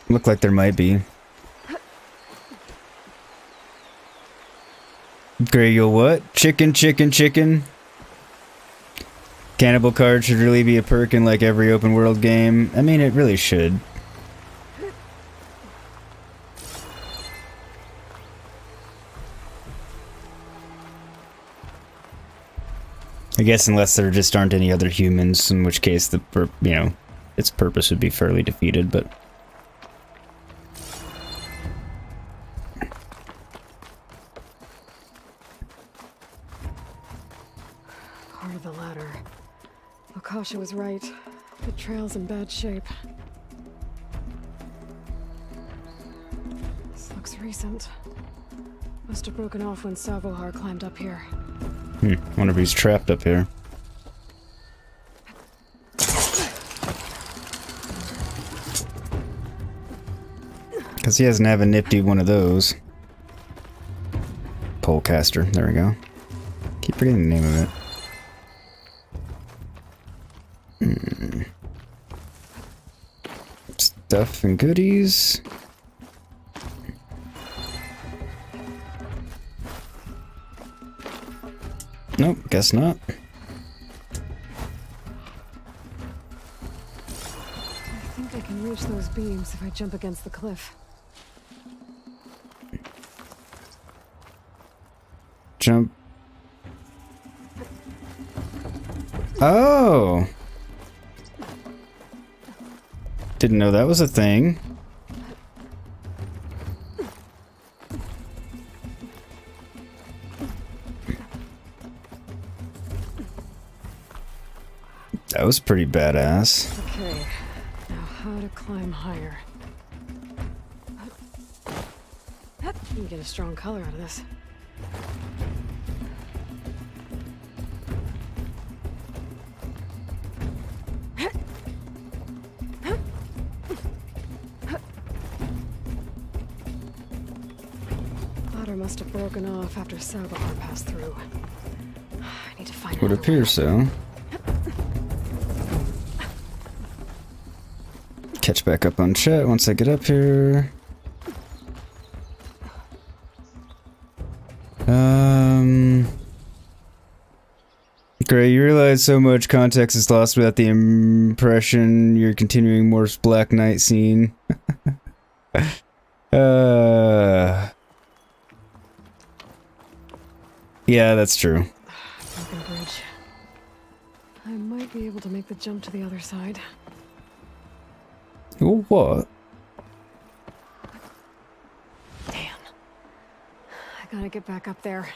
Speaker 1: Looked like there might be. Gray, you'll what? Chicken, chicken, chicken? Cannibal card should really be a perk in like every open world game. I mean, it really should. I guess unless there just aren't any other humans, in which case its purpose would be fairly defeated, but...
Speaker 5: Part of the ladder. Akasha was right. The trail's in bad shape. This looks recent. Must have broken off when Savohar climbed up here.
Speaker 1: Wonder if he's trapped up here. Because he doesn't have a nifty one of those. Polecaster, there we go. Keep forgetting the name of it. Stuff and goodies. Nope, guess not.
Speaker 5: I think I can reach those beams if I jump against the cliff.
Speaker 1: Jump. Oh! Didn't know that was a thing. That was pretty badass.
Speaker 5: Okay, now how to climb higher. You can get a strong color out of this. Ladder must have broken off after Savohar passed through. I need to find
Speaker 1: Would appear so. Catch back up on chat once I get up here. Gray, you realize so much context is lost without the impression you're continuing Morph's Black Knight scene. Yeah, that's true.
Speaker 5: Broken bridge. I might be able to make the jump to the other side.
Speaker 1: Oh, what?
Speaker 5: Damn. I gotta get back up there.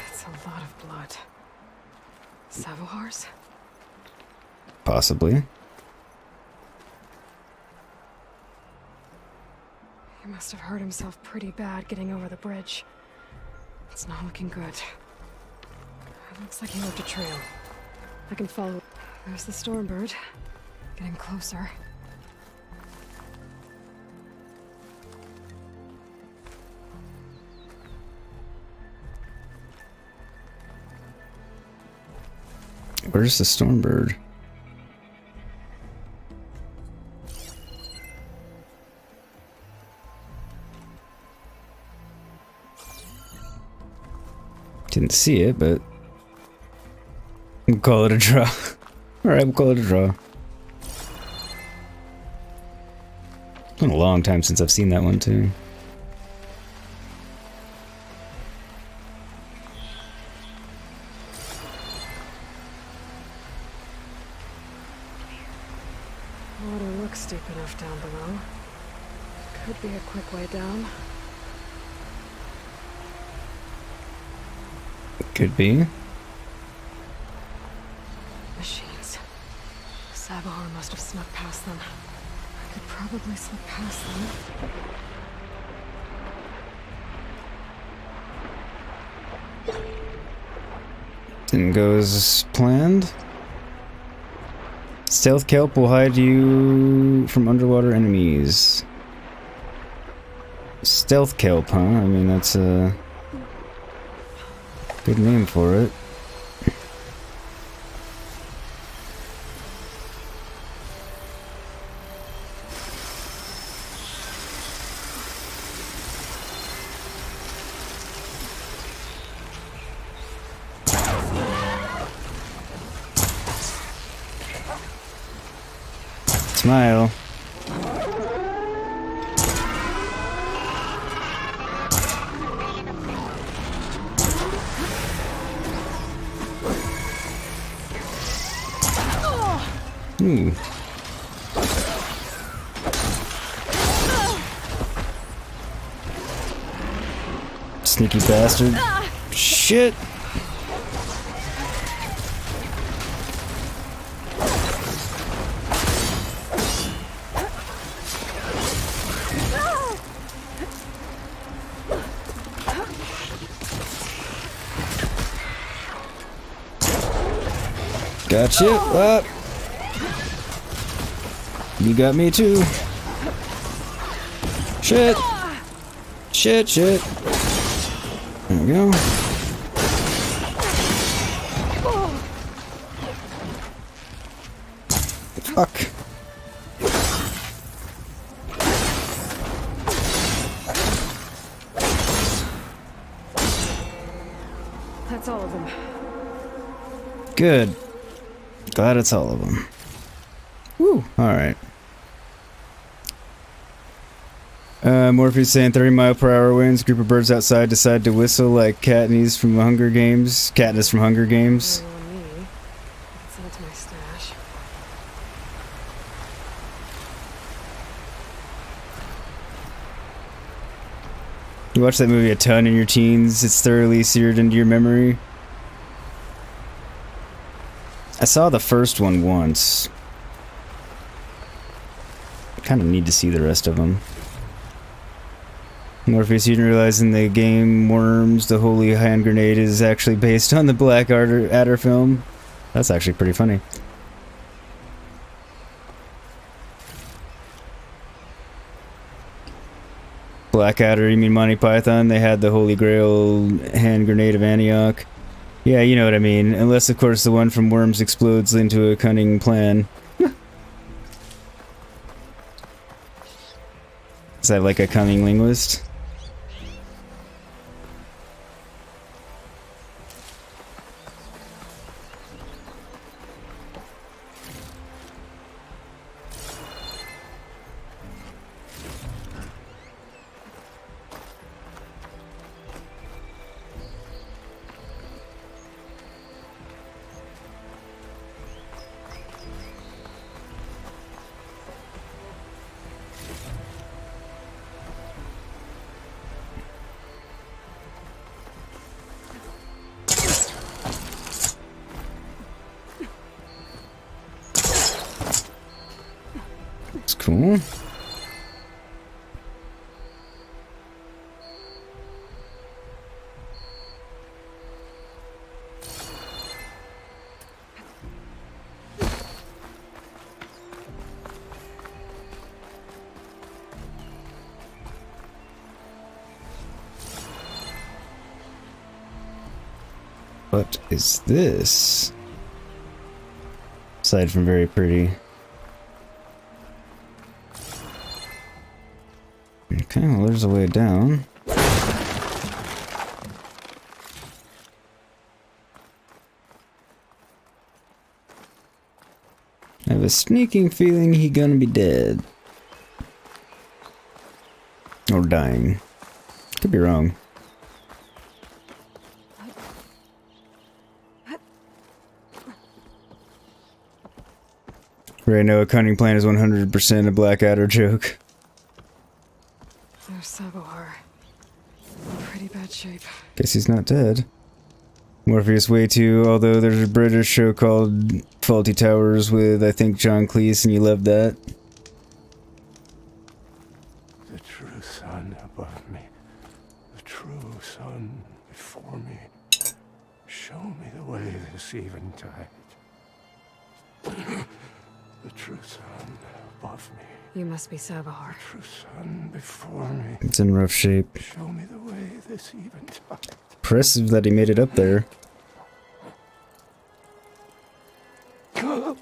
Speaker 5: That's a lot of blood. Savohar's?
Speaker 1: Possibly.
Speaker 5: He must have hurt himself pretty bad getting over the bridge. It's not looking good. It looks like he left a trail. I can follow. There's the Stormbird. Getting closer.
Speaker 1: Where's the Stormbird? Didn't see it, but we'll call it a draw. Alright, we'll call it a draw. It's been a long time since I've seen that one too.
Speaker 5: a quick way down.
Speaker 1: Could be.
Speaker 5: Machines. Sabahar must have snuck past them. I could probably slip past them.
Speaker 1: Didn't go as planned. Stealth kelp will hide you from underwater enemies. Stealth kelp, huh? I mean, that's a good name for it. Smile. Ooh. Sneaky bastard. Shit. Got you. Up. You got me too. Shit. Shit, shit. There we go. Fuck.
Speaker 5: That's all of them.
Speaker 1: Good. Glad it's all of them. Woo. Alright. Morpheus saying 30-mile-per-hour winds. Group of birds outside decide to whistle like Katniss from Hunger Games. Katniss from Hunger Games.
Speaker 5: Send it to my stash.
Speaker 1: You watched that movie a ton in your teens. It's thoroughly seared into your memory. I saw the first one once. I kind of need to see the rest of them. Morpheus, you didn't realize in the game Worms, the Holy Hand Grenade is actually based on the Black Adder film. That's actually pretty funny. Blackadder, you mean Monty Python? They had the Holy Grail Hand Grenade of Antioch. Yeah, you know what I mean. Unless, of course, the one from Worms explodes into a cunning plan. Is that like a cunning linguist? Cool. What is this? Aside from very pretty. Okay, well, there's a way down. I have a sneaking feeling he gonna be dead. Or dying. Could be wrong. Right now, a cunning plan is 100% a Blackadder joke.
Speaker 5: There's Sabohar. In pretty bad shape.
Speaker 1: Guess he's not dead. Morpheus way too, although there's a British show called Faulty Towers with, I think, John Cleese, and you love that.
Speaker 6: The true sun above me. The true sun before me. Show me the way this eventide. The true sun above me.
Speaker 5: You must be Sabohar.
Speaker 6: The true sun before me.
Speaker 1: It's in rough shape.
Speaker 6: Show me the way this eventide.
Speaker 1: Impressive that he made it up there.
Speaker 6: No.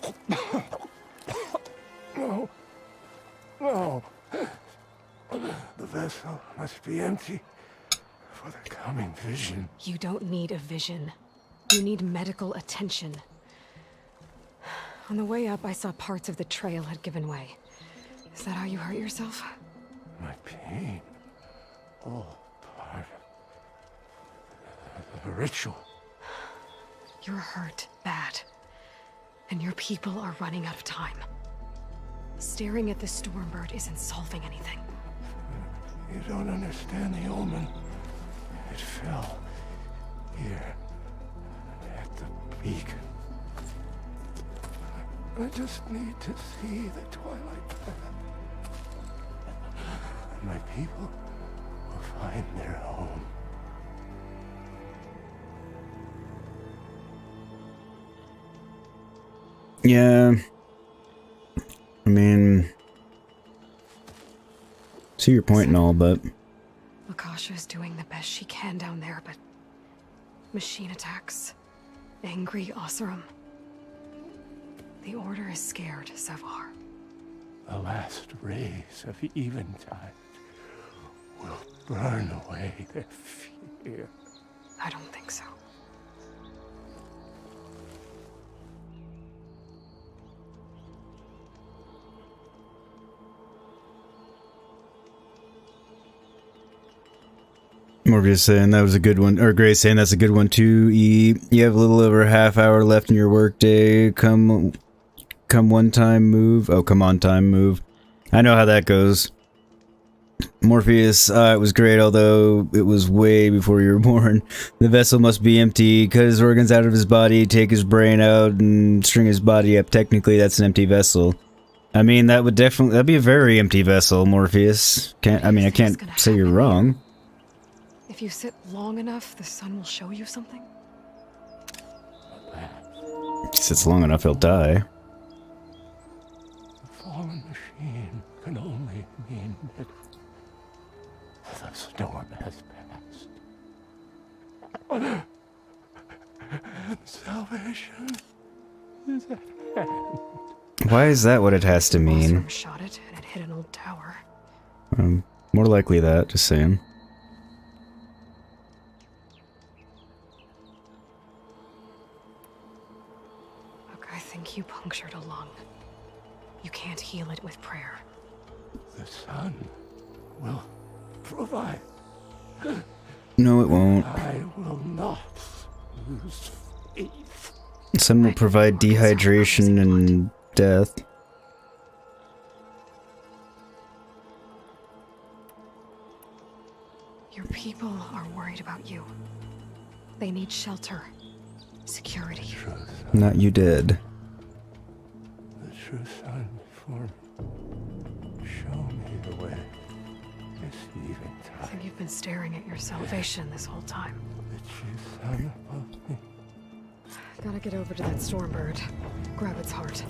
Speaker 6: No. The vessel must be empty for the coming vision.
Speaker 5: You don't need a vision. You need medical attention. On the way up, I saw parts of the trail had given way. Is that how you hurt yourself?
Speaker 6: My pain. All part of the ritual.
Speaker 5: You're hurt bad. And your people are running out of time. Staring at the Stormbird isn't solving anything.
Speaker 6: You don't understand the omen. It fell here at the beacon. I just need to see the twilight path. And my people will find their home.
Speaker 1: Yeah. I mean, see your point and all, but
Speaker 5: Lakasha is doing the best she can down there, but machine attacks, angry Oseram. The Order is scared, Savar.
Speaker 6: The last rays of eventide will burn away their fear.
Speaker 5: I don't think so.
Speaker 1: Morpheus saying that was a good one, or Grace saying that's a good one too. You have a little over a half hour left in your workday. Come one time move. Oh, come on time move. I know how that goes. Morpheus, it was great, although it was way before you were born. The vessel must be empty, cut his organs out of his body, take his brain out, and string his body up. Technically, that's an empty vessel. I mean, that'd be a very empty vessel, Morpheus. I can't say you're wrong.
Speaker 5: If you sit long enough, the sun will show you something?
Speaker 1: If he sits long enough, he'll die.
Speaker 6: The fallen machine can only mean that the storm has passed. And salvation is at hand.
Speaker 1: Why is that what it has to mean?
Speaker 5: Oseram shot it and it hit an old tower.
Speaker 1: More likely that, just saying.
Speaker 5: I think you punctured a lung. You can't heal it with prayer.
Speaker 6: The sun will provide.
Speaker 1: No, it won't.
Speaker 6: I will not lose faith.
Speaker 1: The sun will provide dehydration and death.
Speaker 5: Your people are worried about you. They need shelter, security.
Speaker 1: Not you dead.
Speaker 6: The true sun before me. Show me the way. This eventide.
Speaker 5: I think you've been staring at your salvation this whole time.
Speaker 6: The true sun above me.
Speaker 5: Gotta get over to that Stormbird. Grab its heart.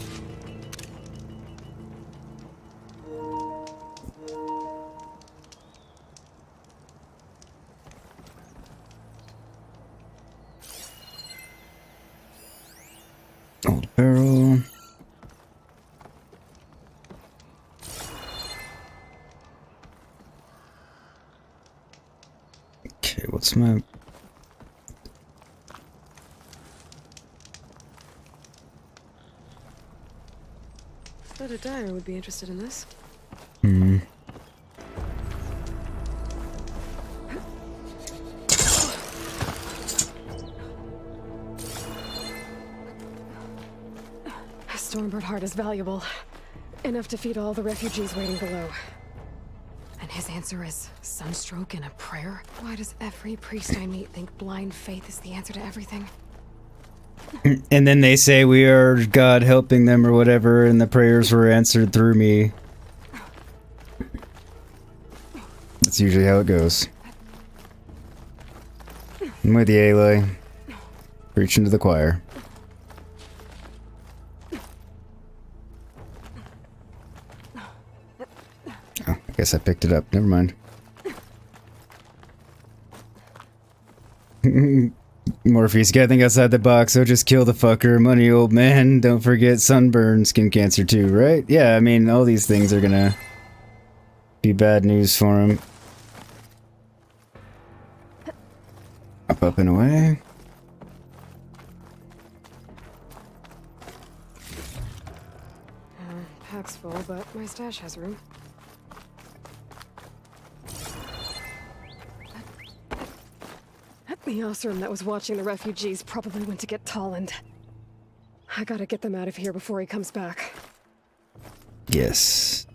Speaker 1: Old barrel. Okay, what's my...
Speaker 5: Bet a dyer would be interested in this.
Speaker 1: Hmm.
Speaker 5: A Stormbird heart is valuable. Enough to feed all the refugees waiting below. And His answer is sunstroke and a prayer? Why does every priest I meet think blind faith is the answer to everything?
Speaker 1: And then they say we are God helping them or whatever, and the prayers were answered through me. That's usually how it goes. I'm with you, Aloy. Preaching to the choir. Oh, I guess I picked it up. Never mind. Morpheus, gotta think outside the box, so just kill the fucker. Money, old man. Don't forget sunburn, skin cancer too, right? Yeah, I mean, all these things are gonna be bad news for him. Up and away.
Speaker 5: Pack's full, but my stash has room. The Osram that was watching the refugees probably went to get Tolland. I gotta get them out of here before he comes back.
Speaker 1: Yes.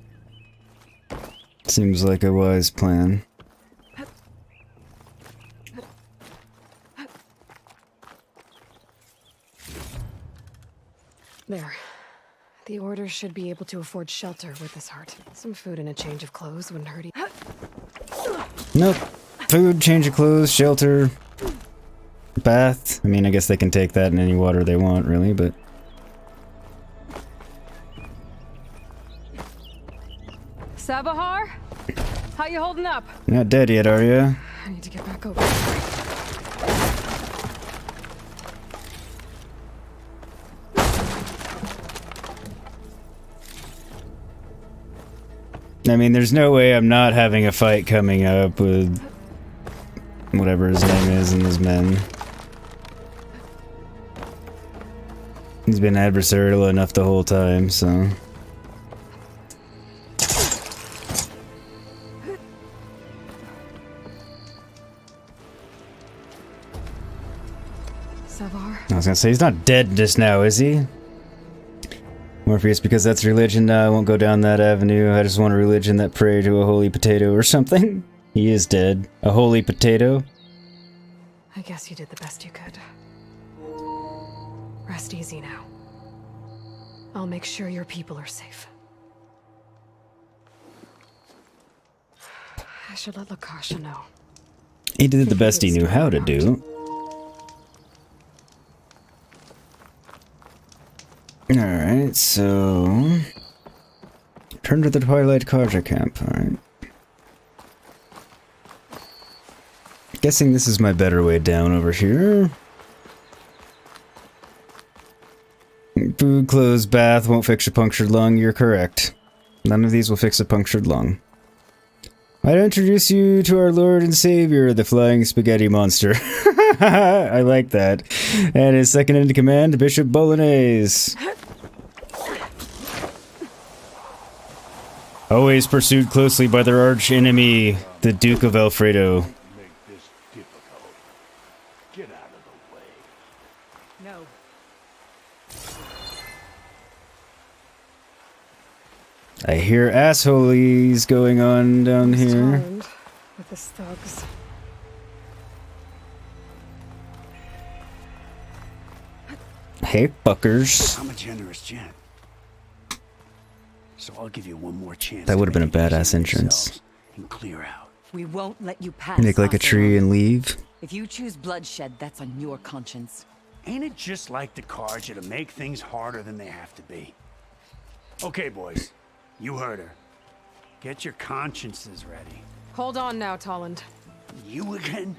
Speaker 1: Seems like a wise plan.
Speaker 5: There. The Order should be able to afford shelter with this heart. Some food and a change of clothes wouldn't hurt either.
Speaker 1: Nope. Food, change of clothes, shelter, bath. I mean, I guess they can take that in any water they want, really, but...
Speaker 5: Sabahar? How you holding up?
Speaker 1: You're not dead yet, are you?
Speaker 5: I need to get back over.
Speaker 1: I mean, there's no way I'm not having a fight coming up with whatever his name is and his men. He's been adversarial enough the whole time, so...
Speaker 5: Savar?
Speaker 1: I was gonna say, he's not dead just now, is he? Morpheus, because that's religion, I won't go down that avenue. I just want a religion that pray to a holy potato or something. He is dead. A holy potato?
Speaker 5: I guess you did the best you could. Rest easy now. I'll make sure your people are safe. I should let Lakasha know.
Speaker 1: He did the best he knew how to do. Alright, so... Turn to the Twilight Karja camp, alright. Guessing this is my better way down over here. Food, clothes, bath won't fix a punctured lung, you're correct. None of these will fix a punctured lung. I'd introduce you to our Lord and Savior, the Flying Spaghetti Monster. I like that. And his second in command, Bishop Bolognese. Always pursued closely by their arch enemy, the Duke of Alfredo.
Speaker 5: No.
Speaker 1: I hear assholeys going on down here.
Speaker 5: With the thugs.
Speaker 1: Hey, fuckers.
Speaker 7: I'm a generous gent. So I'll give you one more chance.
Speaker 1: That would have been a badass entrance.
Speaker 7: And clear out.
Speaker 14: We won't let you pass.
Speaker 1: Make like a tree and leave.
Speaker 14: If you choose bloodshed, that's on your conscience.
Speaker 7: Ain't it just like the Karja to make things harder than they have to be? Okay, boys. You heard her. Get your consciences ready.
Speaker 5: Hold on now, Tolland.
Speaker 7: You again?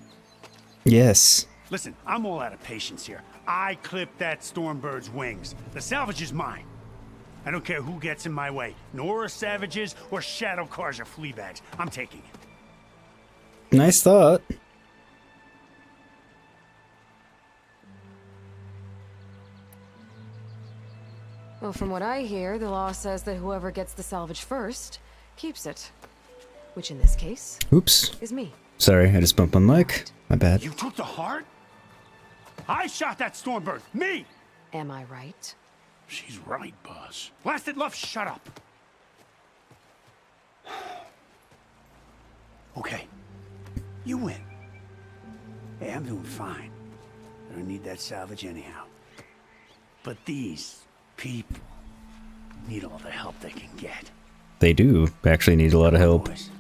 Speaker 1: Yes.
Speaker 7: Listen, I'm all out of patience here. I clipped that Stormbird's wings. The salvage is mine. I don't care who gets in my way. Nora savages or Shadow Karja fleabags. I'm taking it.
Speaker 1: Nice thought.
Speaker 5: Well, from what I hear, the law says that whoever gets the salvage first keeps it. Which in this case...
Speaker 1: Oops.
Speaker 5: ...is me.
Speaker 1: Sorry, I just bumped on mic. My bad.
Speaker 7: You took the heart? I shot that Stormbird. Me!
Speaker 5: Am I right?
Speaker 20: She's right, boss.
Speaker 7: Blasted love, shut up. You win. Hey, I'm doing fine. I don't need that salvage anyhow. But these people need all the help they can get.
Speaker 1: They do actually need a lot of help.
Speaker 7: Boys,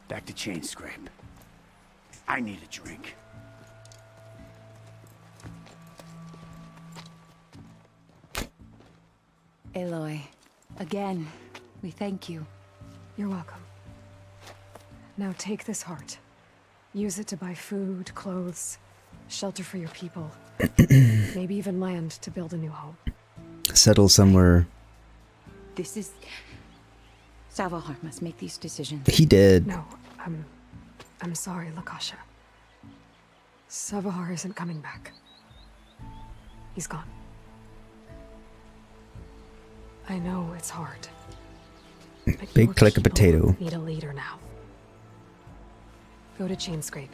Speaker 7: back to Chainscrape. I need a drink.
Speaker 12: Aloy, again, we thank you.
Speaker 5: You're welcome. Now take this heart. Use it to buy food, clothes, shelter for your people. Maybe even land to build a new home.
Speaker 1: Settle somewhere.
Speaker 14: This is... Salvahar must make these decisions.
Speaker 1: He did.
Speaker 5: No, I'm sorry, Lakasha. Savahar isn't coming back. He's gone. I know it's hard. But
Speaker 1: Big
Speaker 5: your
Speaker 1: click of
Speaker 5: people
Speaker 1: potato.
Speaker 5: Need a leader now. Go to Chainscrape.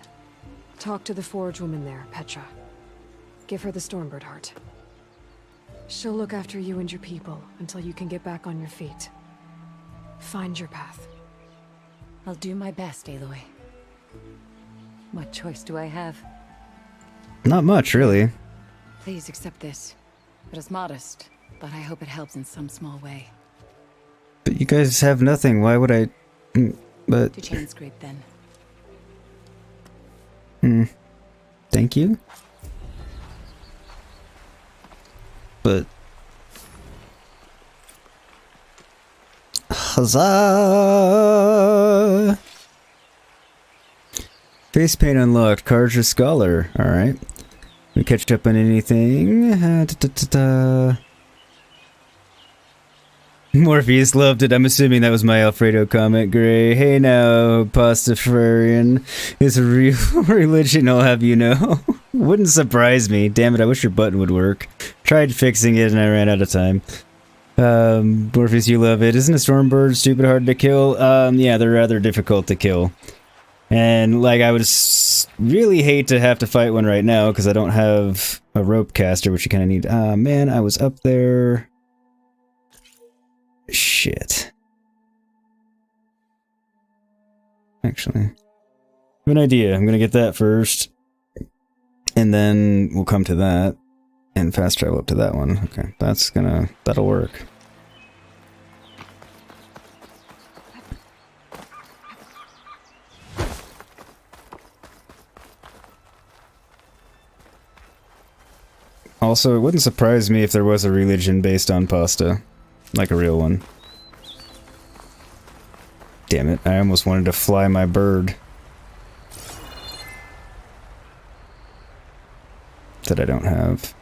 Speaker 5: Talk to the forge woman there, Petra. Give her the Stormbird heart. She'll look after you and your people until you can get back on your feet. Find your path.
Speaker 14: I'll do my best, Aloy. What choice do I have?
Speaker 1: Not much, really.
Speaker 14: Please accept this. It is modest, but I hope it helps in some small way.
Speaker 1: But you guys have nothing. Why would I? But
Speaker 14: To Chainscrape, then.
Speaker 1: Thank you. But huzzah! Face paint unlocked. Karja Scholar. All right. We catch up on anything? Morpheus loved it. I'm assuming that was my Alfredo comment. Gray. Hey now, Pastafarian. It's a real religion, I'll have you know. Wouldn't surprise me. Damn it, I wish your button would work. Tried fixing it and I ran out of time. Morpheus, you love it. Isn't a Stormbird stupid hard to kill? Yeah, they're rather difficult to kill. And, like, I would really hate to have to fight one right now because I don't have a rope caster, which you kind of need. Man, I was up there. Shit. Actually, I have an idea. I'm gonna get that first. And then we'll come to that. And fast travel up to that one. Okay, that'll work. Also, it wouldn't surprise me if there was a religion based on pasta. Like a real one. Damn it, I almost wanted to fly my bird. That I don't have.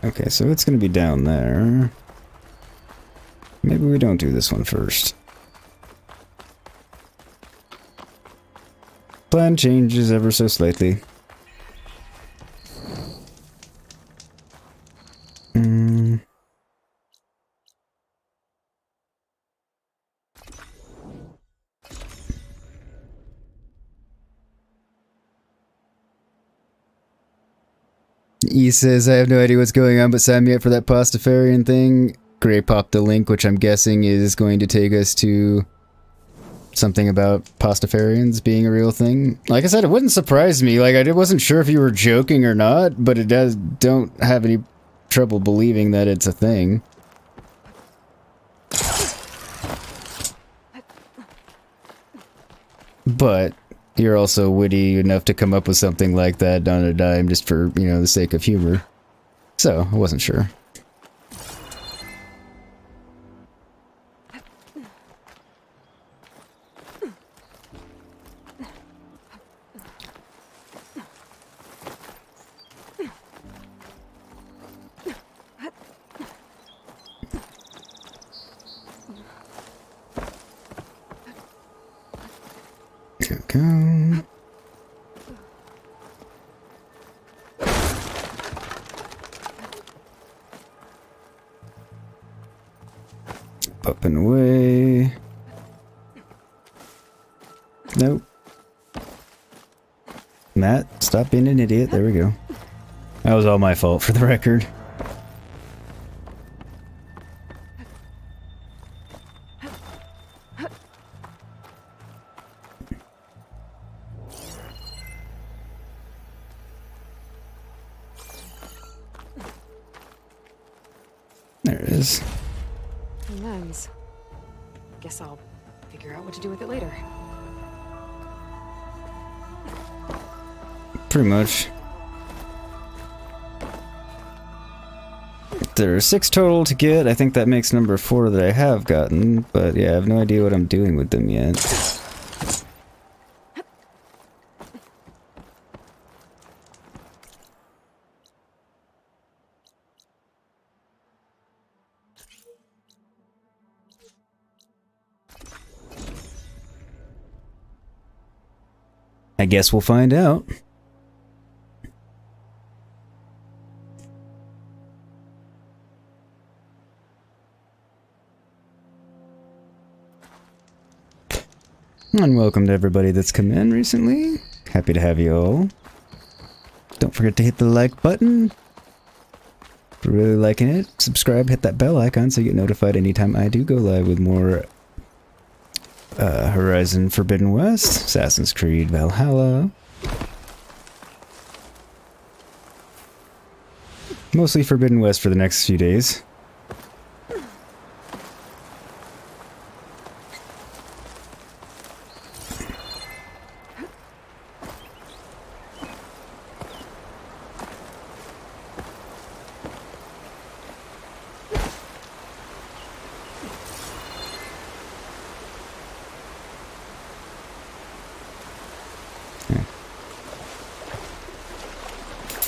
Speaker 1: Okay, so it's gonna be down there. Maybe we don't do this one first. Plan changes ever so slightly. E says, I have no idea what's going on, but sign me up for that Pastafarian thing. Gray popped the link, which I'm guessing is going to take us to something about Pastafarians being a real thing. Like I said, it wouldn't surprise me. Like, I wasn't sure if you were joking or not, but it don't have any trouble believing that it's a thing. But you're also witty enough to come up with something like that on a dime just for, you know, the sake of humor. So, I wasn't sure. Go. Up and away. Nope. Matt, stop being an idiot. There we go. That was all my fault, for the record. yours.
Speaker 5: And lens. Guess I'll figure out what to do with it later.
Speaker 1: Pretty much. There are 6 total to get. I think that makes number 4 that I have gotten, but yeah, I have no idea what I'm doing with them yet. I guess we'll find out. And welcome to everybody that's come in recently. Happy to have you all. Don't forget to hit the like button. If you're really liking it, subscribe, hit that bell icon so you get notified anytime I do go live with more Horizon Forbidden West, Assassin's Creed Valhalla. Mostly Forbidden West for the next few days.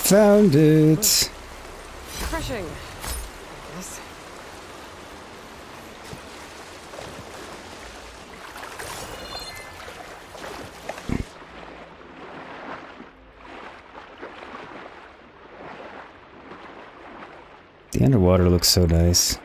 Speaker 1: Found it.
Speaker 5: Refreshing, I guess.
Speaker 1: The underwater looks so nice.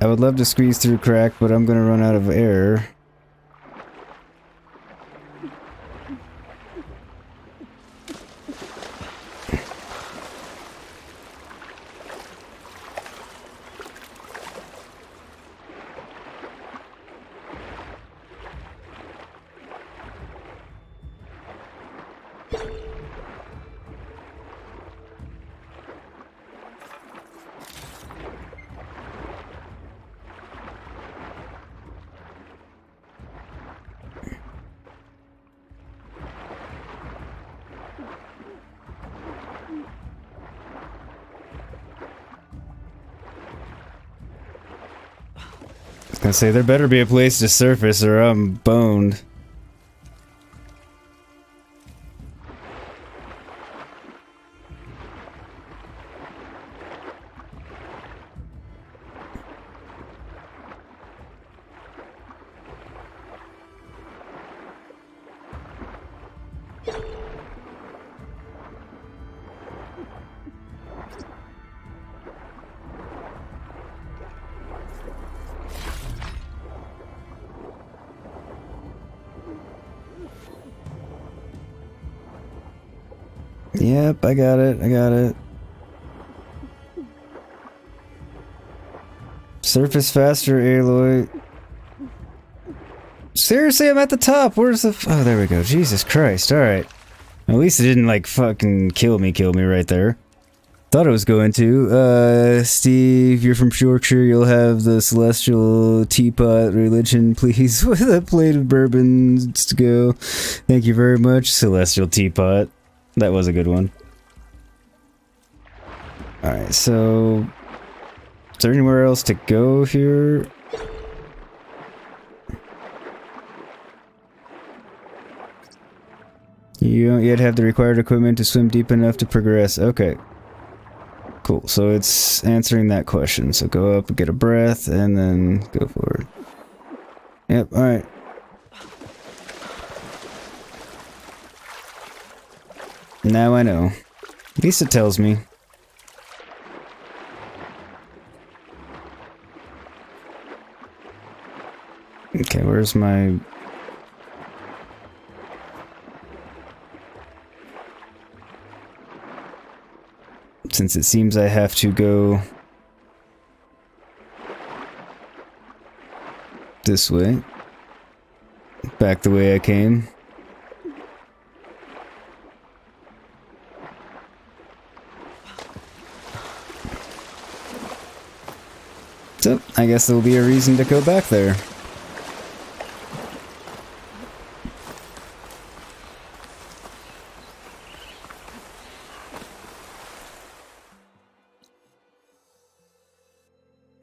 Speaker 1: I would love to squeeze through crack, but I'm gonna run out of air. I was gonna say, there better be a place to surface or I'm boned. Yep, I got it, I got it. Surface faster, Aloy. Seriously, I'm at the top. Where's the... oh, there we go. Jesus Christ, alright. At least it didn't, like, fucking kill me right there. Thought it was going to. Steve, you're from Yorkshire. You'll have the celestial teapot religion, please, with a plate of bourbon to go. Thank you very much, celestial teapot. That was a good one. Alright, so... is there anywhere else to go here? You don't yet have the required equipment to swim deep enough to progress. Okay. Cool, so it's answering that question. So go up and get a breath, and then go forward. Yep, alright. Now I know. At least it tells me. Okay, where's my... Since it seems I have to go this way. Back the way I came. So, I guess there'll be a reason to go back there.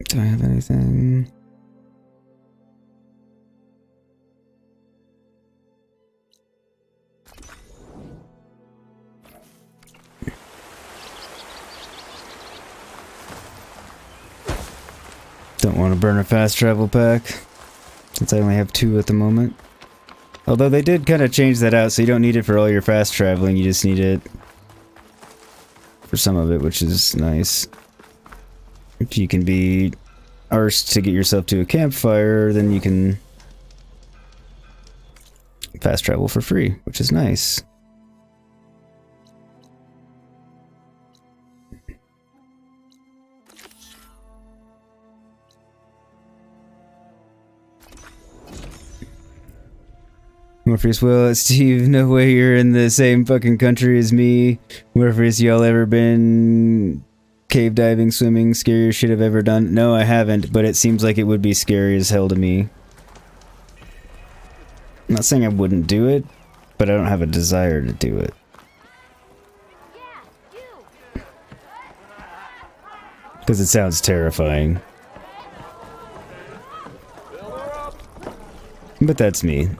Speaker 1: Do I have anything? Don't want to burn a fast travel pack, since I only have 2 at the moment. Although they did kind of change that out, so you don't need it for all your fast traveling, you just need it for some of it, which is nice. If you can be arsed to get yourself to a campfire, then you can fast travel for free, which is nice. Morpheus, well, Steve, no way you're in the same fucking country as me. Morpheus, y'all ever been cave diving, swimming, scariest shit I've ever done? No, I haven't, but it seems like it would be scary as hell to me. I'm not saying I wouldn't do it, but I don't have a desire to do it. Because it sounds terrifying. But that's me.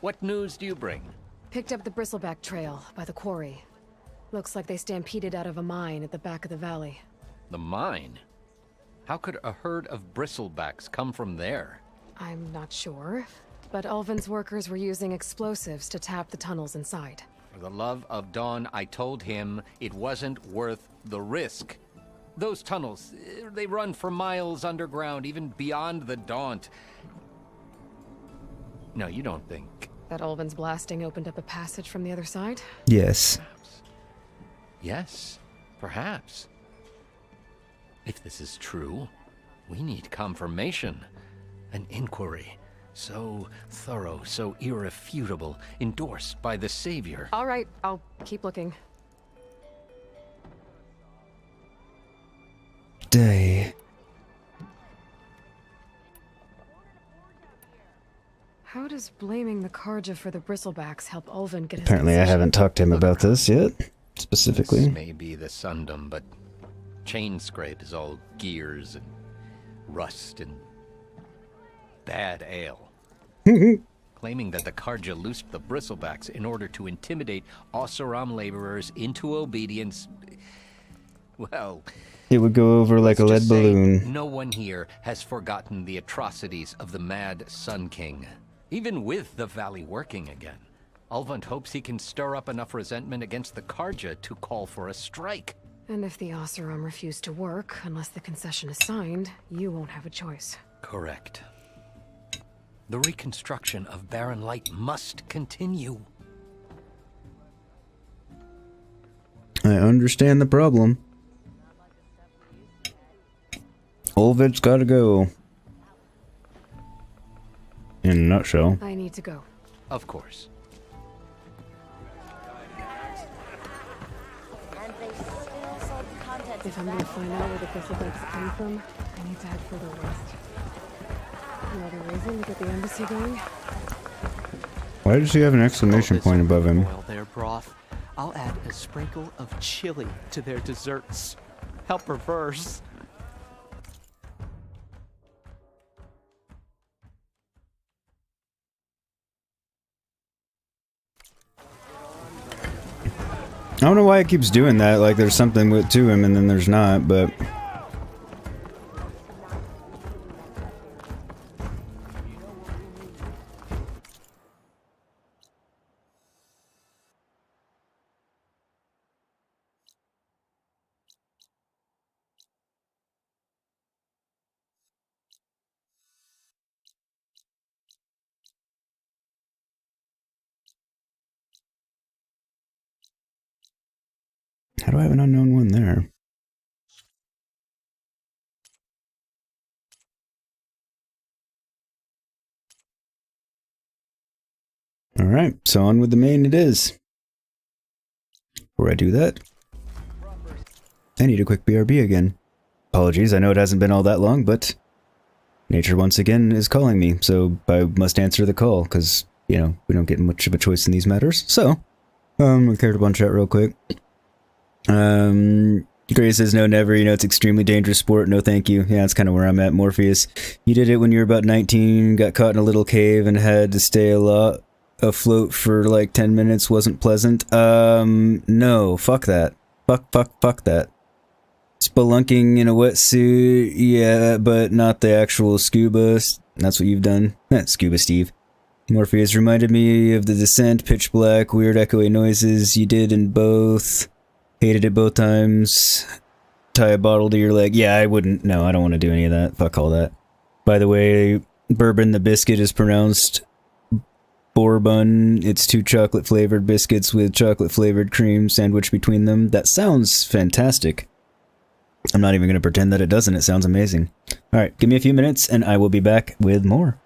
Speaker 15: What news do you bring?
Speaker 5: Picked up the bristleback trail by the quarry. Looks like they stampeded out of a mine at the back of the valley.
Speaker 15: The mine? How could a herd of bristlebacks come from there?
Speaker 5: I'm not sure, but Ulvin's workers were using explosives to tap the tunnels inside.
Speaker 15: For the love of Dawn, I told him it wasn't worth the risk. Those tunnels, they run for miles underground, even beyond the Daunt. No, you don't think...
Speaker 5: That Ulvin's blasting opened up a passage from the other side?
Speaker 1: Yes.
Speaker 15: Perhaps. Yes, perhaps. If this is true, we need confirmation. An inquiry. So thorough, so irrefutable, endorsed by the Savior.
Speaker 5: All right, I'll keep looking.
Speaker 1: Day.
Speaker 5: How does blaming the Karja for the bristlebacks help Ulvin get his
Speaker 1: Apparently I haven't talked to him about this yet, specifically.
Speaker 15: This may be the Sundom, but Chainscrape is all gears and rust and bad ale. Claiming that the Karja loosed the bristlebacks in order to intimidate Oseram laborers into obedience. Well...
Speaker 1: It would go over like a lead balloon.
Speaker 15: No one here has forgotten the atrocities of the Mad Sun King. Even with the valley working again, Ulvund hopes he can stir up enough resentment against the Karja to call for a strike.
Speaker 5: And if the Oseram refuse to work, unless the concession is signed, you won't have a choice.
Speaker 15: Correct. The reconstruction of Barren Light must continue.
Speaker 1: I understand the problem. Ulvid's gotta go. In a nutshell.
Speaker 5: I need to go.
Speaker 15: Of course.
Speaker 5: If I'm gonna find out where the bristlebugs came from, I need to head further west. Another reason to get the embassy going?
Speaker 1: Why does he have an exclamation point above him?
Speaker 11: Boil their broth. I'll add a sprinkle of chili to their desserts. How perverse.
Speaker 1: I don't know why it keeps doing that, like there's something to him and then there's not, but... How do I have an unknown one there? Alright, so on with the main it is. Before I do that, I need a quick BRB again. Apologies, I know it hasn't been all that long, but nature once again is calling me, so I must answer the call, because, you know, we don't get much of a choice in these matters. So, we cleared up on chat real quick. Gray says, no, never, you know, it's extremely dangerous sport, no thank you. Yeah, that's kind of where I'm at, Morpheus. You did it when you were about 19, got caught in a little cave and had to stay afloat for like 10 minutes, wasn't pleasant. No, fuck that. Fuck that. Spelunking in a wetsuit, yeah, but not the actual scuba. That's what you've done. Scuba Steve. Morpheus reminded me of The Descent, pitch black, weird echoey noises. You did in both. Hated it both times. Tie a bottle to your leg. Yeah, I wouldn't. No, I don't want to do any of that. Fuck all that. By the way, bourbon the biscuit is pronounced bourbon. It's 2 chocolate-flavored biscuits with chocolate-flavored cream sandwiched between them. That sounds fantastic. I'm not even going to pretend that it doesn't. It sounds amazing. Alright, give me a few minutes and I will be back with more.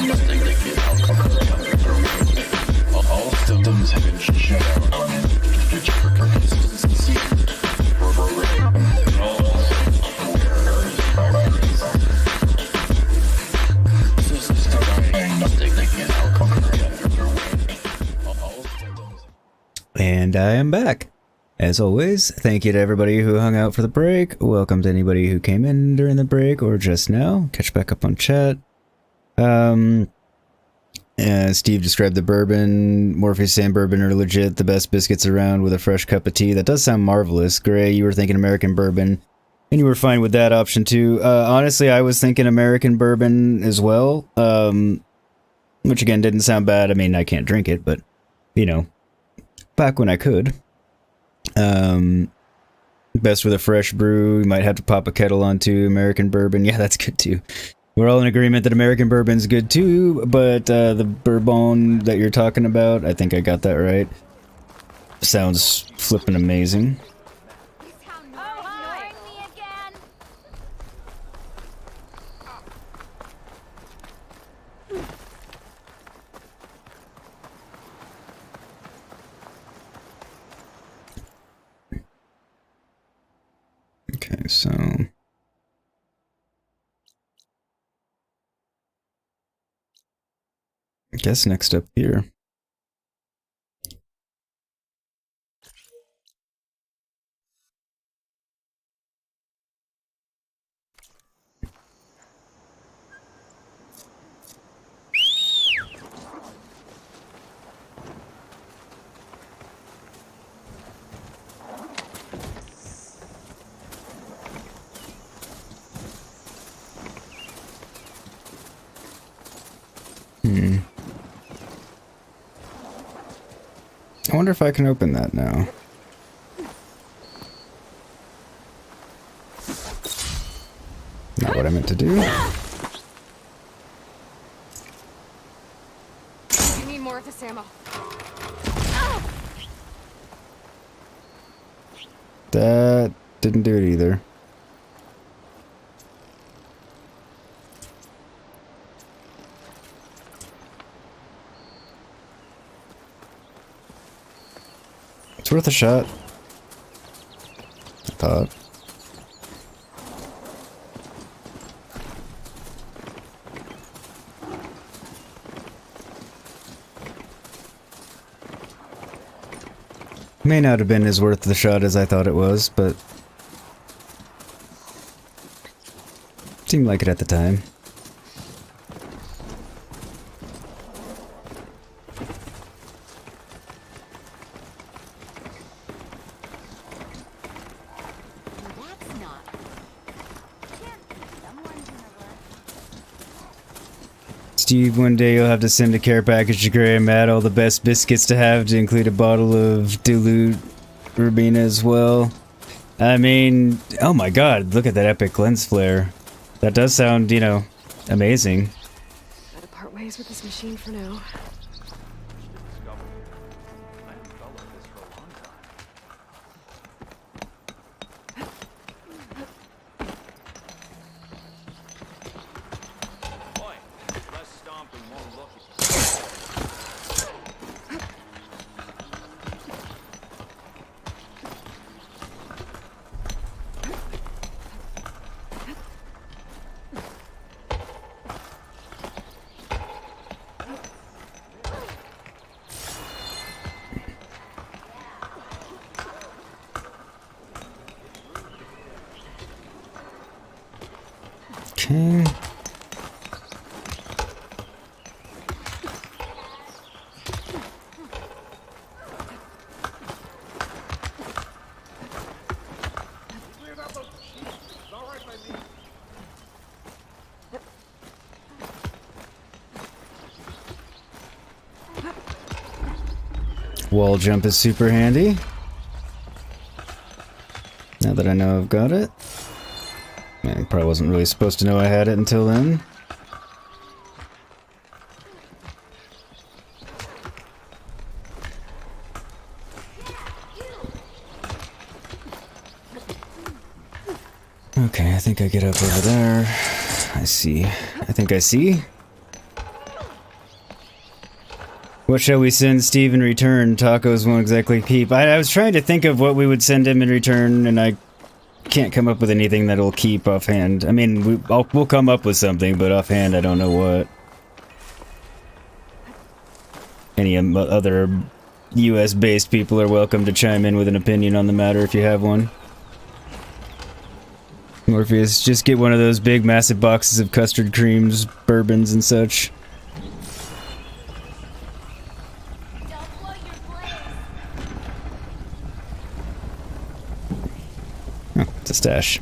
Speaker 13: All symptoms have been shut down. Consistency.
Speaker 1: And I am back. As always, thank you to everybody who hung out for the break. Welcome to anybody who came in during the break or just now. Catch back up on chat. Steve described the bourbon. Morpheus saying bourbon are legit the best biscuits around with a fresh cup of tea. That does sound marvelous. Gray, you were thinking American bourbon, and you were fine with that option too. Honestly, I was thinking American bourbon as well, which again didn't sound bad. I mean, I can't drink it, but, you know, back when I could. Best with a fresh brew. You might have to pop a kettle onto American bourbon. Yeah, that's good too. We're all in agreement that American bourbon's good too, but the bourbon that you're talking about, I think I got that right. Sounds flippin' amazing. Okay, so I guess next up here. I wonder if I can open that now. Not what I meant to do.
Speaker 5: You need more of this ammo.
Speaker 1: That didn't do it either. It's worth a shot, I thought. May not have been as worth the shot as I thought it was, but seemed like it at the time. Steve, one day you'll have to send a care package to Gray and Matt, all the best biscuits to have, to include a bottle of dilute Rubina as well. I mean, oh my god, look at that epic lens flare. That does sound, you know, amazing.
Speaker 5: Gotta part ways with this machine for now.
Speaker 1: Okay. Wall jump is super handy. Now that I know I've got it. I probably wasn't really supposed to know I had it until then. Okay, I think I get up over there. I see. I think I see. What shall we send Steve in return? Tacos won't exactly keep. I was trying to think of what we would send him in return, and I can't come up with anything that'll keep offhand. I mean, we'll come up with something, but offhand I don't know what. Any other US-based people are welcome to chime in with an opinion on the matter if you have one. Morpheus, just get one of those big massive boxes of custard creams, bourbons and such. Oh, it's a stash.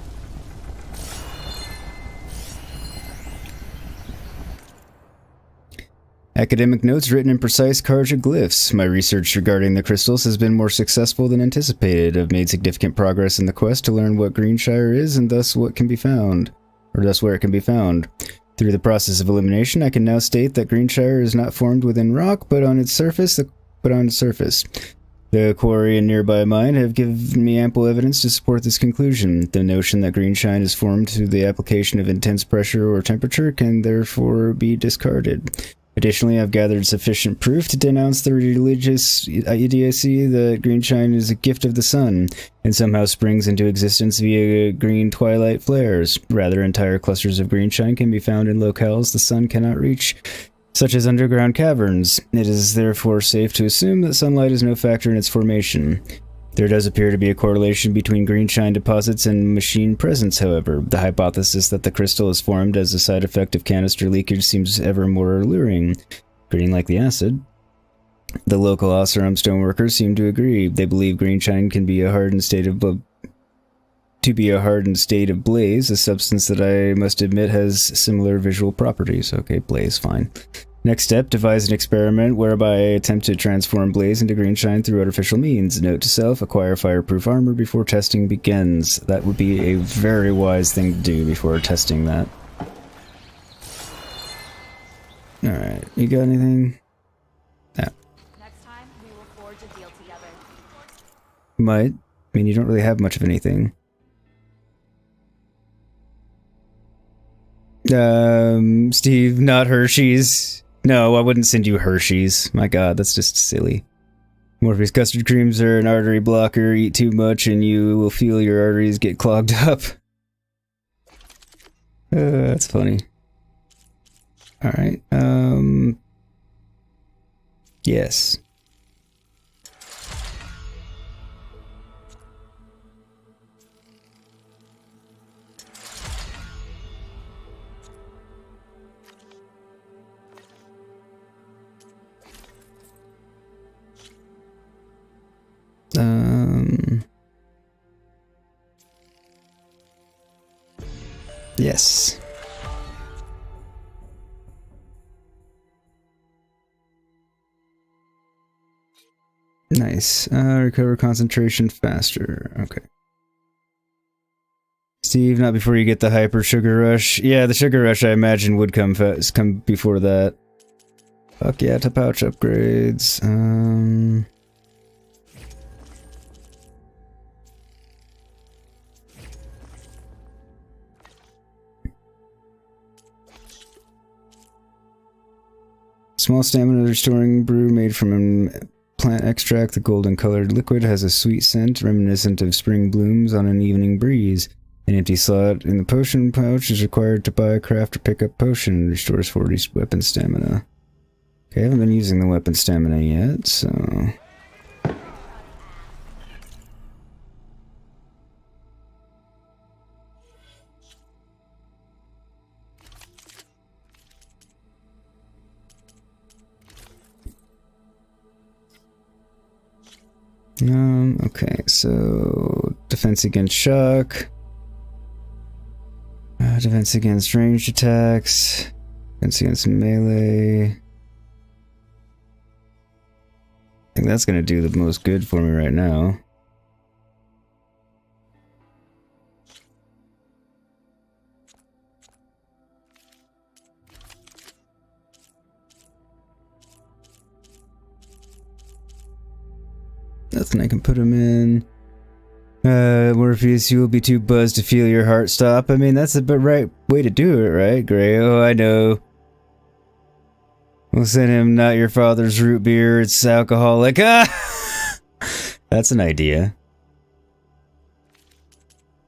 Speaker 1: Academic notes written in precise Karja glyphs. My research regarding the crystals has been more successful than anticipated. I've made significant progress in the quest to learn what Greenshire is and thus what can be found, or thus where it can be found. Through the process of elimination, I can now state that Greenshire is not formed within rock, but on its surface. The quarry and nearby mine have given me ample evidence to support this conclusion. The notion that greenshine is formed through the application of intense pressure or temperature can therefore be discarded. Additionally, I've gathered sufficient proof to denounce the religious idiocy that greenshine is a gift of the sun, and somehow springs into existence via green twilight flares. Rather, entire clusters of greenshine can be found in locales the sun cannot reach, such as underground caverns. It is therefore safe to assume that sunlight is no factor in its formation. There does appear to be a correlation between greenshine deposits and machine presence, however. The hypothesis that the crystal is formed as a side effect of canister leakage seems ever more alluring. Green like the acid. The local Oseram stoneworkers seem to agree. They believe greenshine can be a hardened state of blaze, a substance that I must admit has similar visual properties. Okay, blaze, fine. Next step, devise an experiment whereby I attempt to transform blaze into greenshine through artificial means. Note to self, acquire fireproof armor before testing begins. That would be a very wise thing to do before testing that. Alright, you got anything? No.
Speaker 4: Next time, we will forge a deal together.
Speaker 1: Might. I mean, you don't really have much of anything. Steve, not Hershey's. No, I wouldn't send you Hershey's. My god, that's just silly. Morpheus, custard creams are an artery blocker. Eat too much and you will feel your arteries get clogged up. That's funny. Alright, yes. Yes. Nice. Recover concentration faster. Okay. Steve, not before you get the hyper sugar rush. Yeah, the sugar rush I imagine would come before that. Fuck yeah, to pouch upgrades. Small stamina restoring brew made from plant extract. The golden colored liquid has a sweet scent reminiscent of spring blooms on an evening breeze. An empty slot in the potion pouch is required to buy, craft, or pick up potion. Restores 40 weapon stamina. Okay, I haven't been using the weapon stamina yet, so... Okay, so defense against shock, defense against ranged attacks, defense against melee. I think that's gonna do the most good for me right now. Nothing I can put him in. Morpheus, you will be too buzzed to feel your heart stop. I mean, that's the right way to do it, right, Gray? Oh, I know. We'll send him not your father's root beer, it's alcoholic. Ah! That's an idea.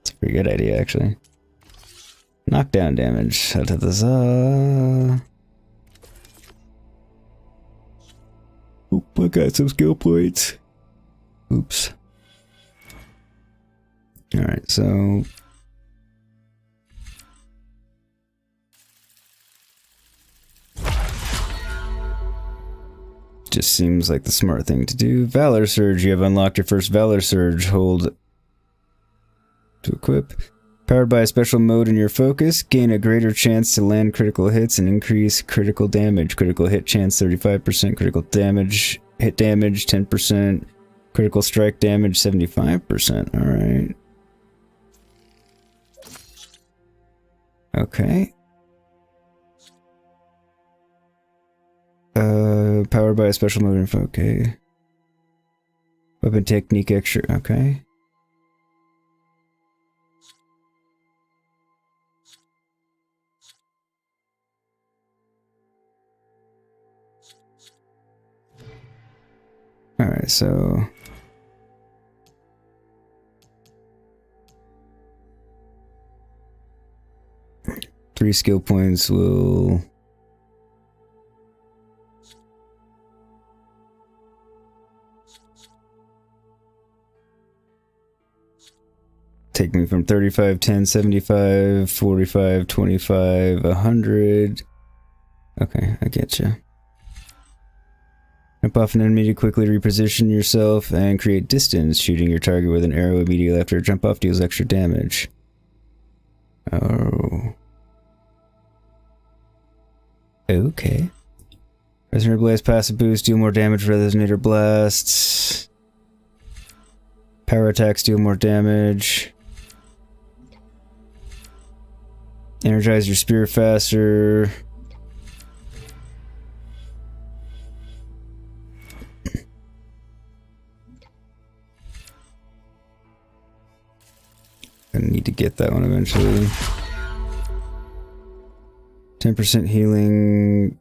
Speaker 1: It's a pretty good idea, actually. Knockdown damage. Oop, I got some skill points. Oops. Alright, so... just seems like the smart thing to do. Valor Surge. You have unlocked your first Valor Surge. Hold to equip. Powered by a special mode in your focus, gain a greater chance to land critical hits and increase critical damage. Critical hit chance 35%, critical damage, hit damage 10%, critical strike damage 75%. Alright. Okay. Powered by a special mode info. Okay. Weapon technique extra. Okay. Alright, so... 3 skill points will... take me from 35, 10, 75, 45, 25, 100. Okay, I get you. Jump off an enemy to quickly reposition yourself and create distance. Shooting your target with an arrow immediately after a jump off deals extra damage. Oh. Okay. Resonator Blast passive boost, deal more damage. Resonator Blasts. Power attacks deal more damage. Energize your spear faster. I need to get that one eventually. 10% healing.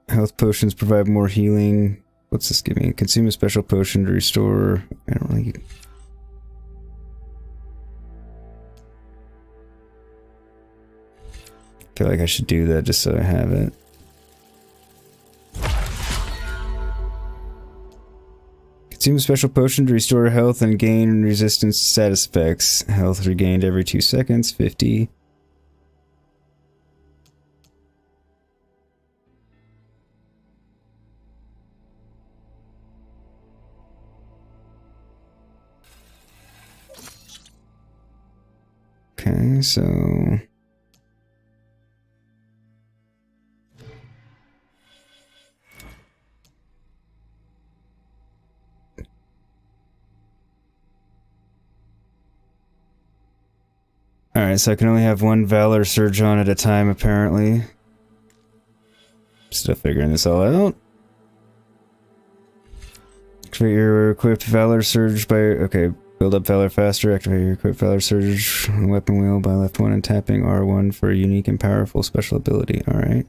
Speaker 1: Health potions provide more healing. What's this give me? Consume a special potion to restore. I don't really... I feel like I should do that just so I have it. Consume a special potion to restore health and gain resistance to status effects. Health regained every 2 seconds, 50. Okay, so... Alright, so I can only have one Valor Surge on at a time, apparently. Still figuring this all out. Activate your equipped Valor Surge by... Okay, build up Valor faster. Activate your equipped Valor Surge on the weapon wheel by left 1 and tapping R1 for a unique and powerful special ability. Alright.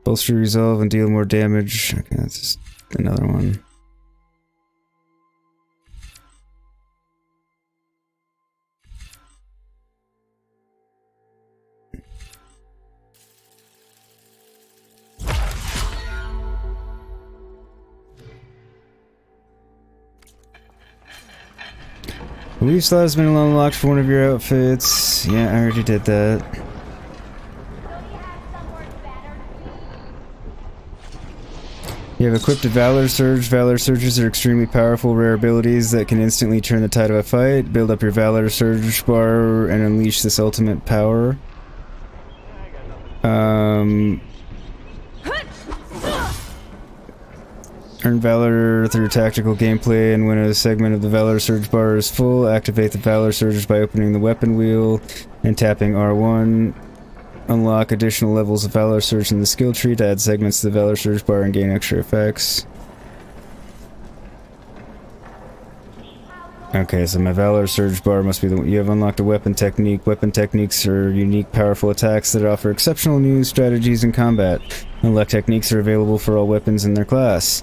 Speaker 1: Bolster resolve and deal more damage. Okay, that's just another one. Believe slot has been unlocked for one of your outfits. Yeah, I already did that. You have equipped a Valor Surge. Valor Surges are extremely powerful, rare abilities that can instantly turn the tide of a fight. Build up your Valor Surge bar and unleash this ultimate power. Earn Valor through tactical gameplay, and when a segment of the Valor Surge bar is full, activate the Valor Surge by opening the weapon wheel and tapping R1. Unlock additional levels of Valor Surge in the skill tree to add segments to the Valor Surge bar and gain extra effects. Okay, so my Valor Surge bar must be the one. You have unlocked a weapon technique. Weapon techniques are unique, powerful attacks that offer exceptional new strategies in combat. Unlocked techniques are available for all weapons in their class.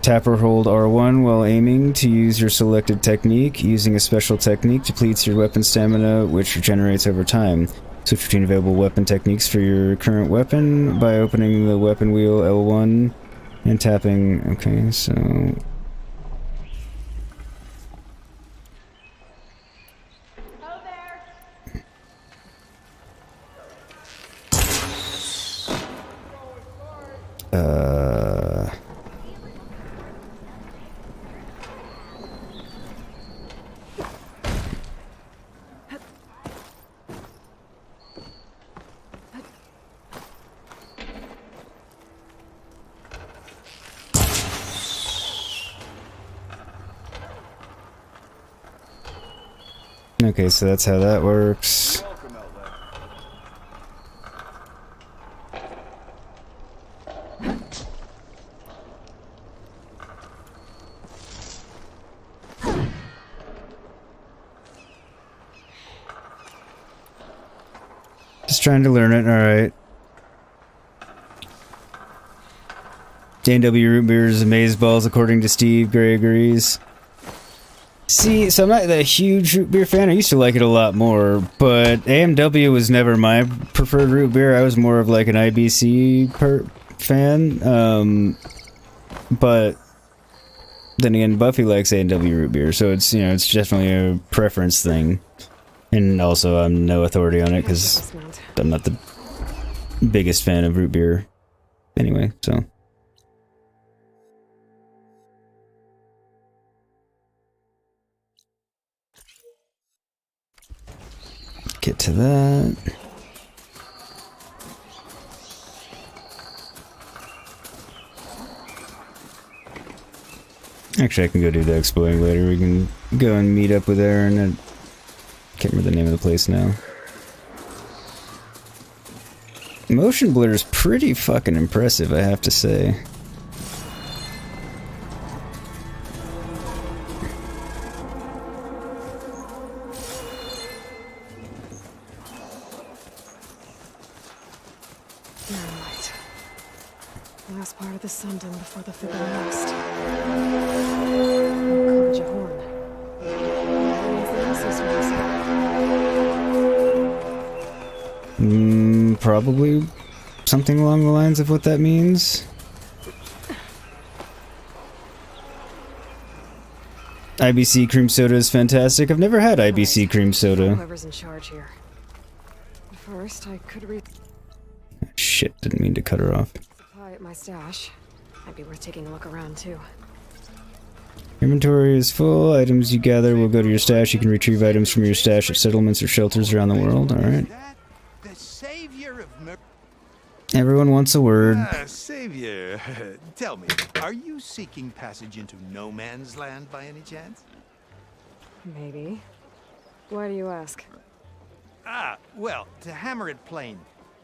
Speaker 1: Tap or hold R1 while aiming to use your selected technique. Using a special technique depletes your weapon stamina, which regenerates over time. Switch between available weapon techniques for your current weapon by opening the weapon wheel L1 and tapping. Okay, so... Okay, so that's how that works. Just trying to learn it, alright. A&W root beers, amazeballs, according to Steve. Gray agrees. See, so I'm not that huge root beer fan. I used to like it a lot more, but AMW was never my preferred root beer. I was more of like an IBC fan. But then again, Buffy likes A&W root beer, so it's, you know, it's definitely a preference thing. And also, I'm no authority on it because I'm not the biggest fan of root beer. Anyway, so. Get to that. Actually, I can go do the exploring later. We can go and meet up with Erend. I can't remember the name of the place now. Motion blur is pretty fucking impressive, I have to say.
Speaker 5: Last part of the Sundom before the figure next.
Speaker 1: Probably something along the lines of what that means. IBC cream soda is fantastic. I've never had IBC cream soda.
Speaker 5: Whoever's in charge here. First, I could read.
Speaker 1: Shit, didn't mean to cut her off.
Speaker 5: Supply at my stash. Might be worth taking a look around too.
Speaker 1: Inventory is full. Items you gather will go to your stash. You can retrieve items from your stash at settlements or shelters around the world. Alright. Everyone wants a word.
Speaker 10: Savior, tell me, are you seeking passage into no man's land by any chance?
Speaker 5: Maybe. Why do you ask?
Speaker 10: Well, to hammer it plain,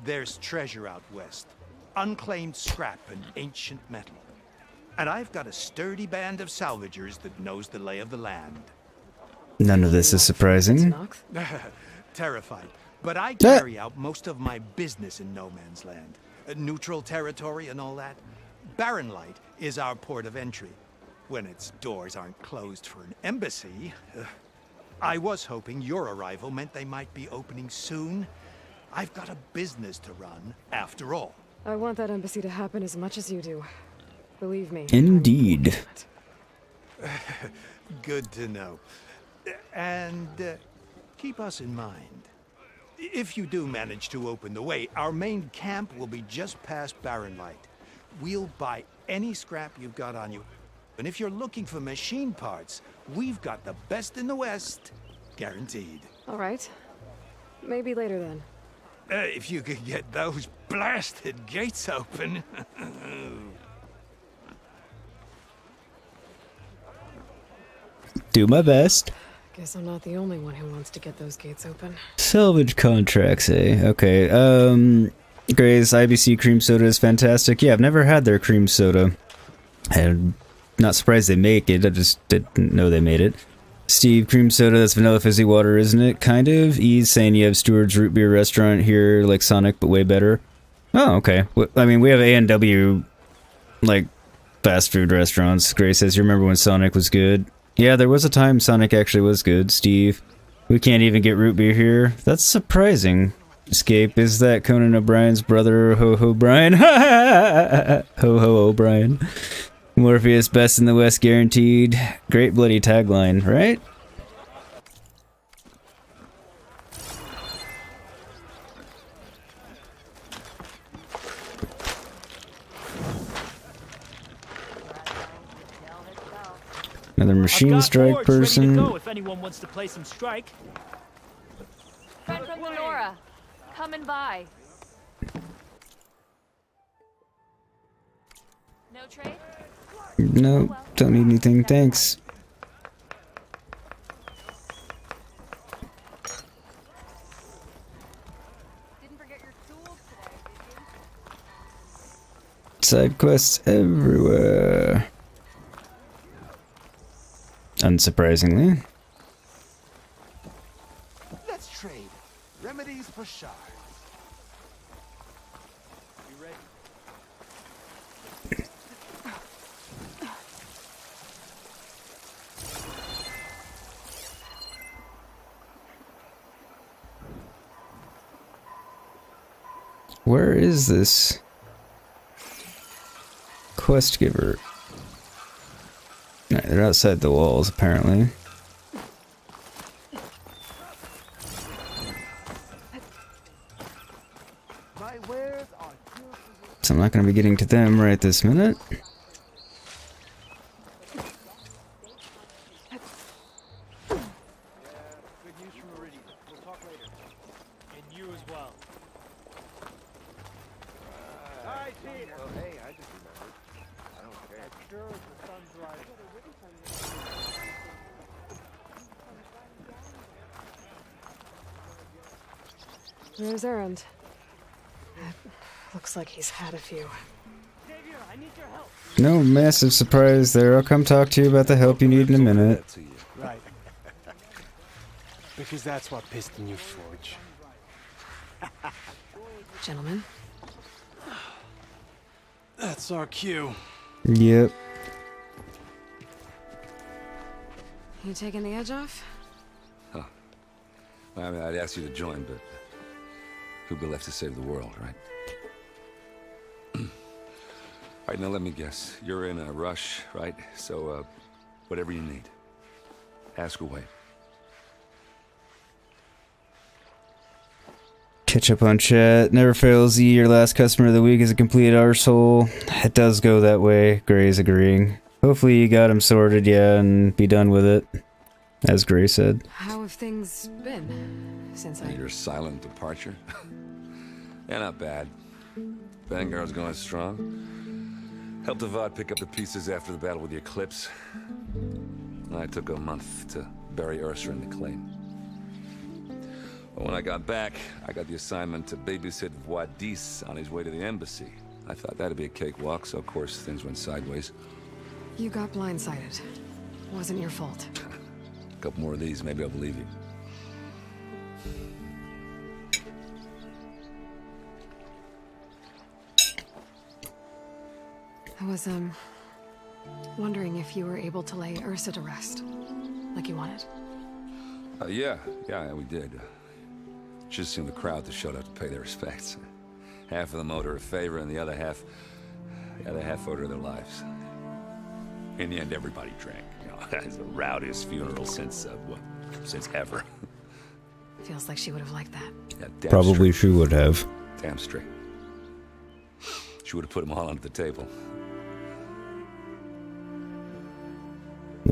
Speaker 10: there's treasure out west. Unclaimed scrap and ancient metal. And I've got a sturdy band of salvagers that knows the lay of the land.
Speaker 1: None of this is surprising.
Speaker 10: Terrified. But I carry out most of my business in no man's land. Neutral territory and all that. Barren Light is our port of entry. When its doors aren't closed for an embassy. I was hoping your arrival meant they might be opening soon. I've got a business to run, after all.
Speaker 5: I want that embassy to happen as much as you do. Believe me.
Speaker 1: Indeed.
Speaker 10: Good to know. And keep us in mind. If you do manage to open the way, our main camp will be just past Barren Light. We'll buy any scrap you've got on you. And if you're looking for machine parts, we've got the best in the West. Guaranteed.
Speaker 5: All right. Maybe later then.
Speaker 10: If you could get those blasted gates open.
Speaker 1: Do my best.
Speaker 5: Guess I'm not the only one who wants to get those gates open.
Speaker 1: Salvage contracts, eh? Okay, Gray's IBC cream soda is fantastic. Yeah, I've never had their cream soda. I'm not surprised they make it, I just didn't know they made it. Steve, cream soda, that's vanilla fizzy water, isn't it? Kind of. E's saying you have Stewart's root beer restaurant here, like Sonic, but way better. Oh, okay. I mean, we have A&W, like, fast food restaurants. Gray says, you remember when Sonic was good? Yeah, there was a time Sonic actually was good, Steve. We can't even get root beer here. That's surprising. Escape, is that Conan O'Brien's brother, Ho-Ho Brian? Ho-Ho O'Brien. Morpheus, best in the West, guaranteed. Great bloody tagline, right? Another machine strike person.
Speaker 19: Ready to go if anyone wants to play some strike.
Speaker 4: Friend from Lenora, coming by. No trade?
Speaker 1: No, don't need anything, thanks.
Speaker 4: Didn't forget your tools today, did you?
Speaker 1: Side quests everywhere. Unsurprisingly.
Speaker 10: Let's trade. Remedies for shards. You ready?
Speaker 1: Where is this quest giver? Right, they're outside the walls, apparently. So I'm not going to be getting to them right this minute.
Speaker 5: There's Erend. Looks like he's had a few.
Speaker 1: No massive surprise there. I'll come talk to you about the help you need in a minute.
Speaker 10: Right. Because that's what piston you forge.
Speaker 5: Gentlemen.
Speaker 10: That's our cue.
Speaker 1: Yep.
Speaker 5: You taking the edge off?
Speaker 16: Huh. Well, I mean, I'd ask you to join, but who'd be left to save the world, right? All right, now let me guess. You're in a rush, right? So, whatever you need, ask away.
Speaker 1: Catch up on chat. Never fails. Your last customer of the week is a complete arsehole. It does go that way. Gray's agreeing. Hopefully you got him sorted, yeah, and be done with it. As Gray said.
Speaker 5: How have things been since
Speaker 16: Your silent departure? Yeah, not bad. Vanguard's going strong. Helped Avad pick up the pieces after the battle with the Eclipse. I took a month to bury Ursa in the claim. But when I got back, I got the assignment to babysit Wadis on his way to the embassy. I thought that'd be a cakewalk, so of course things went sideways.
Speaker 5: You got blindsided. Wasn't your fault.
Speaker 16: A couple more of these, maybe I'll believe you.
Speaker 5: I was, wondering if you were able to lay Ursa to rest, like you wanted.
Speaker 16: Yeah, we did. Just seemed the crowd that showed up to pay their respects. Half of them owed her a favor, and the other half owed her their lives. In the end, everybody drank. You know, it's the rowdiest funeral since ever.
Speaker 5: Feels like she would have liked that.
Speaker 16: Yeah, damn
Speaker 1: Probably
Speaker 16: straight.
Speaker 1: she would have.
Speaker 16: Damn straight. She would have put them all under the table.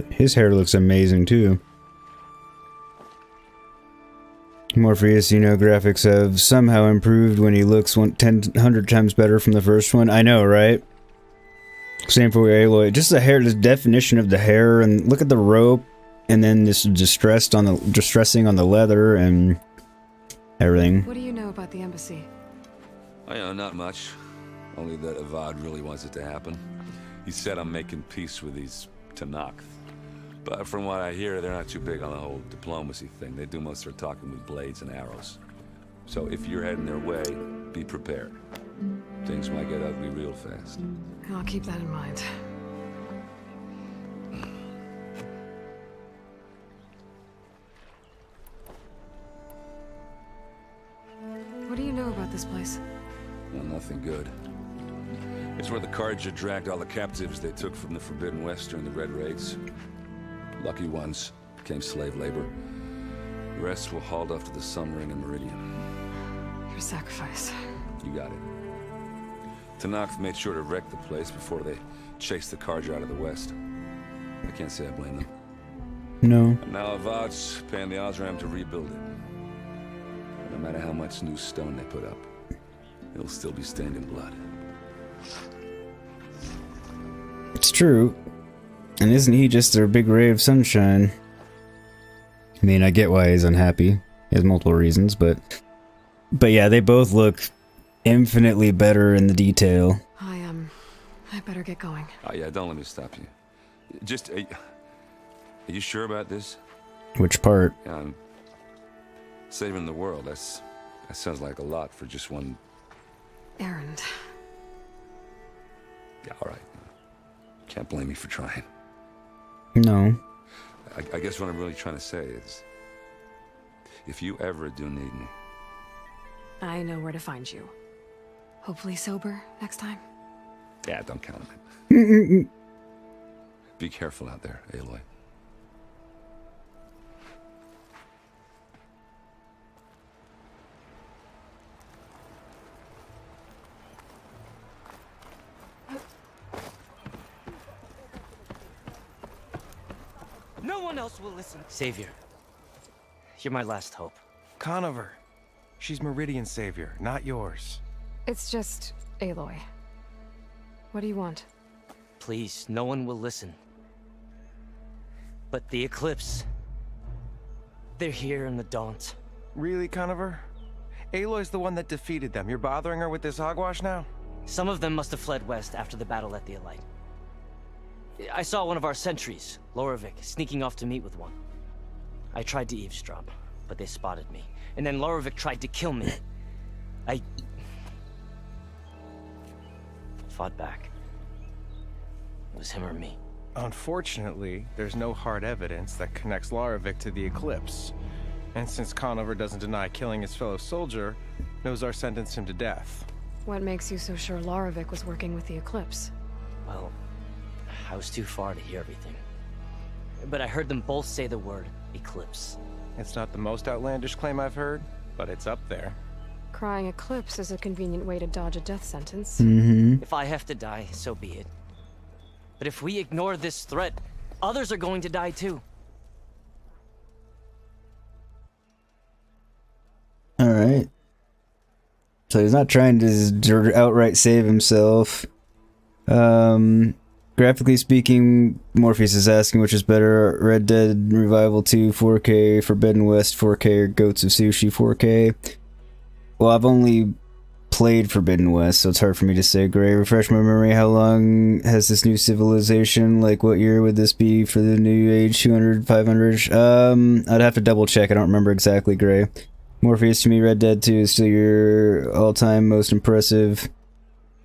Speaker 1: His hair looks amazing too. Morpheus, you know, graphics have somehow improved when he looks 100 times better from the first one. I know, right? Same for Aloy. Just the hair, the definition of the hair, and look at the rope, and then this distressing on the leather and everything.
Speaker 5: What do you know about the embassy?
Speaker 16: I know, not much. Only that Avad really wants it to happen. He said I'm making peace with these Tanakh. But from what I hear, they're not too big on the whole diplomacy thing. They do most of their talking with blades and arrows. So if you're heading their way, be prepared. Things might get ugly real fast.
Speaker 5: I'll keep that in mind. What do you know about this place?
Speaker 16: Well, nothing good. It's where the Carja dragged all the captives they took from the Forbidden West during the Red Raids. Lucky ones became slave labor. The rest were hauled off to the Sun Ring and Meridian.
Speaker 5: Your sacrifice.
Speaker 16: You got it. Tenakth made sure to wreck the place before they chased the Carja out of the West. I can't say I blame them.
Speaker 1: No.
Speaker 16: And now Avad's paying the Osram to rebuild it. No matter how much new stone they put up, it'll still be stained in blood.
Speaker 1: It's true. And isn't he just their big ray of sunshine? I mean, I get why he's unhappy. He has multiple reasons, but yeah, they both look infinitely better in the detail.
Speaker 5: I better get going.
Speaker 16: Oh yeah, don't let me stop you. Just, are you sure about this?
Speaker 1: Which part?
Speaker 16: Saving the world, that sounds like a lot for just one...
Speaker 5: Erend.
Speaker 16: Yeah, alright. Can't blame me for trying.
Speaker 1: No.
Speaker 16: I guess what I'm really trying to say is, if you ever do need me...
Speaker 5: I know where to find you. Hopefully sober next time.
Speaker 16: Yeah, don't count on it. Be careful out there, Aloy.
Speaker 3: No one else will listen. Savior, you're my last hope.
Speaker 8: Conover. She's Meridian's savior, not yours.
Speaker 5: It's just Aloy. What do you want?
Speaker 3: Please, no one will listen. But the Eclipse... they're here in the Daunt.
Speaker 8: Really, Conover? Aloy's the one that defeated them. You're bothering her with this hogwash now?
Speaker 3: Some of them must have fled west after the battle at the Elite. I saw one of our sentries, Lorevic, sneaking off to meet with one. I tried to eavesdrop, but they spotted me. And then Lorevic tried to kill me. I... fought back. It was him or me.
Speaker 8: Unfortunately, there's no hard evidence that connects Lorevic to the Eclipse. And since Conover doesn't deny killing his fellow soldier, Nozar sentenced him to death.
Speaker 5: What makes you so sure Lorevic was working with the Eclipse?
Speaker 3: Well, I was too far to hear everything. But I heard them both say the word Eclipse.
Speaker 8: It's not the most outlandish claim I've heard, but it's up there.
Speaker 5: Crying Eclipse is a convenient way to dodge a death sentence.
Speaker 3: If I have to die, so be it. But if we ignore this threat, others are going to die too.
Speaker 1: Alright. So he's not trying to outright save himself. Graphically speaking, Morpheus is asking which is better, Red Dead Revival 2 4K, Forbidden West 4K, or Goats of Sushi 4K. Well, I've only played Forbidden West, so it's hard for me to say. Gray, refresh my memory, how long has this new civilization? Like, what year would this be for the new age? 200, 500? I'd have to double check, I don't remember exactly, Gray. Morpheus, to me, Red Dead 2 is still your all-time most impressive.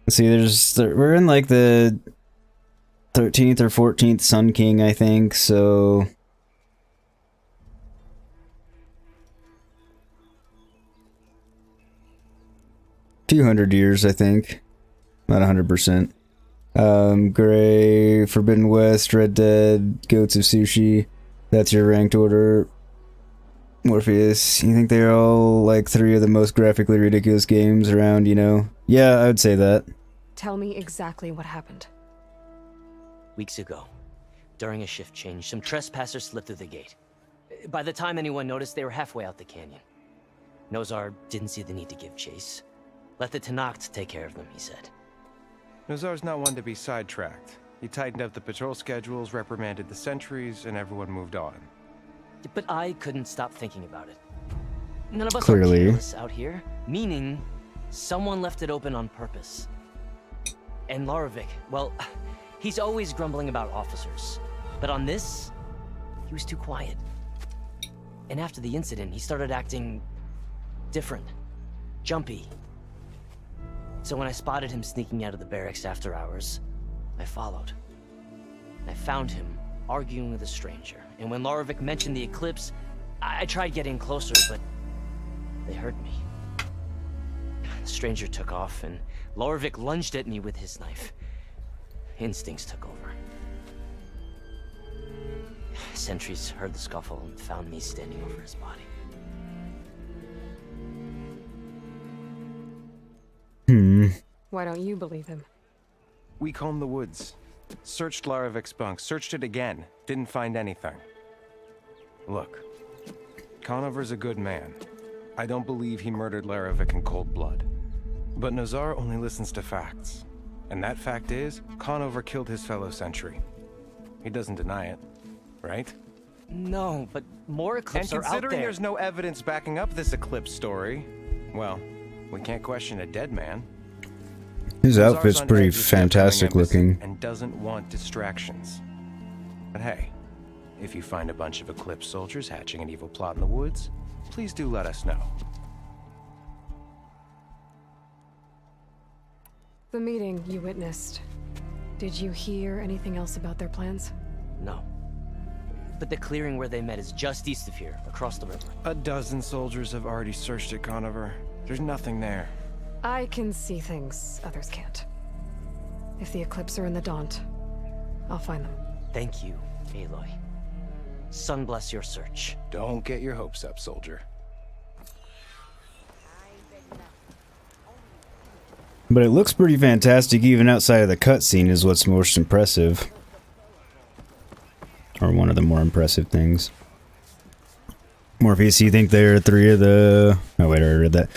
Speaker 1: Let's see, we're in like the 13th or 14th Sun King, I think, so... Few hundred years, I think. Not 100%. Gray, Forbidden West, Red Dead, Goats of Sushi. That's your ranked order. Morpheus, you think they're all like 3 of the most graphically ridiculous games around, you know? Yeah, I would say that.
Speaker 5: Tell me exactly what happened.
Speaker 3: Weeks ago, during a shift change, some trespassers slipped through the gate. By the time anyone noticed, they were halfway out the canyon. Nozar didn't see the need to give chase. Let the Tenakth take care of them, he said.
Speaker 8: Nozar's not one to be sidetracked. He tightened up the patrol schedules, reprimanded the sentries, and everyone moved on.
Speaker 3: But I couldn't stop thinking about it. None of us
Speaker 1: Clearly.
Speaker 3: are careless out here, meaning someone left it open on purpose. And Lorevic, well, he's always grumbling about officers. But on this, he was too quiet. And after the incident, he started acting different, jumpy. So when I spotted him sneaking out of the barracks after hours, I followed. I found him arguing with a stranger. And when Lorevic mentioned the eclipse, I tried getting closer, but they heard me. The stranger took off, and Lorevic lunged at me with his knife. Instincts took over. Sentries heard the scuffle and found me standing over his body.
Speaker 5: Why don't you believe him?
Speaker 8: We combed the woods, searched Lorovic's bunk, searched it again, didn't find anything. Look, Conover's a good man. I don't believe he murdered Lorevic in cold blood. But Nazar only listens to facts. And that fact is, Conover killed his fellow sentry. He doesn't deny it, right?
Speaker 3: No, but more eclipses are out there.
Speaker 8: And considering there's no evidence backing up this eclipse story, well, we can't question a dead man.
Speaker 1: His outfit's pretty fantastic looking.
Speaker 8: And doesn't want distractions. But hey, if you find a bunch of eclipse soldiers hatching an evil plot in the woods, please do let us know.
Speaker 5: The meeting you witnessed. Did you hear anything else about their plans?
Speaker 3: No. But the clearing where they met is just east of here, across the river.
Speaker 8: A dozen soldiers have already searched it, Conover. There's nothing there.
Speaker 5: I can see things others can't. If the Eclipse are in the Daunt, I'll find them.
Speaker 3: Thank you, Aloy. Sun bless your search.
Speaker 8: Don't get your hopes up, soldier.
Speaker 1: But it looks pretty fantastic even outside of the cutscene is what's most impressive. Or one of the more impressive things. Morpheus, you think there are 3 of the... Oh wait, I already read that.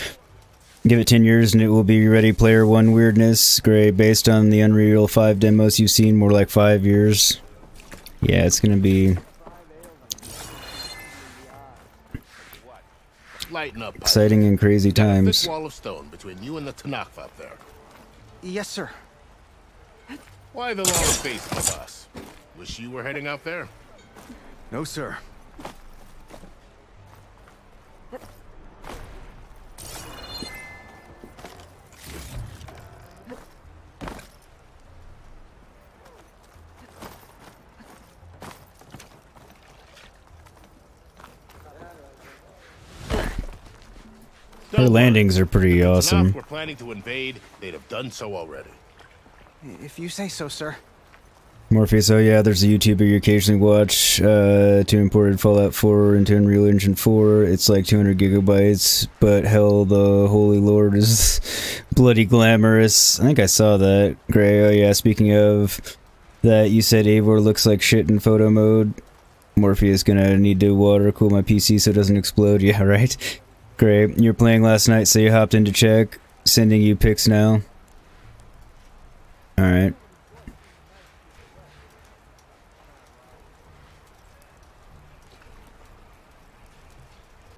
Speaker 1: Give it 10 years and it will be Ready Player 1 weirdness. Gray, based on the Unreal 5 demos you've seen, more like 5 years. Yeah, it's gonna be...
Speaker 2: Lighten up,
Speaker 1: exciting and crazy times.
Speaker 2: Thick wall of stone between you and the Tanakh up there.
Speaker 11: Yes, sir.
Speaker 2: Why the long face with us? Wish you were heading out there?
Speaker 11: No, sir.
Speaker 1: Her landings are pretty awesome.
Speaker 2: If we're planning to invade, they'd have done so already.
Speaker 11: If you say so, sir.
Speaker 1: Morpheus, oh yeah, there's a YouTuber you occasionally watch, to imported Fallout 4 into Unreal Engine 4. It's like 200 gigabytes, but hell, the Holy Lord is bloody glamorous. I think I saw that. Gray, oh yeah, speaking of that, you said Eivor looks like shit in photo mode. Morpheus gonna need to water cool my PC so it doesn't explode. Yeah, right? Great. You were playing last night, so you hopped in to check. Sending you pics now. Alright.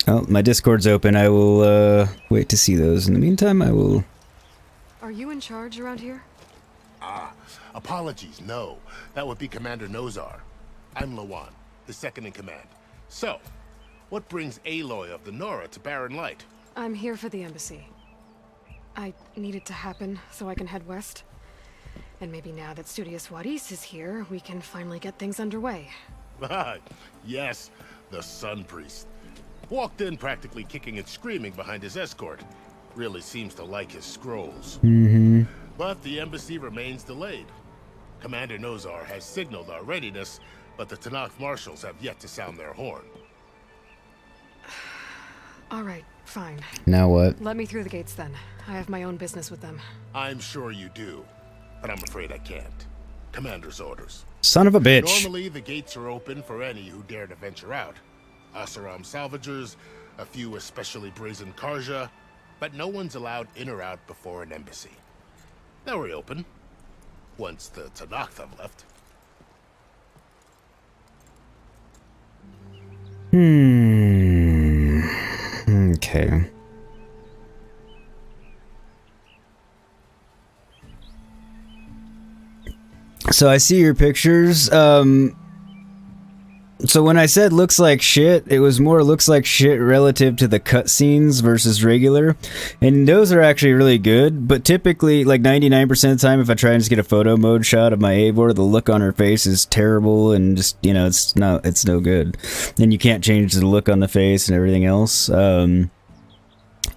Speaker 1: Oh, my Discord's open. I will, wait to see those. In the meantime, I will...
Speaker 5: Are you in charge around here?
Speaker 2: Ah, apologies, no. That would be Commander Nozar. I'm Lawan, the second in command. So, what brings Aloy of the Nora to Barren Light?
Speaker 5: I'm here for the embassy. I need it to happen so I can head west. And maybe now that Studious Wadis is here, we can finally get things underway.
Speaker 2: Yes, the Sun Priest. Walked in practically kicking and screaming behind his escort. Really seems to like his scrolls.
Speaker 1: Mm-hmm.
Speaker 2: But the embassy remains delayed. Commander Nozar has signaled our readiness, but the Tanakh marshals have yet to sound their horn.
Speaker 5: All right, fine.
Speaker 1: Now what?
Speaker 5: Let me through the gates then. I have my own business with them.
Speaker 2: I'm sure you do, but I'm afraid I can't. Commander's orders.
Speaker 1: Son of a bitch.
Speaker 2: Normally, the gates are open for any who dare to venture out. Asaram salvagers, a few especially brazen Karja, but no one's allowed in or out before an embassy. They'll reopen, once the Tanakh have left.
Speaker 1: Okay. So I see your pictures. So So when I said looks like shit, it was more looks like shit relative to the cutscenes versus regular. And those are actually really good, but typically, like 99% of the time, if I try and just get a photo mode shot of my Eivor, the look on her face is terrible and just, you know, it's no good. And you can't change the look on the face and everything else. I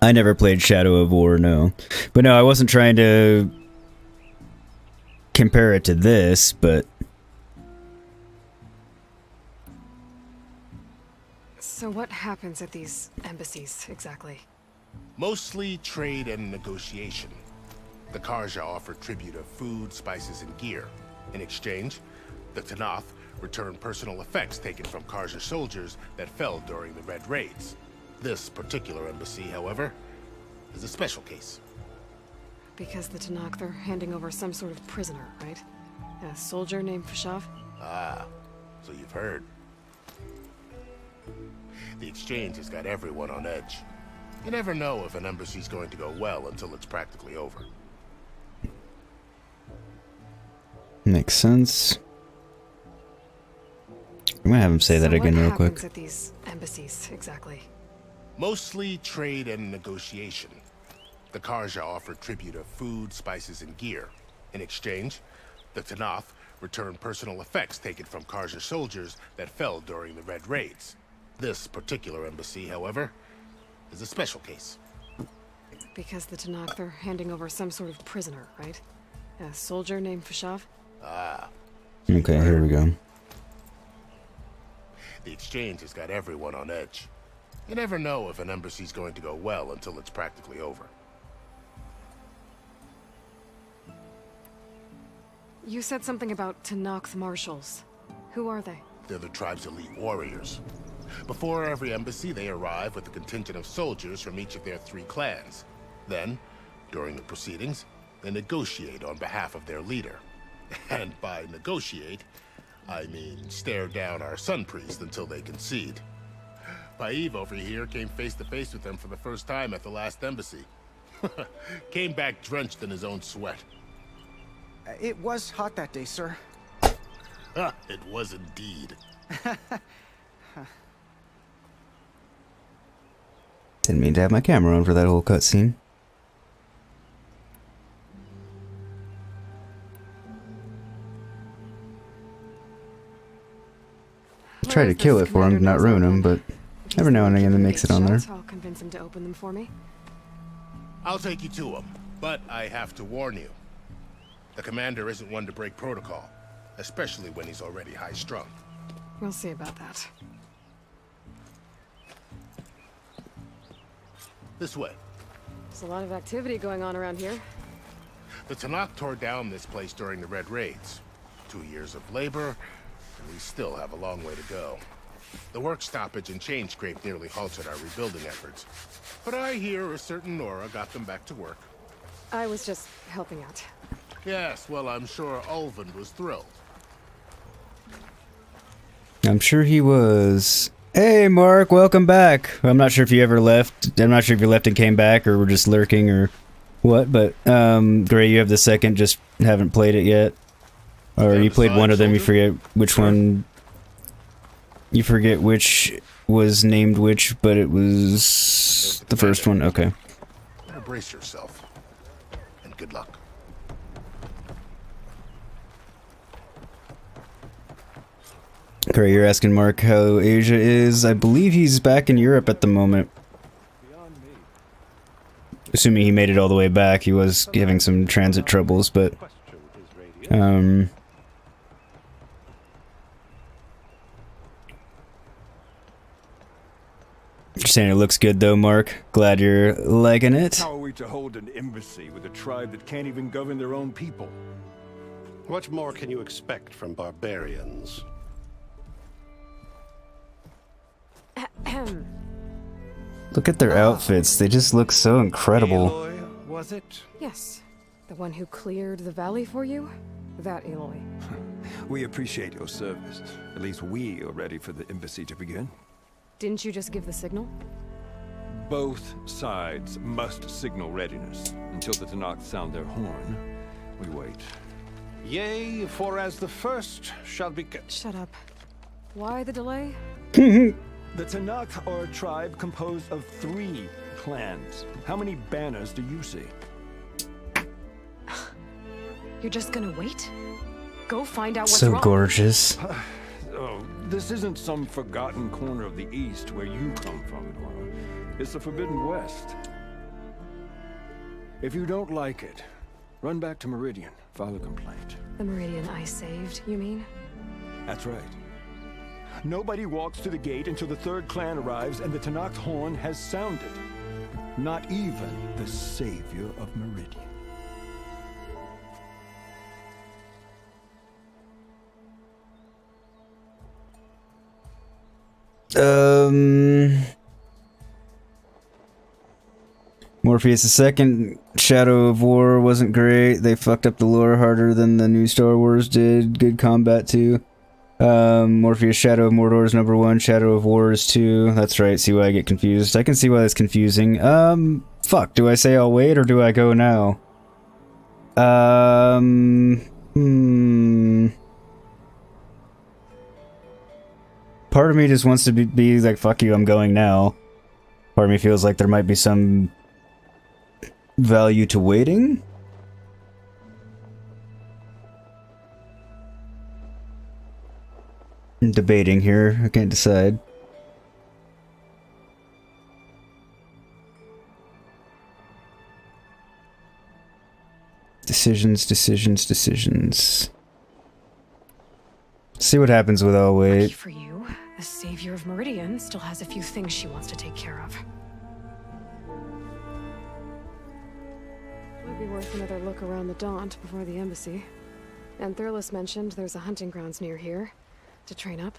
Speaker 1: never played Shadow of War, no. But no, I wasn't trying to compare it to this, but...
Speaker 5: So what happens at these embassies, exactly?
Speaker 2: Mostly trade and negotiation. The Karja offer tribute of food, spices, and gear. In exchange, the Tanath return personal effects taken from Karja soldiers that fell during the Red Raids. This particular embassy, however, is a special case.
Speaker 5: Because the Tanakh, they're handing over some sort of prisoner, right? A soldier named Fashav?
Speaker 2: Ah, so you've heard. The exchange has got everyone on edge. You never know if an embassy's going to go well until it's practically over.
Speaker 1: Makes sense. I'm gonna have him say that again real quick.
Speaker 5: What happens at these embassies, exactly?
Speaker 2: Mostly trade and negotiation. The Karja offer tribute of food, spices, and gear. In exchange, the Tanath return personal effects taken from Karja soldiers that fell during the Red Raids. This particular embassy, however, is a special case.
Speaker 5: Because the Tanakh, they're handing over some sort of prisoner, right? A soldier named Fashav?
Speaker 2: Ah.
Speaker 1: Okay, here we go.
Speaker 2: The exchange has got everyone on edge. You never know if an embassy's going to go well until it's practically over.
Speaker 5: You said something about Tanakh's marshals. Who are they?
Speaker 2: They're the tribe's elite warriors. Before every embassy, they arrive with a contingent of soldiers from each of their 3 clans. Then, during the proceedings, they negotiate on behalf of their leader. And by negotiate, I mean stare down our sun priest until they concede. Paiv over here came face to face with them for the first time at the last embassy. Came back drenched in his own sweat.
Speaker 9: It was hot that day, sir.
Speaker 2: It was indeed.
Speaker 1: Didn't mean to have my camera on for that whole cutscene. Try to kill it for him, not ruin him, but every now and again it makes it on there.
Speaker 5: I'll convince him to open them for me.
Speaker 2: I'll take you to him, but I have to warn you. The commander isn't one to break protocol, especially when he's already high-strung.
Speaker 5: We'll see about that.
Speaker 2: This way.
Speaker 5: There's a lot of activity going on around here.
Speaker 2: The Tanakh tore down this place during the Red Raids. 2 years of labor, and we still have a long way to go. The work stoppage in Chainscrape nearly halted our rebuilding efforts. But I hear a certain Nora got them back to work.
Speaker 5: I was just helping out.
Speaker 2: Yes, well, I'm sure Ulven was thrilled.
Speaker 1: I'm sure he was. Hey, Mark, welcome back. I'm not sure if you ever left. I'm not sure if you left and came back or were just lurking or what, but Gray, you have the second, just haven't played it yet. Or you played one of them, you forget which one. You forget which was named which, but it was the first one. Okay.
Speaker 2: Brace yourself, and good luck.
Speaker 1: Gray, you're asking Mark how Asia is. I believe he's back in Europe at the moment. Assuming he made it all the way back, he was having some transit troubles, but you're saying it looks good though, Mark. Glad you're liking it.
Speaker 22: How are we to hold an embassy with a tribe that can't even govern their own people?
Speaker 20: What more can you expect from barbarians?
Speaker 1: Look at their outfits. They just look so incredible.
Speaker 9: Aloy, was it?
Speaker 5: Yes. The one who cleared the valley for you? That Aloy.
Speaker 22: We appreciate your service. At least we are ready for the embassy to begin.
Speaker 5: Didn't you just give the signal?
Speaker 22: Both sides must signal readiness. Until the Tanakh sound their horn, we wait.
Speaker 20: Yea, for as the first shall be...
Speaker 5: Shut up. Why the delay?
Speaker 22: The Tanakh are a tribe composed of 3 clans. How many banners do you see?
Speaker 5: You're just gonna wait? Go find out what's
Speaker 1: So
Speaker 5: wrong.
Speaker 1: gorgeous.
Speaker 22: Oh, this isn't some forgotten corner of the East where you come from, Nora. It's the Forbidden West. If you don't like it, run back to Meridian, file a complaint.
Speaker 5: The Meridian I saved, you mean?
Speaker 22: That's right. Nobody walks to the gate until the 3rd clan arrives and the Tanakh horn has sounded. Not even the savior of Meridian.
Speaker 1: Morpheus II, Shadow of War wasn't great. They fucked up the lore harder than the new Star Wars did. Good combat too. Morpheus Shadow of Mordor is number 1, Shadow of War is 2. That's right, see why I get confused. I can see why that's confusing. Fuck, do I say I'll wait or do I go now? Part of me just wants to be like, fuck you, I'm going now. Part of me feels like there might be some value to waiting. I'm debating here, I can't decide. Decisions. See what happens with I'll wait.
Speaker 5: Lucky for you, the savior of Meridian still has a few things she wants to take care of. Might be worth another look around the Daunt before the embassy. And Thurles mentioned there's a hunting grounds near here to train up.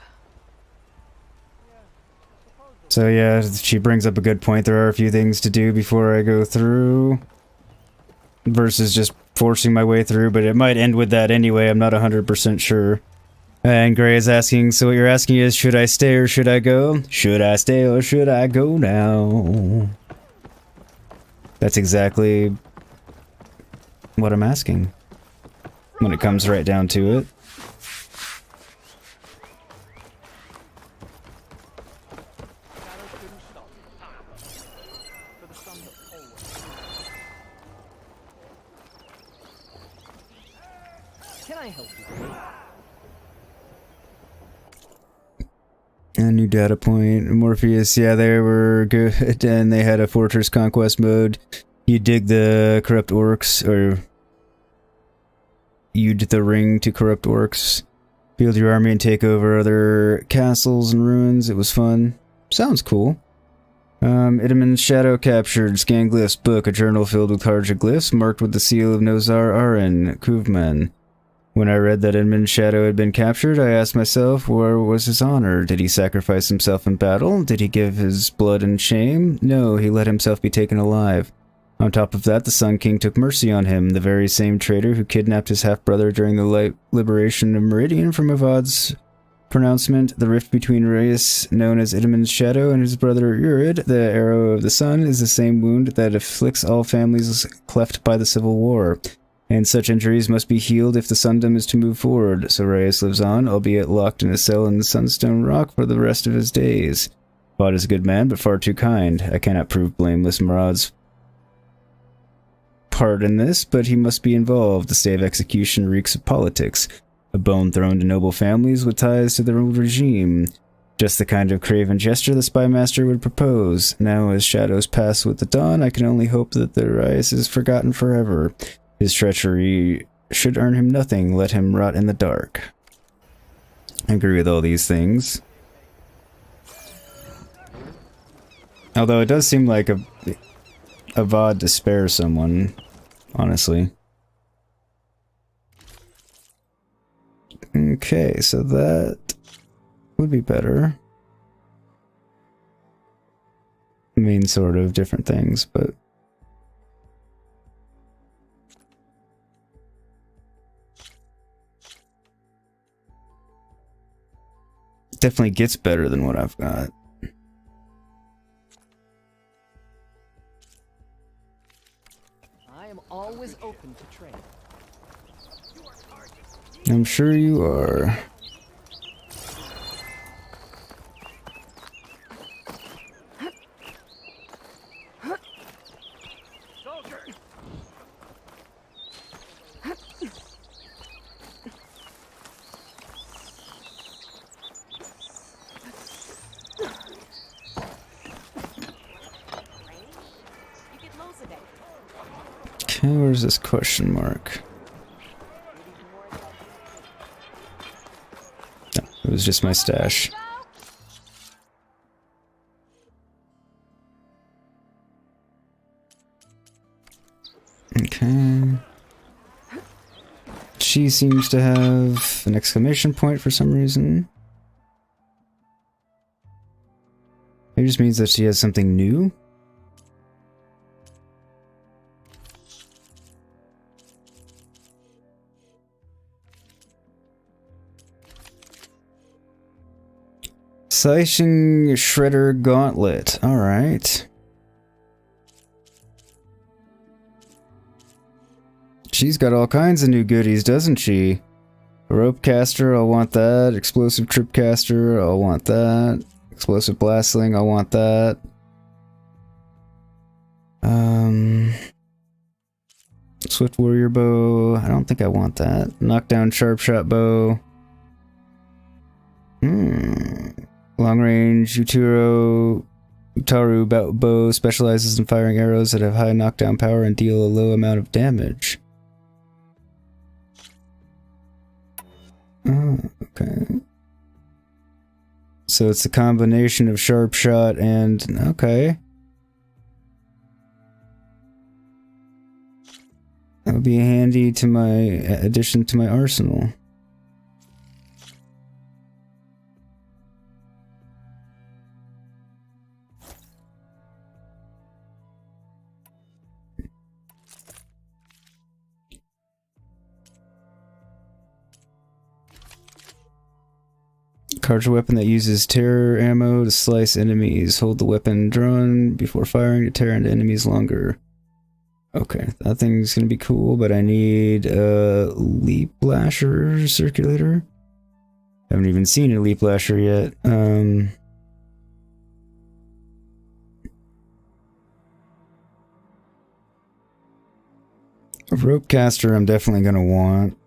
Speaker 1: So yeah, she brings up a good point. There are a few things to do before I go through. Versus just forcing my way through, but it might end with that anyway, I'm not 100% sure. And Gray is asking, so what you're asking is, should I stay or should I go? Should I stay or should I go now? That's exactly what I'm asking. When it comes right down to it.
Speaker 11: Can I help you?
Speaker 1: A new data point. Morpheus, yeah, they were good, and they had a fortress conquest mode. You dig the corrupt orcs, or you'd the ring to corrupt orcs. Field your army and take over other castles and ruins. It was fun. Sounds cool. Idamann's shadow captured. Scan glyphs. Book. A journal filled with Karja glyphs marked with the seal of Nozar Aren, Kuvman. When I read that Idamann's shadow had been captured, I asked myself, where was his honor? Did he sacrifice himself in battle? Did he give his blood in shame? No, he let himself be taken alive. On top of that, the Sun King took mercy on him, the very same traitor who kidnapped his half-brother during the liberation of Meridian from Avad's pronouncement. The rift between Reyes, known as Idamann's shadow, and his brother Erend, the arrow of the sun, is the same wound that afflicts all families cleft by the Civil War. And such injuries must be healed if the Sundom is to move forward. So Reyes lives on, albeit locked in a cell in the Sunstone Rock for the rest of his days. Vod is a good man, but far too kind. I cannot prove blameless Murad's part in this, but he must be involved. The stay of execution reeks of politics. A bone thrown to noble families with ties to the old regime. Just the kind of craven gesture the Spymaster would propose. Now, as shadows pass with the dawn, I can only hope that the Reyes is forgotten forever. His treachery should earn him nothing. Let him rot in the dark. I agree with all these things. Although it does seem like a Vod to spare someone, honestly. Okay, so that would be better. I mean, sort of different things, but... definitely gets better than what I've got.
Speaker 11: I am always open to trade.
Speaker 1: I'm sure you are. Okay, where's this question mark? No, it was just my stash. Okay. She seems to have an exclamation point for some reason. It just means that she has something new. Slicing Shredder Gauntlet. Alright. She's got all kinds of new goodies, doesn't she? Rope caster, I'll want that. Explosive trip caster, I'll want that. Explosive blast sling, I'll want that. Swift warrior bow, I don't think I want that. Knockdown sharp shot bow. Long range Utaru bow specializes in firing arrows that have high knockdown power and deal a low amount of damage. Oh, okay. So it's a combination of sharp shot and... okay. That would be handy to my addition to my arsenal. Cartridge weapon that uses terror ammo to slice enemies. Hold the weapon drawn before firing to tear into enemies longer. Okay, that thing's gonna be cool, but I need a leap lasher circulator. Haven't even seen a leap lasher yet. A rope caster I'm definitely gonna want.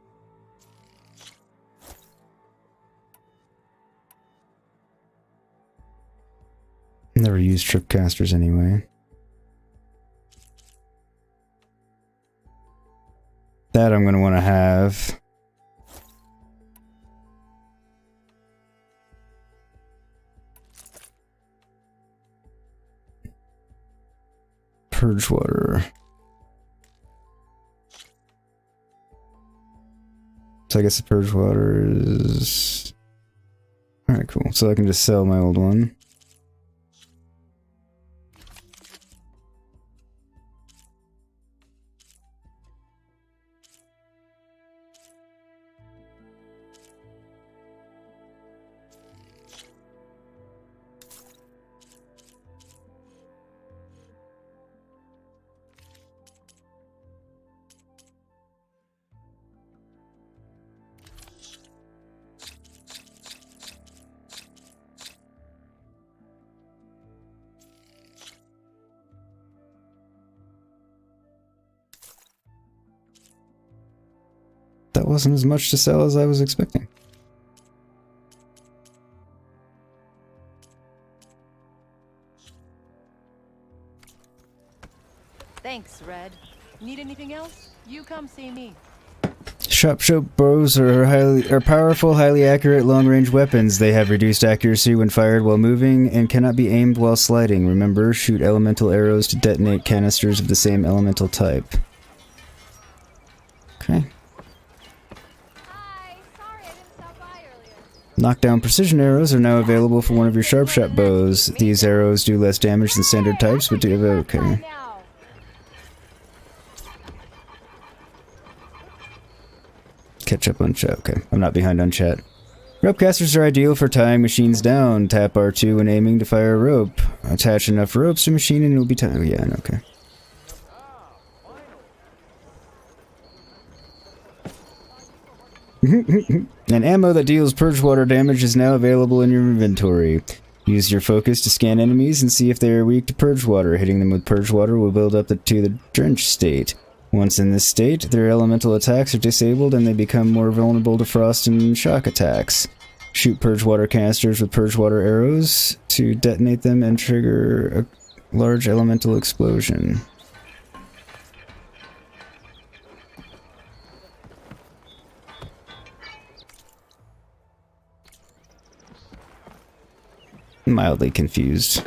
Speaker 1: Never used trip casters anyway. That I'm gonna want to have. Purge water. So I guess the purge water is... Alright, cool. So I can just sell my old one. That wasn't as much to sell as I was expecting.
Speaker 17: Thanks, Red. Need anything else? You come see me.
Speaker 1: Shop bows are powerful, highly accurate, long-range weapons. They have reduced accuracy when fired while moving and cannot be aimed while sliding. Remember, shoot elemental arrows to detonate canisters of the same elemental type. Okay. Knockdown precision arrows are now available for one of your sharp shot bows. These arrows do less damage than standard types, but do have okay. Catch up on chat. Okay, I'm not behind on chat. Rope casters are ideal for tying machines down. Tap R2 when aiming to fire a rope. Attach enough ropes to machine and it will be tied. Oh, yeah, okay. An ammo that deals purge water damage is now available in your inventory. Use your focus to scan enemies and see if they are weak to purge water. Hitting them with purge water will build up to the drench state. Once in this state, their elemental attacks are disabled and they become more vulnerable to frost and shock attacks. Shoot purge water canisters with purge water arrows to detonate them and trigger a large elemental explosion. mildly confused.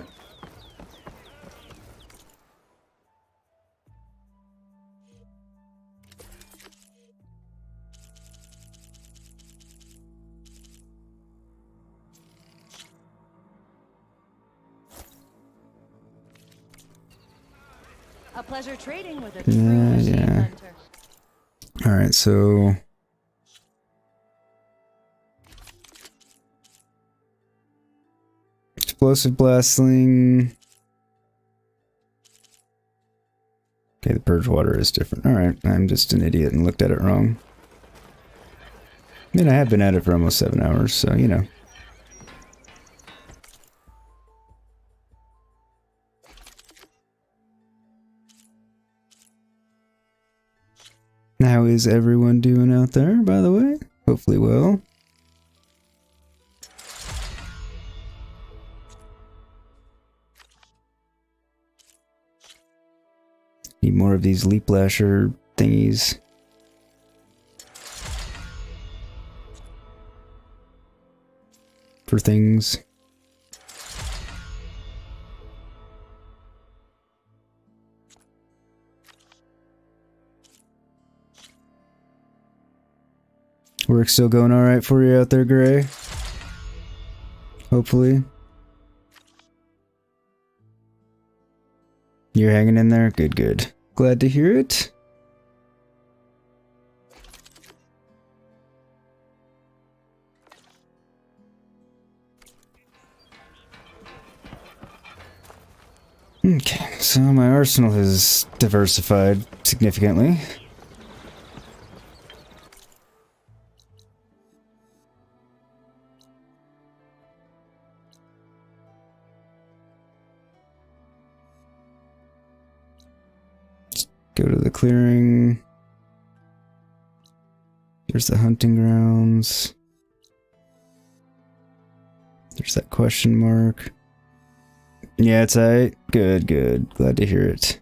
Speaker 17: A pleasure trading with a true machine hunter.
Speaker 1: Alright, so... Explosive blast sling. Okay, the purge water is different. Alright, I'm just an idiot and looked at it wrong. I mean, I have been at it for almost 7 hours, so, you know. How is everyone doing out there, by the way? Hopefully well. Need more of these leap lasher thingies. For things. Work still going alright for you out there, Gray? Hopefully. You're hanging in there? Good, good. Glad to hear it. Okay, so my arsenal has diversified significantly. Go to the clearing. There's the hunting grounds. There's that question mark. Yeah, it's alright. Good, good. Glad to hear it.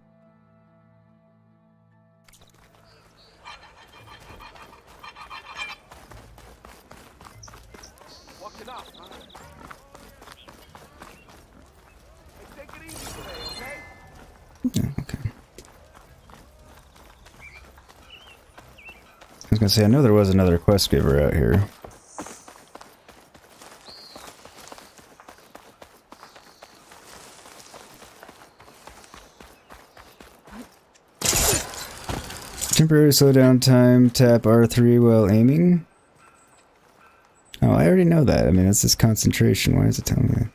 Speaker 1: I was gonna say, I know there was another quest giver out here. Temporary slowdown time, tap R3 while aiming. Oh, I already know that. I mean, it's this concentration. Why is it telling me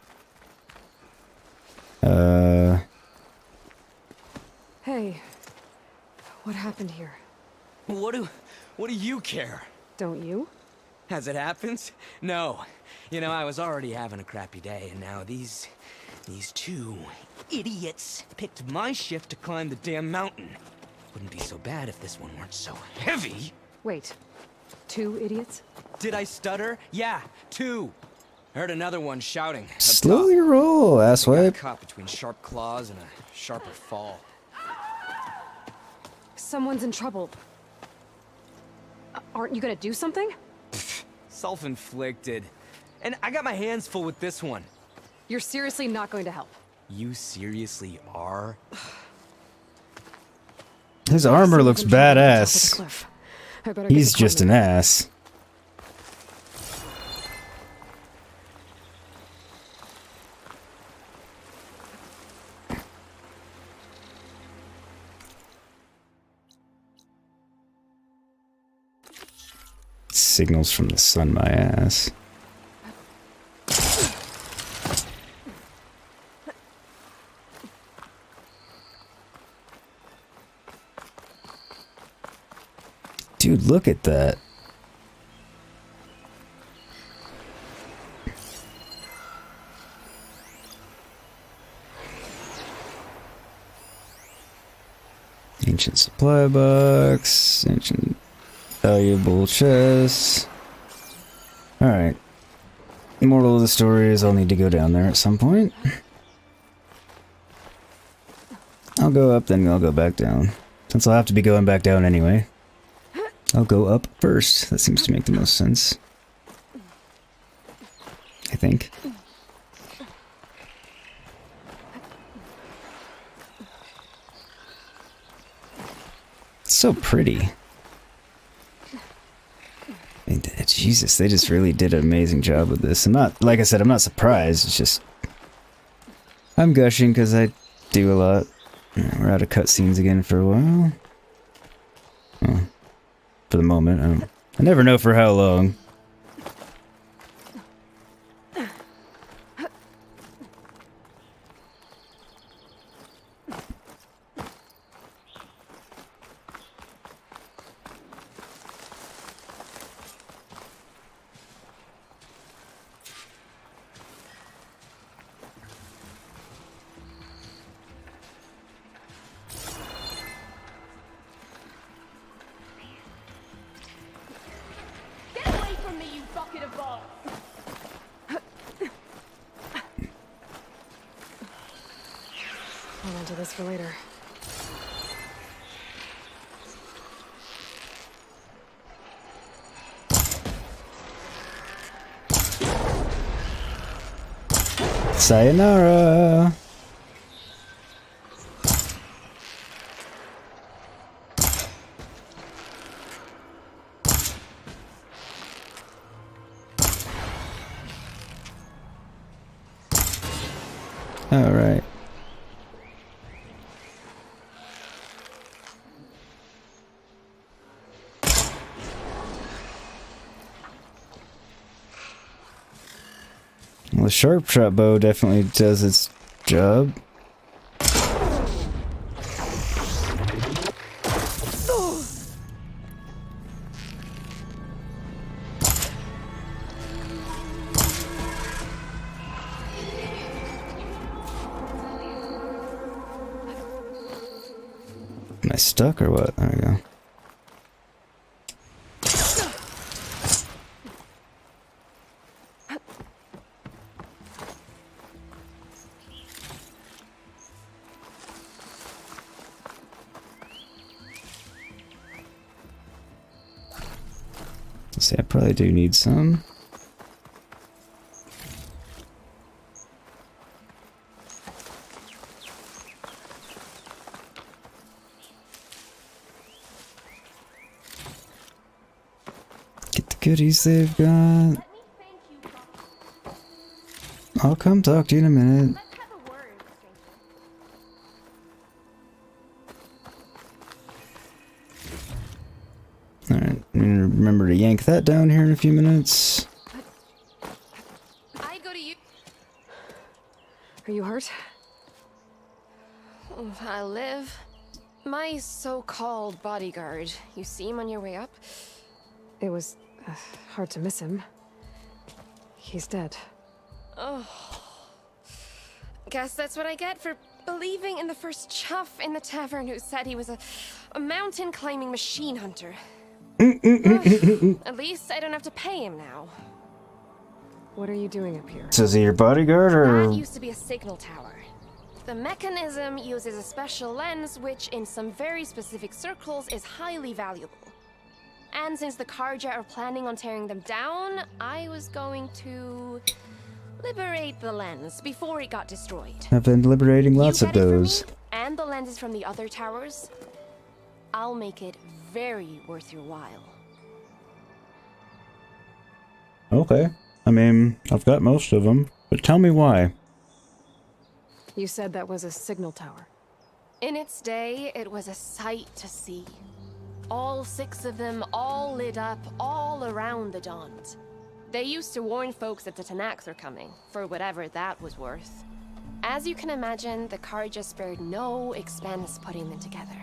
Speaker 1: that?
Speaker 5: Hey, what happened here?
Speaker 3: What do you care?
Speaker 5: Don't you?
Speaker 3: As it happens? No. You know, I was already having a crappy day, and now these two idiots picked my shift to climb the damn mountain. Wouldn't be so bad if this one weren't so heavy.
Speaker 5: Wait, 2 idiots?
Speaker 3: Did I stutter? Yeah, 2. Heard another one shouting.
Speaker 1: Slowly roll, asswipe.
Speaker 3: Caught between sharp claws and a sharper fall.
Speaker 5: Someone's in trouble. Aren't you gonna do something?
Speaker 3: Self-inflicted. And I got my hands full with this one.
Speaker 5: You're seriously not going to help?
Speaker 3: You seriously are?
Speaker 1: His armor looks badass. He's just an ass. Signals from the sun, my ass. Dude, look at that. Ancient supply box, ancient valuable chests. Alright. Moral of the story is I'll need to go down there at some point. I'll go up, then I'll go back down. Since I'll have to be going back down anyway. I'll go up first. That seems to make the most sense. I think. So pretty. I mean, Jesus, they just really did an amazing job with this. I'm not, like I said, I'm not surprised. It's just I'm gushing because I do a lot. We're out of cutscenes again for a while. Well, for the moment. I never know for how long.
Speaker 5: Hold on to this for later.
Speaker 1: Sayonara. All right. Well, the sharp trap bow definitely does its job. Am I stuck or what? There we go. Let's see, I probably do need some. Get the goodies they've got. I'll come talk to you in a minute. Alright, I'm gonna remember to yank that down here in a few minutes.
Speaker 4: I go to you.
Speaker 5: Are you hurt?
Speaker 4: I live. My so-called bodyguard. You see him on your way up?
Speaker 5: It was hard to miss him. He's dead.
Speaker 4: Oh. Guess that's what I get for believing in the first chuff in the tavern who said he was a mountain climbing machine hunter. At least I don't have to pay him now.
Speaker 5: What are you doing up here?
Speaker 1: So is he your bodyguard or?
Speaker 4: That used to be a signal tower. The mechanism uses a special lens which in some very specific circles is highly valuable. And since the Karja are planning on tearing them down, I was going to liberate the lens before it got destroyed.
Speaker 1: I've been liberating lots of those.
Speaker 4: And the lenses from the other towers. I'll make it very worth your while.
Speaker 1: Okay. I mean, I've got most of them, but tell me why.
Speaker 5: You said that was a signal tower.
Speaker 4: In its day, it was a sight to see. All 6 of them, all lit up, all around the Dawns. They used to warn folks that the Tanakhs were coming, for whatever that was worth. As you can imagine, the Karja spared no expense putting them together.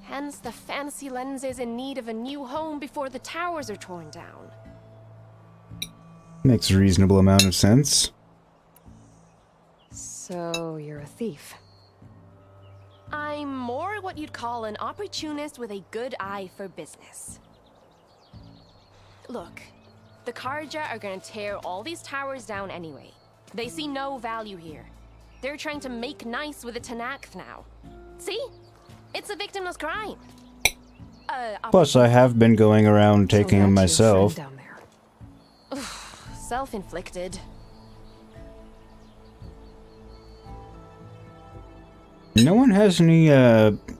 Speaker 4: Hence the fancy lenses in need of a new home before the towers are torn down.
Speaker 1: Makes a reasonable amount of sense.
Speaker 5: So you're a thief.
Speaker 4: I'm more what you'd call an opportunist with a good eye for business. Look, the Karja are gonna tear all these towers down anyway. They see no value here. They're trying to make nice with the Tanakh now. See? It's a victimless crime.
Speaker 1: Plus, I have been going around taking them myself.
Speaker 5: Down there.
Speaker 4: Self-inflicted.
Speaker 1: No one has any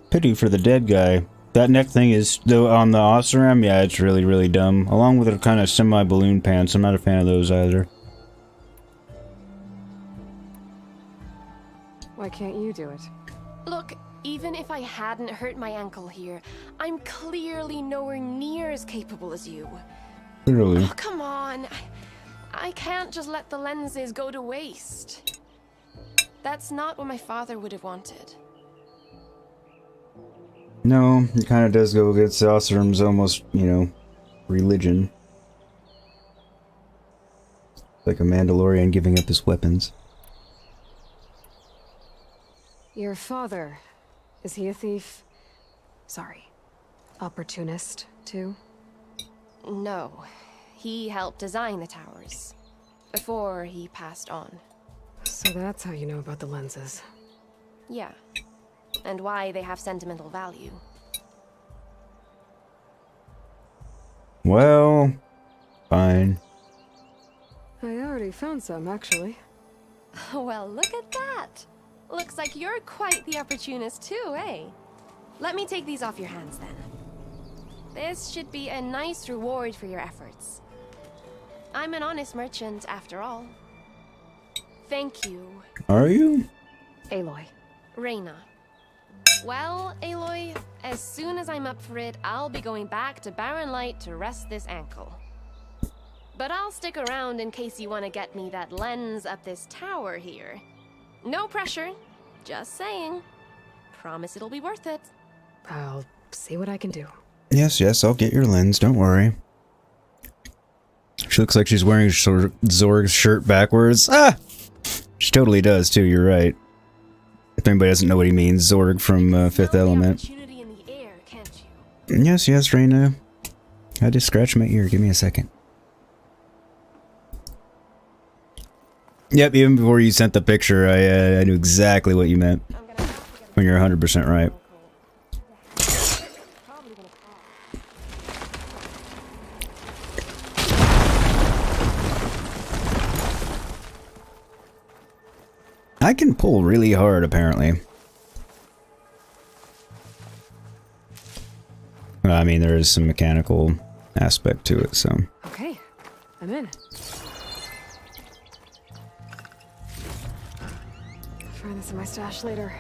Speaker 1: pity for the dead guy. That neck thing is, though, on the Oseram, yeah, it's really, really dumb. Along with the kind of semi-balloon pants, I'm not a fan of those either.
Speaker 5: Why can't you do it?
Speaker 4: Look, even if I hadn't hurt my ankle here, I'm clearly nowhere near as capable as you.
Speaker 1: Literally.
Speaker 4: Oh, come on. I can't just let the lenses go to waste. That's not what my father would have wanted.
Speaker 1: No, it kind of does go against Oseram's almost, you know, religion. Like a Mandalorian giving up his weapons.
Speaker 5: Your father, is he a thief? Sorry, opportunist, too?
Speaker 4: No, he helped design the towers before he passed on.
Speaker 5: So that's how you know about the lenses.
Speaker 4: Yeah, and why they have sentimental value.
Speaker 1: Well, fine.
Speaker 5: I already found some, actually.
Speaker 4: Well, look at that. Looks like you're quite the opportunist too, eh? Let me take these off your hands then. This should be a nice reward for your efforts. I'm an honest merchant after all. Thank you.
Speaker 1: Are you?
Speaker 5: Aloy.
Speaker 4: Reyna. Well, Aloy, as soon as I'm up for it, I'll be going back to Barren Light to rest this ankle. But I'll stick around in case you want to get me that lens up this tower here. No pressure, just saying. Promise it'll be worth it.
Speaker 5: I'll see what I can do.
Speaker 1: Yes, yes, I'll get your lens, don't worry. She looks like she's wearing Zorg's shirt backwards. Ah! She totally does, too, you're right. If anybody doesn't know what he means, Zorg from Fifth Element. Yes, yes, Reyna. I just scratched my ear, give me a second. Yep, even before you sent the picture, I knew exactly what you meant. When you're 100% right. I can pull really hard, apparently. Well, I mean, there is some mechanical aspect to it, so...
Speaker 5: Okay, I'm in. Find this in my stash later.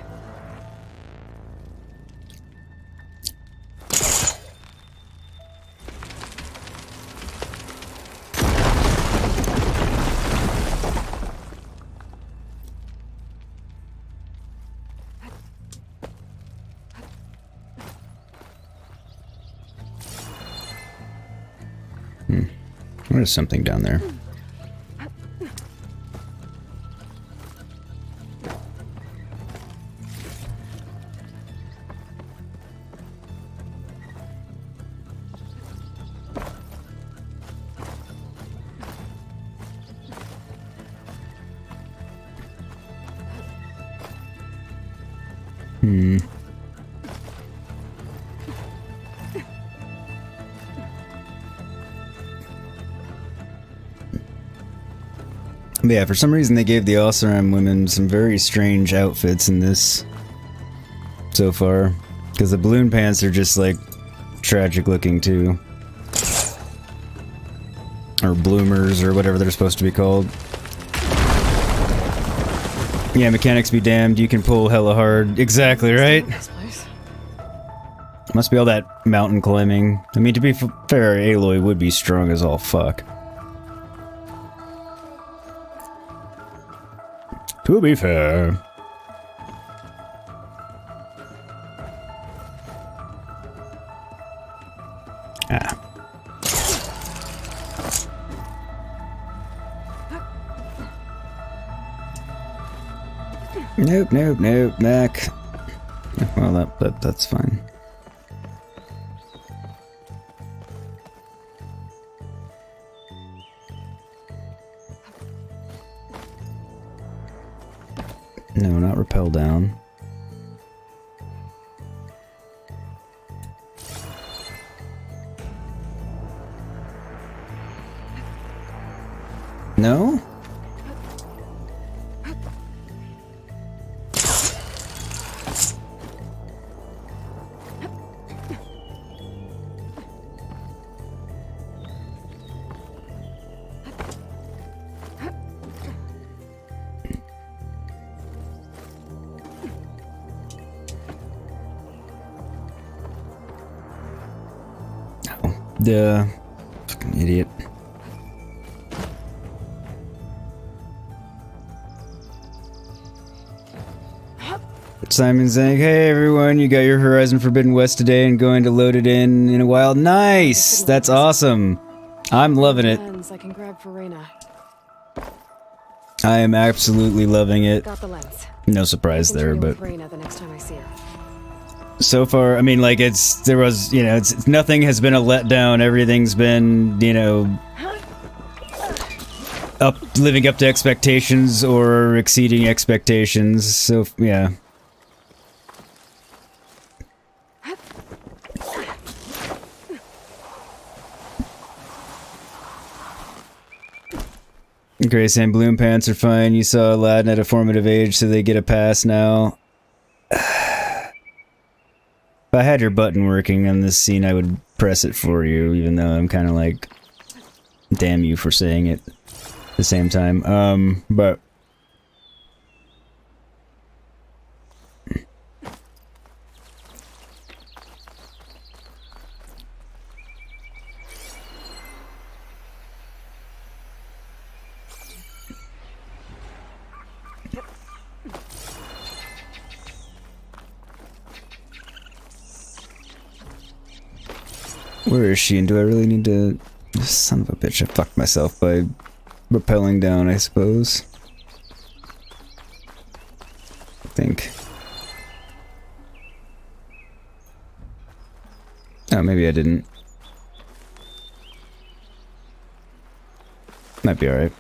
Speaker 1: There's something down there. But yeah, for some reason they gave the Oseram women some very strange outfits in this so far. Because the balloon pants are just like tragic looking too. Or bloomers or whatever they're supposed to be called. Yeah, mechanics be damned, you can pull hella hard. Exactly, right? Must be all that mountain climbing. I mean, to be fair, Aloy would be strong as all fuck. To be fair. Ah. Nope, nope, nope, back. Well, that's fine. No, not rappel down. No? Duh. Fucking idiot. Simon's saying, hey everyone, you got your Horizon Forbidden West today and going to load it in a while. Nice! That's awesome. I'm loving it.
Speaker 5: I can grab for Reyna.
Speaker 1: I am absolutely loving it.
Speaker 5: Got the lens.
Speaker 1: No surprise there, but
Speaker 5: Reyna the next time I see her.
Speaker 1: so far, I mean, like, it's nothing has been a letdown. Everything's been, you know, living up to expectations or exceeding expectations. So, yeah. Grace and Bloom Pants are fine. You saw Aladdin at a formative age, so they get a pass now. If I had your button working on this scene, I would press it for you, even though I'm kind of like, damn you for saying it at the same time. But... where is she, and do I really need to... Son of a bitch, I fucked myself by rappelling down, I suppose. I think. Oh, maybe I didn't. Might be alright.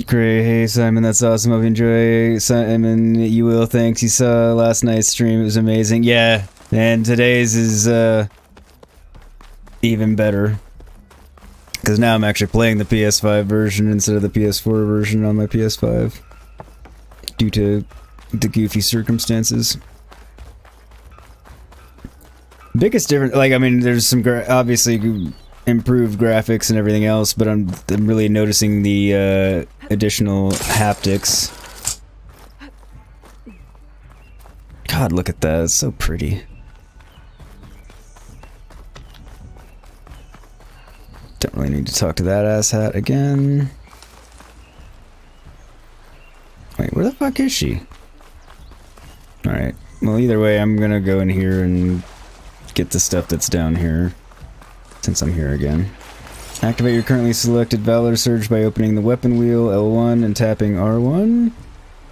Speaker 1: Great, hey Simon, that's awesome. Hope you enjoy. Simon, you will. Thanks. You saw last night's stream; it was amazing. Yeah, and today's is even better because now I'm actually playing the PS5 version instead of the PS4 version on my PS5 due to the goofy circumstances. Biggest difference, like, I mean, there's some obviously improved graphics and everything else, but I'm really noticing the additional haptics. God, look at that. It's so pretty. Don't really need to talk to that asshat again. Wait, where the fuck is she? Alright. Well, either way, I'm gonna go in here and get the stuff that's down here, since I'm here again. Activate your currently selected Valor Surge by opening the weapon wheel L1 and tapping R1.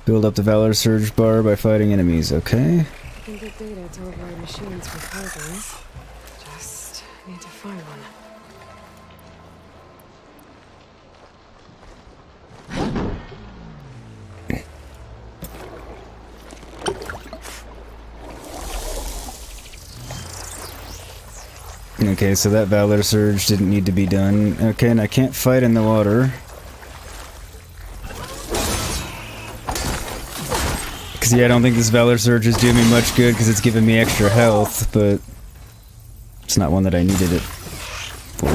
Speaker 1: Build up the Valor Surge bar by fighting enemies, okay?
Speaker 5: I can get data to override machines with programs. Just need to find one.
Speaker 1: Okay, so that Valor Surge didn't need to be done. Okay, and I can't fight in the water. Because, yeah, I don't think this Valor Surge is doing me much good because it's giving me extra health, but it's not one that I needed it for.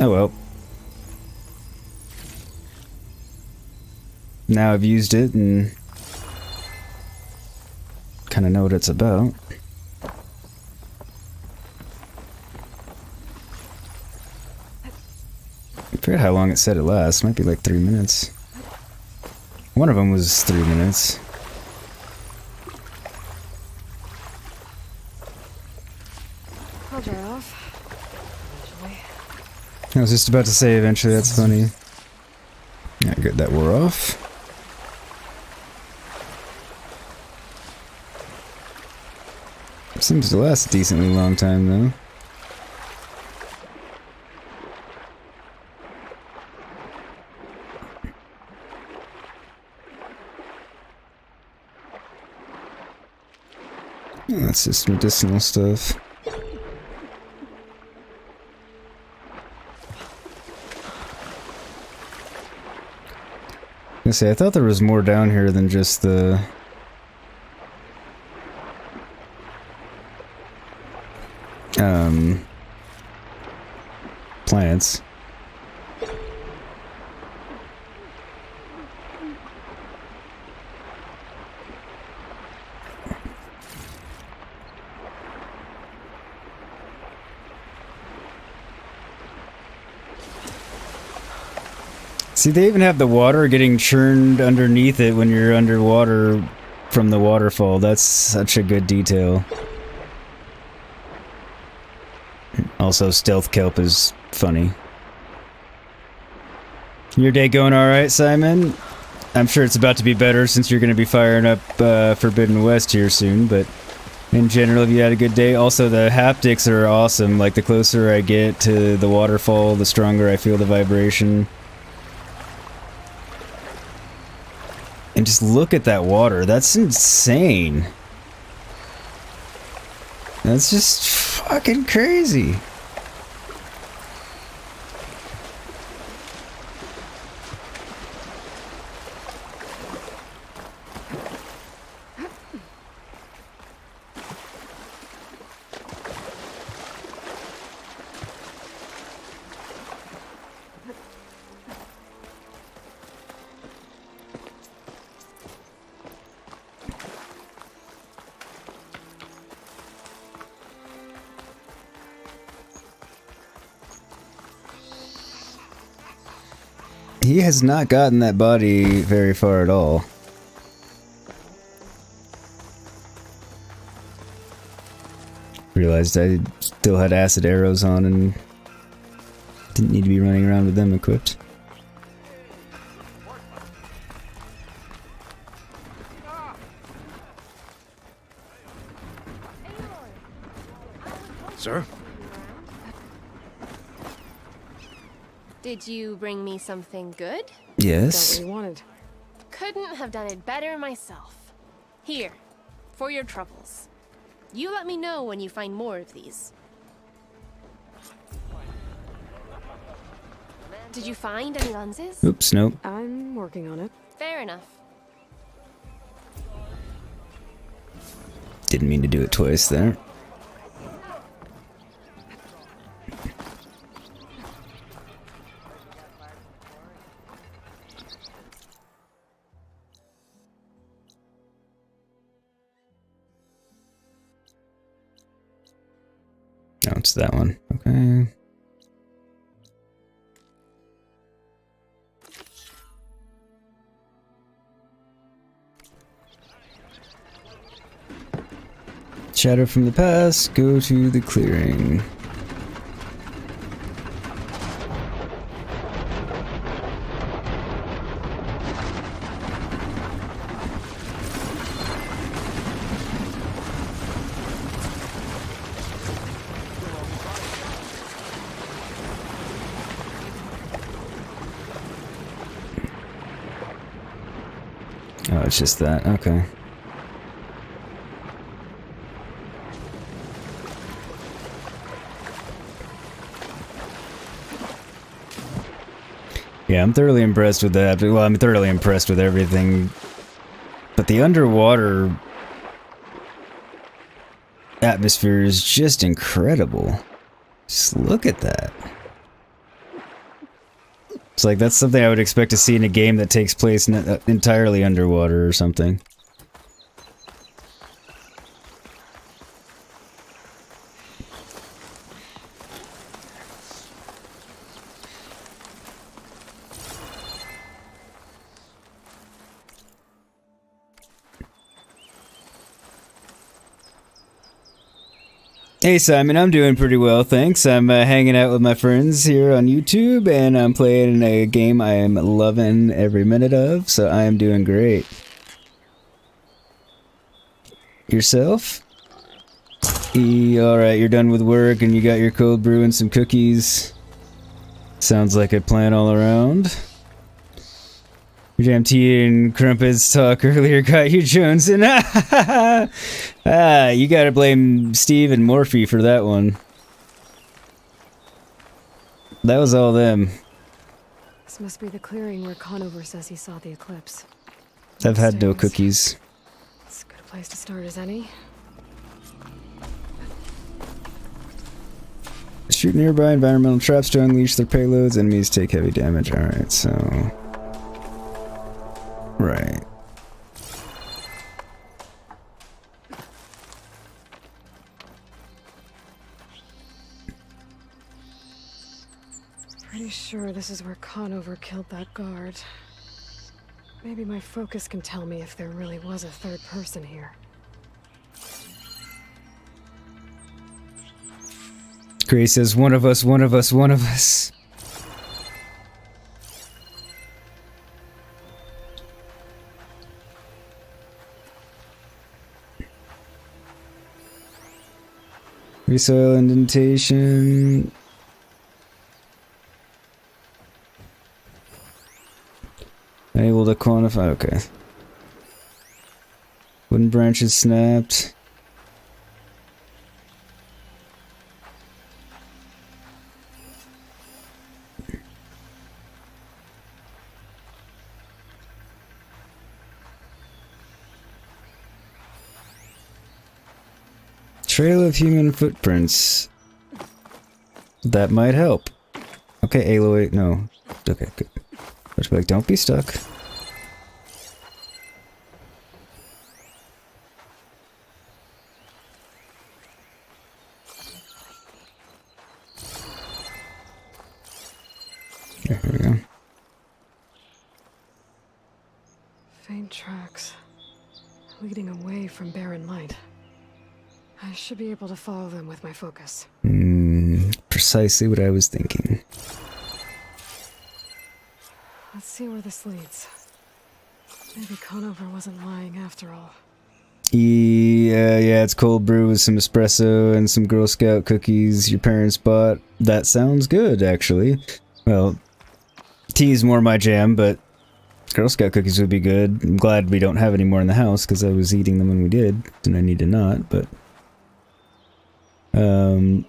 Speaker 1: Oh well. Now I've used it and kind of know what it's about. I forget how long it said it lasts. Might be like 3 minutes. One of them was 3 minutes.
Speaker 5: I'll dry off. Eventually.
Speaker 1: I was just about to say eventually. That's funny. Yeah, good. That wore off. Seems to last a decently long time, though. Oh, that's just medicinal stuff. I say, I thought there was more down here than just the... plants. See, they even have the water getting churned underneath it when you're underwater from the waterfall. That's such a good detail. Also, stealth kelp is funny. Your day going alright, Simon? I'm sure it's about to be better since you're going to be firing up Forbidden West here soon, but in general, have you had a good day? Also, the haptics are awesome. Like, the closer I get to the waterfall, the stronger I feel the vibration. And just look at that water. That's insane. That's just fucking crazy. He has not gotten that body very far at all. Realized I still had acid arrows on and didn't need to be running around with them equipped.
Speaker 10: Sir?
Speaker 4: Did you bring me something good?
Speaker 1: Yes.
Speaker 5: Got what you wanted.
Speaker 4: Couldn't have done it better myself. Here, for your troubles. You let me know when you find more of these. Did you find any lenses?
Speaker 1: Oops, nope.
Speaker 5: I'm working on it.
Speaker 4: Fair enough.
Speaker 1: Didn't mean to do it twice there. No, it's that one. Okay. Shadow from the past, go to the clearing. Oh, it's just that. Okay. Yeah, I'm thoroughly impressed with that. Well, I'm thoroughly impressed with everything. But the underwater atmosphere is just incredible. Just look at that. It's like, that's something I would expect to see in a game that takes place entirely underwater or something. Hey Simon, I'm doing pretty well, thanks. I'm hanging out with my friends here on YouTube, and I'm playing a game I am loving every minute of, so I am doing great. Yourself? Alright, you're done with work and you got your cold brew and some cookies. Sounds like a plan all around. Your damn tea and crumpets talk earlier got you jonesing. Ah, you gotta blame Steve and Morphe for that one. That was all them.
Speaker 5: This must be the clearing where Conover says he saw the eclipse.
Speaker 1: I've had no cookies.
Speaker 5: It's as good a place to start as any.
Speaker 1: Shoot nearby environmental traps to unleash their payloads. Enemies take heavy damage. Alright, so... Right.
Speaker 5: Pretty sure this is where Conover killed that guard. Maybe my focus can tell me if there really was a third person here.
Speaker 1: Grace says, one of us, one of us, one of us. Resoil indentation. Unable to quantify, okay. Wooden branches snapped. Trail of human footprints. That might help. Okay, Aloy, no. Okay, good. Just be like, don't be stuck. There we go.
Speaker 5: Faint tracks leading away from barren light. I should be able to follow them with my focus.
Speaker 1: Precisely what I was thinking.
Speaker 5: Let's see where this leads. Maybe Conover wasn't lying after all.
Speaker 1: Yeah, it's cold brew with some espresso and some Girl Scout cookies your parents bought. That sounds good, actually. Well, tea's more my jam, but Girl Scout cookies would be good. I'm glad we don't have any more in the house, because I was eating them when we did, and I need to not, but...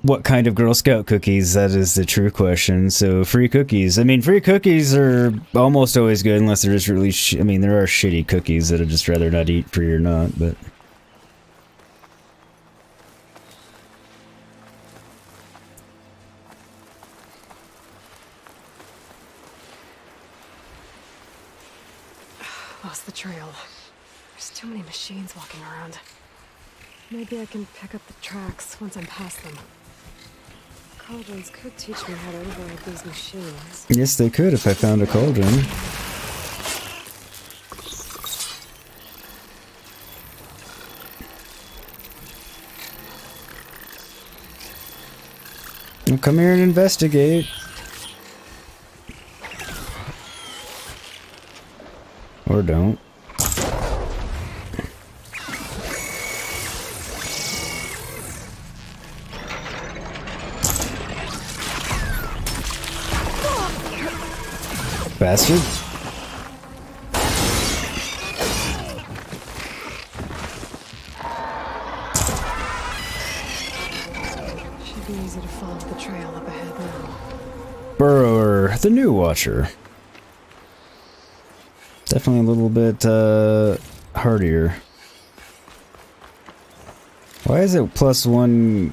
Speaker 1: what kind of Girl Scout cookies? That is the true question. So, free cookies. I mean, free cookies are almost always good, unless they're just really I mean, there are shitty cookies that I'd just rather not eat, free or not, but...
Speaker 5: Lost the trail. There's too many machines walking around. Maybe I can pick up the tracks once I'm past them. Cauldrons could teach me how to override these machines.
Speaker 1: Yes, they could if I found a cauldron. Well, come here and investigate. Or don't. Bastard.
Speaker 5: Should be easy to follow the trail up ahead now.
Speaker 1: Burrower, the new watcher. Definitely a little bit hardier. Why is it +1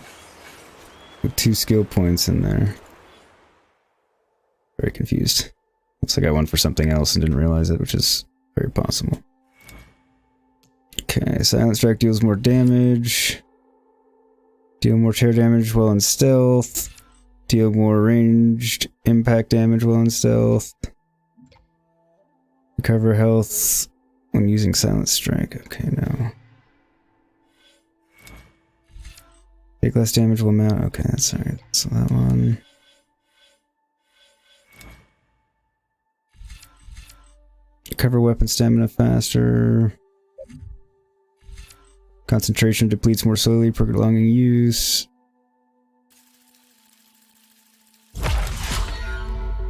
Speaker 1: with 2 skill points in there? Very confused. Looks like I went for something else and didn't realize it, which is very possible. Okay, Silent Strike deals more damage. Deal more tear damage while in stealth. Deal more ranged impact damage while in stealth. Recover health when using Silent Strike. Okay, now. Take less damage while mount. Okay, that's alright. So that one. Recover weapon stamina faster. Concentration depletes more slowly, prolonging use.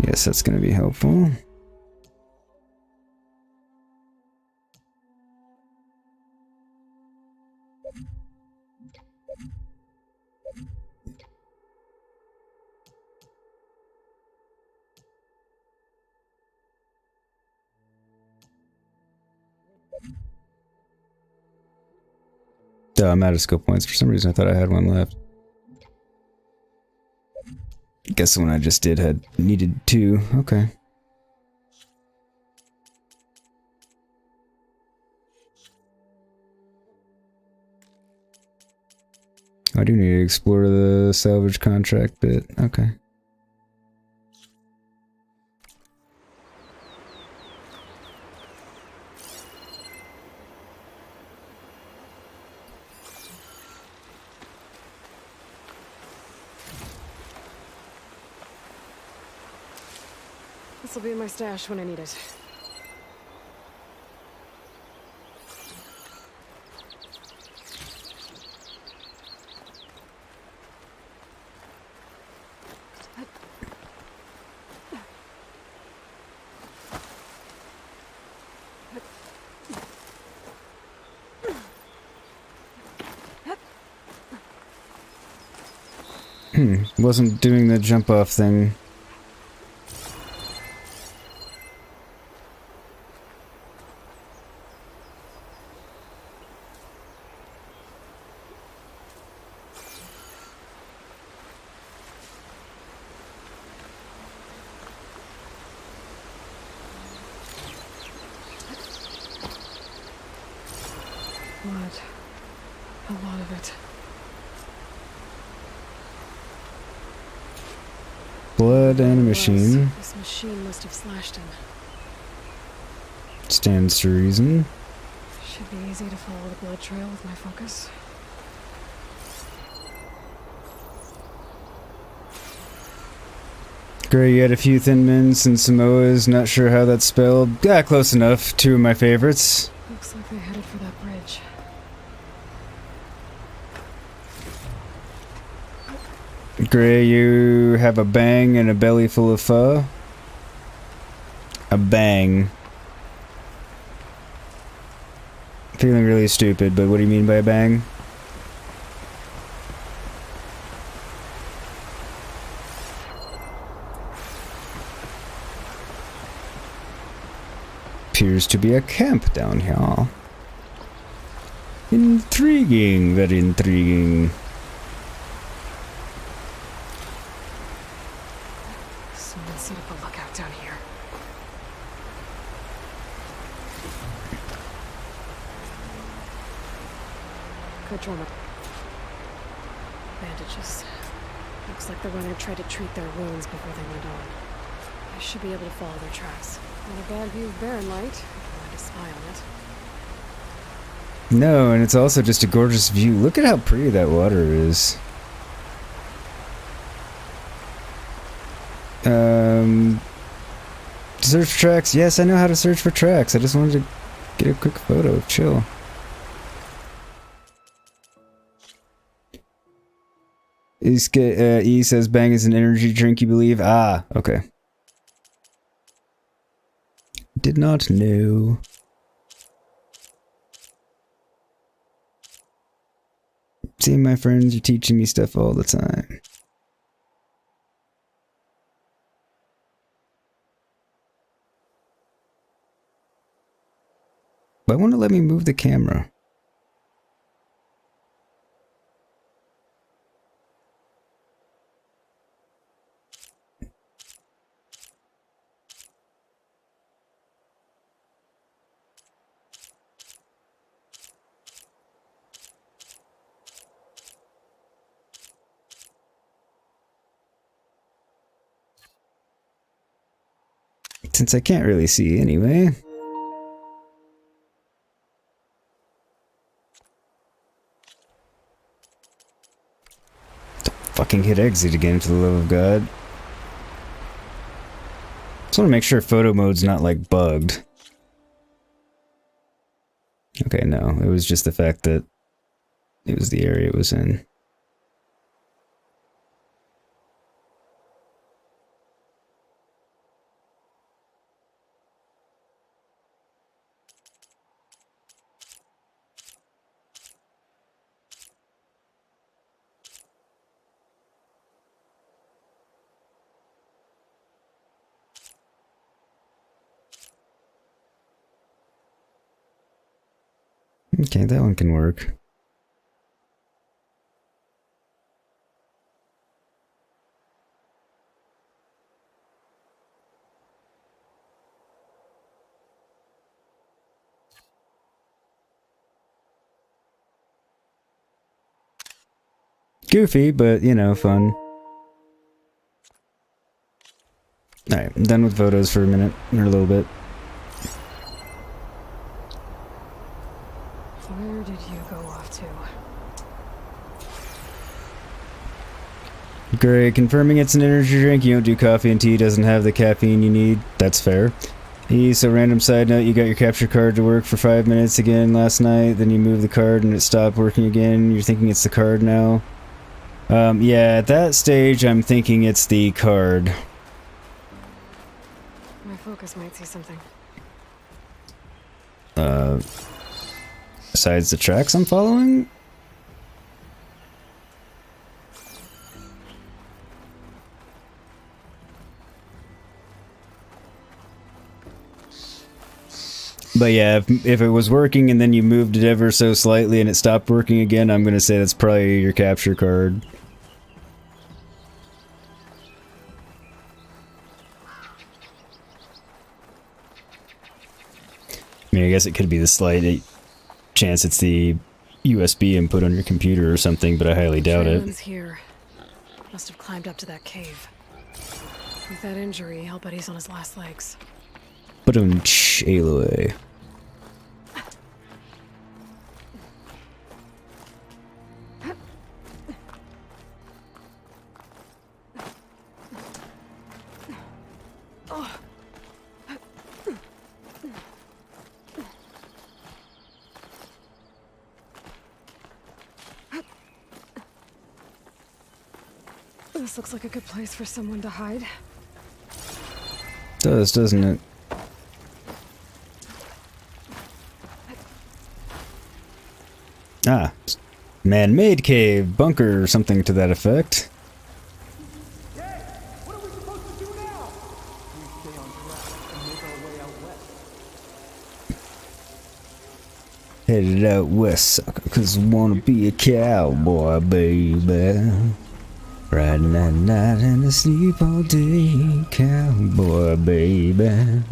Speaker 1: Yes, that's going to be helpful. Oh, I'm out of skill points. For some reason, I thought I had one left. guess the one I just did had needed 2. Okay. I do need to explore the salvage contract bit. Okay.
Speaker 5: This'll be in my stash when I need it.
Speaker 1: Wasn't doing the jump off thing.
Speaker 5: Blood. A lot of it.
Speaker 1: Blood and a machine.
Speaker 5: This machine must have slashed him.
Speaker 1: Stands to reason.
Speaker 5: Should be easy to follow the blood trail with my focus.
Speaker 1: Gray, you had a few Thin Mints and Samoas, not sure how that's spelled. Yeah, close enough. 2 of my favorites.
Speaker 5: Looks like they headed for that bridge.
Speaker 1: Gray, you have a bang and a belly full of pho. A bang. Feeling really stupid, but what do you mean by a bang? Appears to be a camp down here. Intriguing, very intriguing.
Speaker 5: Someone set up a lookout down here. Good trauma. Bandages. Looks like the runner tried to treat their wounds before they went on. I should be able to follow their tracks. Not a bad view of Barren Light, if you want to spy on it.
Speaker 1: No, and it's also just a gorgeous view. Look at how pretty that water is. Search tracks. Yes, I know how to search for tracks. I just wanted to get a quick photo. Chill. E says bang is an energy drink, you believe? Ah, okay. Did not know. See, my friends, you're teaching me stuff all the time. Why won't it let me move the camera? Since I can't really see anyway. Don't fucking hit exit again, for the love of God. Just want to make sure photo mode's not like bugged. Okay, no, it was just the fact that it was the area it was in. Okay, that one can work. Goofy, but, you know, fun. Alright, I'm done with photos for a minute, or a little bit.
Speaker 5: Where did you go off to?
Speaker 1: Great, confirming it's an energy drink. You don't do coffee and tea, doesn't have the caffeine you need. That's fair. So random side note, you got your capture card to work for 5 minutes again last night, then you move the card and it stopped working again. You're thinking it's the card now? Yeah, at that stage I'm thinking it's the card.
Speaker 5: My focus might see something.
Speaker 1: Besides the tracks I'm following? But yeah, if it was working and then you moved it ever so slightly and it stopped working again, I'm gonna say that's probably your capture card. I mean, I guess it could be the slight chance it's the USB input on your computer or something, but I highly doubt it.
Speaker 5: Here. Must have climbed up to that cave. With that injury, I'll bet he's on his last legs.
Speaker 1: Aloy.
Speaker 5: This looks like a good place for someone to hide.
Speaker 1: Does, doesn't it? Ah, man-made cave, bunker, or something to that effect. Headed out west, cause I wanna be a cowboy, baby. Riding at night and asleep all day, cowboy, baby.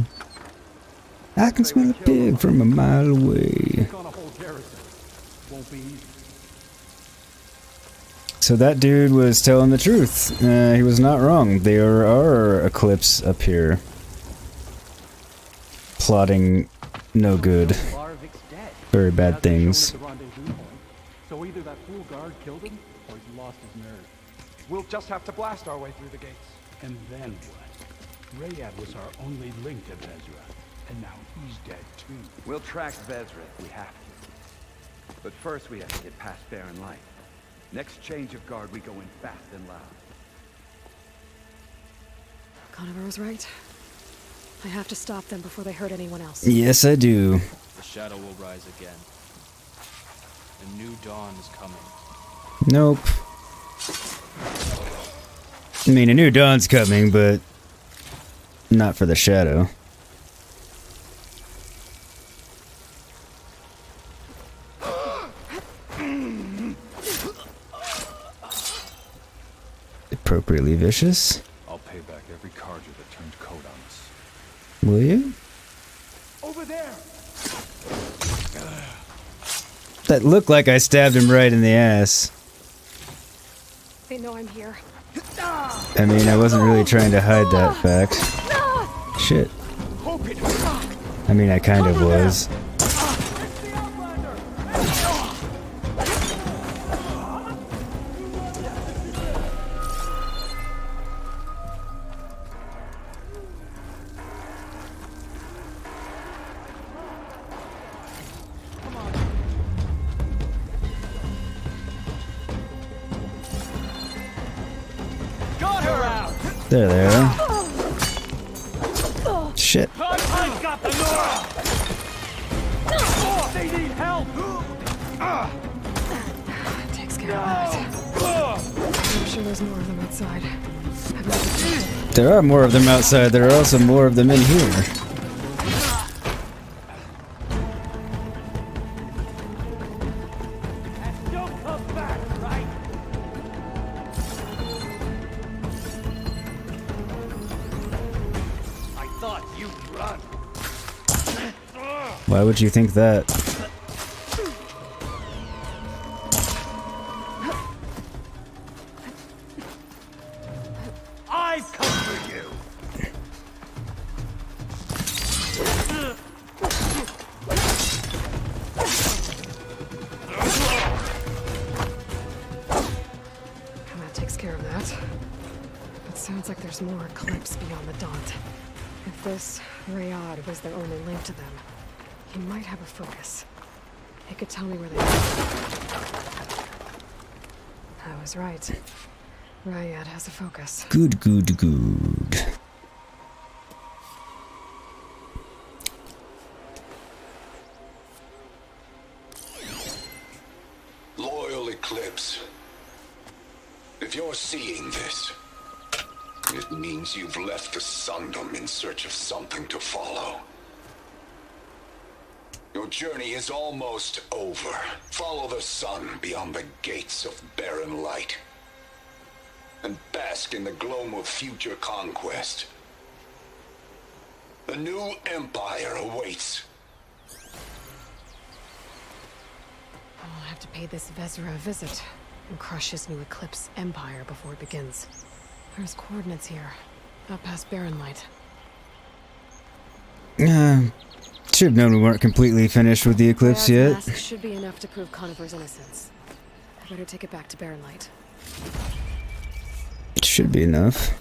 Speaker 1: I can smell a pig from a mile away. So that dude was telling the truth. He was not wrong. There are eclipse up here. Plotting no good. Very bad things.
Speaker 22: So either that fool guard killed him, or he's lost his nerve. We'll just have to blast our way through the gates.
Speaker 18: And then what? Rayad was our only link to Vezra, and now he's dead too.
Speaker 21: We'll track Vezra if we have to. But first we have to get past Barren Light. Next change of guard, we go in fast and loud.
Speaker 5: Conover was right. I have to stop them before they hurt anyone else.
Speaker 1: Yes, I do.
Speaker 23: The shadow will rise again. A new dawn is coming.
Speaker 1: Nope. I mean, a new dawn's coming, but not for the shadow. Appropriately vicious.
Speaker 22: I'll pay back every Carja that turned coat on us.
Speaker 1: Will you?
Speaker 22: Over there.
Speaker 1: That looked like I stabbed him right in the ass.
Speaker 5: They know I'm here.
Speaker 1: I mean, I wasn't really trying to hide that fact. Shit. I mean, I kind of was. There they are. Shit.
Speaker 22: They need help.
Speaker 5: Takes care of it. I'm sure there's more of them outside.
Speaker 1: There are more of them outside. There are also more of them in here. Why would you think that?
Speaker 5: Sounds like there's more eclipse beyond the Daunt. If this Rayad was their only link to them, he might have a focus. He could tell me where they are. I was right. Rayad has a focus.
Speaker 1: Good, good, good.
Speaker 6: Loyal Eclipse. If you're seeing this, it means you've left the Sundom in search of something to follow. Your journey is almost over. Follow the sun beyond the gates of barren light, and bask in the gloam of future conquest. A new empire awaits.
Speaker 5: I'll have to pay this Vezra a visit and crush his new Eclipse empire before it begins. There's coordinates here, up past Barren Light.
Speaker 1: Should have known we weren't completely finished with the Eclipse yet.
Speaker 5: Mask should be enough to prove Conifer's innocence. I better take it back to Barren Light.
Speaker 1: It should be enough.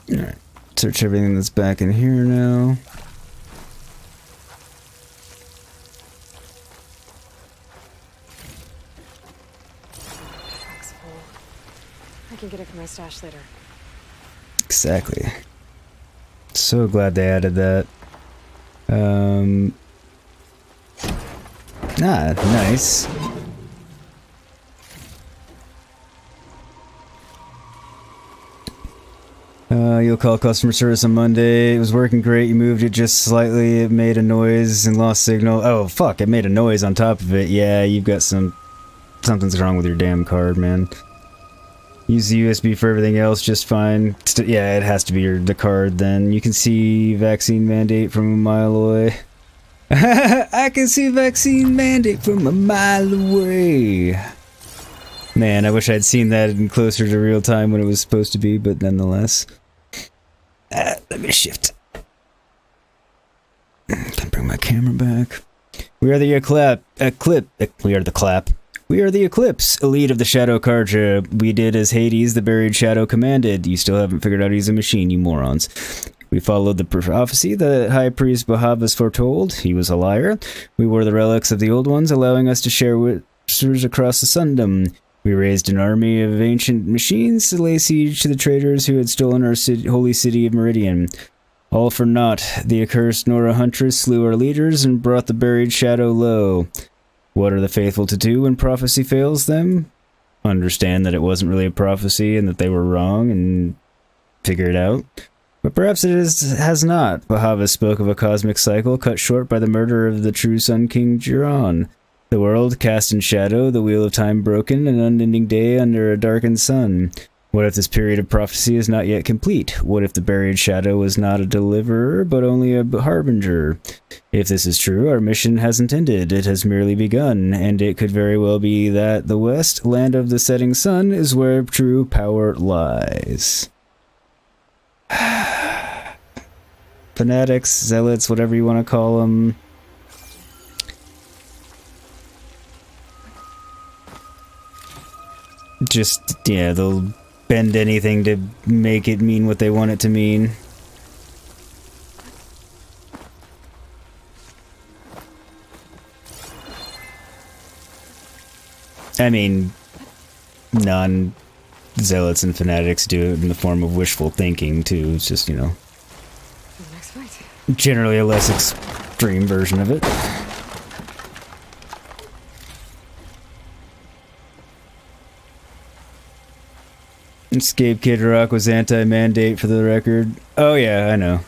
Speaker 1: Alright, search everything that's back in here now.
Speaker 5: Back's full. I can get it from my stash later.
Speaker 1: Exactly. So glad they added that. Nice. You'll call customer service on Monday. It was working great. You moved it just slightly. It made a noise and lost signal. Oh, fuck. It made a noise on top of it. Yeah, you've got something's wrong with your damn card, man. Use the USB for everything else just fine. Yeah, it has to be the card then. You can see vaccine mandate from a mile away. I can see vaccine mandate from a mile away. Man, I wish I'd seen that in closer to real time when it was supposed to be, but nonetheless. Let me shift. Can bring my camera back. We are the We are the Eclipse, elite of the Shadow Karja. We did as Hades, the buried Shadow, commanded. You still haven't figured out he's a machine, you morons. We followed the prophecy that High Priest Bahavas foretold. He was a liar. We wore the relics of the old ones, allowing us to share witnesses across the Sundom. We raised an army of ancient machines to lay siege to the traitors who had stolen our holy city of Meridian. All for naught. The accursed Nora Huntress slew our leaders and brought the buried Shadow low. What are the faithful to do when prophecy fails them? Understand that it wasn't really a prophecy and that they were wrong and figure it out. But perhaps it has not. Bahavas spoke of a cosmic cycle cut short by the murder of the true Sun King Jiran. The world cast in shadow, the wheel of time broken, an unending day under a darkened sun. What if this period of prophecy is not yet complete? What if the buried Shadow was not a deliverer, but only a harbinger? If this is true, our mission hasn't ended, it has merely begun, and it could very well be that the West, land of the setting sun, is where true power lies. Fanatics, zealots, whatever you want to call them. Just, yeah, they'll bend anything to make it mean what they want it to mean. I mean, non-zealots and fanatics do it in the form of wishful thinking, too. It's just, you know,
Speaker 5: Next fight.
Speaker 1: generally a less extreme version of it. Escape Kid Rock was anti-mandate for the record. Oh yeah, I know.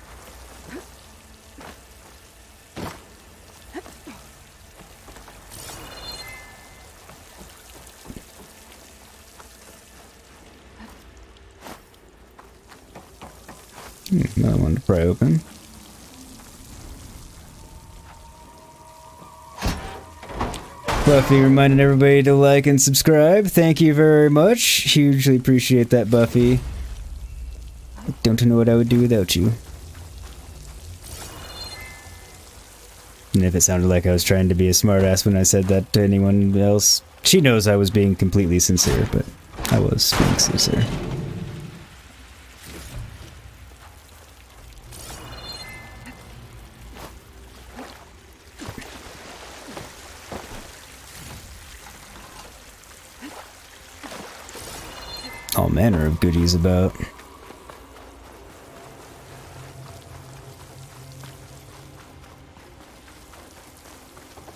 Speaker 1: Another one to pry open. Buffy reminding everybody to like and subscribe. Thank you very much. Hugely appreciate that, Buffy. Don't know what I would do without you. And if it sounded like I was trying to be a smartass when I said that to anyone else, she knows I was being completely sincere, but I was being sincere. All manner of goodies about.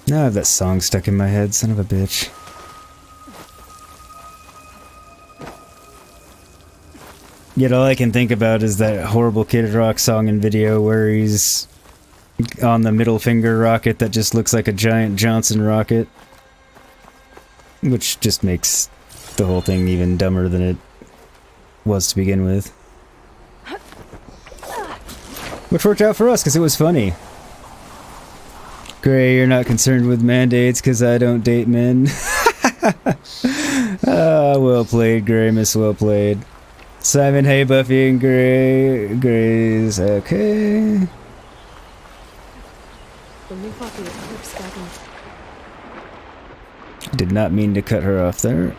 Speaker 1: Now I have that song stuck in my head, son of a bitch. Yet all I can think about is that horrible Kid Rock song and video where he's on the middle finger rocket that just looks like a giant Johnson rocket. Which just makes the whole thing even dumber than it was to begin with. Which worked out for us because it was funny. Gray, you're not concerned with mandates because I don't date men. Well played, Gray, miss, well played. Simon, hey, Buffy and Gray. Gray's okay. Did not mean to cut her off there.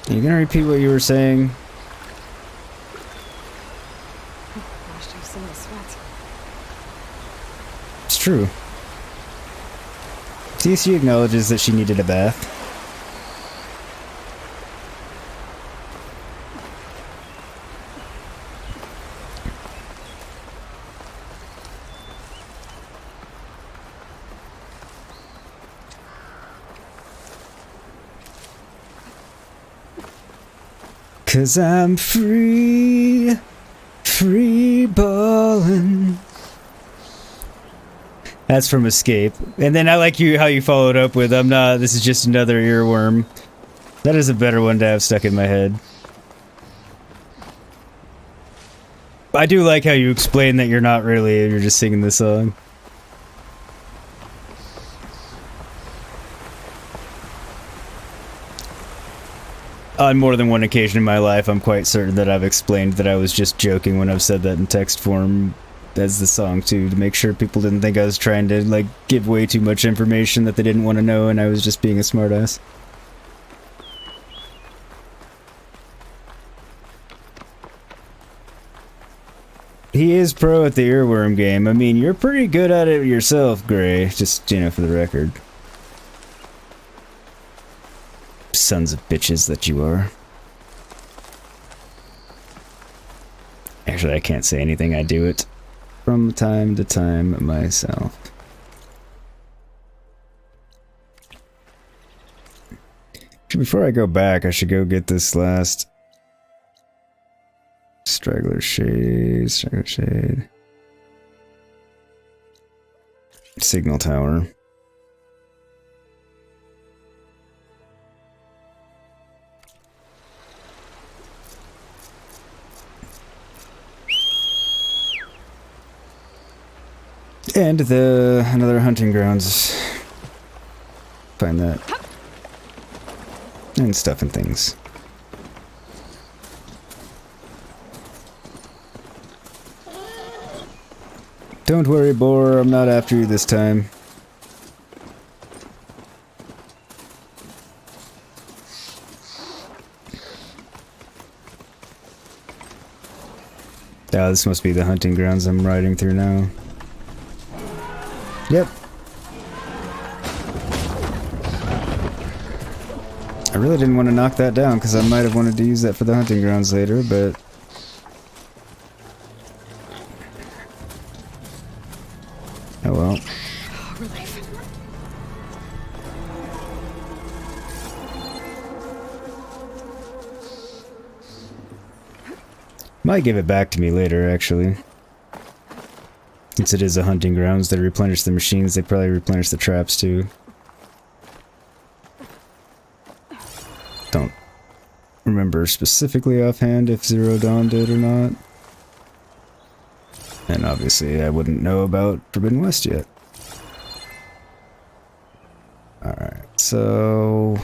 Speaker 1: Are you gonna repeat what you were saying? It's true. See, she acknowledges that she needed a bath. Cause I'm free, free ballin'. That's from Escape. And then I like how you followed up with, I'm not, this is just another earworm. That is a better one to have stuck in my head. I do like how you explain that you're not really, you're just singing the song. On more than one occasion in my life, I'm quite certain that I've explained that I was just joking when I've said that in text form as the song too, to make sure people didn't think I was trying to, like, give way too much information that they didn't want to know and I was just being a smartass. He is pro at the earworm game. I mean, you're pretty good at it yourself, Gray. Just, you know, for the record. Sons of bitches that you are. Actually, I can't say anything. I do it from time to time myself. Before I go back, I should go get this last straggler shade, signal tower. And another hunting grounds. Find that. And stuff and things. Don't worry, Boar, I'm not after you this time. Ah, this must be the hunting grounds I'm riding through now. Yep. I really didn't want to knock that down because I might have wanted to use that for the hunting grounds later, but... oh well. Might give it back to me later, actually. Since it is a hunting grounds, they replenish the machines, they probably replenish the traps too. Don't remember specifically offhand if Zero Dawn did or not. And obviously I wouldn't know about Forbidden West yet. Alright, so...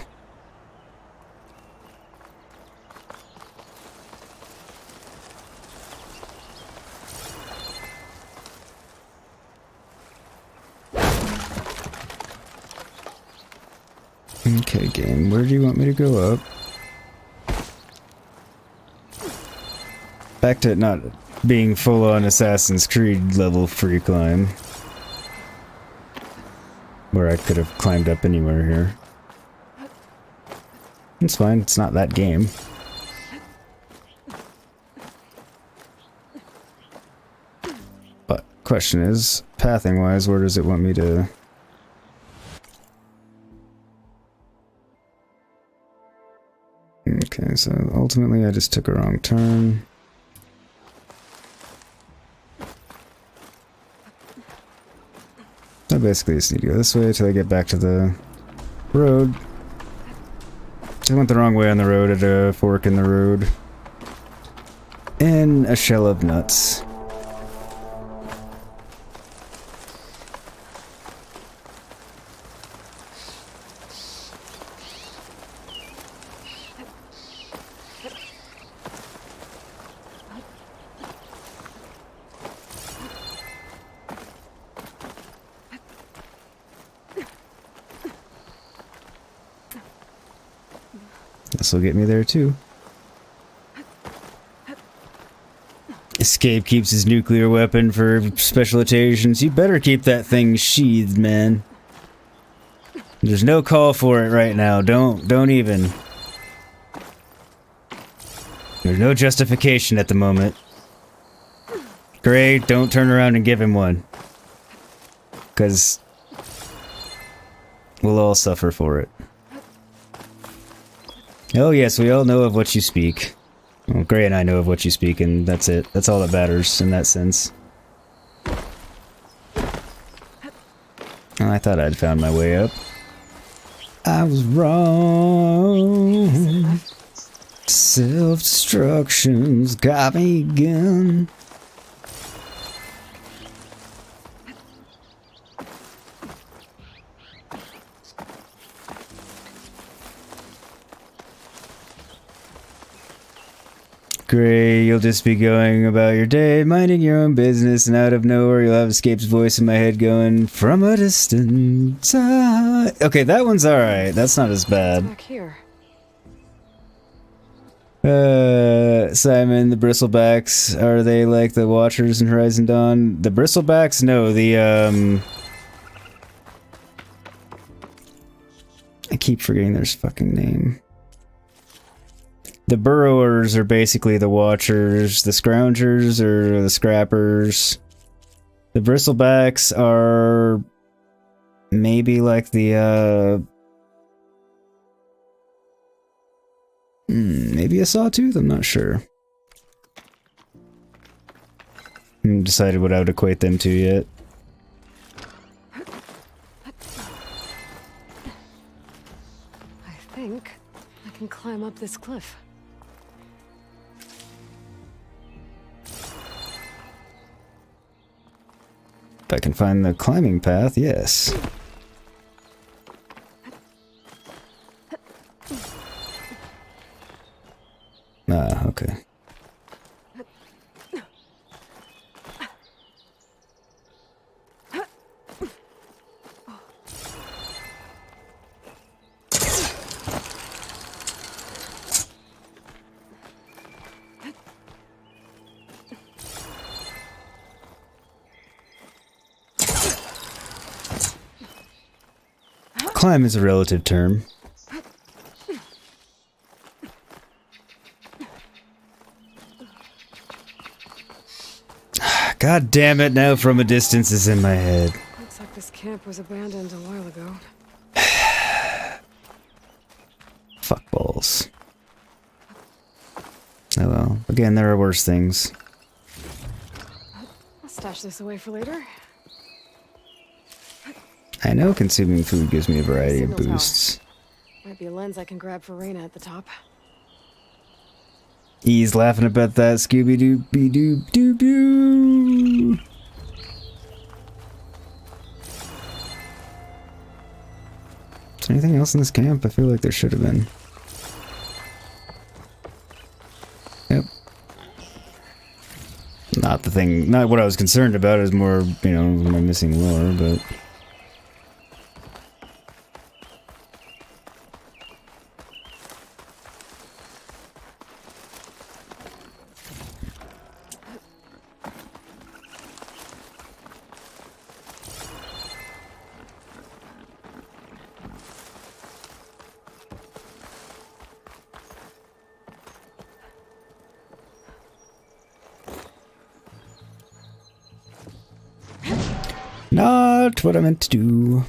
Speaker 1: Okay, game, where do you want me to go up? Back to it not being full-on Assassin's Creed level free climb. Where I could have climbed up anywhere here. It's fine, it's not that game. But, question is, pathing-wise, where does it want me to... Okay, so ultimately I just took a wrong turn. I basically just need to go this way until I get back to the road. I went the wrong way on the road at a fork in the road. And a shell of nuts. This will get me there too. Escape keeps his nuclear weapon for special occasions. You better keep that thing sheathed, man. There's no call for it right now. Don't even. There's no justification at the moment. Great, don't turn around and give him one. 'Cause we'll all suffer for it. Oh yes, we all know of what you speak. Well, Gray and I know of what you speak, and that's it. That's all that matters in that sense. I thought I'd found my way up. I was wrong. Self-destruction's got me again. Gray, you'll just be going about your day, minding your own business, and out of nowhere you'll have Escape's voice in my head going, from a distance. Okay, that one's alright. That's not as bad.
Speaker 5: Back here.
Speaker 1: Simon, the Bristlebacks, are they like the Watchers in Horizon Dawn? The Bristlebacks? No, the, I keep forgetting their fucking name. The Burrowers are basically the Watchers, the Scroungers are the Scrappers. The Bristlebacks are maybe like the, maybe a Sawtooth? I'm not sure. I haven't decided what I would equate them to yet.
Speaker 5: I think I can climb up this cliff.
Speaker 1: If I can find the climbing path, yes. Ah, okay. Climb is a relative term. God damn it, now from a distance is in my head.
Speaker 5: Looks like this camp was abandoned a while ago.
Speaker 1: Fuck balls. Oh well, again, there are worse things.
Speaker 5: I'll stash this away for later.
Speaker 1: I know consuming food gives me a variety of
Speaker 5: Signal tower.
Speaker 1: boosts.
Speaker 5: Might be a lens I can grab for Reyna at the top.
Speaker 1: He's laughing about that Scooby-Doo-Doo-Doo-Doo. do. Is there anything else in this camp? I feel like there should have been. Yep. Not the thing, not what I was concerned about, is more, you know, my missing lore, but... Not what I meant to do.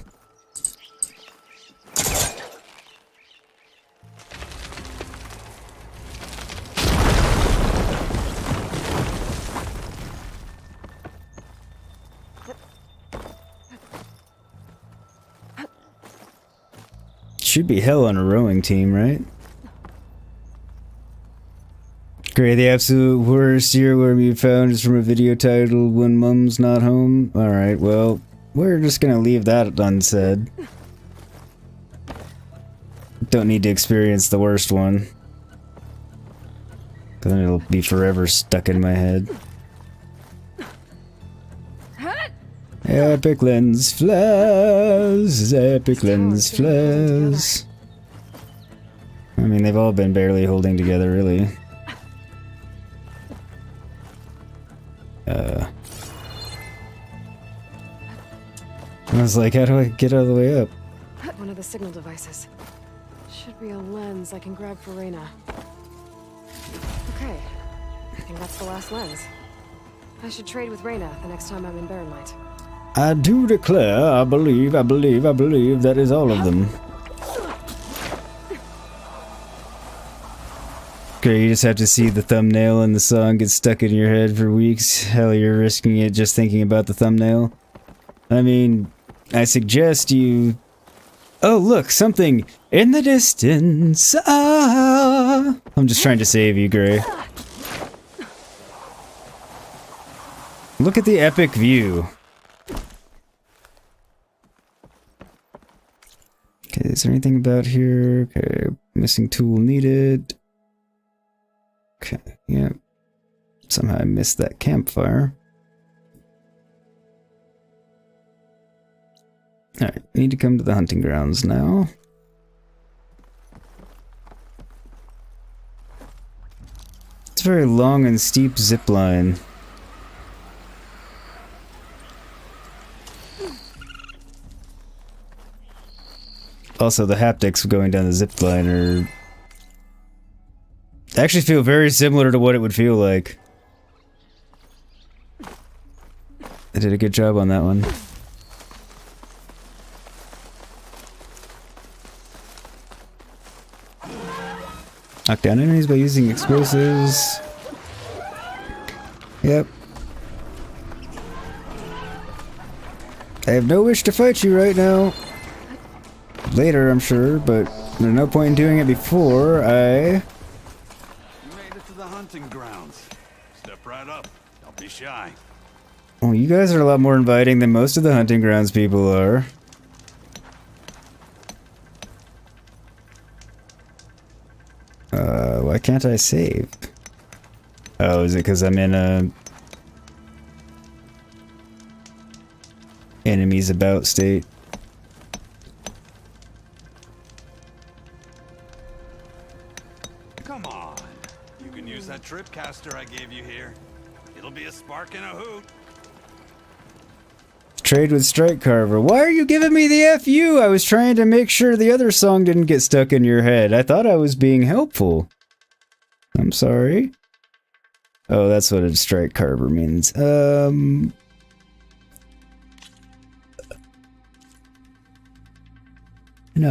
Speaker 1: Should be hell on a rowing team, right? Great, the absolute worst earworm you found is from a video titled When Mum's Not Home. Alright, well, we're just gonna leave that unsaid. Don't need to experience the worst one. Then it'll be forever stuck in my head. Epic lens flares, epic lens flares. I mean, they've all been barely holding together, really. I was like, how do I get out of the way up?
Speaker 5: One of the signal devices. Should be a lens I can grab for Reyna. Okay, I think that's the last lens. I should trade with Reyna the next time I'm in Barren Light.
Speaker 1: I do declare, I believe that is all of them. Okay, you just have to see the thumbnail and the song get stuck in your head for weeks. Hell, you're risking it just thinking about the thumbnail. I mean, I suggest you... Oh, look, something in the distance. Ah! I'm just trying to save you, Gray. Look at the epic view. Okay, is there anything about here? Okay, missing tool needed. Okay, yeah. Somehow I missed that campfire. Alright, need to come to the hunting grounds now. It's a very long and steep zip line. Also, the haptics going down the zip line are... actually feel very similar to what it would feel like. I did a good job on that one. Knock down enemies by using explosives. Yep. I have no wish to fight you right now. Later, I'm sure, but there's no point in doing it before I...
Speaker 21: You made it to the hunting grounds. Step right up. Don't be shy.
Speaker 1: Well, you guys are a lot more inviting than most of the hunting grounds people are. Why can't I save? Oh, is it because I'm in a... enemies about state?
Speaker 21: Come on. You can use that trip caster I gave you here. It'll be a spark and a hoot.
Speaker 1: Trade with Strike Carver. Why are you giving me the FU? I was trying to make sure the other song didn't get stuck in your head. I thought I was being helpful. I'm sorry. Oh, that's what a Strike Carver means. Not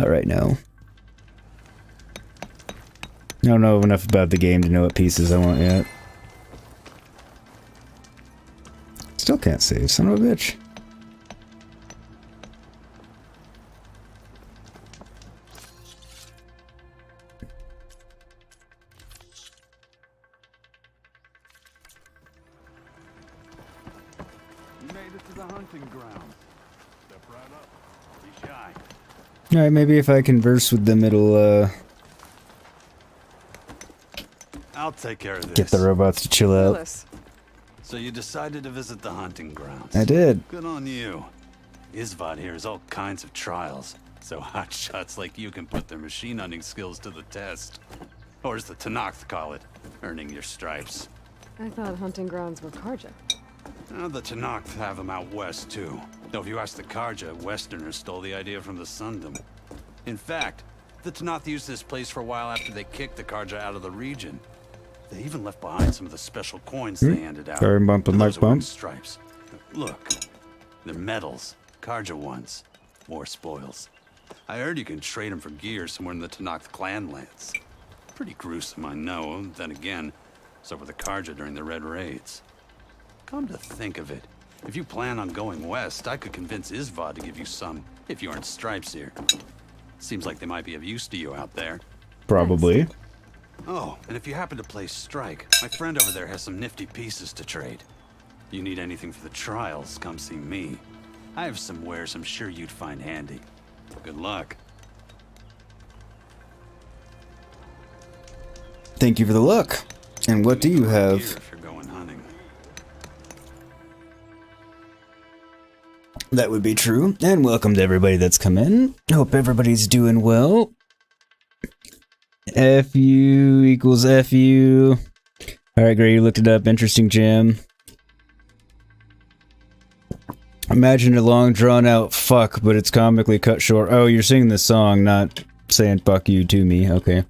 Speaker 1: right now. I don't know enough about the game to know what pieces I want yet. Still can't save, son of a bitch.
Speaker 21: to the hunting grounds. Step right up. Be shy.
Speaker 1: Alright, maybe if I converse with them, it'll,
Speaker 21: I'll take care of this.
Speaker 1: get the robots to chill out.
Speaker 5: Willis.
Speaker 21: So you decided to visit the hunting grounds.
Speaker 1: I did.
Speaker 21: Good on you. Isvad here has all kinds of trials, so hotshots like you can put their machine hunting skills to the test. Or as the Tenakth call it, earning your stripes.
Speaker 5: I thought hunting grounds were Karja.
Speaker 21: The Tenakth have them out west, too. Though if you ask the Karja, Westerners stole the idea from the Sundom. In fact, the Tenakth used this place for a while after they kicked the Karja out of the region. They even left behind some of the special coins they handed out.
Speaker 1: Sorry, bump and
Speaker 21: Those
Speaker 1: mic
Speaker 21: are
Speaker 1: bump.
Speaker 21: stripes. Look, they're medals. Karja ones. More spoils. I heard you can trade them for gear somewhere in the Tenakth clan lands. Pretty gruesome, I know. Then again, so were the Karja during the Red Raids. Come to think of it, if you plan on going west, I could convince Isvad to give you some, if you aren't stripes here. Seems like they might be of use to you out there.
Speaker 1: Probably.
Speaker 21: Oh, and if you happen to play Strike, my friend over there has some nifty pieces to trade. You need anything for the trials, come see me. I have some wares I'm sure you'd find handy. Good luck.
Speaker 1: Thank you for the luck. And what do you have?
Speaker 21: If you're going hunting.
Speaker 1: That would be true. And welcome to everybody that's come in. Hope everybody's doing well. FU equals FU. Alright, great. You looked it up. Interesting jam. Imagine a long drawn out fuck, but it's comically cut short. Oh, you're singing the song, not saying fuck you to me. Okay.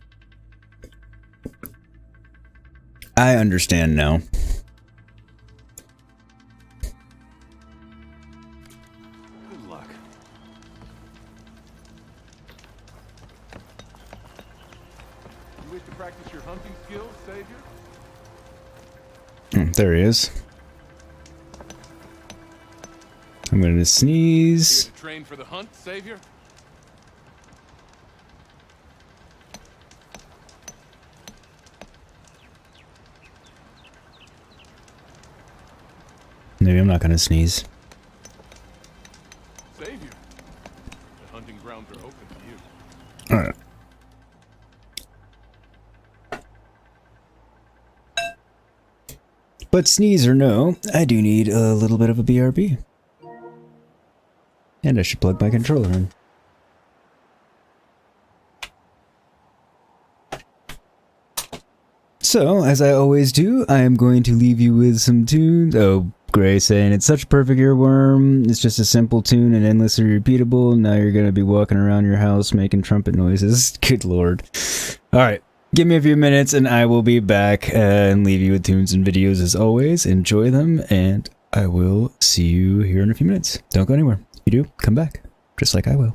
Speaker 1: I understand now.
Speaker 21: Good luck.
Speaker 7: You wish to practice your hunting skills, Savior?
Speaker 1: There he is. I'm gonna sneeze.
Speaker 7: Train for the hunt, Savior?
Speaker 1: Maybe I'm not gonna sneeze.
Speaker 7: Savior, the hunting grounds are open to you.
Speaker 1: Alright. But sneeze or no, I do need a little bit of a BRB. And I should plug my controller in. So, as I always do, I am going to leave you with some tunes. Oh, Gray saying, it's such a perfect earworm. It's just a simple tune and endlessly repeatable. Now you're going to be walking around your house making trumpet noises. Good lord. Alright, give me a few minutes and I will be back and leave you with tunes and videos as always. Enjoy them, and I will see you here in a few minutes. Don't go anywhere. If you do, come back. Just like I will.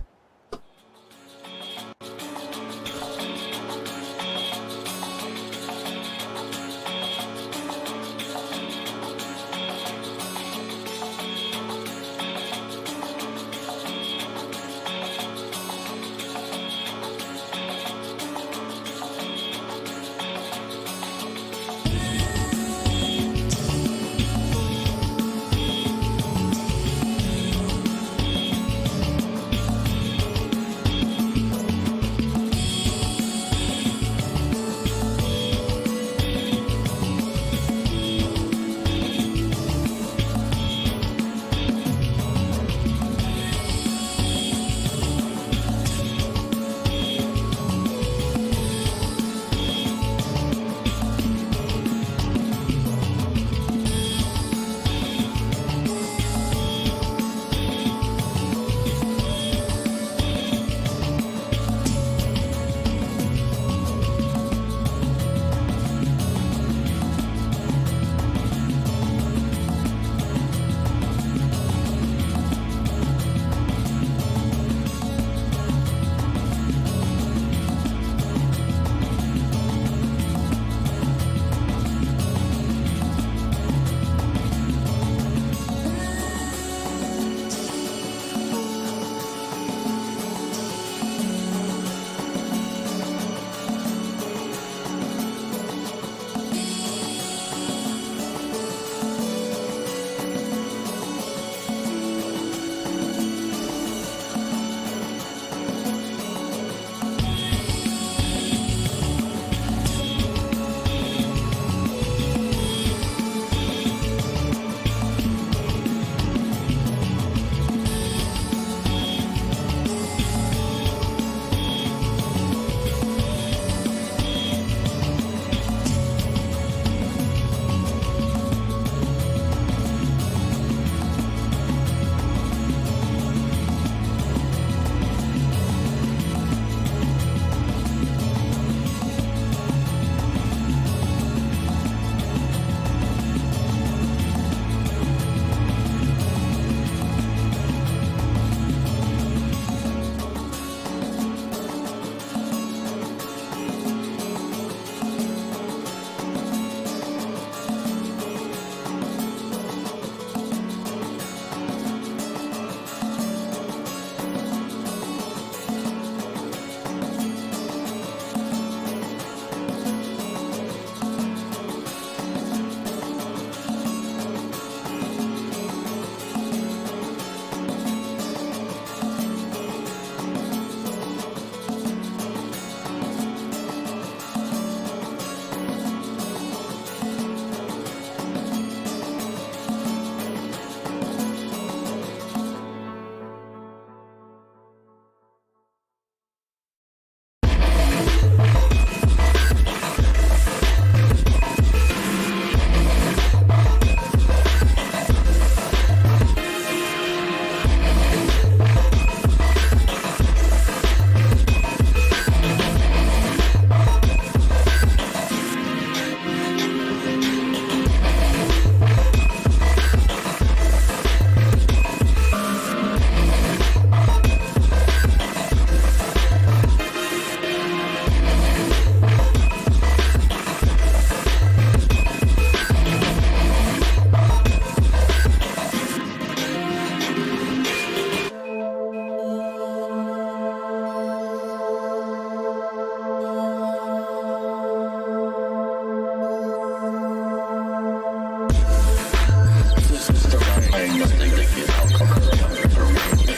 Speaker 13: diagnostic outcome under their wing.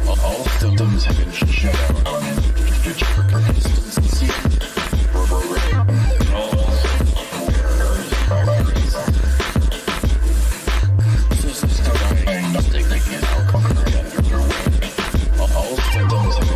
Speaker 13: All symptoms have been shut down. Consistency, programming, and all errors by virus. System diagnostic outcome under their wing. All symptoms have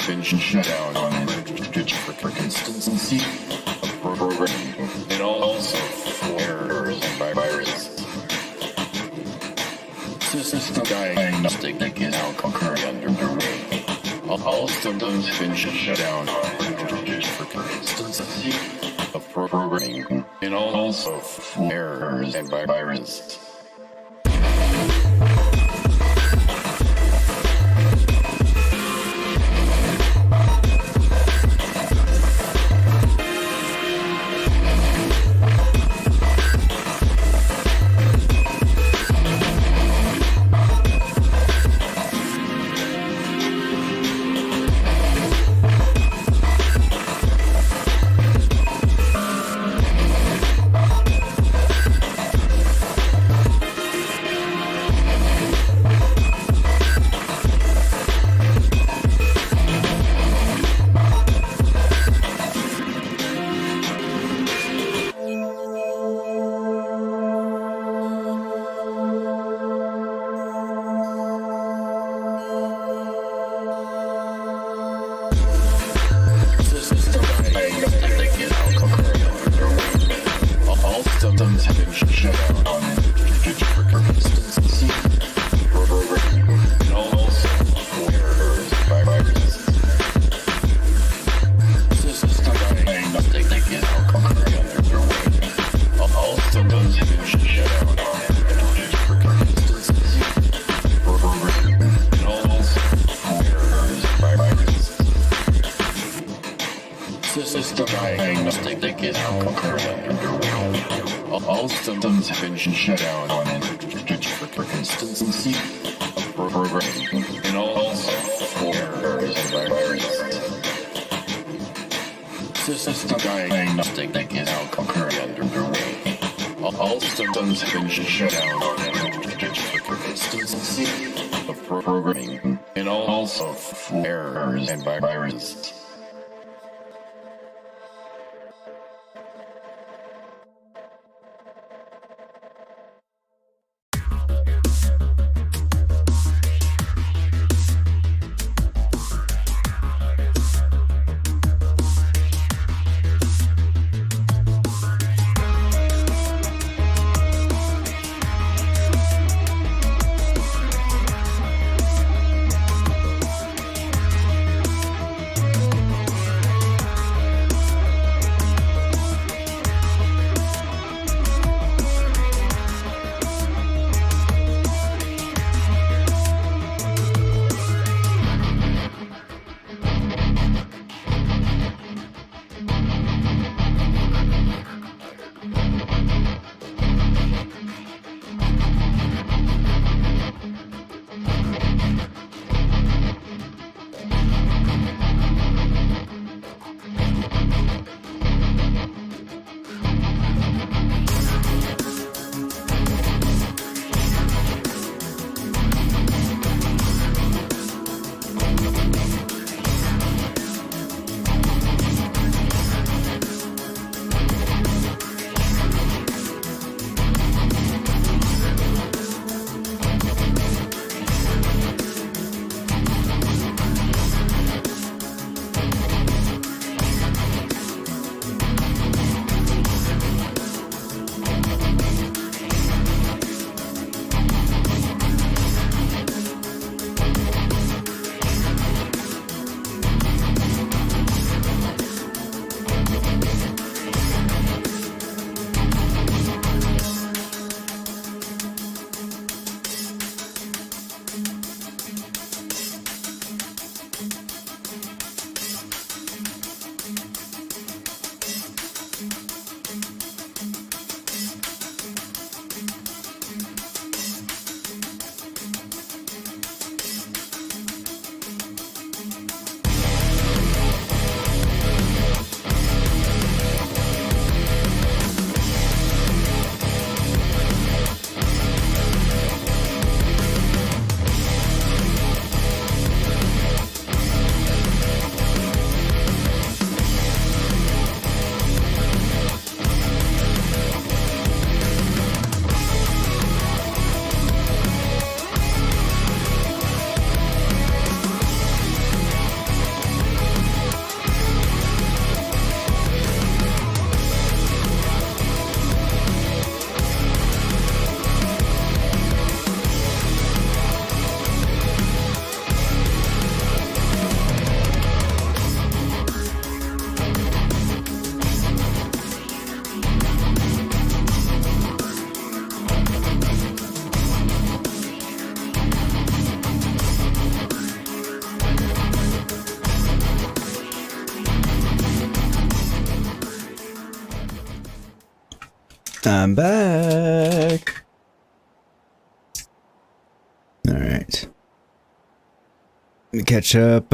Speaker 13: been shut down. Consistency, programming, and all errors by virus. System diagnostic outcome under their wing. All symptoms have been shut down for consistency of programming and also errors by virus. System diagnostic outcome under their wing. All symptoms have been shut down for consistency of programming and also errors by virus. System diagnostic is concurrent underway. All symptoms have been shut down for consistency of programming and also errors by virus. System diagnostic is now concurrent underway. All symptoms have been shut down for consistency of programming and also errors by virus.
Speaker 1: I'm back. Alright. Let me catch up.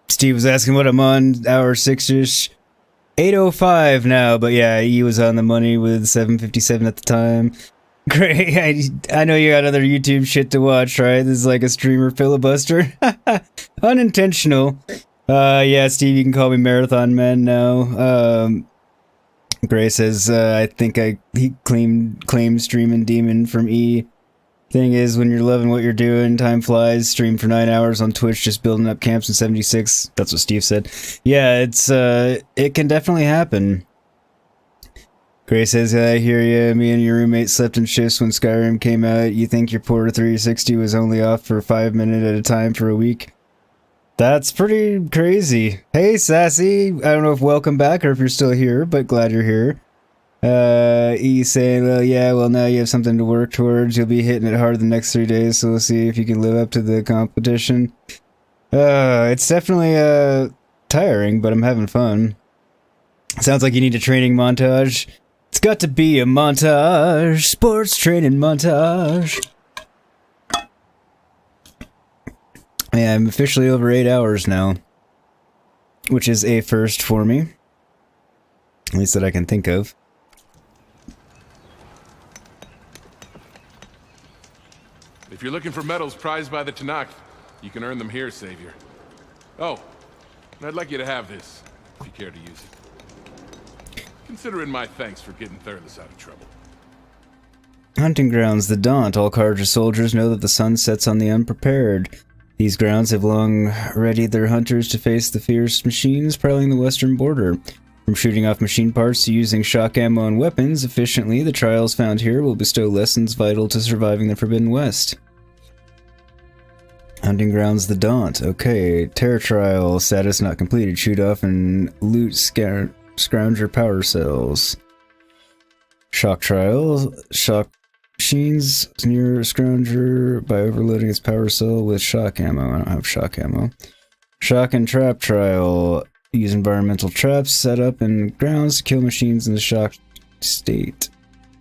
Speaker 1: Steve was asking what I'm on, hour 6-ish. 8:05 now, but yeah, he was on the money with 7:57 at the time. Great. I know you got other YouTube shit to watch, right? This is like a streamer filibuster. Unintentional. Yeah, Steve, you can call me Marathon Man now. Gray says, I think he claimed streaming demon from E. Thing is, when you're loving what you're doing, time flies. Stream for 9 hours on Twitch, just building up camps in 76. That's what Steve said. Yeah, it can definitely happen. Gray says, I hear you. Me and your roommate slept in shifts when Skyrim came out. You think your Porter 360 was only off for 5 minutes at a time for a week? That's pretty crazy. Hey, Sassy. I don't know if welcome back or if you're still here, but glad you're here. He's saying, well, yeah, well, now you have something to work towards. You'll be hitting it hard the next 3 days, so we'll see if you can live up to the competition. It's definitely, tiring, but I'm having fun. Sounds like you need a training montage. It's got to be a montage. Sports training montage. Yeah, I'm officially over 8 hours now. Which is a first for me. At least that I can think of.
Speaker 7: If you're looking for medals prized by the Tanakh, you can earn them here, Savior. Oh, and I'd like you to have this, if you care to use it. Consider it my thanks for getting Thurles out of trouble.
Speaker 1: Hunting grounds, the Daunt. All Carja soldiers know that the sun sets on the unprepared. These grounds have long readied their hunters to face the fierce machines prowling the western border. From shooting off machine parts to using shock ammo and weapons efficiently, the trials found here will bestow lessons vital to surviving the Forbidden West. Hunting grounds, the Daunt. Okay, Terror Trial, status not completed. Shoot off and loot Scrounger power cells. Shock Trial, shock machines near Scrounger by overloading its power cell with shock ammo. I don't have shock ammo. Shock and Trap Trial. Use environmental traps set up in grounds to kill machines in the shock state.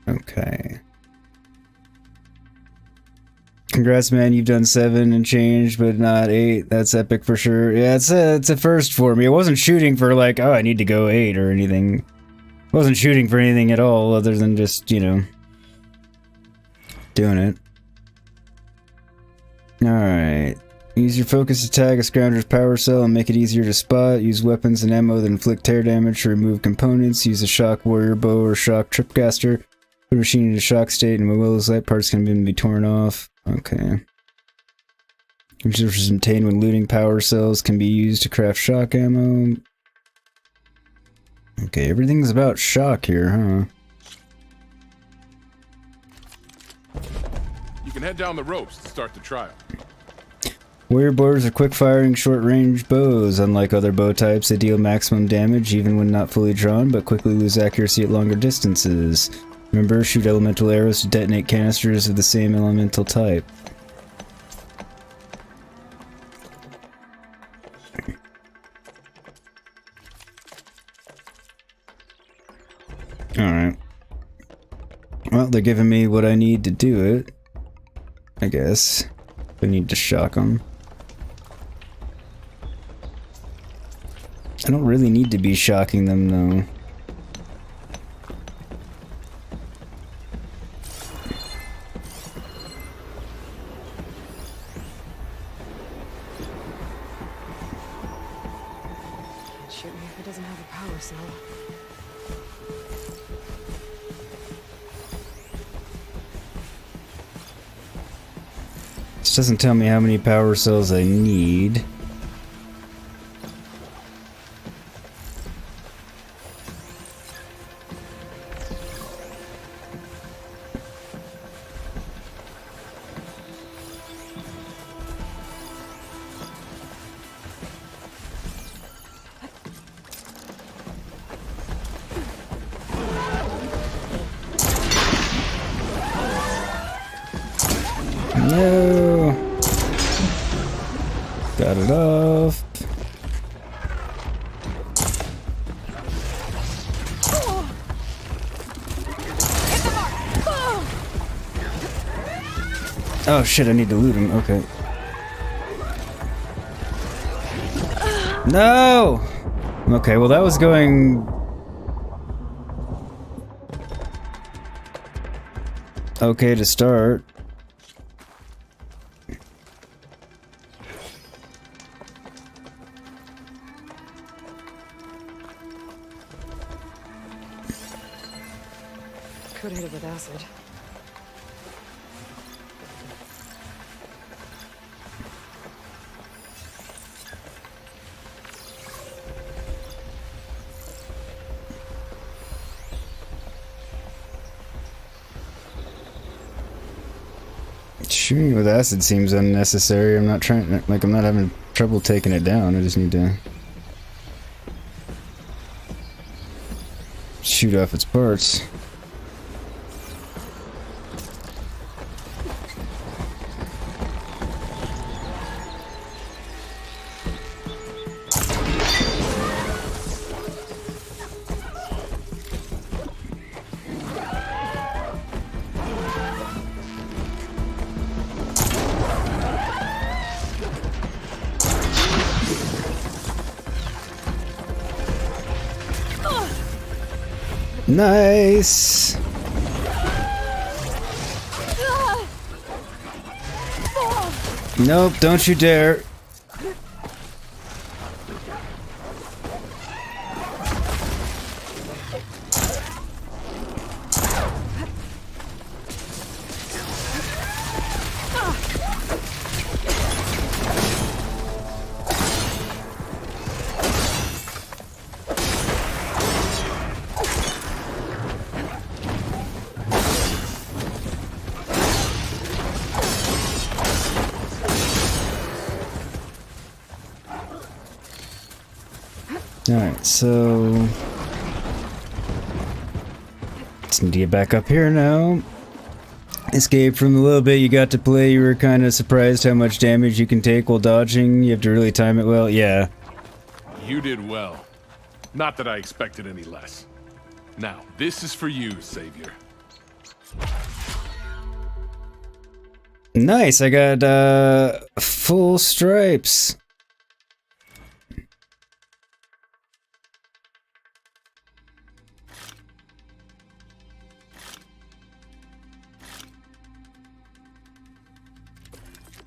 Speaker 1: Okay. Congrats, man. You've done 7 and change, but not 8. That's epic for sure. Yeah, it's a first for me. I wasn't shooting for like, oh, I need to go 8 or anything. I wasn't shooting for anything at all other than just, you know, doing it. Alright. Use your focus to tag a Scrounger's power cell and make it easier to spot. Use weapons and ammo that inflict tear damage to remove components. Use a shock warrior bow or shock tripcaster. Put a machine into shock state and Willow's light parts can be torn off. Okay. Resources obtained when looting power cells can be used to craft shock ammo. Okay, everything's about shock here, huh?
Speaker 7: You can head down the ropes to start the trial.
Speaker 1: Warrior bows are quick-firing, short-range bows. Unlike other bow types, they deal maximum damage even when not fully drawn, but quickly lose accuracy at longer distances. Remember, shoot elemental arrows to detonate canisters of the same elemental type. Alright. Well, they're giving me what I need to do it. I guess. I need to shock them. I don't really need to be shocking them, though.
Speaker 5: Shoot me if it doesn't have a power cell.
Speaker 1: This doesn't tell me how many power cells I need. No. Got it off. Oh shit, I need to loot him. Okay. No! Okay, well that was going... okay to start.
Speaker 5: Could hit it with acid.
Speaker 1: Shooting with acid seems unnecessary. I'm not trying, like, I'm not having trouble taking it down. I just need to shoot off its parts. Nice. Nope, don't you dare. Alright, so... just need to get back up here now. Escape from the little bit you got to play. You were kind of surprised how much damage you can take while dodging. You have to really time it well. Yeah.
Speaker 7: You did well. Not that I expected any less. Now, this is for you, Savior.
Speaker 1: Nice, I got, full stripes.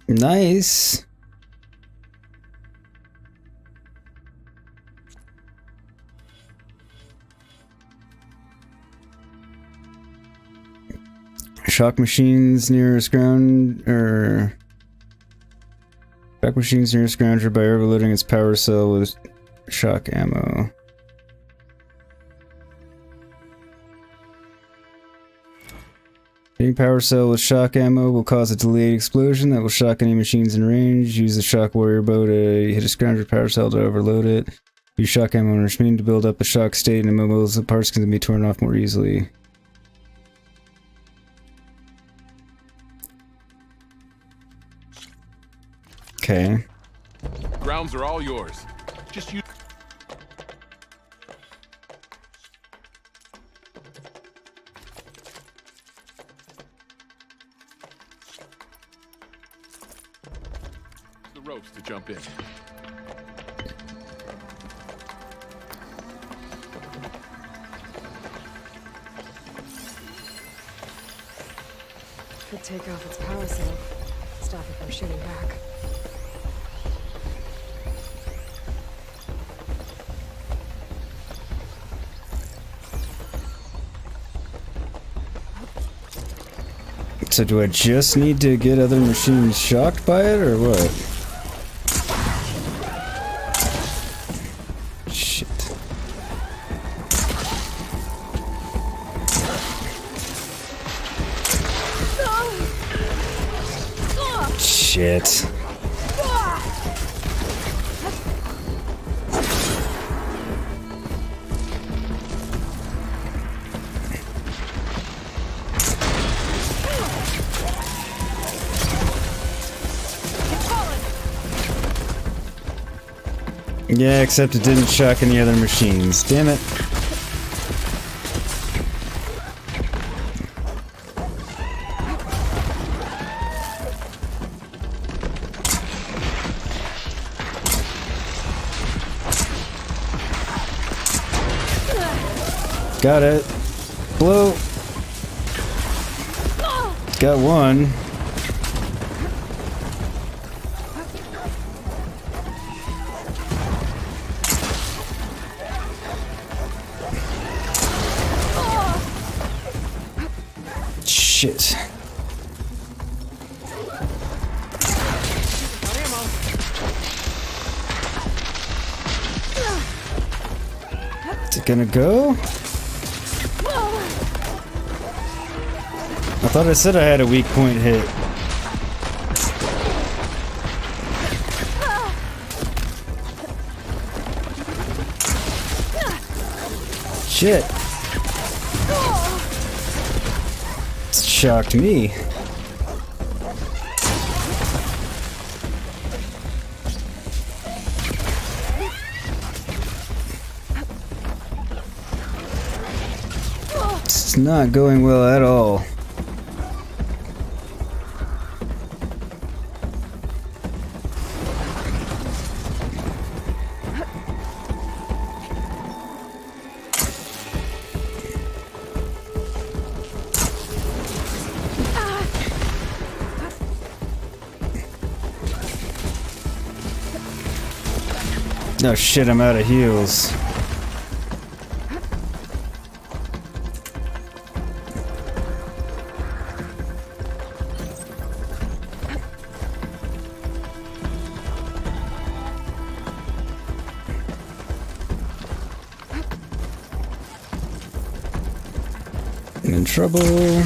Speaker 1: Nice. Shock machines near a scrounger, shock machines near a scrounger by overloading its power cell with shock ammo. Hitting power cell with shock ammo will cause a delayed explosion that will shock any machines in range. Use the shock warrior bow to hit a scrounger power cell to overload it. Use shock ammo on a machine to build up a shock state, and immobilize the parts can be torn off more easily. Okay.
Speaker 7: Grounds are all yours. Just use... the ropes to jump in.
Speaker 5: Could take off its power cell. Stop it from shooting back.
Speaker 1: So do I just need to get other machines shocked by it, or what? Shit. Shit. Yeah, except it didn't shock any other machines. Damn it. Got it. Blow. Got one. Shit. Is it gonna go? I thought I said I had a weak point hit. Shit. It shocked me. It's not going well at all. Oh shit, I'm out of heals. I'm in trouble.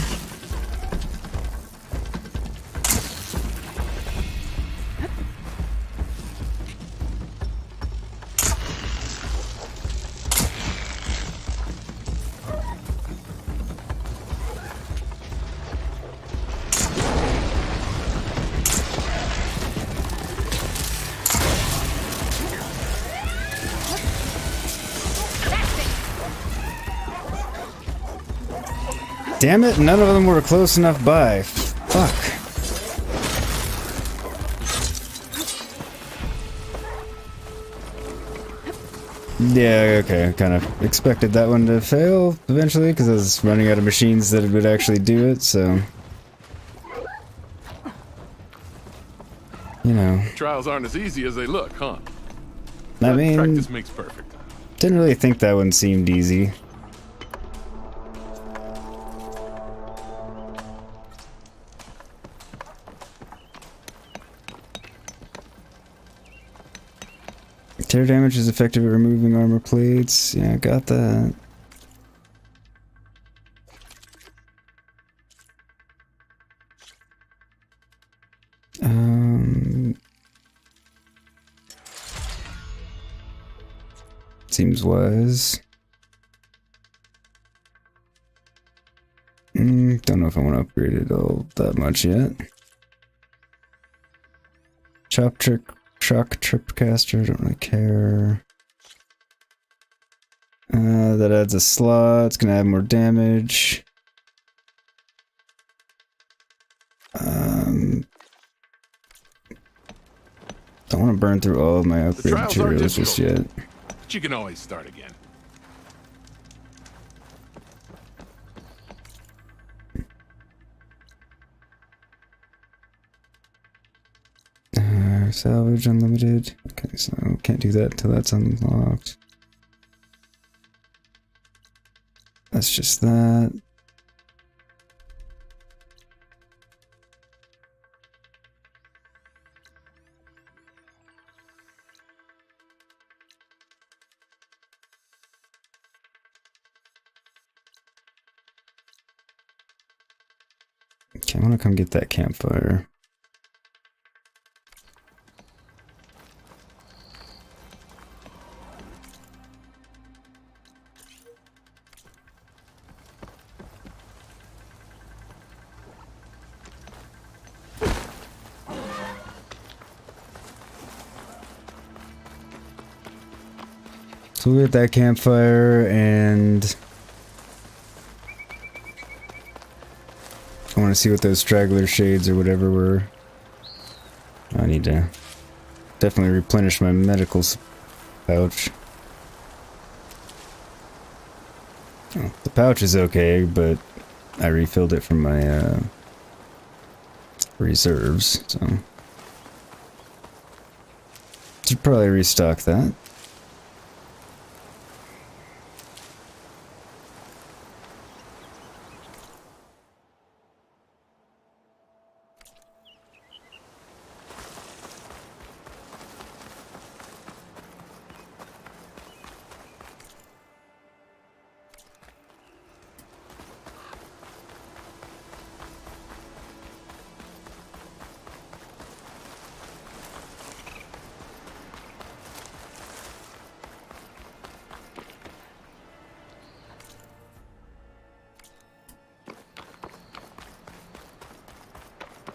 Speaker 1: Damn it, none of them were close enough by. Fuck. Yeah, okay, kind of expected that one to fail eventually, because I was running out of machines that would actually do it, so... You know.
Speaker 7: Trials aren't as easy as they look, huh?
Speaker 1: I mean...
Speaker 7: Practice makes perfect.
Speaker 1: Didn't really think that one seemed easy. Tear damage is effective at removing armor plates. Yeah, I got that. Seems wise. Don't know if I want to upgrade it all that much yet. Chop trick. Shock Tripcaster, don't really care. That adds a slot, it's gonna add more damage. Don't want to burn through all of my upgrade materials just yet.
Speaker 7: But you can always start again.
Speaker 1: Salvage unlimited. Okay, so can't do that until that's unlocked. That's just that. Okay, I want to come get that campfire. So we'll get that campfire, and I want to see what those straggler shades or whatever were. I need to definitely replenish my medical pouch. Oh, the pouch is okay, but I refilled it from my reserves, so should probably restock that.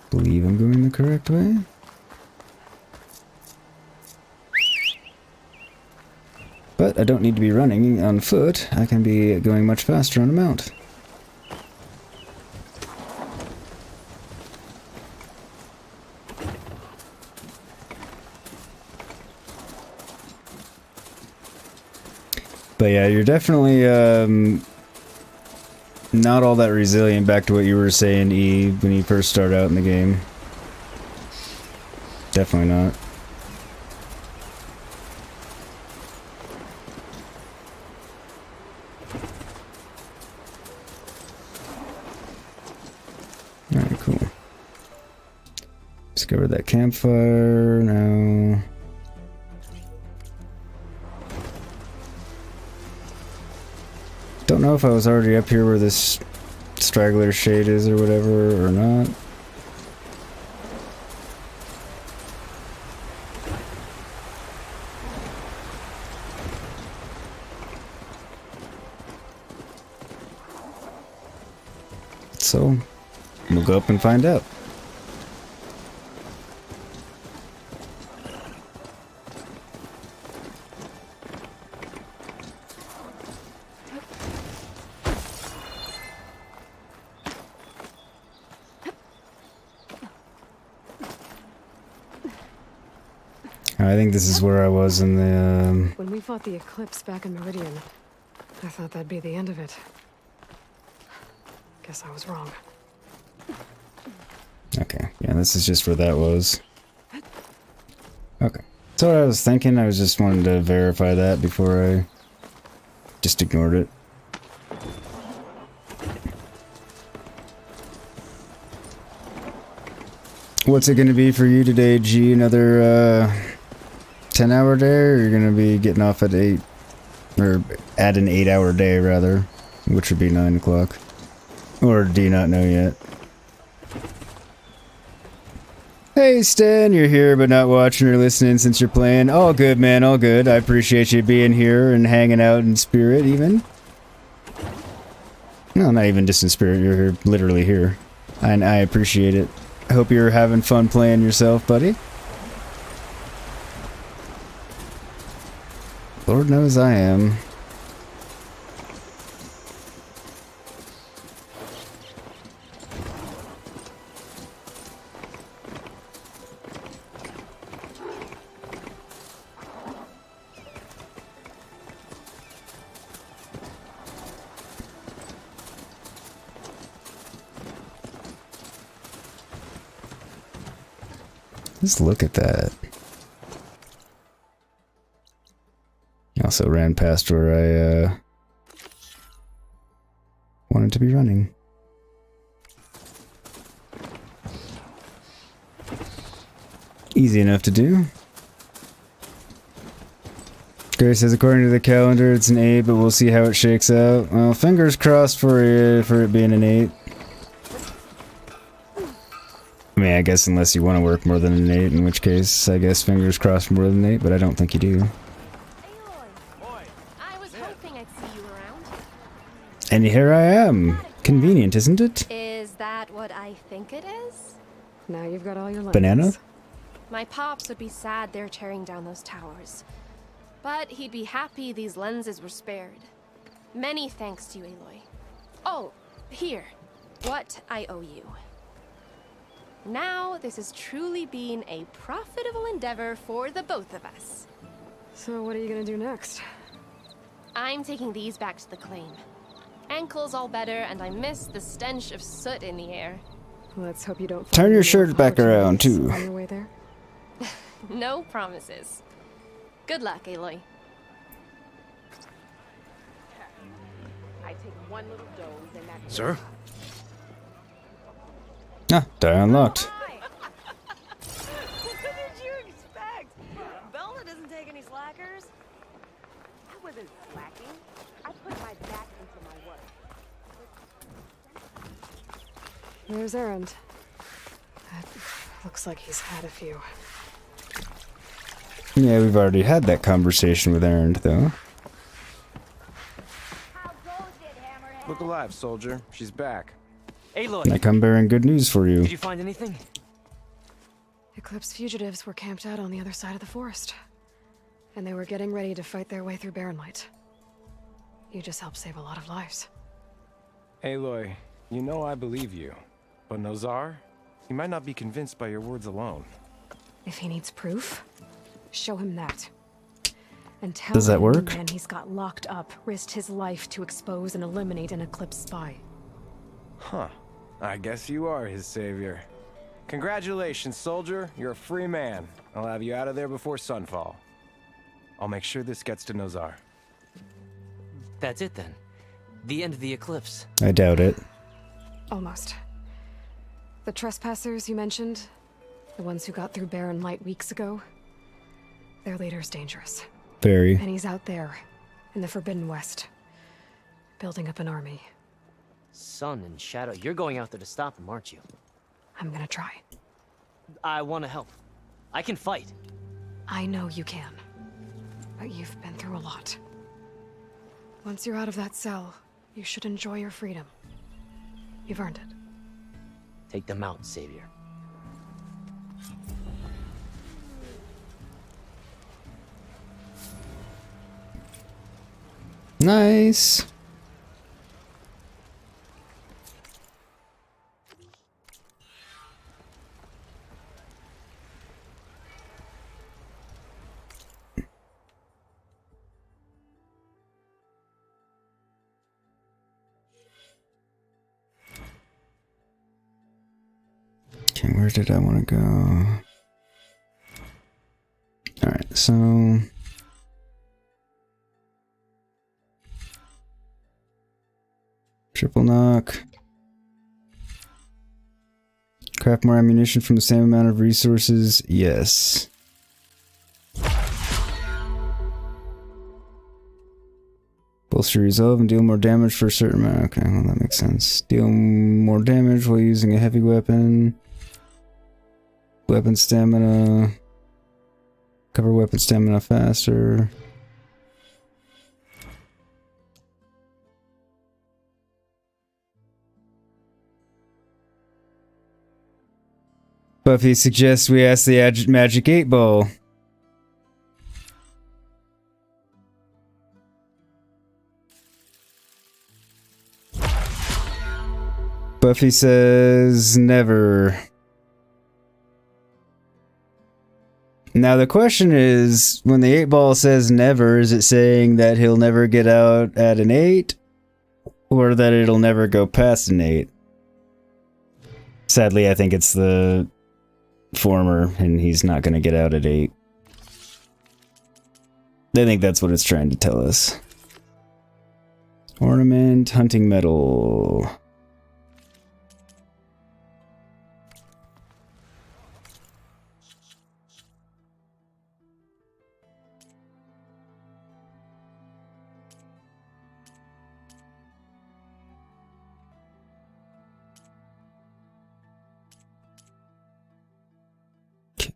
Speaker 1: Believe I'm going the correct way. But I don't need to be running on foot. I can be going much faster on a mount. But yeah, you're definitely not all that resilient, back to what you were saying, E, when you first start out in the game. Definitely not. Alright, cool. Discover that campfire now. Don't know if I was already up here where this straggler shade is or whatever, or not. So, we'll go up and find out. I think this is where I was in the,
Speaker 5: When we fought the eclipse back in Meridian, I thought that'd be the end of it. Guess I was wrong.
Speaker 1: Okay, yeah, this is just where that was. Okay. That's what I was thinking. I was just wanting to verify that before I just ignored it. What's it going to be for you today, G? Another 10-hour day, or you're going to be getting off at 8, or at an 8-hour day rather, which would be 9 o'clock? Or do you not know yet? Hey Stan, you're here but not watching or listening since you're playing. All good, man, all good. I appreciate you being here and hanging out in spirit, even. No, not even just in spirit, you're here, literally here. And I appreciate it. I hope you're having fun playing yourself, buddy. Lord knows I am. Just look at that. Also ran past where I wanted to be running. Easy enough to do. Gary says, according to the calendar, it's an 8, but we'll see how it shakes out. Well, fingers crossed for it being an 8. I mean, I guess unless you want to work more than an 8, in which case, I guess fingers crossed for more than 8, but I don't think you do.
Speaker 4: I was hoping I'd see you around.
Speaker 1: And here I am. Convenient, isn't it?
Speaker 4: Is that what I think it is?
Speaker 5: Now you've got all your lenses.
Speaker 1: Banana?
Speaker 4: My pops would be sad they're tearing down those towers. But he'd be happy these lenses were spared. Many thanks to you, Aloy. Oh, here. What I owe you. Now, this has truly been a profitable endeavor for the both of us.
Speaker 5: So what are you gonna do next?
Speaker 4: I'm taking these back to the claim. ankle's all better, and I miss the stench of soot in the air.
Speaker 5: Let's hope you don't
Speaker 1: Turn your shirt back around, too.
Speaker 5: on your way there.
Speaker 4: No promises. Good luck, Aloy.
Speaker 17: I take one little dose and that.
Speaker 21: Sir?
Speaker 1: Ah, die unlocked.
Speaker 17: What did you expect? Velma doesn't take any slackers. I wasn't slacking. I put my back into my work.
Speaker 5: There's Erend. Looks like he's had a few.
Speaker 1: Yeah, we've already had that conversation with Erend, though.
Speaker 8: Look alive, soldier. She's back.
Speaker 3: Aloy,
Speaker 1: I come bearing good news for you.
Speaker 3: did you find anything?
Speaker 5: Eclipse fugitives were camped out on the other side of the forest. And they were getting ready to fight their way through Barren Light. You just helped save a lot of lives.
Speaker 8: Aloy, you know I believe you. But Nozar? He might not be convinced by your words alone.
Speaker 5: If he needs proof, show him that. And tell
Speaker 1: Does that
Speaker 5: him
Speaker 1: work?
Speaker 5: the man he's got locked up risked his life to expose and eliminate an Eclipse spy.
Speaker 8: Huh. I guess you are his savior. Congratulations, soldier. You're a free man. I'll have you out of there before sunfall. I'll make sure this gets to Nozar.
Speaker 3: That's it then. The end of the eclipse.
Speaker 1: I doubt it.
Speaker 5: Almost. The trespassers you mentioned, the ones who got through Barren Light weeks ago, their leader's dangerous.
Speaker 1: Very.
Speaker 5: And he's out there, in the Forbidden West, building up an army.
Speaker 3: Sun and Shadow, you're going out there to stop him, aren't you?
Speaker 5: I'm gonna try.
Speaker 3: I want to help. I can fight.
Speaker 5: I know you can. But you've been through a lot. Once you're out of that cell, you should enjoy your freedom. You've earned it.
Speaker 3: Take them out, Savior.
Speaker 1: Nice. Okay, where did I want to go? Alright, so... Triple knock. Craft more ammunition from the same amount of resources. Yes. Bolster resolve and deal more damage for a certain amount. Okay, well that makes sense. Deal more damage while using a heavy weapon. Weapon stamina. Cover weapon stamina faster. Buffy suggests we ask the Magic 8 Ball. Buffy says never. Now the question is, when the 8 Ball says never, is it saying that he'll never get out at an 8? Or that it'll never go past an 8? Sadly, I think it's the former, and he's not going to get out at 8. I think that's what it's trying to tell us. Ornament, hunting medal.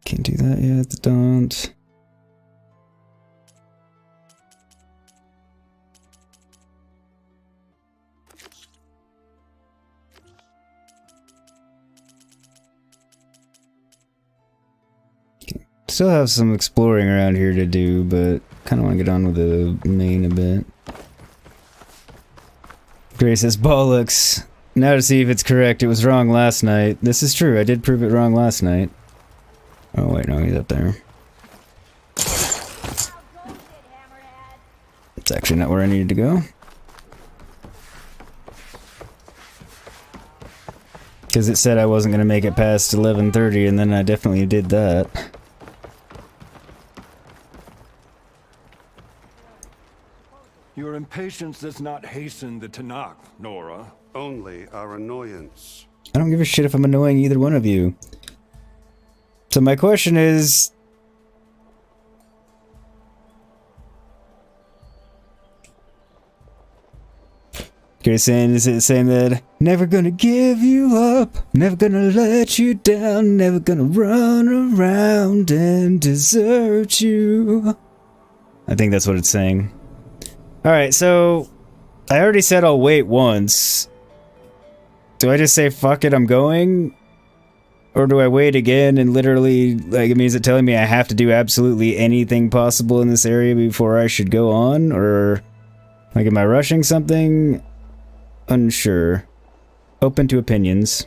Speaker 1: Can't do that yet, don't. Still have some exploring around here to do, but kind of want to get on with the main a bit. Grace says, bollocks. Now to see if it's correct. It was wrong last night. This is true. I did prove it wrong last night. Oh wait, no, he's up there. It's actually not where I needed to go. Because it said I wasn't going to make it past 11:30, and then I definitely did that.
Speaker 22: Your impatience does not hasten the Tanakh, Nora.
Speaker 20: Only our annoyance.
Speaker 1: I don't give a shit if I'm annoying either one of you. So my question is... Okay, is it saying that never gonna give you up, never gonna let you down, never gonna run around and desert you? I think that's what it's saying. Alright, so I already said I'll wait once. Do I just say fuck it, I'm going? Or do I wait again and literally, like, I mean, is it telling me I have to do absolutely anything possible in this area before I should go on? Or, like, am I rushing something? Unsure. Open to opinions.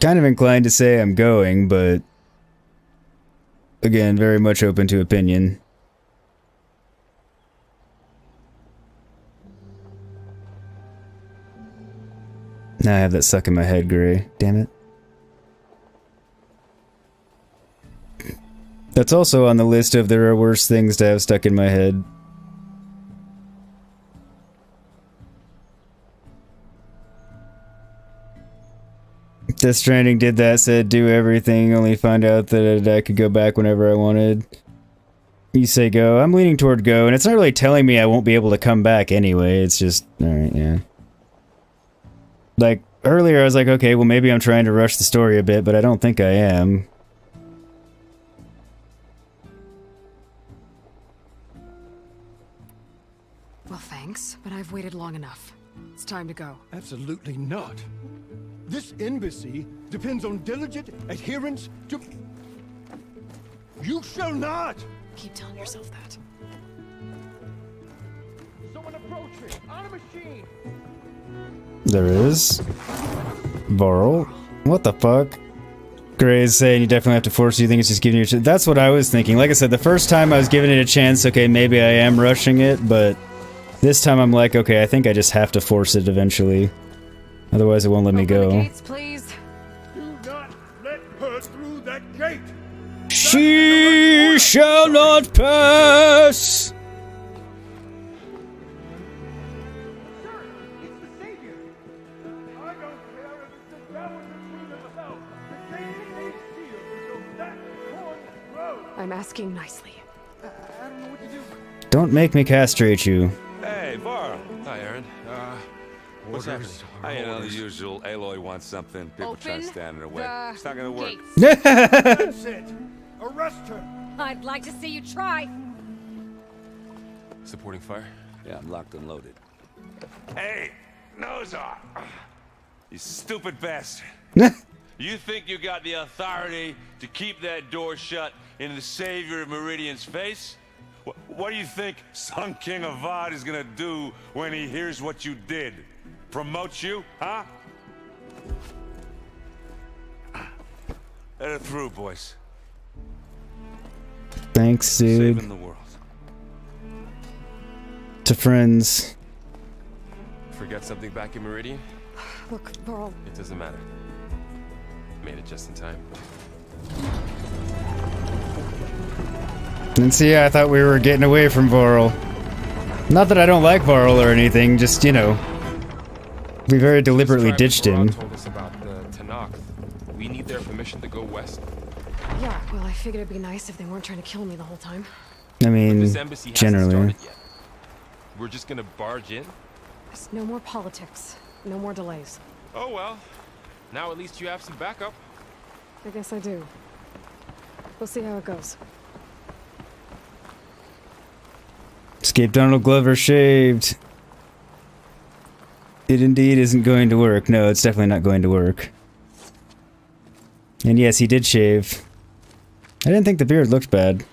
Speaker 1: Kind of inclined to say I'm going, but again, very much open to opinion. Now I have that stuck in my head, Gray. Damn it. That's also on the list of there are worse things to have stuck in my head. Death Stranding did that, said do everything, only find out that I could go back whenever I wanted. You say go. I'm leaning toward go, and it's not really telling me I won't be able to come back anyway, it's just, alright, yeah. Like, earlier I was like, okay, well maybe I'm trying to rush the story a bit, but I don't think I am.
Speaker 5: Well, thanks, but I've waited long enough. It's time to go.
Speaker 22: Absolutely not. This embassy depends on diligent adherence to... You shall not!
Speaker 5: Keep telling yourself that.
Speaker 22: Someone approaching! On a machine!
Speaker 1: There is. Varl. What the fuck? Gray is saying you definitely have to force it. You think it's just giving you a chance. That's what I was thinking. Like I said, the first time I was giving it a chance, okay, maybe I am rushing it, but this time I'm like, okay, I think I just have to force it eventually. Otherwise it won't let me go.
Speaker 5: Gates, please.
Speaker 22: Do not let her through that gate!
Speaker 1: She shall not pass!
Speaker 5: I'm asking nicely.
Speaker 22: I don't know what to do.
Speaker 1: Don't make me castrate you.
Speaker 16: Hey, Varl.
Speaker 12: Hi, Erend. What's happening?
Speaker 16: You know, the usual. Aloy wants something. People try to stand in her way. It's not gonna work.
Speaker 22: That's it! Arrest her!
Speaker 17: I'd like to see you try.
Speaker 12: Supporting fire?
Speaker 16: Yeah, I'm locked and loaded. Hey, nose off! You stupid bastard! You think you got the authority to keep that door shut in the savior of Meridian's face? What do you think Sun King Avad is gonna do when he hears what you did? Promote you, huh? Let it through, boys.
Speaker 1: Thanks, dude.
Speaker 16: Saving the world.
Speaker 1: To friends.
Speaker 12: Forget something back in Meridian?
Speaker 5: Look, Varl.
Speaker 12: It doesn't matter. Made it just in time.
Speaker 1: And see, I thought we were getting away from Varl. Not that I don't like Varl or anything, just, you know. We very deliberately ditched him.
Speaker 12: Told us about the Tanakh. We need their permission to go west.
Speaker 5: Yeah, well, I figured it'd be nice if they weren't trying to kill me the whole time.
Speaker 1: I mean,
Speaker 12: This embassy hasn't
Speaker 1: generally.
Speaker 12: started yet. We're just gonna barge in?
Speaker 5: There's no more politics. No more delays.
Speaker 12: Oh well. Now at least you have some backup.
Speaker 5: I guess I do. We'll see how it goes.
Speaker 1: Escape Donald Glover shaved. It indeed isn't going to work. No, it's definitely not going to work. And yes, he did shave. I didn't think the beard looked bad.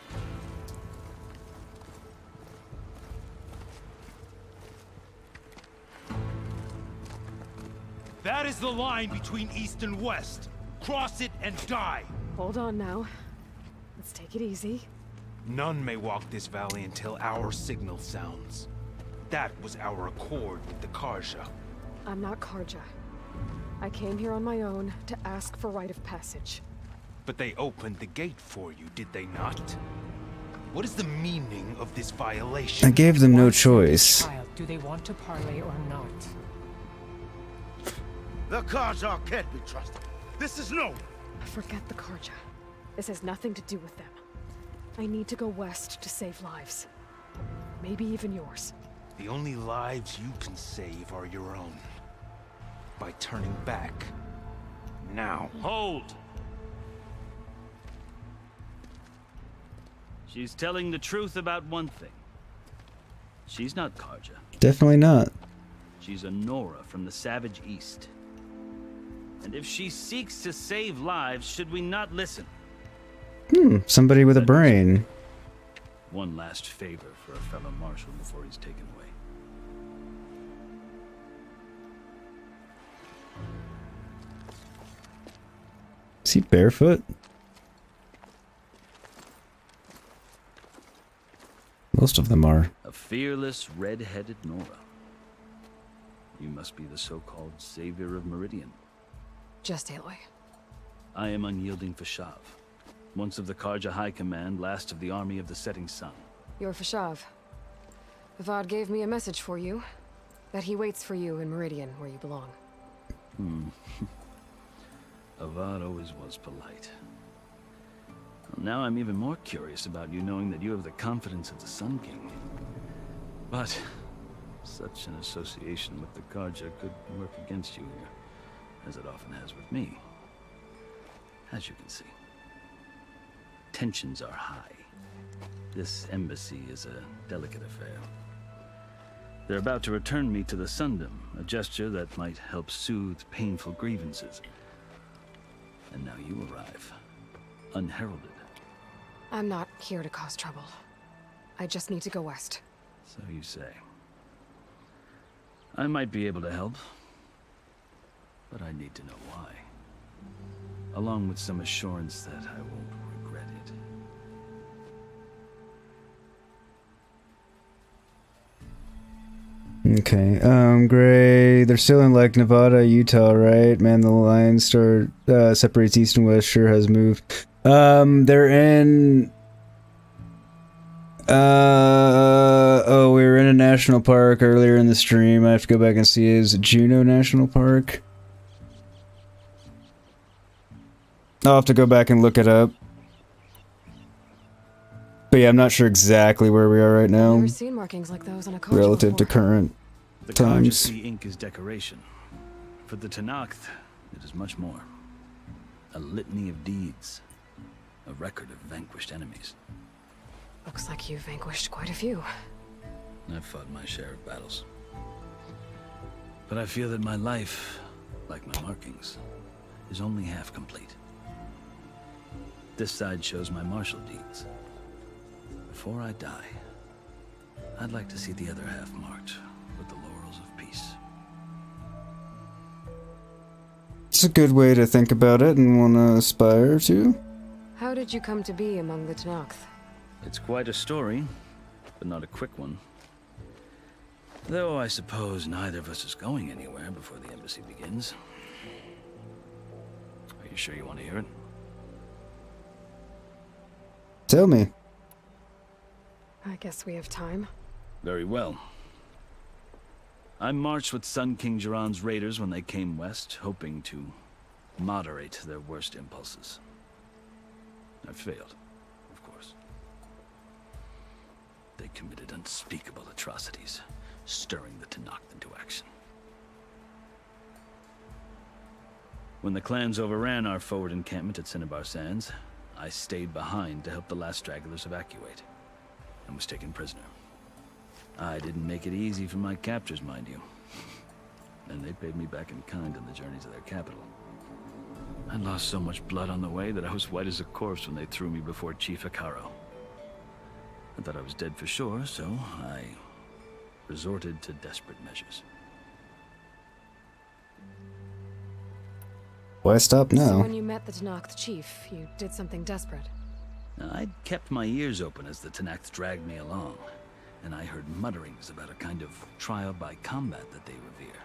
Speaker 10: That is the line between East and West. Cross it and die.
Speaker 5: Hold on now. Let's take it easy.
Speaker 10: None may walk this valley until our signal sounds.
Speaker 14: That was our accord with the Karja.
Speaker 5: I'm not Karja. I came here on my own to ask for rite of passage.
Speaker 14: But they opened the gate for you, did they not? What is the meaning of this violation?
Speaker 1: I gave them no choice.
Speaker 15: Child, do they want to parley or not?
Speaker 2: The Karja can't be trusted. This is no.
Speaker 5: Forget the Karja. This has nothing to do with them. I need to go west to save lives. Maybe even yours.
Speaker 14: The only lives you can save are your own. By turning back. Now.
Speaker 19: Hold! She's telling the truth about one thing. She's not Karja.
Speaker 1: Definitely not.
Speaker 19: She's a Nora from the Savage East. And if she seeks to save lives, should we not listen?
Speaker 1: Somebody with a brain.
Speaker 19: One last favor for a fellow marshal before he's taken away.
Speaker 1: Is he barefoot? Most of them are.
Speaker 19: A fearless, red-headed Nora. You must be the so-called savior of Meridian.
Speaker 5: Just Aloy.
Speaker 19: I am unyielding Fashav. Once of the Karja High Command, last of the army of the setting sun.
Speaker 5: You're Fashav. Avad gave me a message for you. That he waits for you in Meridian, where you belong.
Speaker 19: Avad always was polite. Well, now I'm even more curious about you knowing that you have the confidence of the Sun King. But such an association with the Karja could work against you here, as it often has with me. As you can see, tensions are high. This embassy is a delicate affair. They're about to return me to the Sundom, a gesture that might help soothe painful grievances. And now you arrive, unheralded.
Speaker 5: I'm not here to cause trouble. I just need to go west.
Speaker 19: So you say. I might be able to help, but I need to know why. Along with some assurance that I won't regret it.
Speaker 1: Okay, Gray, they're still in, like, Nevada, Utah, right? Man, the line separates east and west sure has moved. They're in... oh, we were in a national park earlier in the stream. I have to go back and see. Is it Juneau National Park? I'll have to go back and look it up. But yeah, I'm not sure exactly where we are right now.
Speaker 5: I've never seen markings like those on a Karja
Speaker 1: Relative to
Speaker 5: before.
Speaker 1: current
Speaker 19: The Karja
Speaker 1: times.
Speaker 19: see ink is decoration. For the Tenakth, it is much more. A litany of deeds. A record of vanquished enemies.
Speaker 5: Looks like you've vanquished quite a few.
Speaker 19: I've fought my share of battles. But I feel that my life, like my markings, is only half complete. This side shows my martial deeds. Before I die, I'd like to see the other half marked with the laurels of peace.
Speaker 1: It's a good way to think about it and want to aspire to.
Speaker 5: How did you come to be among the Tenakth?
Speaker 19: It's quite a story, but not a quick one. Though I suppose neither of us is going anywhere before the embassy begins. Are you sure you want to hear it?
Speaker 1: Tell me.
Speaker 5: I guess we have time.
Speaker 19: Very well. I marched with Sun King Jiran's raiders when they came west, hoping to moderate their worst impulses. I failed, of course. They committed unspeakable atrocities, stirring the Tenakth into action. When the clans overran our forward encampment at Cinnabar Sands, I stayed behind to help the last stragglers evacuate, and was taken prisoner. I didn't make it easy for my captors, mind you. And they paid me back in kind on the journey to their capital. I lost so much blood on the way that I was white as a corpse when they threw me before Chief Hikaro. I thought I was dead for sure, so I resorted to desperate measures.
Speaker 1: Why stop
Speaker 5: So
Speaker 1: now?
Speaker 5: when you met the Tenakth chief, you did something desperate.
Speaker 19: Now, I'd kept my ears open as the Tenakth dragged me along, and I heard mutterings about a kind of trial by combat that they revere.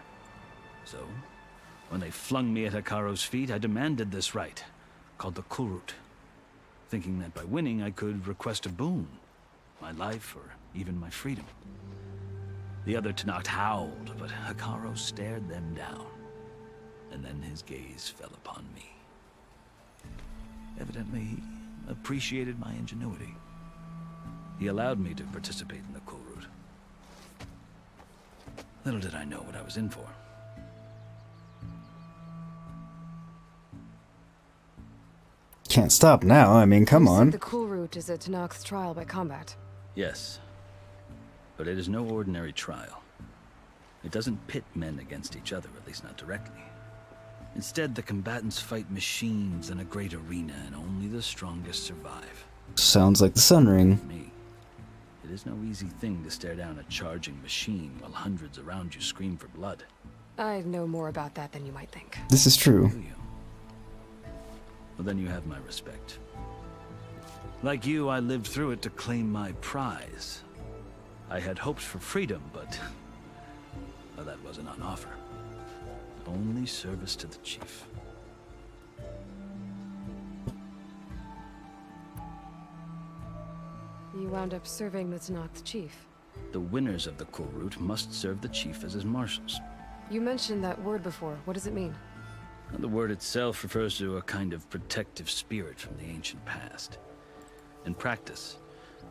Speaker 19: So, when they flung me at Hekaro's feet, I demanded this rite, called the Kulrut, thinking that by winning I could request a boon, my life or even my freedom. The other Tenakth howled, but Hekaro stared them down, and then his gaze fell upon me. Evidently, he appreciated my ingenuity. He allowed me to participate in the Kulrut. Little did I know what I was in for.
Speaker 1: Can't stop now. I mean, come on.
Speaker 5: The Kulrut is a Tenakth's trial by combat.
Speaker 19: Yes, but it is no ordinary trial. It doesn't pit men against each other, at least not directly. Instead, the combatants fight machines in a great arena, and only the strongest survive.
Speaker 1: Sounds like the Sun Ring.
Speaker 19: Me. It is no easy thing to stare down a charging machine while hundreds around you scream for blood.
Speaker 5: I know more about that than you might think.
Speaker 1: This is true.
Speaker 19: Do you? Well, then you have my respect. Like you, I lived through it to claim my prize. I had hoped for freedom, but well, that wasn't on offer. Only service to the chief.
Speaker 5: You wound up serving the Tenakth chief.
Speaker 19: The winners of the Kulrut must serve the chief as his marshals.
Speaker 5: You mentioned that word before. What does it mean?
Speaker 19: The word itself refers to a kind of protective spirit from the ancient past. In practice,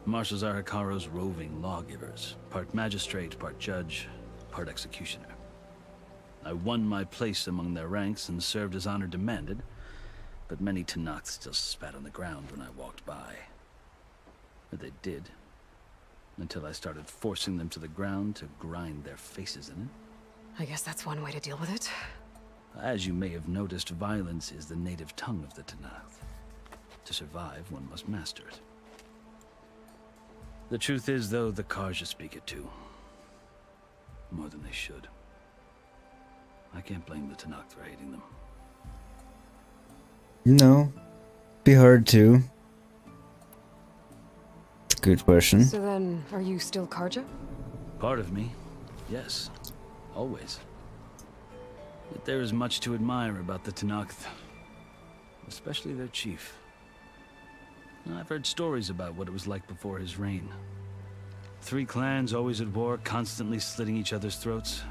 Speaker 19: marshals are Hekaro's roving lawgivers, part magistrate, part judge, part executioner. I won my place among their ranks and served as honor demanded, but many Tenakth still spat on the ground when I walked by. But they did, until I started forcing them to the ground to grind their faces in it.
Speaker 5: I guess that's one way to deal with it.
Speaker 19: As you may have noticed, violence is the native tongue of the Tenakth. To survive, one must master it. The truth is, though, the Karja speak it too. More than they should. I can't blame the Tenakth for hating them.
Speaker 1: No. Be hard to. It's a good question.
Speaker 5: So then, are you still Karja?
Speaker 19: Part of me, yes. Always. Yet there is much to admire about the Tenakth. Especially their chief. I've heard stories about what it was like before his reign. 3 clans always at war, constantly slitting each other's throats.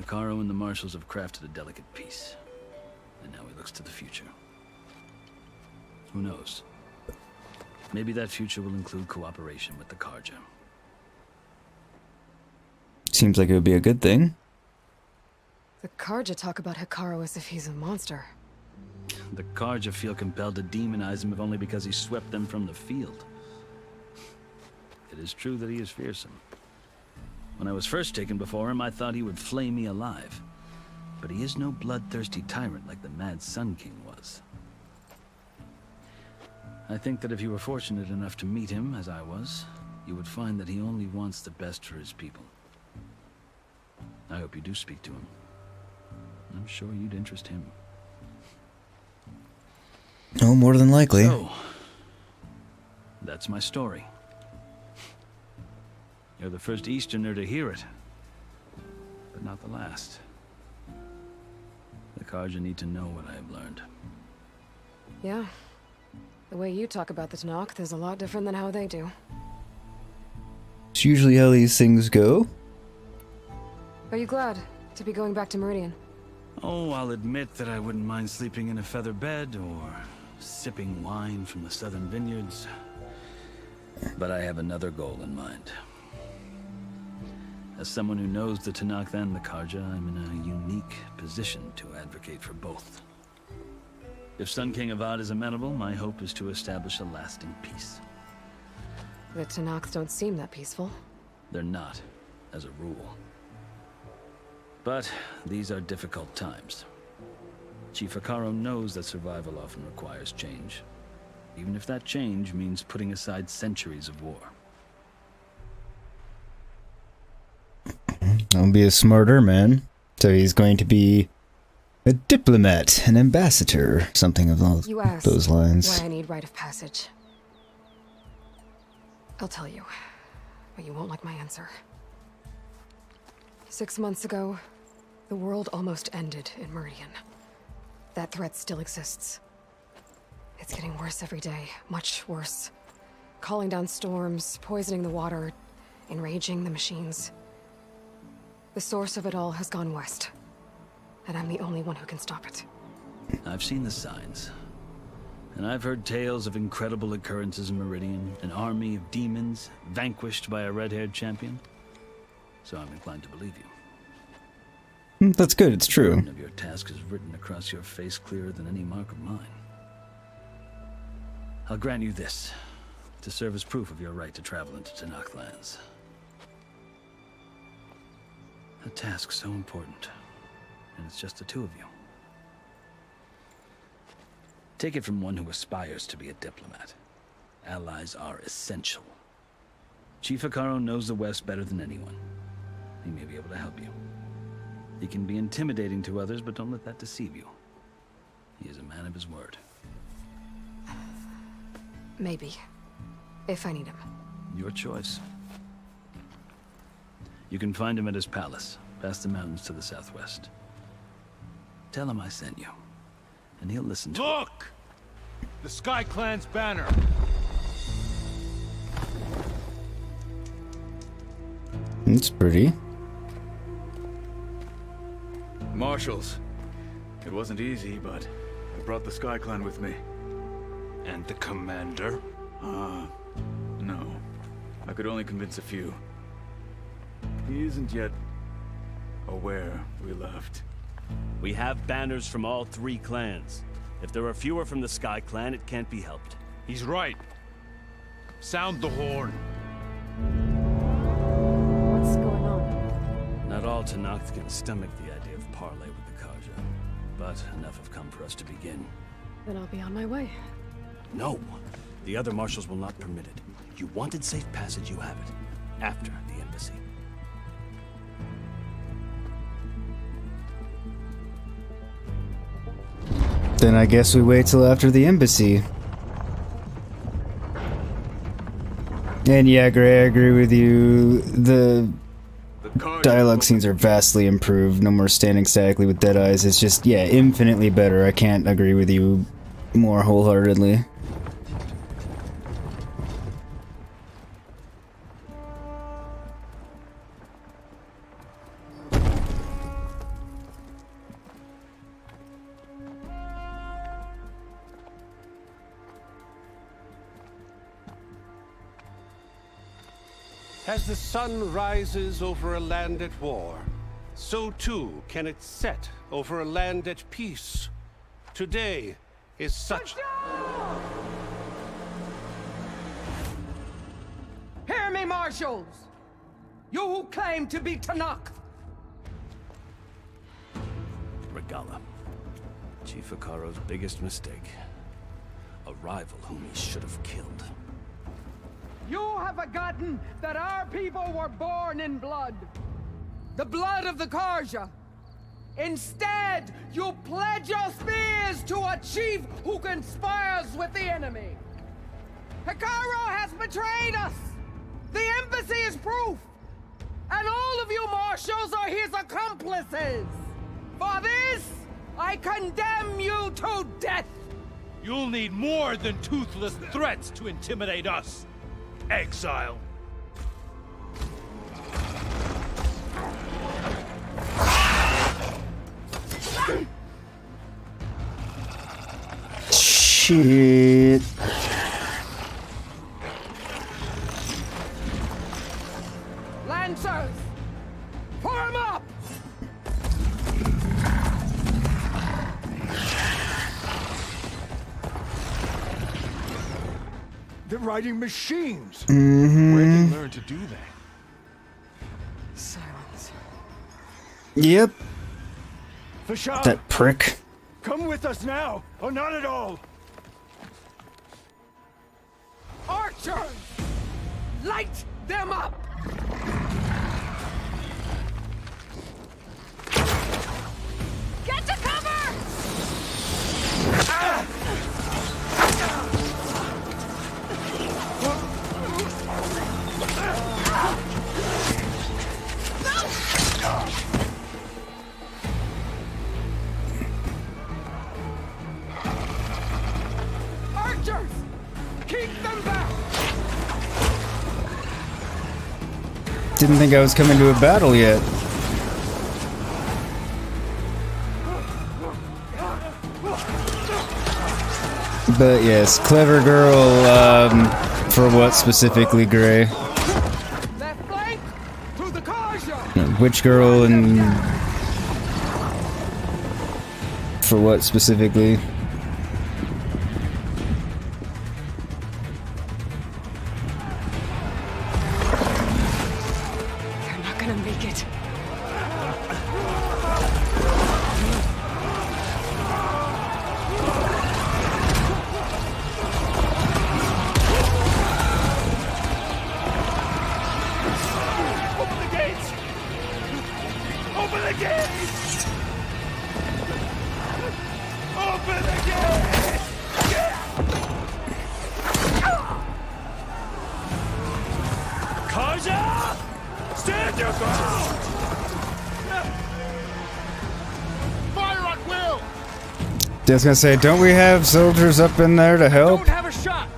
Speaker 19: Hekaro and the marshals have crafted a delicate peace. And now he looks to the future. Who knows? Maybe that future will include cooperation with the Karja.
Speaker 1: Seems like it would be a good thing.
Speaker 5: The Karja talk about Hekaro as if he's a monster.
Speaker 19: The Karja feel compelled to demonize him if only because he swept them from the field. It is true that he is fearsome. When I was first taken before him, I thought he would flay me alive. But he is no bloodthirsty tyrant like the Mad Sun King was. I think that if you were fortunate enough to meet him, as I was, you would find that he only wants the best for his people. I hope you do speak to him. I'm sure you'd interest him.
Speaker 1: No, more than likely.
Speaker 19: So, that's my story. You're the first Easterner to hear it, but not the last. The Karja need to know what I have learned.
Speaker 5: Yeah. The way you talk about the Tenakth is a lot different than how they do.
Speaker 1: It's usually how these things go.
Speaker 5: Are you glad to be going back to Meridian?
Speaker 19: Oh, I'll admit that I wouldn't mind sleeping in a feather bed or sipping wine from the southern vineyards. But I have another goal in mind. As someone who knows the Tenakth and the Karja, I'm in a unique position to advocate for both. If Sun King Avad is amenable, my hope is to establish a lasting peace.
Speaker 5: The Tenakth don't seem that peaceful.
Speaker 19: They're not, as a rule. But these are difficult times. Chief Hekaro knows that survival often requires change, even if that change means putting aside centuries of war.
Speaker 1: I'll be a smarter man. So he's going to be a diplomat, an ambassador, something of those lines.
Speaker 5: Why I need rite of passage. I'll tell you. but you won't like my answer. 6 months ago, the world almost ended in Meridian. That threat still exists. It's getting worse every day, much worse. Calling down storms, poisoning the water, enraging the machines. The source of it all has gone west, and I'm the only one who can stop it.
Speaker 19: I've seen the signs. And I've heard tales of incredible occurrences in Meridian, an army of demons vanquished by a red-haired champion. So I'm inclined to believe you.
Speaker 1: That's good, it's true.
Speaker 19: The burden of your task is written across your face clearer than any mark of mine. I'll grant you this, to serve as proof of your right to travel into Tenakth lands. A task so important, and it's just the two of you. Take it from one who aspires to be a diplomat. Allies are essential. Chief Hekarro knows the West better than anyone. He may be able to help you. He can be intimidating to others, but don't let that deceive you. He is a man of his word.
Speaker 5: Maybe. If I need him.
Speaker 19: Your choice. You can find him at his palace, past the mountains to the southwest. Tell him I sent you, and he'll listen to
Speaker 14: Look! The Sky Clan's banner!
Speaker 1: It's pretty.
Speaker 9: Marshals. It wasn't easy, but I brought the Sky Clan with me.
Speaker 14: And the commander?
Speaker 9: No. I could only convince a few. He isn't yet aware we left.
Speaker 11: We have banners from all 3 clans. If there are fewer from the Sky Clan, it can't be helped.
Speaker 14: He's right. Sound the horn.
Speaker 5: What's going on?
Speaker 19: Not all Tenakth can stomach the idea of parley with the Karja, but enough have come for us to begin.
Speaker 5: Then I'll be on my way.
Speaker 11: No! The other marshals will not permit it. You wanted safe passage, you have it. After the embassy.
Speaker 1: Then I guess we wait till after the embassy. And yeah, Gray, I agree with you. The dialogue scenes are vastly improved. No more standing statically with dead eyes. It's just, yeah, infinitely better. I can't agree with you more wholeheartedly.
Speaker 20: As the sun rises over a land at war, so too can it set over a land at peace. Today is such...
Speaker 18: Hear me, marshals! You who claim to be Tenakth!
Speaker 19: Regala. Chief Hekarro's biggest mistake. A rival whom he should have killed.
Speaker 18: You have forgotten that our people were born in blood. The blood of the Karja. Instead, you pledge your spears to a chief who conspires with the enemy. Hekarro has betrayed us. The embassy is proof. And all of you marshals are his accomplices. For this, I condemn you to death.
Speaker 14: You'll need more than toothless threats to intimidate us. Exile.
Speaker 1: Shit.
Speaker 18: Lancers, form up!
Speaker 22: They're riding machines.
Speaker 1: Mm-hmm.
Speaker 14: Where did you learn to do that?
Speaker 5: Silence.
Speaker 1: Yep.
Speaker 22: Fashal,
Speaker 1: That prick.
Speaker 22: come with us now, or not at all.
Speaker 18: Archers, light them up!
Speaker 17: Get to cover!
Speaker 18: Archers! Keep them back!
Speaker 1: Didn't think I was coming to a battle yet. But yes, clever girl, for what specifically, Gray?
Speaker 18: Left flank to the Karja!
Speaker 1: Which girl and for what specifically?
Speaker 5: They're not gonna make it.
Speaker 14: Open the gates! Open the gates! Open the gates! Karja! Stand your ground!
Speaker 2: Fire on will!
Speaker 1: I was gonna say, don't we have soldiers up in there to help?
Speaker 14: Don't have a shot!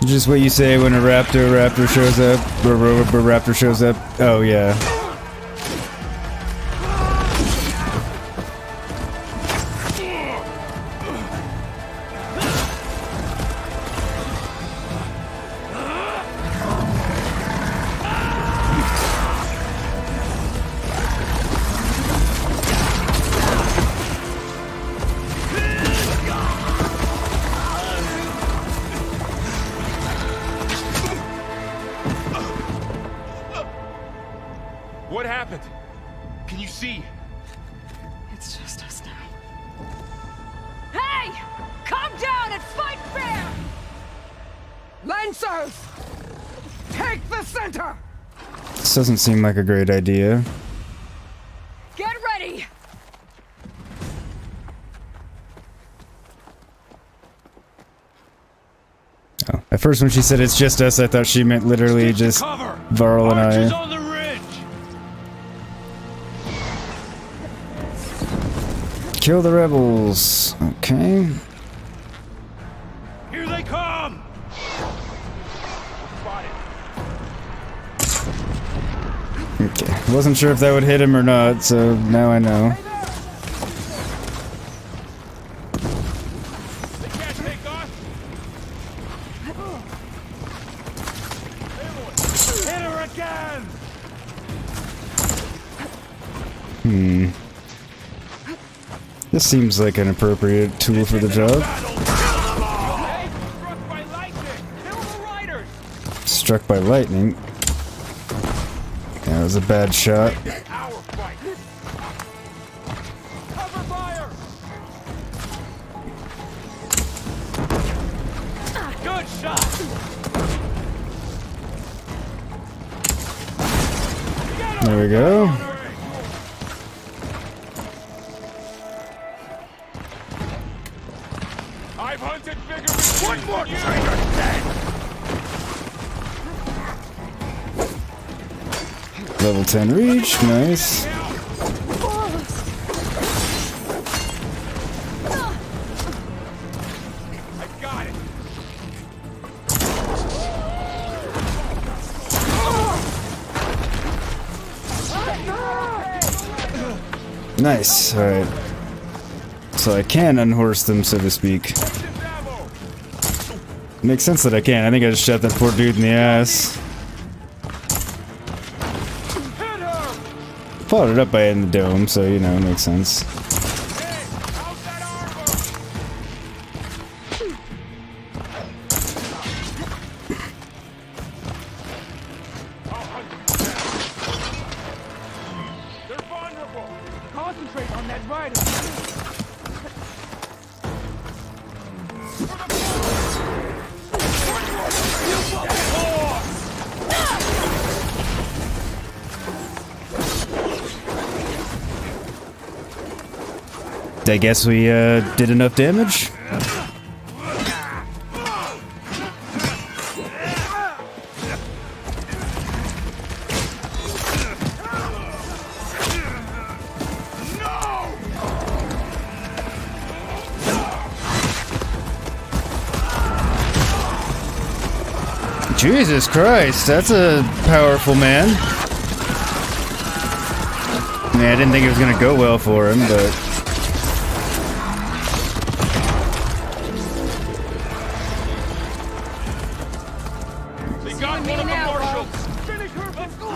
Speaker 1: Just what you say when a raptor shows up, or a raptor shows up. Oh yeah.
Speaker 12: What happened? Can you see?
Speaker 5: It's just us now.
Speaker 18: Hey! Come down and fight fair! Lancers! Take the center!
Speaker 1: This doesn't seem like a great idea.
Speaker 18: Get ready!
Speaker 1: Oh. At first when she said it's just us, I thought she meant literally just Varl and I.
Speaker 14: On the ridge!
Speaker 1: Kill the rebels. Okay.
Speaker 14: Here they come!
Speaker 1: Okay. Wasn't sure if that would hit him or not, so now I know.
Speaker 14: They can't take us! Hit her again!
Speaker 1: This seems like an appropriate tool for the job. Struck by lightning. That was a bad shot.
Speaker 14: Good shot!
Speaker 1: There we go.
Speaker 14: I've hunted bigger one more traitor dead!
Speaker 1: Level 10 reach, nice.
Speaker 14: I got it!
Speaker 1: Nice, alright. So I can unhorse them, so to speak. Makes sense that I can. I think I just shot that poor dude in the ass. Followed it up by hitting the dome, so you know, it makes sense.
Speaker 14: They're vulnerable! Concentrate on that rider!
Speaker 1: I guess we did enough damage. Jesus Christ, that's a powerful man. I mean, I didn't think it was gonna go well for him, but...
Speaker 7: They got one of the marshals! Finish her! Let's go!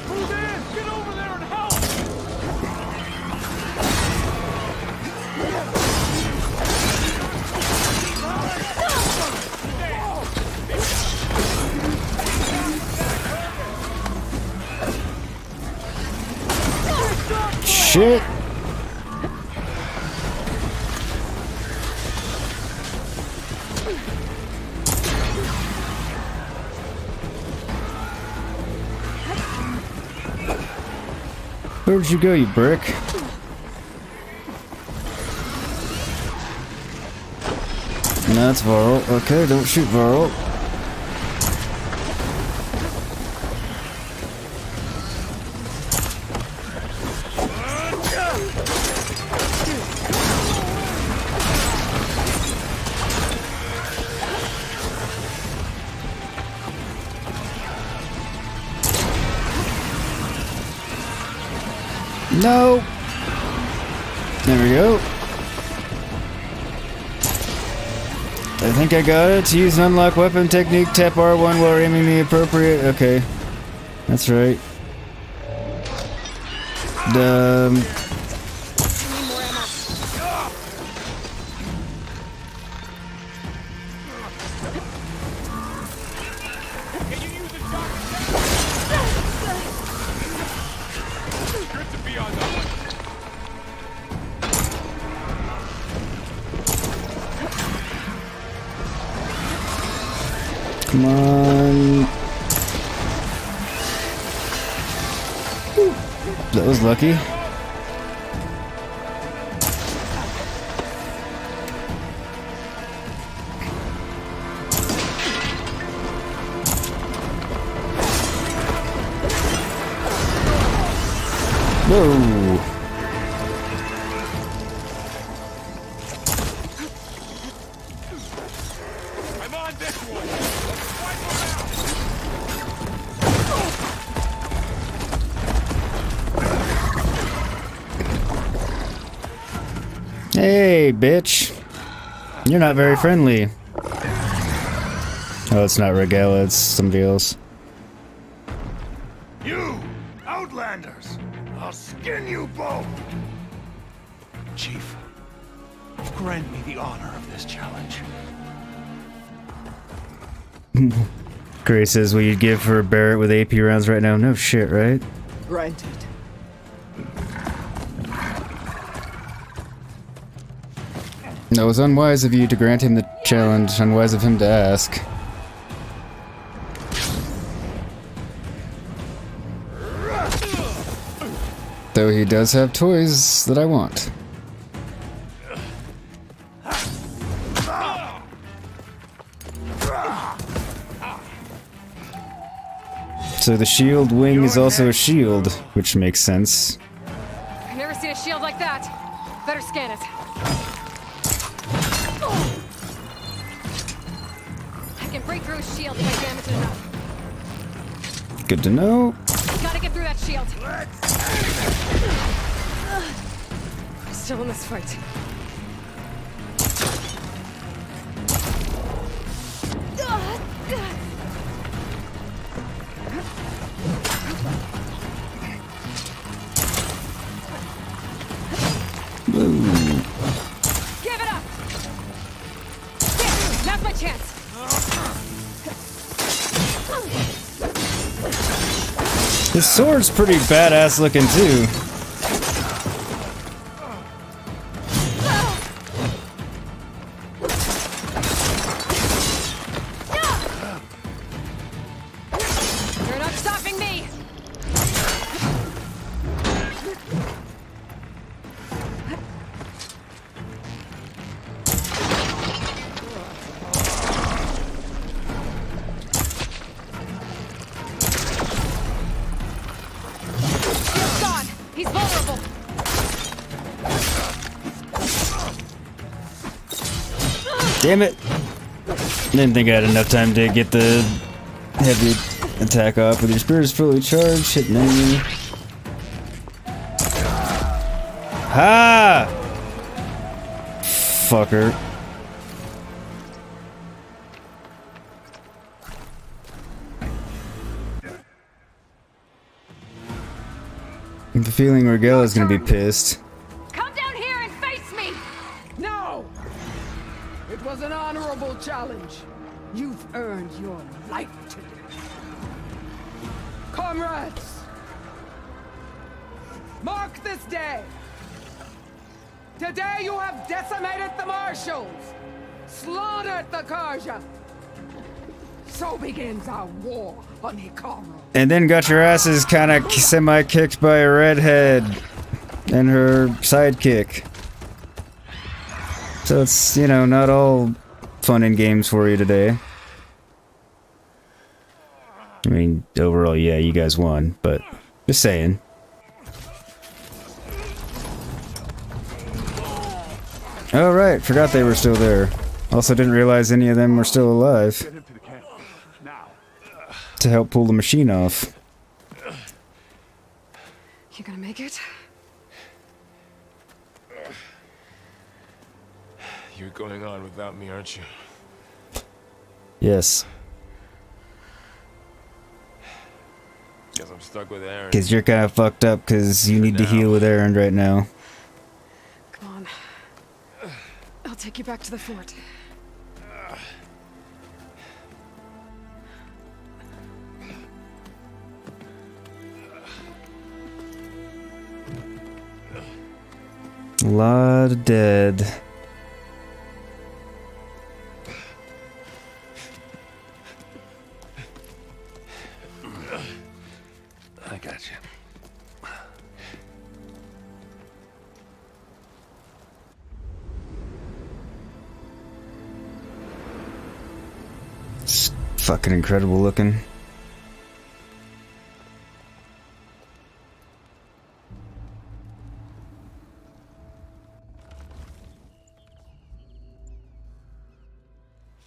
Speaker 7: Move in! Get over there and help!
Speaker 1: Shit! Where'd you go, you brick? No, that's Varl. Okay, don't shoot Varl. No! There we go. I think I got it. To use an unlock weapon technique, tap R1 while aiming the appropriate... Okay. That's right. Come on. That was lucky. Whoa.
Speaker 7: I'm on this one!
Speaker 1: Hey, bitch. You're not very friendly. Oh, it's not Regala, it's somebody else.
Speaker 14: You, Outlanders! I'll skin you both!
Speaker 10: Chief, grant me the honor of this challenge.
Speaker 1: Gray says, what you'd give for a Barrett with AP rounds right now? No shit, right?
Speaker 18: Granted.
Speaker 1: No, it was unwise of you to grant him the challenge, unwise of him to ask. Though he does have toys that I want. So the shield wing is also a shield, which makes sense.
Speaker 5: I've never seen a shield like that. Better scan it. I can break through a shield if I damage it enough.
Speaker 1: Good to know.
Speaker 5: Gotta get through that shield. I'm still in this fight. Give it up! There, now's my chance.
Speaker 1: His sword's pretty badass looking too.
Speaker 5: You're not stopping me! Shield's gone! He's vulnerable!
Speaker 1: Damn it. Didn't think I had enough time to get the heavy attack off. With your spear is fully charged, hit an enemy. Ha! Fucker. I have the feeling Regalla's gonna be pissed.
Speaker 18: Come down here and face me! No! It was an honorable challenge. You've earned your life today. Comrades! Mark this day! Today you have decimated the marshals! Slaughtered the Karja! So begins our war on Hikaru.
Speaker 1: And then got your asses kind of semi-kicked by a redhead and her sidekick. So it's, you know, not all fun and games for you today. I mean, overall, yeah, you guys won, but just saying. Oh, right, forgot they were still there. Also didn't realize any of them were still alive. To help pull the machine off.
Speaker 5: You gonna make it?
Speaker 12: You're going on without me, aren't you?
Speaker 1: Yes.
Speaker 12: Guess I'm stuck with Erend.
Speaker 1: Because you're kind of fucked up because you need to heal with Erend right now.
Speaker 5: Come on. I'll take you back to the fort.
Speaker 1: A lot of dead.
Speaker 16: I got you.
Speaker 1: It's fucking incredible looking.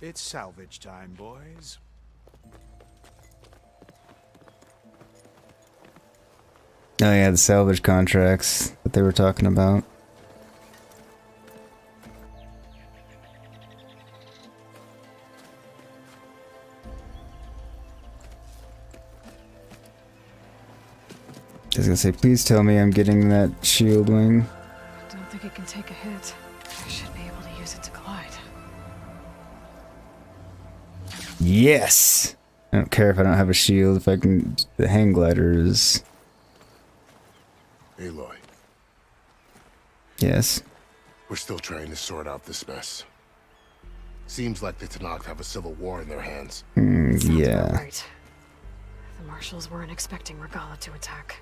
Speaker 10: It's salvage time, boys.
Speaker 1: Oh yeah, the salvage contracts that they were talking about. I was gonna say, please tell me I'm getting that shield wing.
Speaker 5: I don't think it can take a hit. I should be able to use it to glide.
Speaker 1: Yes! I don't care if I don't have a shield, if I can... The hang glider is...
Speaker 2: Aloy.
Speaker 1: Yes?
Speaker 2: We're still trying to sort out this mess. Seems like the Tenakth have a civil war in their hands.
Speaker 1: Yeah.
Speaker 5: Right. The marshals weren't expecting Regalla to attack.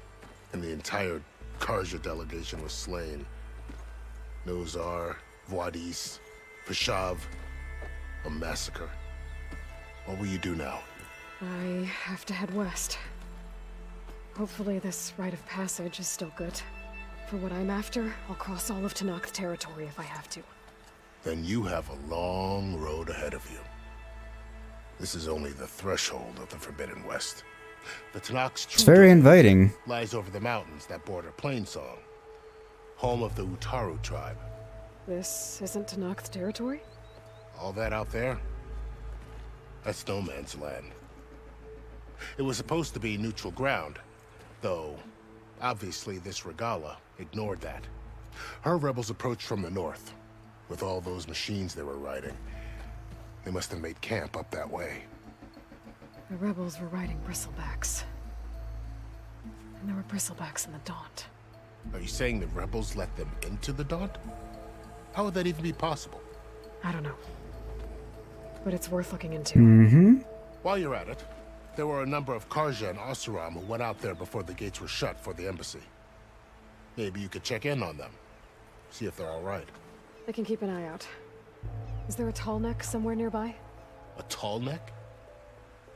Speaker 2: And the entire Karja delegation was slain. Nozar, Voidis, Vashav. A massacre. What will you do now?
Speaker 5: I have to head west. Hopefully this rite of passage is still good. For what I'm after, I'll cross all of Tenakth territory if I have to.
Speaker 2: Then you have a long road ahead of you. This is only the threshold of the Forbidden West. The Tenakth's
Speaker 1: It's very inviting.
Speaker 2: lies over the mountains that border Plainsong, home of the Utaru tribe.
Speaker 5: This isn't Tenakth territory?
Speaker 2: All that out there? That's no man's land. It was supposed to be neutral ground, though obviously this Regalla ignored that. Her rebels approached from the north, with all those machines they were riding. They must have made camp up that way.
Speaker 5: The rebels were riding bristlebacks. And there were bristlebacks in the Daunt.
Speaker 2: Are you saying the rebels let them into the Daunt? How would that even be possible?
Speaker 5: I don't know. But it's worth looking into.
Speaker 1: Mm-hmm.
Speaker 2: While you're at it, there were a number of Karja and Oseram who went out there before the gates were shut for the embassy. Maybe you could check in on them. See if they're all right.
Speaker 5: I can keep an eye out. Is there a tall neck somewhere nearby?
Speaker 2: A tall neck?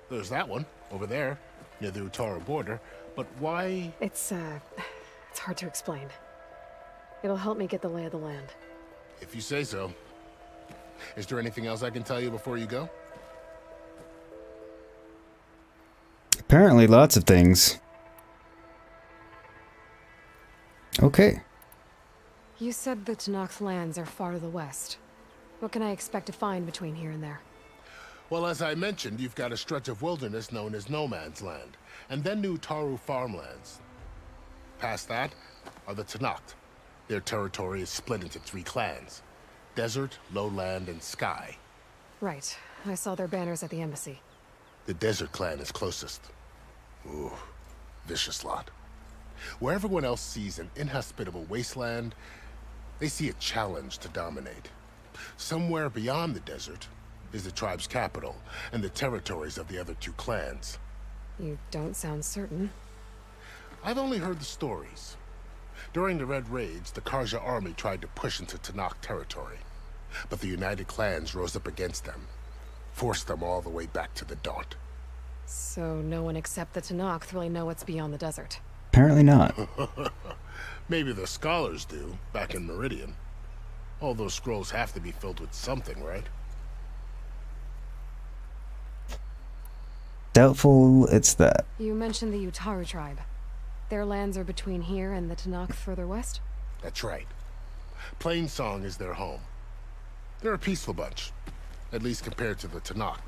Speaker 2: There's that one, over there, near the Utaru border. But why?
Speaker 5: It's hard to explain. It'll help me get the lay of the land.
Speaker 2: If you say so. Is there anything else I can tell you before you go?
Speaker 1: Apparently lots of things. Okay.
Speaker 5: You said the Tanakh lands are far to the west. What can I expect to find between here and there?
Speaker 2: Well, as I mentioned, you've got a stretch of wilderness known as No Man's Land, and then new Taru farmlands. Past that are the Tanakh. Their territory is split into 3 clans: Desert, Lowland, and Sky.
Speaker 5: Right. I saw their banners at the embassy.
Speaker 2: The Desert clan is closest. Ooh, vicious lot. Where everyone else sees an inhospitable wasteland, they see a challenge to dominate. Somewhere beyond the desert is the tribe's capital and the territories of the other 2 clans.
Speaker 5: You don't sound certain.
Speaker 2: I've only heard the stories. During the Red Raids, the Karja army tried to push into Tanakh territory, but the United Clans rose up against them, forced them all the way back to the Daunt.
Speaker 5: So no one except the Tanakh really know what's beyond the desert.
Speaker 1: Apparently not.
Speaker 2: Maybe the scholars do, back in Meridian. All those scrolls have to be filled with something, right?
Speaker 1: Doubtful it's that.
Speaker 5: You mentioned the Utaru tribe. Their lands are between here and the Tanakh further west?
Speaker 2: That's right. Plainsong is their home. They're a peaceful bunch, at least compared to the Tanakh.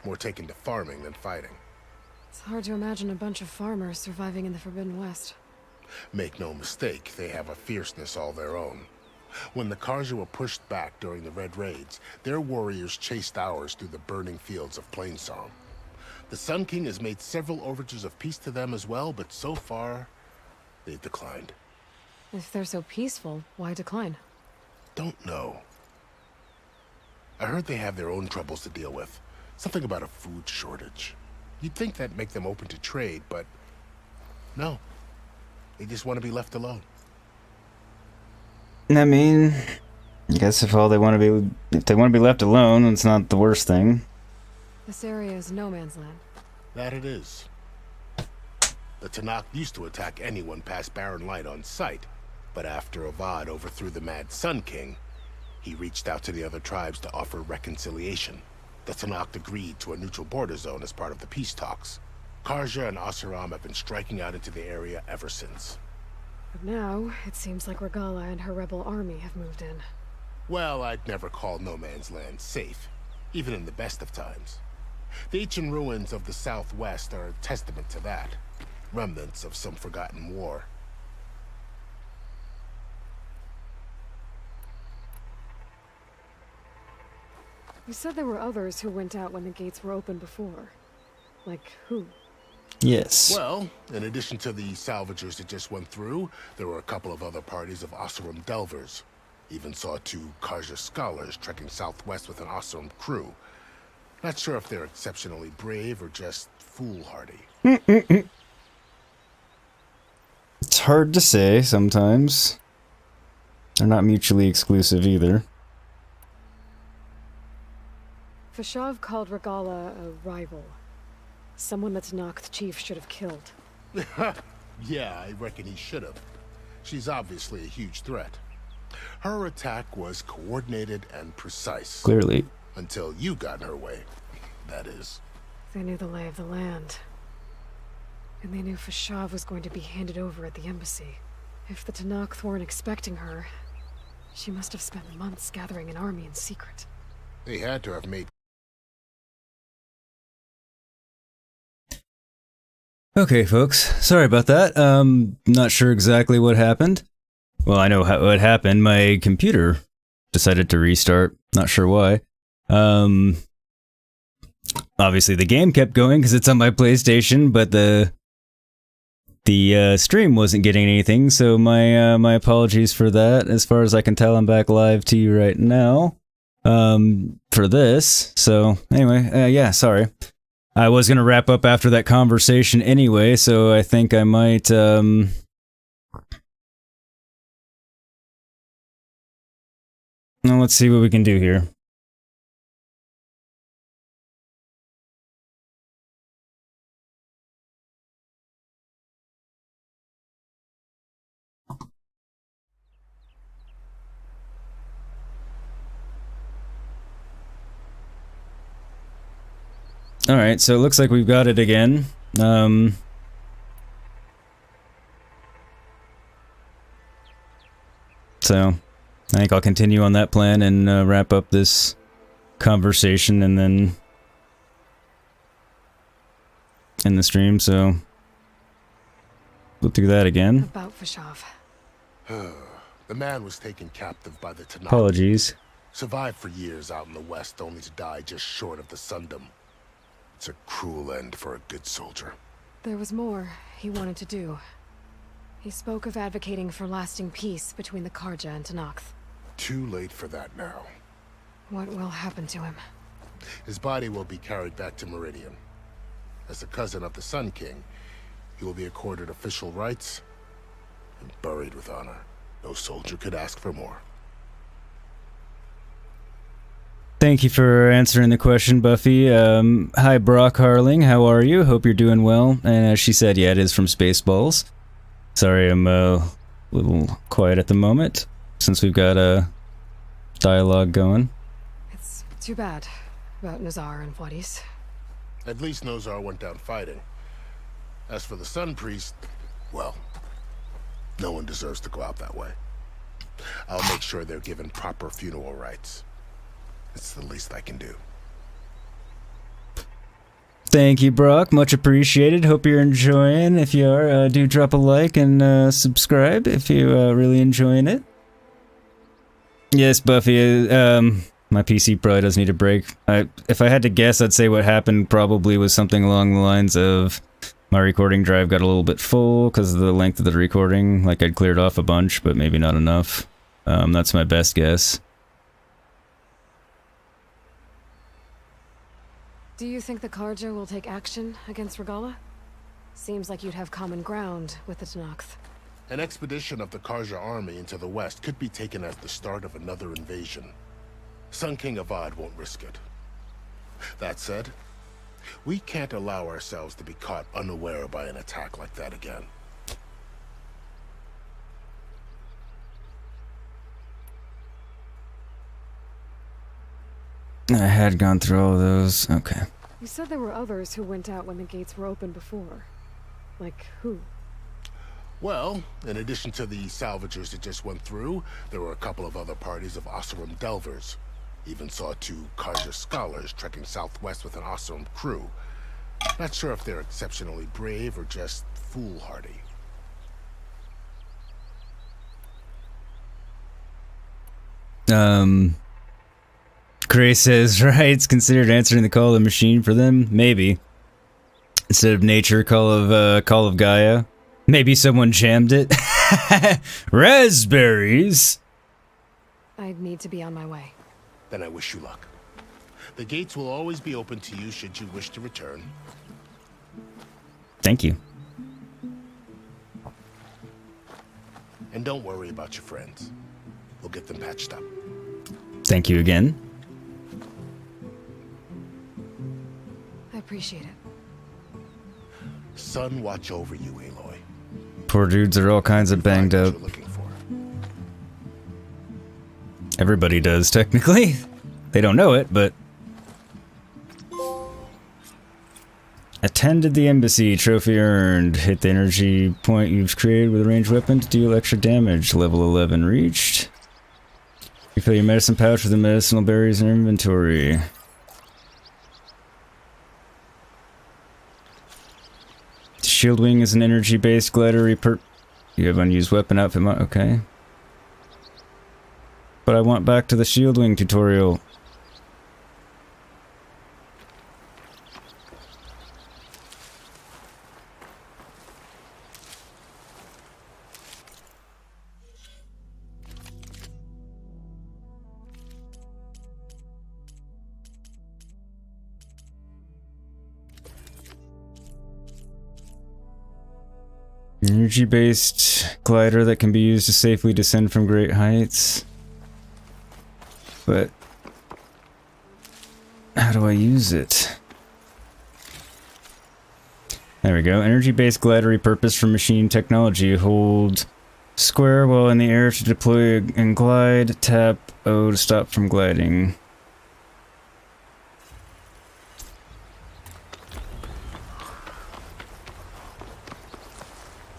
Speaker 2: More taken to farming than fighting.
Speaker 5: It's hard to imagine a bunch of farmers surviving in the Forbidden West.
Speaker 2: Make no mistake, they have a fierceness all their own. When the Karja were pushed back during the Red Raids, their warriors chased ours through the burning fields of Plainsong. The Sun King has made several overtures of peace to them as well, but so far, they've declined.
Speaker 5: If they're so peaceful, why decline?
Speaker 2: Don't know. I heard they have their own troubles to deal with. Something about a food shortage. You'd think that'd make them open to trade, but no. They just want to be left alone.
Speaker 1: I mean, I guess if they want to be left alone, it's not the worst thing.
Speaker 5: This area is no man's land.
Speaker 2: That it is. The Tanakh used to attack anyone past Barren Light on sight, but after Avad overthrew the Mad Sun King, he reached out to the other tribes to offer reconciliation. The Tanakh agreed to a neutral border zone as part of the peace talks. Karja and Asuram have been striking out into the area ever since.
Speaker 5: But now, it seems like Regala and her rebel army have moved in.
Speaker 2: Well, I'd never call No Man's Land safe, even in the best of times. The ancient ruins of the Southwest are a testament to that. Remnants of some forgotten war.
Speaker 5: You said there were others who went out when the gates were open before. Like who?
Speaker 1: Yes.
Speaker 2: Well, in addition to the salvagers that just went through, there were a couple of other parties of Asuram delvers. Even saw 2 Karja scholars trekking southwest with an Asuram crew. Not sure if they're exceptionally brave or just foolhardy.
Speaker 1: It's hard to say sometimes. They're not mutually exclusive either.
Speaker 5: Fashav called Regala a rival. Someone that Tanakh chief should have killed.
Speaker 2: Yeah, I reckon he should have. She's obviously a huge threat. Her attack was coordinated and precise.
Speaker 1: Clearly.
Speaker 2: Until you got in her way, that is.
Speaker 5: They knew the lay of the land. And they knew Fashav was going to be handed over at the embassy. If the Tanakh weren't expecting her, she must have spent months gathering an army in secret.
Speaker 2: They had to have made...
Speaker 1: Okay, folks. Sorry about that. Not sure exactly what happened. Well, I know what happened. My computer decided to restart. Not sure why. Obviously the game kept going because it's on my PlayStation, but the stream wasn't getting anything, so my apologies for that. As far as I can tell, I'm back live to you right now for this. So anyway, yeah, sorry. I was going to wrap up after that conversation anyway, so I think I might now let's see what we can do here. Alright, so it looks like we've got it again. So, I think I'll continue on that plan and wrap up this conversation and then in the stream, so we'll do that again.
Speaker 5: About Vashov.
Speaker 2: The man was taken captive by the Tanakh.
Speaker 1: Apologies.
Speaker 2: Survived for years out in the west, only to die just short of the Sundom. It's a cruel end for a good soldier.
Speaker 5: There was more he wanted to do. He spoke of advocating for lasting peace between the Karja and Tanakh.
Speaker 2: Too late for that now.
Speaker 5: What will happen to him?
Speaker 2: His body will be carried back to Meridian. As the cousin of the Sun King, he will be accorded official rights and buried with honor. No soldier could ask for more.
Speaker 1: Thank you for answering the question, Buffy. Hi, Brock Harling. How are you? Hope you're doing well. And as she said, yeah, it is from Spaceballs. Sorry, I'm a little quiet at the moment, since we've got a dialogue going.
Speaker 5: It's too bad about Nazar and Wadis.
Speaker 2: At least Nozar went down fighting. As for the Sun Priest, well, no one deserves to go out that way. I'll make sure they're given proper funeral rites. It's the least I can do.
Speaker 1: Thank you, Brock. Much appreciated. Hope you're enjoying. If you are, do drop a like and subscribe if you're really enjoying it. Yes, Buffy, my PC probably does need a break. If I had to guess, I'd say what happened probably was something along the lines of my recording drive got a little bit full because of the length of the recording. Like, I'd cleared off a bunch, but maybe not enough. That's my best guess.
Speaker 5: Do you think the Karja will take action against Regala? Seems like you'd have common ground with the Tanakh.
Speaker 2: An expedition of the Karja army into the west could be taken as the start of another invasion. Sun King Avad won't risk it. That said, we can't allow ourselves to be caught unaware by an attack like that again.
Speaker 1: I had gone through all of those. Okay.
Speaker 5: You said there were others who went out when the gates were open before. Like who?
Speaker 2: Well, in addition to the salvagers that just went through, there were a couple of other parties of Oseram delvers. Even saw 2 Karja scholars trekking southwest with an Oseram crew. Not sure if they're exceptionally brave or just foolhardy.
Speaker 1: Gray says, right, it's considered answering the call of the machine for them? Maybe. Instead of nature, call of Gaia. Maybe someone jammed it. Raspberries!
Speaker 5: I'd need to be on my way.
Speaker 2: Then I wish you luck. The gates will always be open to you should you wish to return.
Speaker 1: Thank you.
Speaker 2: And don't worry about your friends. We'll get them patched up.
Speaker 1: Thank you again.
Speaker 5: I appreciate it.
Speaker 2: Sun watch over you, Aloy.
Speaker 1: Poor dudes are all kinds of banged up. Everybody does, technically. They don't know it, but... Attended the embassy, trophy earned. Hit the energy point you've created with a ranged weapon to deal extra damage. Level 11 reached. Refill your medicine pouch with the medicinal berries in inventory. Shield Wing is an energy-based glider. You have unused weapon outfit okay. But I want back to the Shield Wing tutorial. Energy-based glider that can be used to safely descend from great heights. But how do I use it? There we go. Energy-based glider repurposed for machine technology. Hold square while in the air to deploy and glide. Tap O to stop from gliding.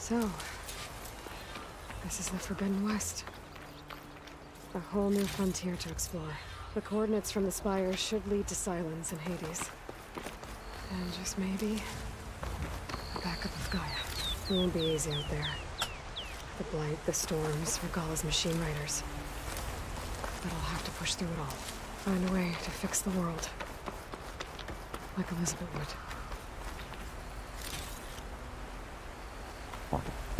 Speaker 5: So, this is the Forbidden West. A whole new frontier to explore. The coordinates from the spires should lead to Silence and Hades. And just maybe, a backup of Gaia. It won't be easy out there. The blight, the storms, Regalla's machine riders. But I'll have to push through it all. Find a way to fix the world. Like Elizabeth would.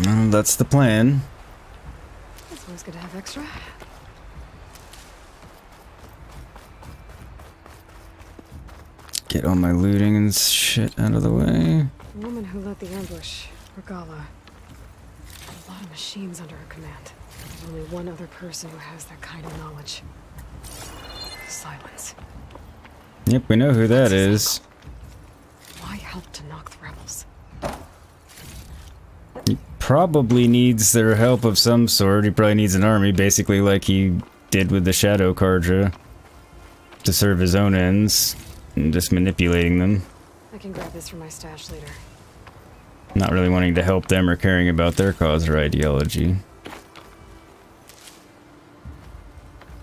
Speaker 1: Well, that's the plan.
Speaker 5: It's always good to have extra.
Speaker 1: Get all my looting and shit out of the way.
Speaker 5: The woman who led the ambush, Regalla, had a lot of machines under her command. There's only one other person who has that kind of knowledge. Silence.
Speaker 1: Yep, we know who that is.
Speaker 5: Why help to knock the rebels?
Speaker 1: He probably needs their help of some sort. He probably needs an army, basically like he did with the Shadow Karja, to serve his own ends, and just manipulating them.
Speaker 5: I can grab this from my stash later.
Speaker 1: Not really wanting to help them or caring about their cause or ideology.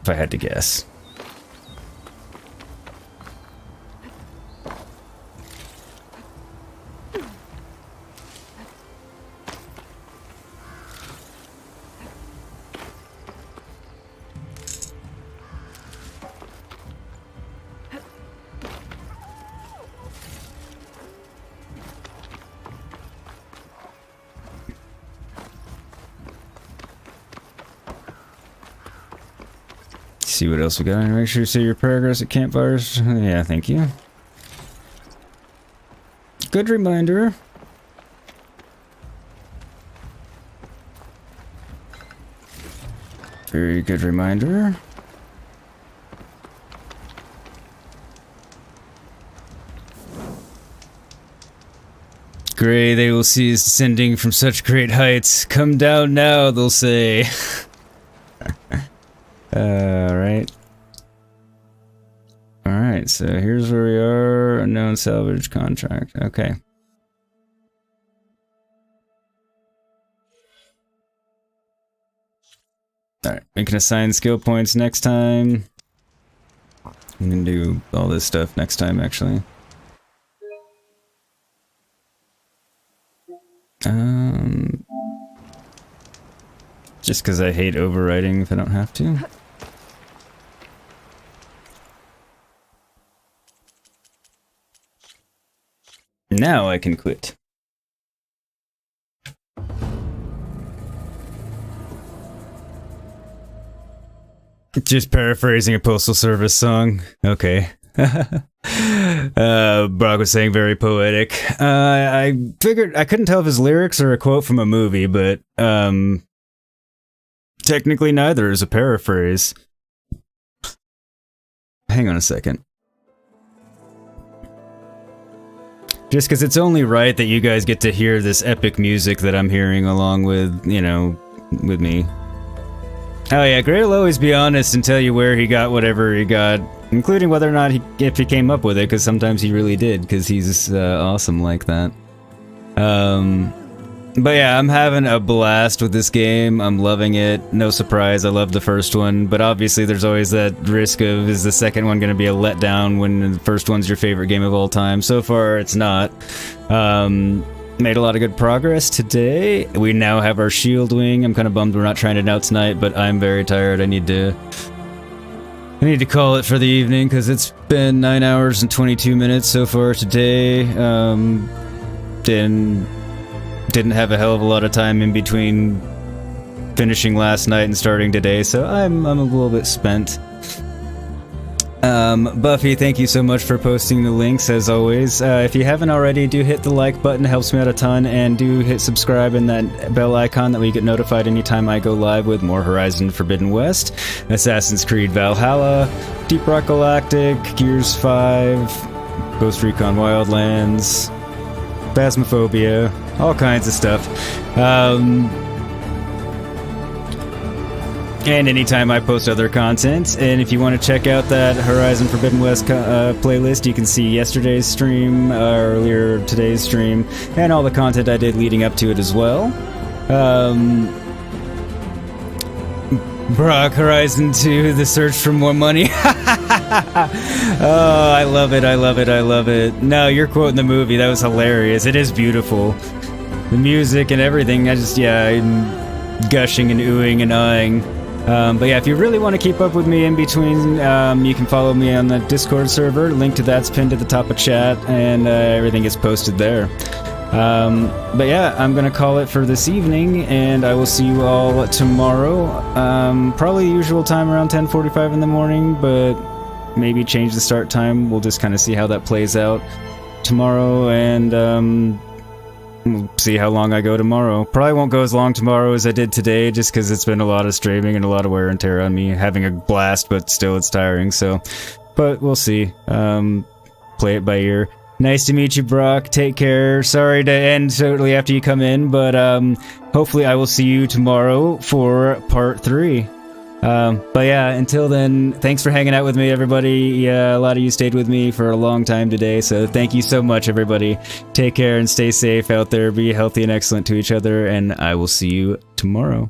Speaker 1: If I had to guess. See what else we got. Make sure you say your progress at campfires. Yeah, thank you. Good reminder. Very good reminder. Gray, they will see us descending from such great heights. Come down now, they'll say. Right. Alright, so here's where we are. Unknown salvage contract. Okay. Alright, we can assign skill points next time. We can do all this stuff next time, actually. Just because I hate overwriting if I don't have to. Now I can quit. Just paraphrasing a Postal Service song. Okay. Brock was saying very poetic. I figured I couldn't tell if his lyrics are a quote from a movie, but technically neither is a paraphrase. Hang on a second. Just because it's only right that you guys get to hear this epic music that I'm hearing along with, you know, with me. Oh yeah, Gray will always be honest and tell you where he got whatever he got, including whether or not if he came up with it, because sometimes he really did, because he's awesome like that. But yeah, I'm having a blast with this game. I'm loving it. No surprise, I loved the first one, but obviously there's always that risk of, is the second one going to be a letdown when the first one's your favorite game of all time? So far, it's not. Made a lot of good progress today. We now have our shield wing. I'm kind of bummed we're not trying it out tonight, but I'm very tired. I need to call it for the evening, because it's been 9 hours and 22 minutes so far today. Didn't have a hell of a lot of time in between finishing last night and starting today, so I'm a little bit spent. Buffy, thank you so much for posting the links, as always. If you haven't already, do hit the like button, it helps me out a ton, and do hit subscribe and that bell icon, that way you get notified anytime I go live with more Horizon Forbidden West, Assassin's Creed Valhalla, Deep Rock Galactic, Gears 5, Ghost Recon Wildlands, Phasmophobia, all kinds of stuff. And anytime I post other content. And if you want to check out that Horizon Forbidden West playlist, you can see yesterday's stream, earlier today's stream, and all the content I did leading up to it as well. Brock Horizon 2, The Search for More Money. Oh, I love it, I love it, I love it. No, you're quoting the movie. That was hilarious. It is beautiful. The music and everything, I'm gushing and oohing and ahhing. But yeah, if you really want to keep up with me in between, you can follow me on the Discord server. Link to that's pinned at the top of chat, and everything is posted there. But yeah, I'm gonna call it for this evening, and I will see you all tomorrow. Probably the usual time around 10:45 in the morning, but maybe change the start time. We'll just kind of see how that plays out tomorrow, and we'll see how long I go tomorrow. Probably won't go as long tomorrow as I did today, just because it's been a lot of streaming and a lot of wear and tear on me. Having a blast, but still it's tiring, so... But we'll see. Play it by ear. Nice to meet you, Brock. Take care. Sorry to end shortly after you come in, but hopefully I will see you tomorrow for part 3. But yeah, until then, thanks for hanging out with me, everybody. Yeah, a lot of you stayed with me for a long time today, so thank you so much, everybody. Take care and stay safe out there. Be healthy and excellent to each other, and I will see you tomorrow.